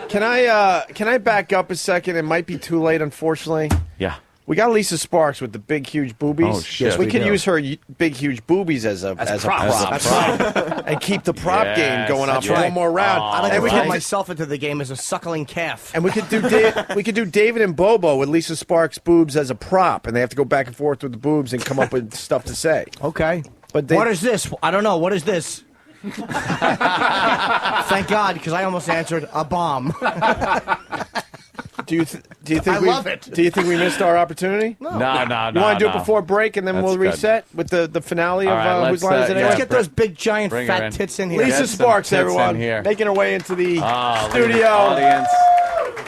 Can I back up a second? It might be too late, unfortunately. Yeah. We got Lisa Sparks with the big, huge boobies. Oh, shit. Yes, we we could do. use her big, huge boobies as a prop. That's right. And keep the prop Yes, game going on that's for right. one more round. I like and to we put could myself into the game as a suckling calf. And we could do David and Bobo with Lisa Sparks' boobs as a prop, and they have to go back and forth with the boobs and come up with stuff to say. Okay. But what is this? I don't know. What is this? Thank God, because I almost answered a bomb. Do you think I love it. Do you think we missed our opportunity? No. You want to do it before break, and then That's we'll good. reset with the finale All of right, Whose Line Is It Anyway? Let's get those big, giant, Bring her fat in. tits in here. Lisa Get some Sparks, tits everyone, in here. making her way into the Lisa, studio. audience.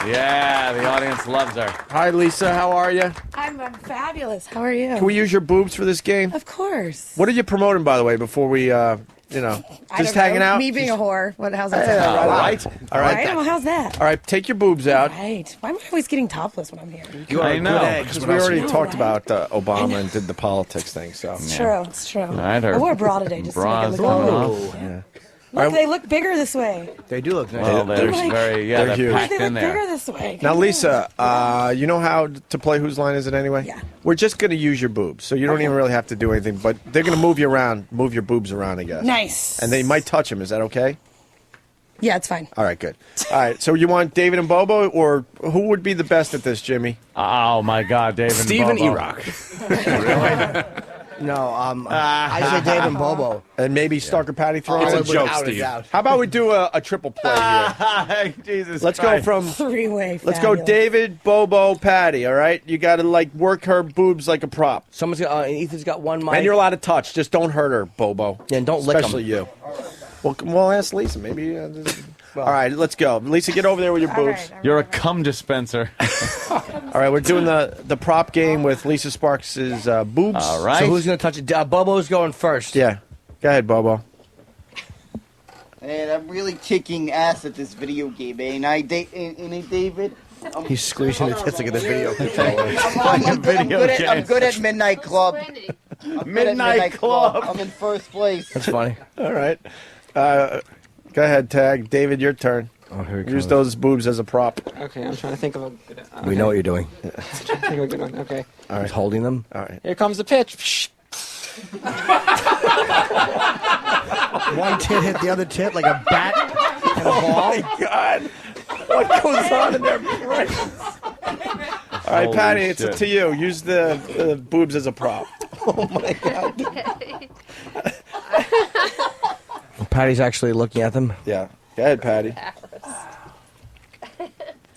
Yeah, the audience loves her. Hi, Lisa. How are you? I'm fabulous. How are you? Can we use your boobs for this game? Of course. What are you promoting, by the way, before we, I just don't know. hanging out? Me being a whore. How's that Hey, sound? all right. All right. Well, how's that? All right, take your boobs out. Right. Why am I always getting topless when I'm here? You are I a know. good egg, because we already talked right? about Obama and did the politics thing. So It's true. It's true. I'd I heard wore a bra today just to make it bras look coming cool. off. yeah. Look, they look bigger this way. They do look nice. Well, they're Like- very, They're they're huge. packed They in look there. bigger this way. Now, Lisa, you know how to play Whose Line Is It Anyway? Yeah. We're just going to use your boobs, so you don't even really have to do anything. But they're going to move you around, move your boobs around, I guess. Nice. And they might touch them. Is that okay? Yeah, it's fine. All right, good. All right, so you want David and Bobo, or who would be the best at this, Jimmy? Oh my God, David Steven and Bobo. Erock. No, I say Dave and Bobo. And maybe Stalker Patty throws It's a it. joke, without a Steve. doubt. How about we do a triple play here? Jesus Let's go Christ. from Three-way. Let's go David, Bobo, Patty, all right? You got to, work her boobs like a prop. Someone's got, Ethan's got one mic. And you're allowed to touch. Just don't hurt her, Bobo. Yeah, and don't lick 'em. Especially you. Well, we'll ask Lisa. Maybe. All right, let's go. Lisa, get over there with your boobs. You're a cum dispenser. All right, we're doing the prop game with Lisa Sparks' boobs. All right. So who's going to touch it? Bobo's going first. Yeah. Go ahead, Bobo. And I'm really kicking ass at this video game, ain't I, David? He's squeezing the tits like in the video. I'm good at Midnight Club. Midnight Club. I'm in first place. That's funny. All right. Go ahead, Tag. David, your turn. Oh, here he Use comes. those boobs as a prop. Okay, I'm trying to think of a good. Okay. We know what you're doing. I'm trying to think of a good one. Okay. All right. He's holding them. All right. Here comes the pitch. One tit hit the other tit like a bat and a ball. Oh, my God. What goes on in their brains? All right, Holy Patty, it's shit. to you. Use the boobs as a prop. Oh, my God. Patty's actually looking at them. Yeah. Go ahead, Patty.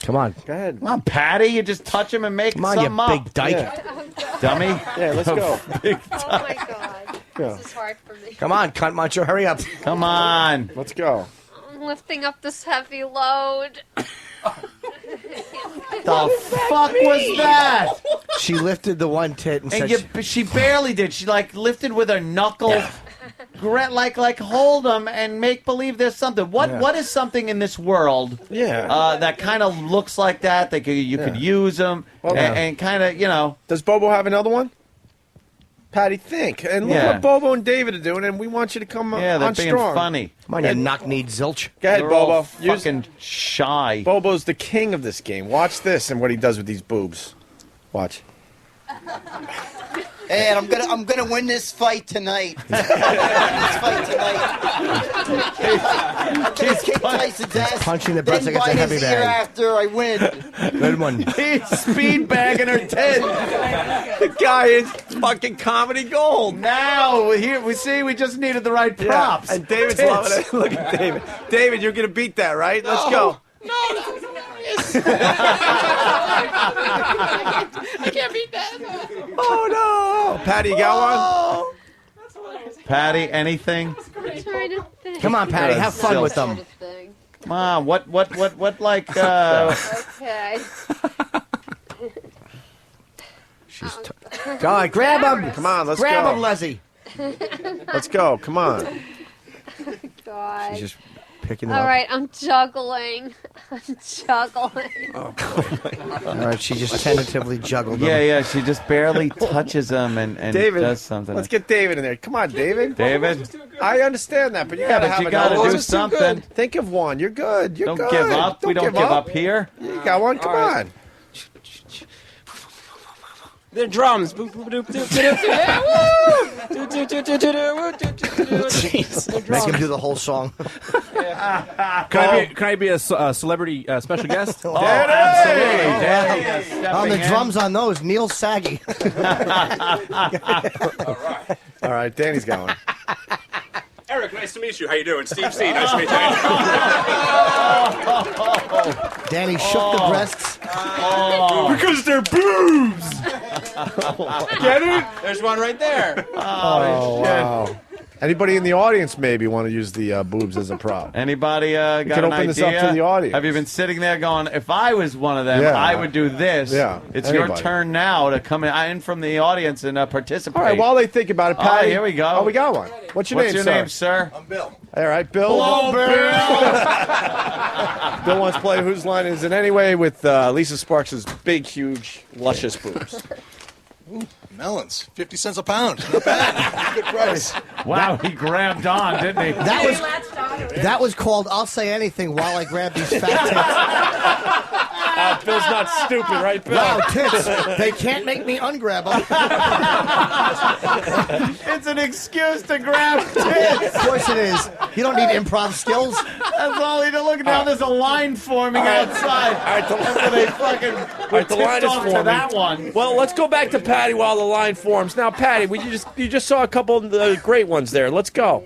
Come on. Go ahead. Come on, Patty. You just touch him and make Come on, something you up. big dyke. Yeah. Dummy. Yeah, let's go. Big Oh my God. Yeah. This is hard for me. Come on, cunt macho, hurry up. Come on. Let's go. I'm lifting up this heavy load. The fuck was that? She lifted the one tit and And said, she barely did. She lifted with her knuckle. Like hold them and make believe there's something. What is something in this world? Yeah. That kind of looks like that. You could use them and kind of Does Bobo have another one? Patty, think. And look what Bobo and David are doing, and we want you to come they're on being strong. funny. Come on, you knock-kneed zilch. Go ahead, They're Bobo. all fucking shy. Bobo's the king of this game. Watch this and what he does with these boobs. Watch. And I'm gonna win this fight tonight. I'm gonna kick Tyson's ass. Punching the breast then like it's a bite heavy his ear bag. after I win. Good one. He's speed bagging her tit. The guy is fucking comedy gold. Now here we see we just needed the right props. And David's Tits. loving it. Look at David. David, you're gonna beat that, right? Let's go. I can't beat that. Oh no! Patty, you got one? Patty, anything? I'm trying to think. Come on, Patty, have fun with them. Come on, what like Okay. She's All right, grab him. Come on, let's grab go. him, Leslie. Let's go. Come on. God. She's just picking him All up. right, I'm juggling. I'm juggling. All right, she just tentatively juggled him. Yeah, she just barely touches him and David, does something. let's get David in there. Come on, David. David? I understand that, but you gotta have you gotta do something. Think of one. You're good. You're Don't good. give up. We don't give up here. You got one. Come on. The drums. Boop, boop, doop, doop, doop, doop. Woo! Doop, doop, doop, doop, doop, doop, doop, doop, doop. Jeez. The Make drums. him do the whole song. Can I be a celebrity special guest? Oh, absolutely. On the drums on those, Neil Saggy. All right, Danny's got one. Eric, nice to meet you. How you doing? Steve C. Nice to meet you. Danny shook the breasts. Because they're boobs. Get it? There's one right there. Oh, wow. Anybody in the audience maybe want to use the boobs as a prop? Anybody got can an open this idea? up to the audience. Have you been sitting there going, if I was one of them, Yeah. I would do this. Yeah. It's your Anybody. turn now to come in from the audience and participate. All right, while they think about it, Oh, Patty. here we go. Oh, we got one. What's your name, sir? I'm Bill. All right, Bill. Hello, Bill wants to play Whose Line Is It Anyway with Lisa Sparks' big, huge, luscious boobs. Ooh, melons, 50 cents a pound. Not bad. Good price. Wow, he grabbed on, didn't he? That was called I'll Say Anything While I Grab These Fat Tits. Bill's not stupid, right, Bill? Wow, tits. They can't make me ungrab them. It's an excuse to grab tits. Of course it is. You don't need improv skills. That's all you do. Look down, there's a line forming outside. All right, They fucking the line is off to forming. that one. Well, let's go back to Patty while the line forms. Now, Patty, you just saw a couple of the great ones there. Let's go.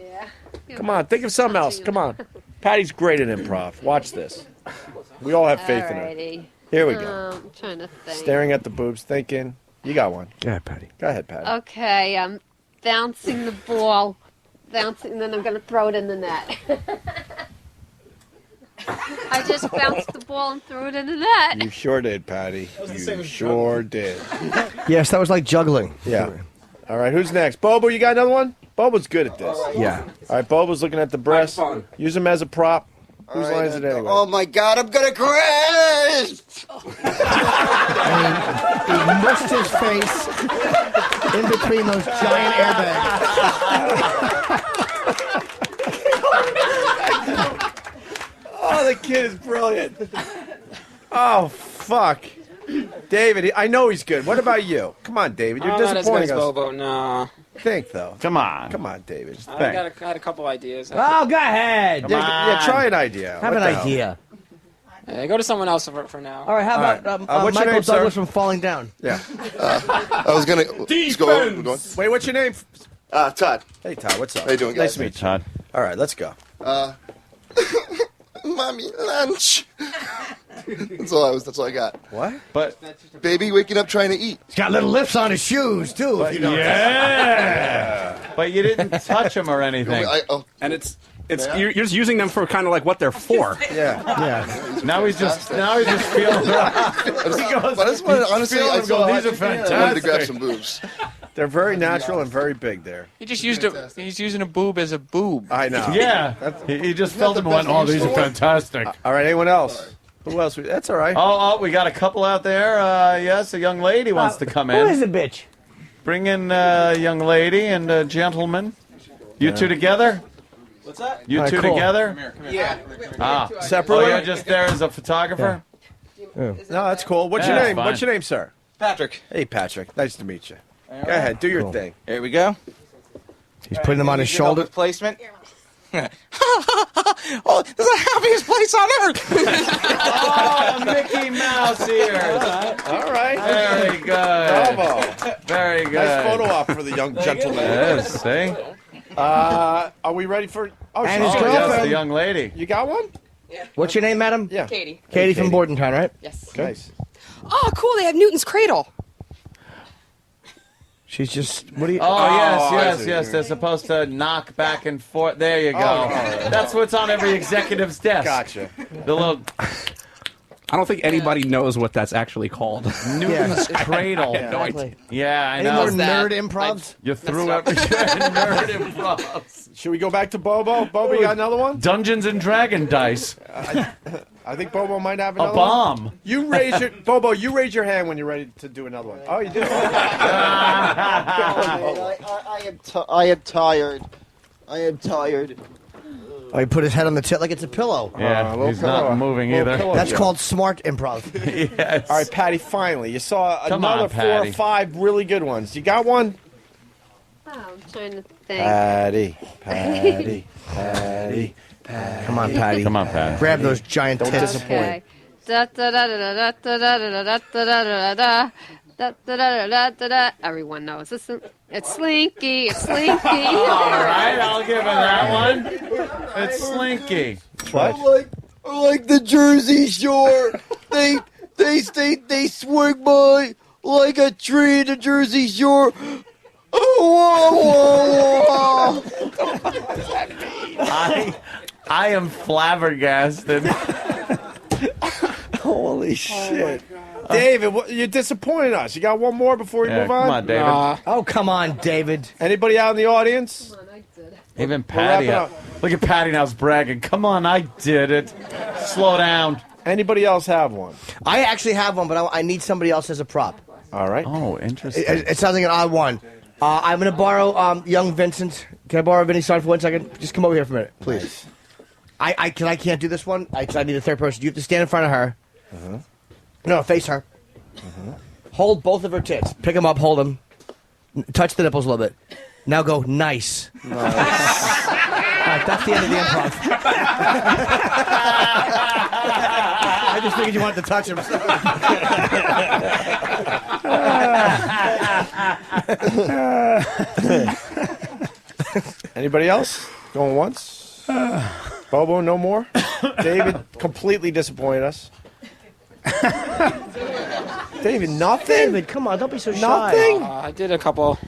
Come on, think of something else. Come on. Patty's great at improv. Watch this. We all have faith in her. Alrighty. Here we go. I'm trying to think. Staring at the boobs, thinking. You got one. Go ahead, Patty. Go ahead, Patty. Okay, I'm bouncing the ball. Bouncing, then I'm going to throw it in the net. I just bounced the ball and threw it in the net. You sure did, Patty. You sure did. Yes, that was like juggling. Yeah. All right, who's next? Bobo, you got another one? Bobo's good at this. Yeah. All right, Bobo's looking at the breast. Use him as a prop. Whose line is it anyway? Oh my God, I'm gonna crash! He mushed his face in between those giant airbags. Oh, the kid is brilliant. Oh, fuck. David, I know he's good. What about you? Come on, David. You're I'm not as good disappointing as us. Bobo, no. Think, though. Come on. Come on, David. I had a couple ideas. Oh, go ahead. Yeah, try an idea. Have What an the hell? idea. Go to someone else for now. All right, how about what's your Michael name, sir? Douglas from Falling Down? Yeah. I was gonna. Let's go. We're going. Wait, what's your name? Todd. Hey, Todd. What's up? How you doing, Nice guys? to meet you. Todd. All right, let's go. Mommy, lunch. That's all I got. What? But Baby waking up trying to eat. He's got little lips on his shoes, too. If you know But you didn't touch him or anything. And it's you're just using them for kind of like what they're for. Yeah. Yeah. Now he's just feeling. But I just wanted, honestly, I saw these are I wanted to grab fantastic. some boobs. They're very natural and very big there. He just used he's using a boob as a boob. I know. Yeah, he just felt them and went, "Oh, these are fantastic." All right, anyone else? Who else? That's all right. Oh, we got a couple out there. Yes, a young lady wants to come in. Who is the bitch? Bring in a young lady and a gentleman. You two together? What's that? You All right, two cool. together? Yeah. Separately? Oh, you're just there as a photographer? No, that's cool. What's Yeah, your name? fine. What's your name, sir? Patrick. Hey, Patrick. Nice to meet you. Go ahead. Do your thing. Here we go. He's putting them on his shoulder. Placement. Oh, this is the happiest place on earth. Oh, Mickey Mouse ears. All right. Very good. Bravo. Very good. Nice photo op for the young gentleman. Yes, see? Are we ready for... Oh, And she's his yes, girlfriend. the young lady. You got one? What's your name, madam? Yeah. Katie. Katie from Bordentown, right? Yes. Nice. Oh, cool. They have Newton's Cradle. She's just. What do you? Oh, yes. They're supposed to knock back and forth. There you go. Oh. That's what's on every executive's desk. Gotcha. The little... I don't think anybody knows what that's actually called. Newton's cradle. I have no idea. Yeah, I Any know. more nerd improvs? You threw up nerd improvs. Should we go back to Bobo? Bobo, you got another one? Dungeons and Dragon dice. I think Bobo might have A another bomb. one. You raise your Bobo. You raise your hand when you're ready to do another one. Oh, you did. I am tired. I am tired. Oh, he put his head on the tip like it's a pillow. Yeah, he's not moving either. That's called smart improv. Yes. All right, Patty. Finally, you saw Come another on, 4 or Patty. 5 really good ones. You got one? Oh, I'm trying to think. Patty. Patty. Come on, Patty. Come on, Patty. Grab those giant Don't tits. disappoint. Da da da da da da da da da da da da. Da, da, da, da, da, da. Everyone knows it's Slinky. It's Slinky. All right, I'll give her that one. It's Slinky. I like the Jersey Shore. They swing by like a tree in the Jersey Shore. Oh, whoa, whoa. I am flabbergasted. Holy shit. David, you're disappointing us. You got one more before we move on? Come on, David. Oh, come on, David. Anybody out in the audience? Even Patty. wrapping Look at Patty now's bragging. Come on, I did it. Slow down. Anybody else have one? I actually have one, but I need somebody else as a prop. All right. Oh, interesting. It sounds like an odd one. I'm going to borrow young Vincent. Can I borrow Vinny's son for 1 second? Just come over here for a minute, please. I can't do this one. I need a third person. You have to stand in front of her. No, face her. Hold both of her tits. Pick them up, hold them. Touch the nipples a little bit. Now go, nice. All right, that's the end of the improv. I just figured you wanted to touch him. Anybody else? Going once? Bobo, no more? David completely disappointed us. David, nothing? David, come on, don't be so shy. Nothing? I did a couple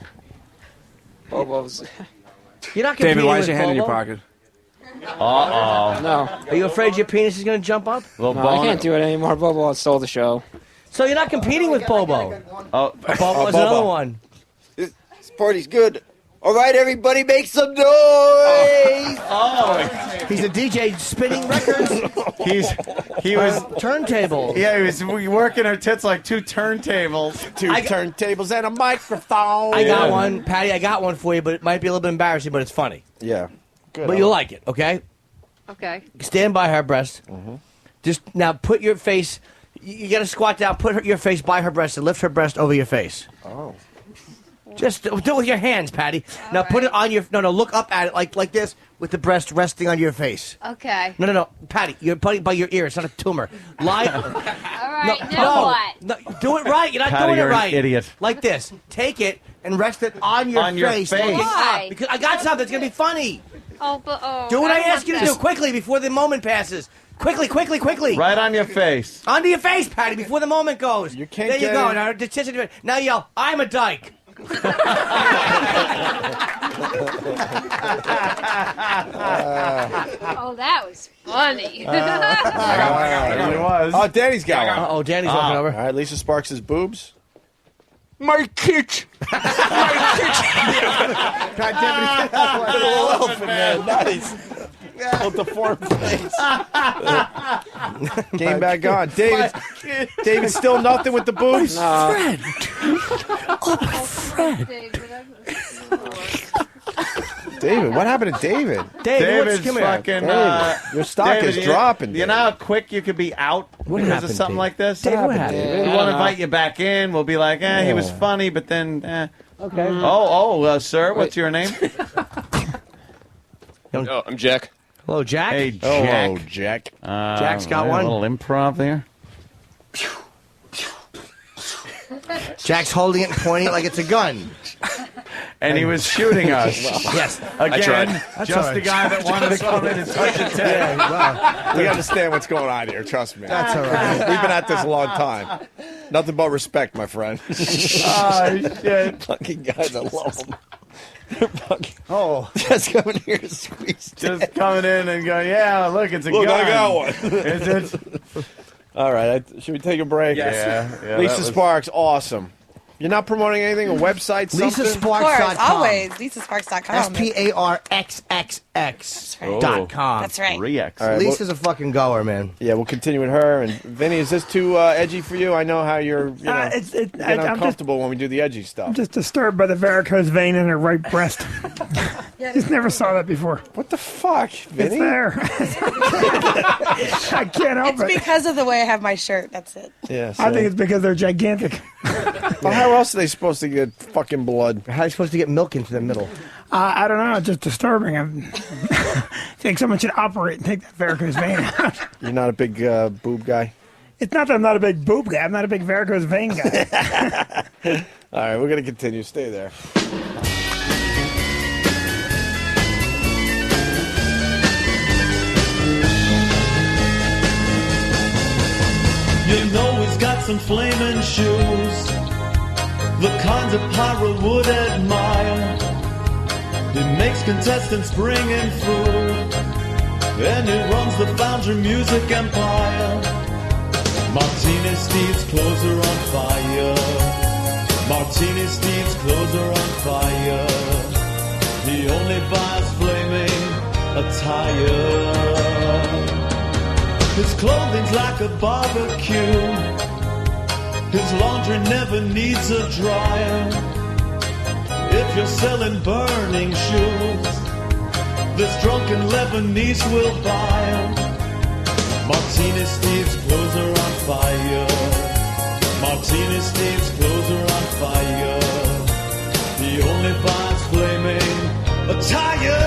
Bobos. You're not David, competing why with is your hand in your Bobo? pocket? Uh-oh. No. Are you afraid your penis is going to jump up? No, I can't do it anymore. Bobo stole the show. So you're not competing with Bobo? Oh, Bobo was another one. This party's good. All right, everybody, make some noise. Oh, he's a DJ spinning records. He was turntable. Yeah, he was working her tits like 2 turntables. 2 turntables and a microphone. I got one, Patty. I got one for you, but it might be a little bit embarrassing, but it's funny. Yeah. Good. But you'll like it, okay? Okay. Stand by her breast. Just now put your face. You got to squat down. Put your face by her breast and lift her breast over your face. Oh. Just do it with your hands, Patty. Now put it on your. No, look up at it like this with the breast resting on your face. Okay. No, Patty. You're putting it by your ear. It's not a tumor. Lie. All right. Now what? No, do it right. You're not Patty, doing you're it right. an idiot. Like this. Take it and rest it on your face. Looking Why? up, because I got something that's gonna be funny. Oh, but Do what I don't ask you to want do quickly before the moment passes. Quickly. Right on your face. Onto your face, Patty, before the moment goes. You can't there you get go. it. Now yell, I'm a dyke. Oh, that was funny. It really was. Oh, Danny's got one. Oh, Danny's walking over. All right, Lisa Sparks' boobs. My kitchen. God damn it. Little elephant man. Nice. Little deformed face. Came back on. David, still nothing with the boobs? Fred. Oh, my Fred. David, what happened to David? David's come here. fucking. Your stock David, is dropping. You know how quick you could be out because happened, of something Dave? like this? Dave, what happened? We want to invite you back in. We'll be like, he was funny, but then, Okay. Sir, what's your name? Oh, I'm Jack. Hello, Jack. Hey, Jack. Oh, Jack. Jack's got one. A little improv there. Jack's holding it and pointing it like it's a gun. And he was shooting us. Yes. Again, That's just all right. the guy that wanted to come in and touch a tit. We understand what's going on here, trust me. That's all right. We've been at this a long time. Nothing but respect, my friend. Oh, shit. Fucking guys, I love them. Oh. Just coming here to squeeze. Just coming in and going, yeah, look, it's a Look, gun. I got one. Is it? All right, should we take a break? Yeah, Lisa that was- Sparks, awesome. You're not promoting anything, a website, something? Of course, always. LisaSparks.com. SPARXXX.com. That's right. 3X. All right, Lisa's a fucking goer, man. Yeah, we'll continue with her. And Vinny, is this too edgy for you? I know how you're, you know, you get I'm uncomfortable when we do the edgy stuff. I'm just disturbed by the varicose vein in her right breast. Just never saw that before. What the fuck, Vinny? It's there. I can't help It's it. because of the way I have my shirt. That's it. Yeah, I think it's because they're gigantic. Well, how else are they supposed to get fucking blood? How are you supposed to get milk into the middle? I don't know. It's just disturbing. I think someone should operate and take that varicose vein out. You're not a big boob guy? It's not that I'm not a big boob guy. I'm not a big varicose vein guy. All right, we're going to continue. Stay there. You know he's got some flaming shoes, the kinds of Pyro would admire. He makes contestants bring in food, and he runs the Foundry Music Empire. Martini Steve's clothes are on fire. Martini Steve's clothes are on fire. He only buys flaming attire. His clothing's like a barbecue. His laundry never needs a dryer. If you're selling burning shoes, this drunken Lebanese will buy 'em. Martini Steve's clothes are on fire. Martini Steve's clothes are on fire. He only buys flaming attire.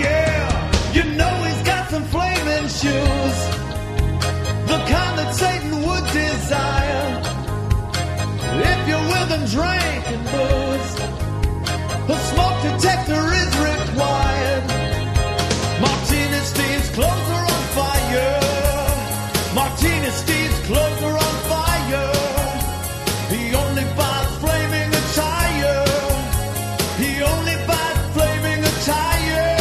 Yeah, you know he's got some flaming shoes, the kind that Satan would desire. If you're with him drinking booze, a smoke detector is required. Martini Steve's clothes are on fire. Martini Steve's clothes are on fire. He only buys flaming attire. He only buys flaming attire.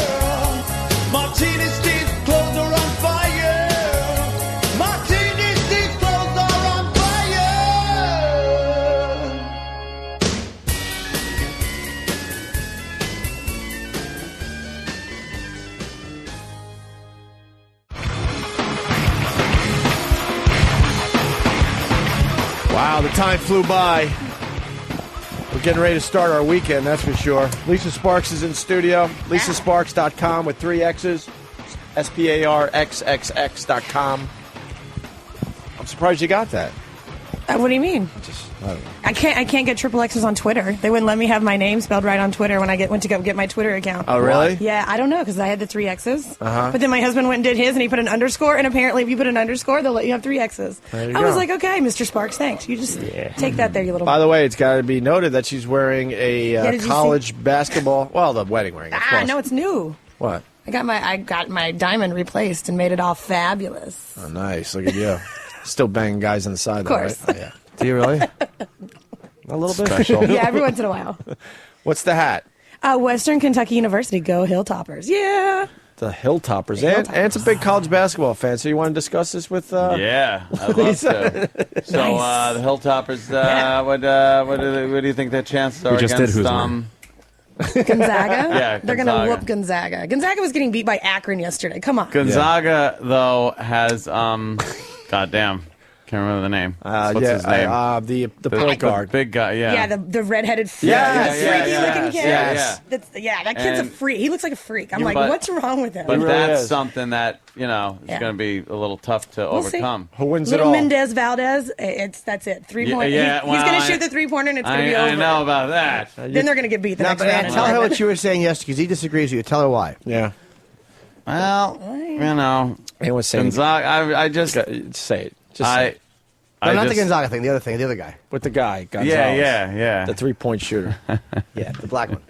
Martini Steve's clothes are on fire. Martini Steve's clothes are on fire. Wow, the time flew by. We're getting ready to start our weekend, that's for sure. Lisa Sparks is in studio. LisaSparks.com with 3 X's. SPARXXX.com. I'm surprised you got that. What do you mean? I don't know. I can't get triple X's on Twitter. They wouldn't let me have my name spelled right on Twitter when I went to go get my Twitter account. Oh, really? Yeah, I don't know because I had the 3 X's. Uh-huh. But then my husband went and did his, and he put an underscore. And apparently, if you put an underscore, they'll let you have 3 X's. There you I was go. like, okay, Mr. Sparks, thanks. You just take that there, you little. By the way, it's got to be noted that she's wearing Yeah, a did you college basketball. Well, the wedding ring. of course. No, it's new. What? I got my diamond replaced and made it all fabulous. Oh, nice. Look at you. Still banging guys on the side, Of though, course. right? Oh, yeah. Do you really? A little bit. Special. Yeah, every once in a while. What's the hat? Western Kentucky University, go Hilltoppers. Yeah. The Hilltoppers. And it's a big college basketball fan, so you want to discuss this with Yeah, I'd love to. So the Hilltoppers, what do you think their chances are We just did against? who's Gonzaga? Yeah, They're going to Gonzaga. whoop Gonzaga. Gonzaga was getting beat by Akron yesterday. Come on. Gonzaga, though, has goddamn, can't remember the name. What's his name? The point guard, big guy. Yeah. Yeah, the redheaded freaky looking kid. Yeah. That kid's a freak. He looks like a freak. I'm like, what's wrong with him? But really that's is. something that is going to be a little tough to We'll see. overcome. Who wins Little it all? Mendez Valdez, that's it. 3-point. Yeah, he's well, going to shoot the 3-pointer and it's going to be over. I know about that. Then they're going to get beat the Now, next but round. tell her what you were saying yesterday, because he disagrees with you. Tell her why. Yeah. Well, Anyone say Gonzaga. I just say it. Just say it. No, not the Gonzaga thing. The other thing. The other guy. With the guy. Gonzalez. Yeah. The 3-point shooter. Yeah, the black one.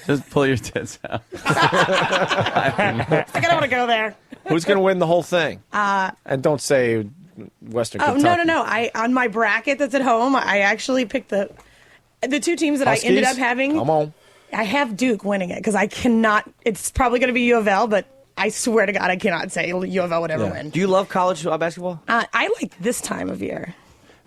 Just pull your tits out. I don't want to go there. Who's going to win the whole thing? And don't say Western Oh, Kentucky. no. On my bracket that's at home, I actually picked the two teams that Huskies? I ended up having. Come on. I have Duke winning it because I cannot. It's probably going to be U of L, but I swear to God, I cannot say U of L would ever win. Do you love college basketball? I like this time of year.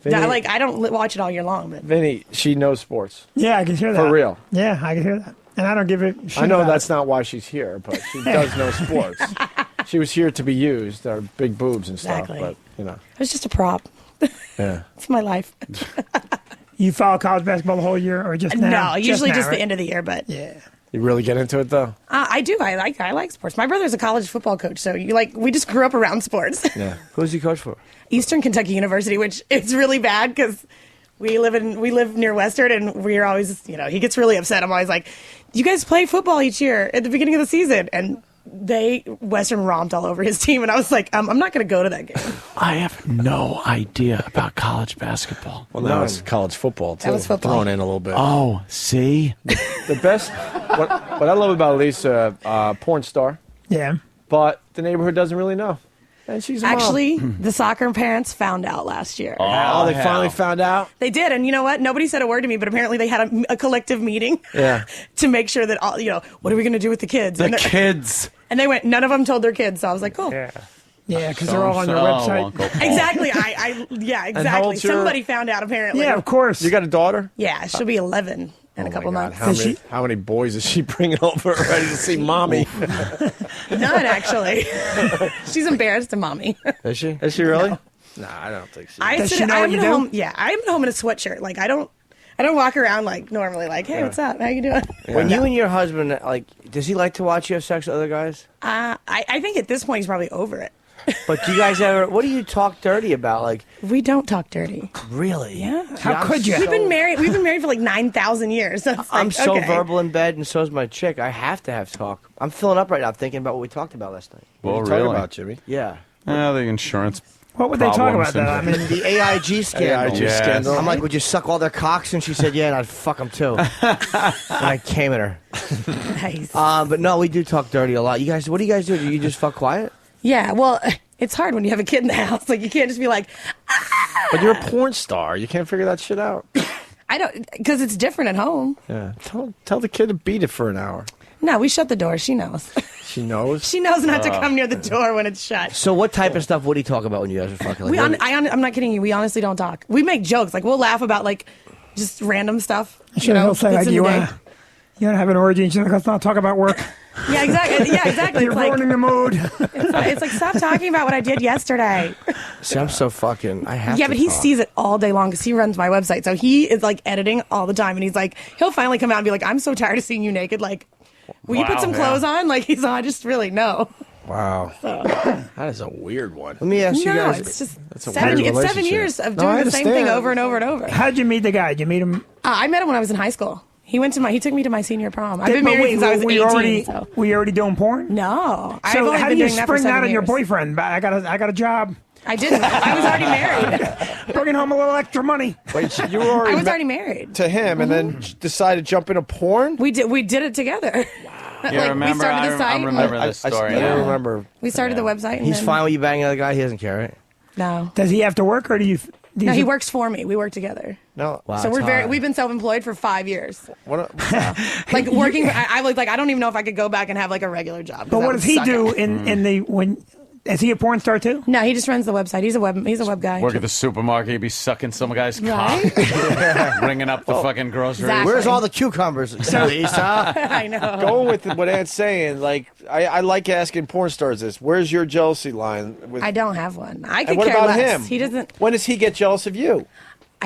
Vinny- I don't watch it all year long, but Vinny, she knows sports. Yeah, I can hear that. For real. Yeah, I can hear that. And I don't give a shit I know about that's it. not why she's here, but she does know sports. She was here to be used, our big boobs and stuff. Exactly. But, you know. it was just a prop. Yeah. It's my life. You follow college basketball the whole year or just now? No, usually just now, the end of the year, but yeah. You really get into it, though? I do. I like sports. My brother's a college football coach, so we just grew up around sports. Yeah. Who's he coach for? Eastern Kentucky University, which is really bad because we live near Western, and we're always, he gets really upset. I'm always like, you guys play football each year at the beginning of the season, and Western romped all over his team, and I was like, I'm not going to go to that game. I have no idea about college basketball. Well, now it's college football, too. That was football. Thrown in a little bit. Oh, see? The best, what I love about Lisa, porn star. Yeah. But the neighborhood doesn't really know. And she's a mom. Actually, the soccer parents found out last year. Oh, they finally found out? They did, and you know what? Nobody said a word to me, but apparently they had a collective meeting Yeah. to make sure that what are we going to do with the kids? The kids. And they went. None of them told their kids, so I was like, cool. Yeah, because they're all on your website. Exactly. how Exactly. old's your- Somebody found out apparently. Yeah, of course. You got a daughter? Yeah, she'll be 11 in a couple months. How many boys is she bringing over ready to see mommy? None, actually. She's embarrassed of mommy. Is she? Is she really? Nah, I don't think so. Does she know what you do? Home. Yeah, I'm at home in a sweatshirt. Like I don't walk around like normally. Like, hey, what's up? How you doing? When you and your husband, does he like to watch you have sex with other guys? I think at this point he's probably over it. But do you guys ever? What do you talk dirty about? Like we don't talk dirty. Really? Yeah. How could you? We've been married for like 9,000 years. So it's I'm like, so okay. verbal in bed, and so is my chick. I have to have talk. I'm filling up right now thinking about what we talked about last night. What are you talking about, Jimmy? Yeah. The insurance. What would they talk about, though? I mean, The AIG scandal. AIG scandal. I'm like, would you suck all their cocks? And she said, yeah, and I'd fuck them too. And I came at her. Nice. But no, we do talk dirty a lot. You guys, what do you guys do? Do you just fuck quiet? Yeah. Well, it's hard when you have a kid in the house. Like you can't just be like, But you're a porn star. You can't figure that shit out. I don't, because it's different at home. Yeah. Tell the kid to beat it for an hour. No, we shut the door. She knows. She knows? She knows not to come near the door when it's shut. So what type of stuff would he talk about when you guys are fucking? Like, I'm not kidding you. We honestly don't talk. We make jokes. Like we'll laugh about like just random stuff. he'll say like, you want to have an orgy, and she's like, let's not talk about work. Yeah, exactly. Yeah, exactly. You're It's like, ruining the mood. it's like stop talking about what I did yesterday. See, I'm so fucking. I have. Yeah, to but he talk. sees it all day long because he runs my website. So he is like editing all the time, and he's like, he'll finally come out and be like, I'm so tired of seeing you naked. Like, will you put some clothes on? Like he's I just really know. Wow. So. That is a weird one. Let me ask you No, guys. it's just That's a 7 weird relationship. years of No, I doing the same thing understand. over and over and over. How'd you meet the guy? Did you meet him? I met him when I was in high school. He took me to my senior prom. I've been married since I was 18. Were you already doing porn? No. I've So only how been do you doing that for spring that 7 on your years. boyfriend? I got a job. I didn't. I was already married. Bringing home a little extra money. Wait, you were already I was already married. to him and then decided to jump into porn? We did it together. Yeah, we started the site. I remember this story. I don't remember. We started the website. And He's then, fine with you banging another guy. He doesn't care, right? No. Does he have to work, or do you? No, he works for me. We work together. No. Wow, So it's we've been self-employed for 5 years. What? Like working. I was like, I don't even know if I could go back and have like a regular job. 'cause But that what would does he suck do it. in the when? Is he a porn star too? No, he just runs the website. He's a web guy. Work at the supermarket, you'd be sucking some guy's Right? cock, ringing up the fucking groceries. Exactly. Where's all the cucumbers? Lisa? I know. Going with what Ant's saying, like I like asking porn stars this. Where's your jealousy line? With, I don't have one. I and could what care about less. him? He doesn't. When does he get jealous of you?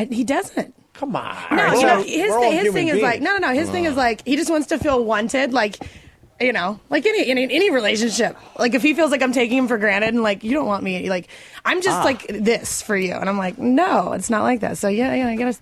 He doesn't. Come on. No, We're you know, all- his we're all thing human is like beings. no. His thing is like he just wants to feel wanted, like like any relationship. Like if he feels like I'm taking him for granted and like you don't want me, like I'm just like this for you, and I'm like no, it's not like that. So yeah, I gotta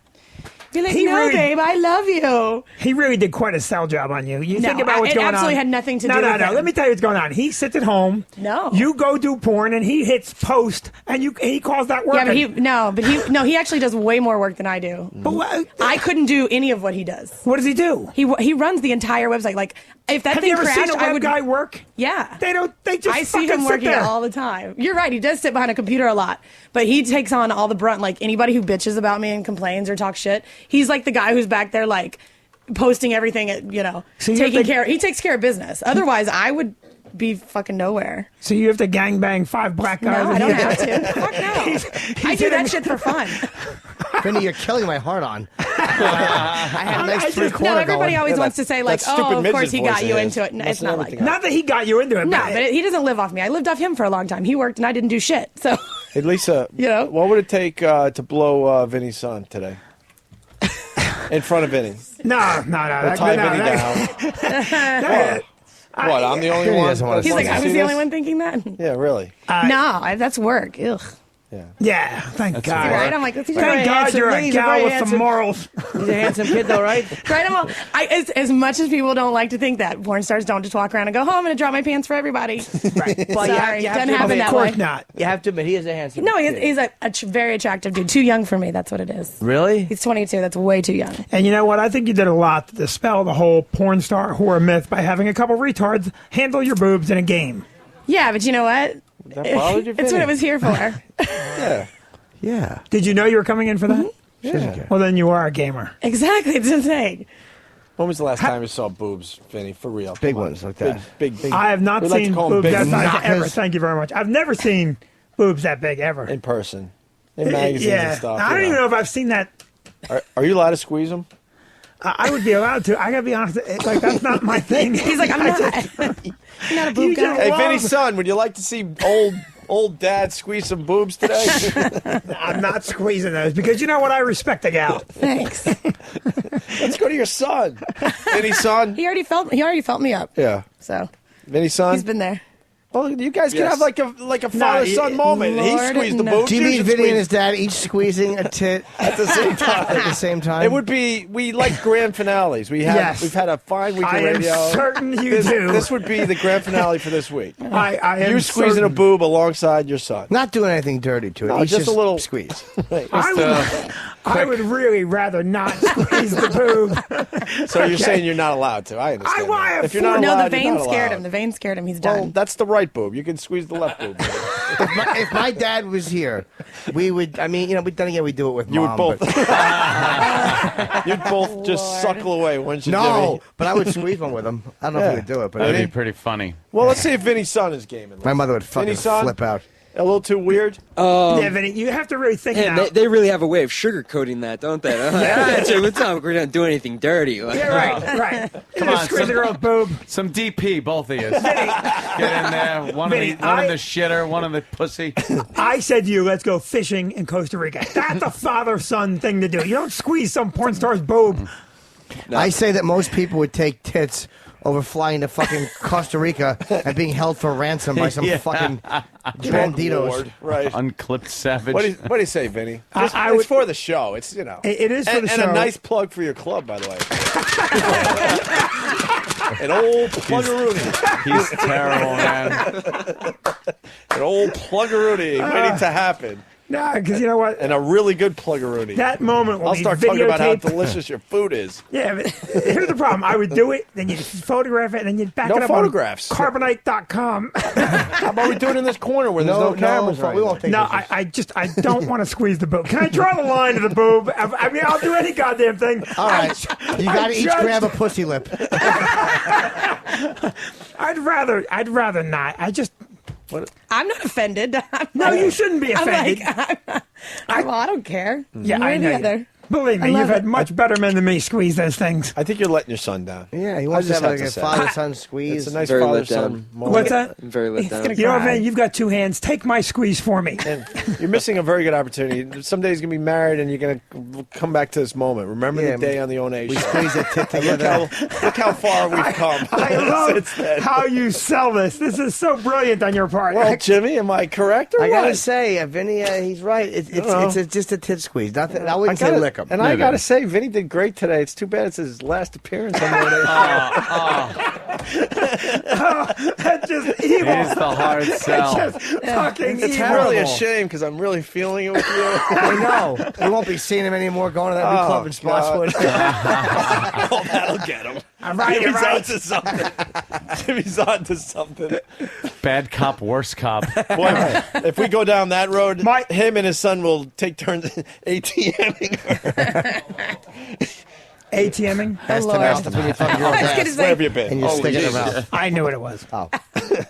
be like babe, I love you. He really did quite a sell job on you. You No, think about what's it going on. absolutely had nothing to do with No. him. Let me tell you what's going on. He sits at home. No. You go do porn, and he hits post, and he calls that work. Yeah, but he actually does way more work than I do. But I couldn't do any of what he does. what does he do? He runs the entire website. Like if that Have thing you ever crashed, seen a I web would guy work? Yeah. They just I see fucking him sit working there. all the time. You're right. He does sit behind a computer a lot, but he takes on all the brunt. Like anybody who bitches about me and complains or talks shit, he's like the guy who's back there like posting everything. So taking care. He takes care of business. Otherwise, I would be fucking nowhere. So you have to gangbang 5 black guys? No, I don't have to. Fuck no. I do that shit for fun. Vinny, you're killing my heart on. I had a nice three-quarter No, everybody going. always wants to say, like, oh, of course he got you into it. No, it's not like that. Not that he got you into it. No, but he doesn't live off me. I lived off him for a long time. He worked and I didn't do shit. So, Hey, Lisa, what would it take to blow Vinny's son today? In front of Vinny. No. We'll tie Vinny down. What? I'm the only one? He's like, I was the only one thinking that? Yeah, really? No, that's work. Ugh. Yeah, thank God. Right? I'm like, thank God you're a gal with some morals. He's a handsome kid, though, right? Right? I'm all, as much as people don't like to think that, porn stars don't just walk around and go, oh, I'm going to drop my pants for everybody. Right. Well, sorry, doesn't happen that of way. course not. You have to admit, he is a handsome No, kid. he's a very attractive dude. Too young for me. That's what it is. Really? He's 22. That's way too young. And you know what? I think you did a lot to dispel the whole porn star whore myth by having a couple retards handle your boobs in a game. Yeah, but you know what? That bothered you, It's what Vinny? it was here for. Yeah. Did you know you were coming in for that? Yeah. Well, then you are a gamer. Exactly. It's insane. When was the last time you saw boobs, Vinny? For real. Big ones like that. Big. I have not We like to seen call 'em boobs big that size knockers. ever. Thank you very much. I've never seen boobs that big ever. In person. In magazines and stuff. I don't even know if I've seen that. Are you allowed to squeeze them? I would be allowed to. I gotta be honest. Like that's not my thing. He's like, I'm not. You're not a boob guy. Hey, Vinny's son, would you like to see old dad squeeze some boobs today? I'm not squeezing those because you know what? I respect the gal. Thanks. Let's go to your son. Vinny's son? He already felt me up. Yeah. So Vinny's son? he's been there. Well, you guys can Yes. have like a father-son moment. He Lord, squeezed the no. boobs. Do you you mean should Vinny and squeeze- his dad each squeezing a tit at the same time? At the same time? It would be. We like grand finales. We've had a fine week of I am radio. certain you this, do. This would be the grand finale for this week. I am You squeezing certain. a boob alongside your son. Not doing anything dirty to it. No, He's just a little squeeze. I would really rather not squeeze the boob. So you're saying you're not allowed to? I understand. that. If you're not No, allowed, the vein you're not scared allowed. him. The vein scared him. He's Well, done. that's the right boob. You can squeeze the left boob. If my dad was here, we would. I mean, then again, we do it with You mom. would both. but- You'd both just suckle away, wouldn't you, no, Jimmy? but I would squeeze one with him. I don't know if we would do it, but That'd I be mean, pretty funny. Well, let's see if Vinny's son is gaming. my mother would fucking Vinny's son? flip out. A little too weird? Yeah, Vinny, you have to really think Man, now. they really have a way of sugarcoating that, don't they? What's up? We're not doing anything dirty. Yeah, right. Come You on, squeeze a girl's boob. Some DP, both of you. Get in there. One in the shitter, one in the pussy. I said to you, let's go fishing in Costa Rica. That's a father-son thing to do. You don't squeeze some porn star's boob. I say that most people would take tits over flying to fucking Costa Rica and being held for ransom by some Yeah. fucking banditos. Lord, right. Unclipped savage. What do you say, Vinny? It's would- for the show. It's It is for the show. And a nice plug for your club, by the way. An old pluggeroonie. He's terrible, man. An old pluggeroonie waiting to happen. Nah, because you know what? And a really good pluggeroonie. That moment when I'll we start talking about how videotape- delicious your food is. Yeah, but here's the problem. I would do it, then you'd photograph it, and then you'd back No it up photographs. on Carbonite.com. How about we do it in this corner where there's no cameras? we won't take No, pictures. I don't want to squeeze the boob. Can I draw the line to the boob? I mean, I'll do any goddamn thing. All right, you got to each grab a pussy lip. I'd rather not. I'm not offended. No, you shouldn't be I'm offended. well, I don't care. Yeah, One I or know. the other. Believe I me, love you've had it. much better men than me squeeze those things. I think you're letting your son down. Yeah, he I wants to just have like have a to say. father-son squeeze. It's a nice Very let father-son down. moment. What's that? I'm very let down. You know what, man? You've got two hands. Take my squeeze for me. And you're missing a very good opportunity. Someday he's going to be married and you're going to come back to this moment. Remember Yeah, the day on the Own Age we show. squeeze a tit together. Look how far we've come. I love since then. how you sell this. This is so brilliant on your part. Well, Jimmy, am I correct or I gotta what? say, Vinny, he's right. It's just a tit squeeze. Nothing. I wouldn't say gotta- lick him. And I got to say, Vinny did great today. It's too bad it's his last appearance on the Own Age show. That's just evil. It is the hard sell. It's just fucking It's evil. really a shame because I'm really feeling it with you. I know. We won't be seeing him anymore going to that new club in Spotswood. Oh, that'll get him. I'm right, Jimmy's you're right. onto something. Jimmy's onto something. Bad cop, worse cop. Boy, if we go down that road, him and his son will take turns ATMing her. ATMing? That's the best when you fuck your I was gonna say- Where have you been? and you stick it in Jesus. her mouth. I knew what it was. Oh.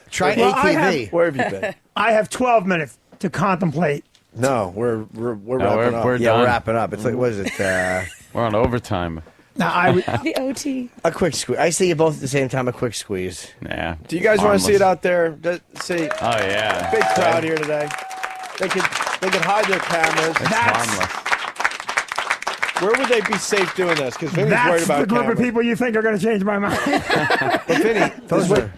Try Well, I ATV. Where have you been? I have 12 minutes to contemplate. No, we're wrapping up. we're Yeah, done. we're wrapping up. It's like, what is it? We're on overtime. Now, I would, The OT. A quick squeeze. I see you both at the same time. A quick squeeze. Yeah. Do you guys want to see it out there? See, Oh yeah. big crowd here today. They could hide their cameras. It's harmless. Where would they be safe doing this? Because Vinny's worried that's about the group cameras. of people you think are going to change my mind. But Vinny,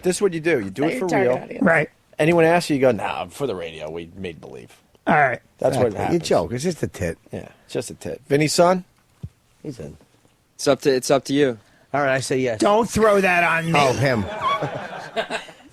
this is what you do. You do it for real. Right. Anyone asks you, you go, nah, for the radio. We made believe. All right. That's what You happens. joke. It's just a tit. Yeah, it's just a tit. Vinny's son? He's in. It's up to you. All right, I say yes. Don't throw that on me. Oh, him.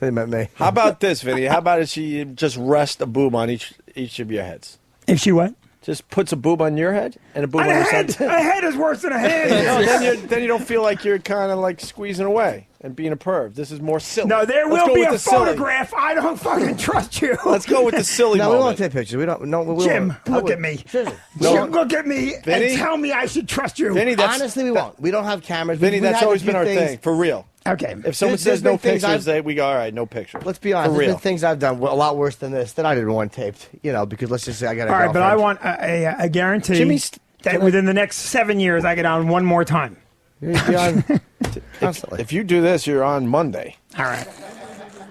They meant me. How about this, Vinny? How about if she just rests a boob on each of your heads? If she what? Just puts a boob on your head and a boob on A your head, son. a head is worse than a hand. Then you don't feel like you're kind of like squeezing away and being a perv. This is more silly. No, there Let's will go be with a the silly. photograph. I don't fucking trust you. Let's go with the silly No, we moment. won't take pictures. We don't. No, we Jim, won't. look at me. No. Jim, look at me Vinny? and tell me I should trust you. Vinny, Honestly, we won't. We don't have cameras. Vinny, We that's had a always few been our things- thing, for real. Okay. If someone There's says been no things pictures, we go, all right, no picture. Let's be honest. For There's real. been things I've done a lot worse than this that I didn't want taped. You know, because let's just say I got a All right, but I girlfriend. want a guarantee Jimmy's- that within the next 7 years I get on one more time. You're on constantly. If you do this, you're on Monday. All right.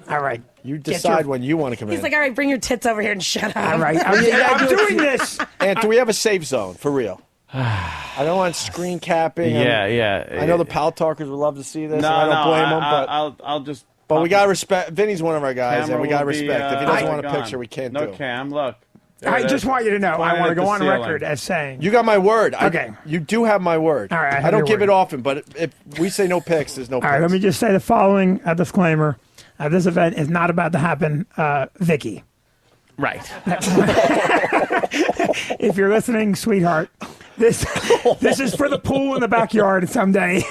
All right. You decide when you want to come He's in. like, all right, bring your tits over here and shut up. All right. I'm doing this. And do we have a safe zone, for real? I don't want screen capping. Yeah. I know the pal talkers would love to see this, No, and I don't blame them, but I'll just. we got to respect. Vinny's one of our guys, Camera and we got to will be, respect. If he doesn't want a gone. picture, we can't no do it. cam. Look. I just want you to know. I Pointed want to at go the on ceiling. record as saying. You got my word. Okay. You do have my word. All right, I have I don't your give word. it often, but if we say no pics, there's no All pics. right, let me just say the following disclaimer. This event is not about to happen, Vicky. Right. If you're listening, sweetheart, this is for the pool in the backyard someday.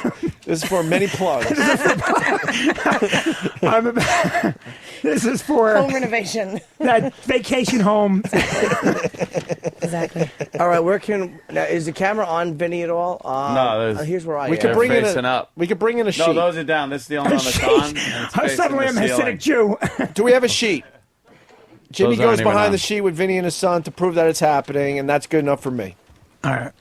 This is for many plugs. This is for Home renovation. that vacation home. Exactly. All right, is the camera on Vinny at all? No, there's. Here's where I We am. could bring in facing up. We could bring in a sheet. No, those are down. This is the only one that's on. and it's facing Suddenly the I'm a ceiling. Hasidic Jew. Do we have a sheet? Jimmy Those aren't goes even behind on. the sheet with Vinny and his son to prove that it's happening, and that's good enough for me. All right.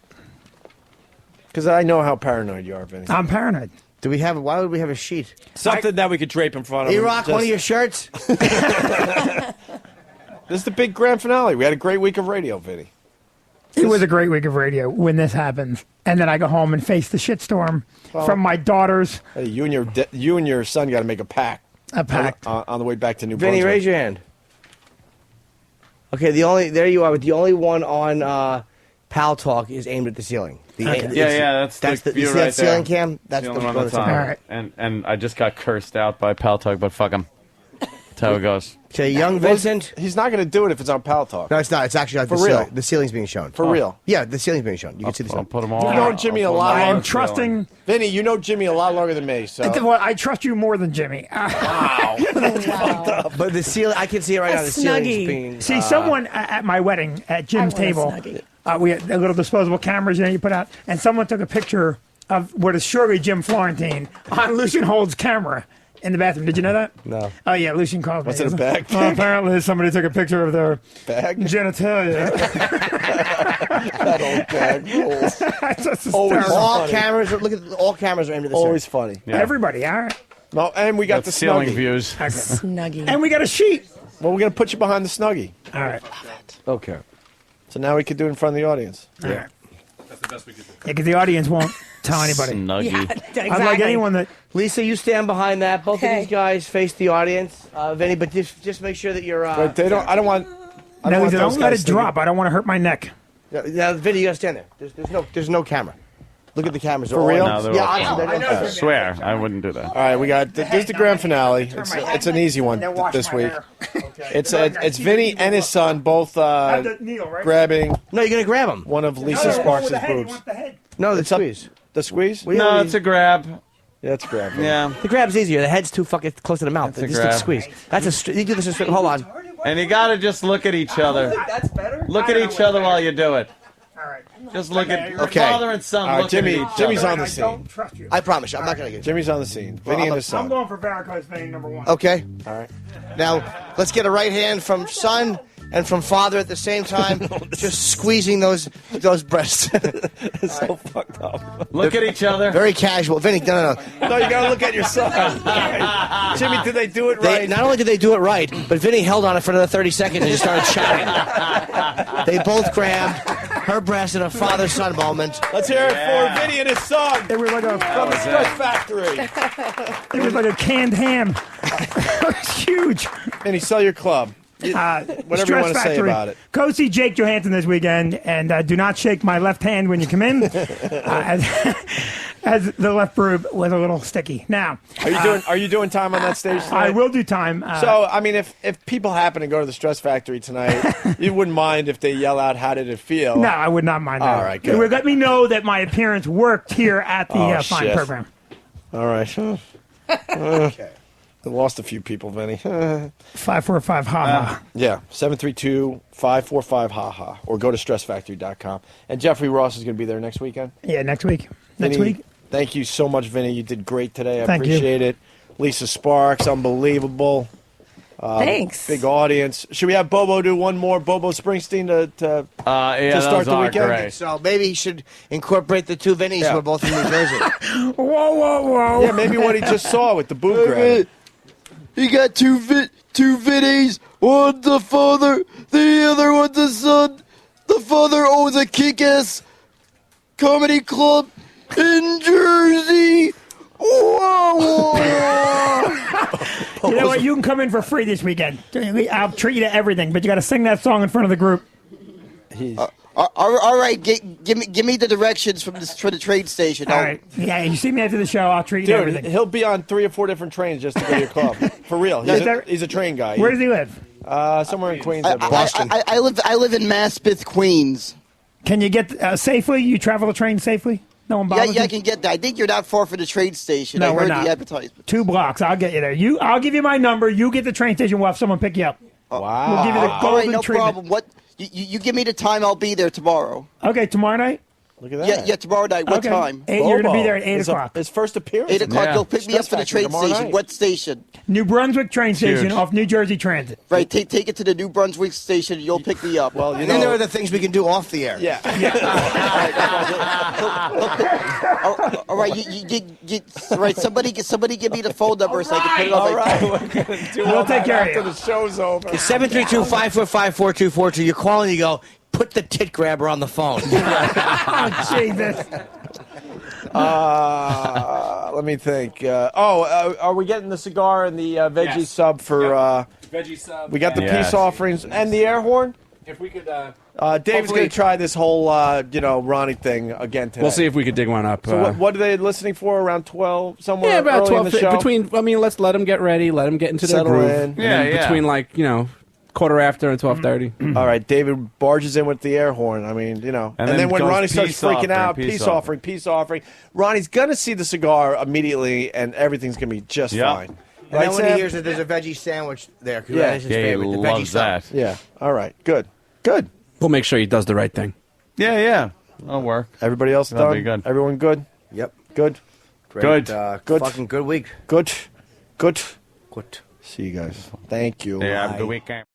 Because I know how paranoid you are, Vinny. I'm paranoid. Why would we have a sheet? Something that we could drape in front of him. Erock, one of your shirts? This is the big grand finale. We had a great week of radio, Vinny. It was a great week of radio when this happens. And then I go home and face the shitstorm from my daughters. Hey, you and your son got to make a pact. A pact. On the way back to New Vinny, Brunswick. raise your hand. Okay, there you are. But the only one on Pal Talk is aimed at the ceiling. That's the view you see right that ceiling there. cam? That's the the only one one that's that's on. on. All right. And I just got cursed out by Pal Talk, but fuck him. That's how it goes. Okay, young Vincent. He's not going to do it if it's on Pal Talk. No, it's not. It's actually For the real. ceiling. The ceiling's being shown. For real. Yeah, the ceiling's being shown. You can see the I'll ceiling. put them all. You know Jimmy a lot I am longer. trusting. Vinny, you know Jimmy a lot longer than me. So Well, I trust you more than Jimmy. But the ceiling, I can see it right now. The ceiling's snuggie. being. See, someone at my wedding at Jim's I want a table, snuggie. we had the little disposable cameras you put out, and someone took a picture of what is surely Jim Florentine on Lucian Hold's camera in the bathroom. Did you know that? No. Oh, yeah, Lucian called me. Was it a bag? Well, apparently somebody took a picture of their Bag? genitalia. That old bag rules. That's just Always hysterical. all funny. cameras. Look at all cameras are aimed at the Always ceiling. funny. Yeah. Everybody, all right. No, and we got That's the ceiling Snuggie. views. Okay. Snuggie. And we got a sheet. Well, we're going to put you behind the Snuggie. All right. Okay. So now we could do it in front of the audience. All right. That's the best we could do. Yeah, because the audience won't tell anybody. Snuggie. Yeah, exactly. Unlike anyone that. Lisa, you stand behind that. Both Okay. of these guys face the audience. Vinny, but just make sure that you're. But they don't. I don't want. I No, want don't those let guys it thinking- drop. I don't want to hurt my neck. Now, Vinny, you gotta stand there. There's no camera. Look at the cameras. For real? No, they're Yeah, all- honestly, I know. I swear, I wouldn't do that. All right, we got. This is the grand finale. It's an easy one Then wash this my week. hair. It's Vinny and his son both Have the kneel, right? grabbing No, you're gonna grab him. one of Lisa No, Sparks' with the head. You boobs. want the head. No, the It's up- squeeze. The squeeze? No, it's a grab. Yeah, it's grabbing. Yeah. The grab's easier. The head's too fucking close to the mouth. That's a Just grab. a squeeze. That's a. You do this. Hold on. And you gotta just look at each other. That's better. Look at each other while you do it. Just look at Okay. father and son. All right, looking at Jimmy. each Jimmy's other. on the I scene. don't trust you. I promise you, I'm not going to get you. Jimmy's on the scene. Vinny and his I'm son. going for varicose vein number 1. Okay. All right. Now, let's get a right hand from son and from father at the same time, just squeezing those breasts. It's so fucked up. Look at each other. Very casual. Vinny, no. No, you got to look at your son. Jimmy, did they do it right? Not only did they do it right, but Vinny held on it for another 30 seconds and just started shouting. They both grabbed her breast in a father-son moment. Let's hear it for Vinny and his son. It was like from the Stress Factory. It was like a canned ham. It was huge. Vinny, sell your club. Whatever you Stress want to say Factory. about it. Go see Jake Johansson this weekend, and do not shake my left hand when you come in, as the left boob was a little sticky. Now, Are you doing time on that stage tonight? I will do time. So, I mean, if people happen to go to the Stress Factory tonight, you wouldn't mind if they yell out, "How did it feel?" No, I would not mind that. All right, It good. would let me know that my appearance worked here at the Fine shit. program. All right. Okay. I lost a few people, Vinny. 545 haha. Yeah, 732-545-HAHA, or go to stressfactory.com. And Jeffrey Ross is going to be there next weekend. Yeah, next week. Next Vinny, week. Thank you so much, Vinny. You did great today. I Thank you. appreciate it. Lisa Sparks, unbelievable. Thanks. Big audience. Should we have Bobo do one more Bobo Springsteen to start the weekend? So maybe he should incorporate the two Vinnies who are both from New Jersey. Whoa. Yeah, maybe what he just saw with the boob grab. He got two Vinnies. One's the father, the other one's the son. The father owns a kick-ass comedy club in Jersey. Whoa. You know what? You can come in for free this weekend. I'll treat you to everything, but you got to sing that song in front of the group. All right, give me the directions for the train station. All right. Yeah, you see me after the show. I'll treat you to Dude, everything. he'll be on 3 or 4 different trains just to go to your club. For real. He's a train guy. Where does he live? Somewhere in Queens. Boston. I live in Maspeth, Queens. Can you get safely? You travel the train safely? No one bothers Yeah, I you? can get there. I think you're not far from the train station. No, I we're heard not. the advertisement. 2 blocks. I'll get you there. I'll give you my number. You get the train station. We'll have someone pick you up. Wow. We'll give you the All golden right, no treatment. problem. What? You give me the time. I'll be there tomorrow. Okay, tomorrow night? Look at that. Yeah, tomorrow night. What Okay. time? You're going to be there at 8 o'clock. His first appearance. 8 o'clock. Yeah. You'll pick me up for the train tomorrow station. night. What station? New Brunswick train station Huge. off New Jersey Transit. Right. Take it to the New Brunswick station. You'll pick me up. Well, And then there are the things we can do off the air. Yeah. All right. All right. Somebody give me the phone number so I can put it on my phone. We'll take care of after you. the show's over. It's 732-545-4242. You call and you go, put the tit grabber on the phone. Oh, Jesus. Let me think. Are we getting the cigar and the veggie sub for... Veggie sub. We got the Yes. peace offerings and the air horn? If we could... David's hopefully- going to try this whole, Ronnie thing again today. We'll see if we could dig one up. So what are they listening for? Around 12? Somewhere Yeah, about early 12. in the show? Between, I mean, let's let them get ready. Let them get into their Settle groove. in. And then between, quarter after and 12:30. All right, David barges in with the air horn. I mean, And then then when goes Ronnie starts peace freaking offering, out, peace peace offering. Ronnie's going to see the cigar immediately, and everything's going to be just fine. And then when he Sam? hears that there's a veggie sandwich there, 'cause Yeah. that is his favorite, the veggie sub. Yeah. All right. Good. Good. We'll make sure he does the right thing. Yeah. That'll work. Everybody else That'll done? be good. Everyone good? Yep. Good. Great, Good. Good. Fucking good week. Good. Good. Good. See you guys. Thank you. Yeah, have a Bye. good weekend.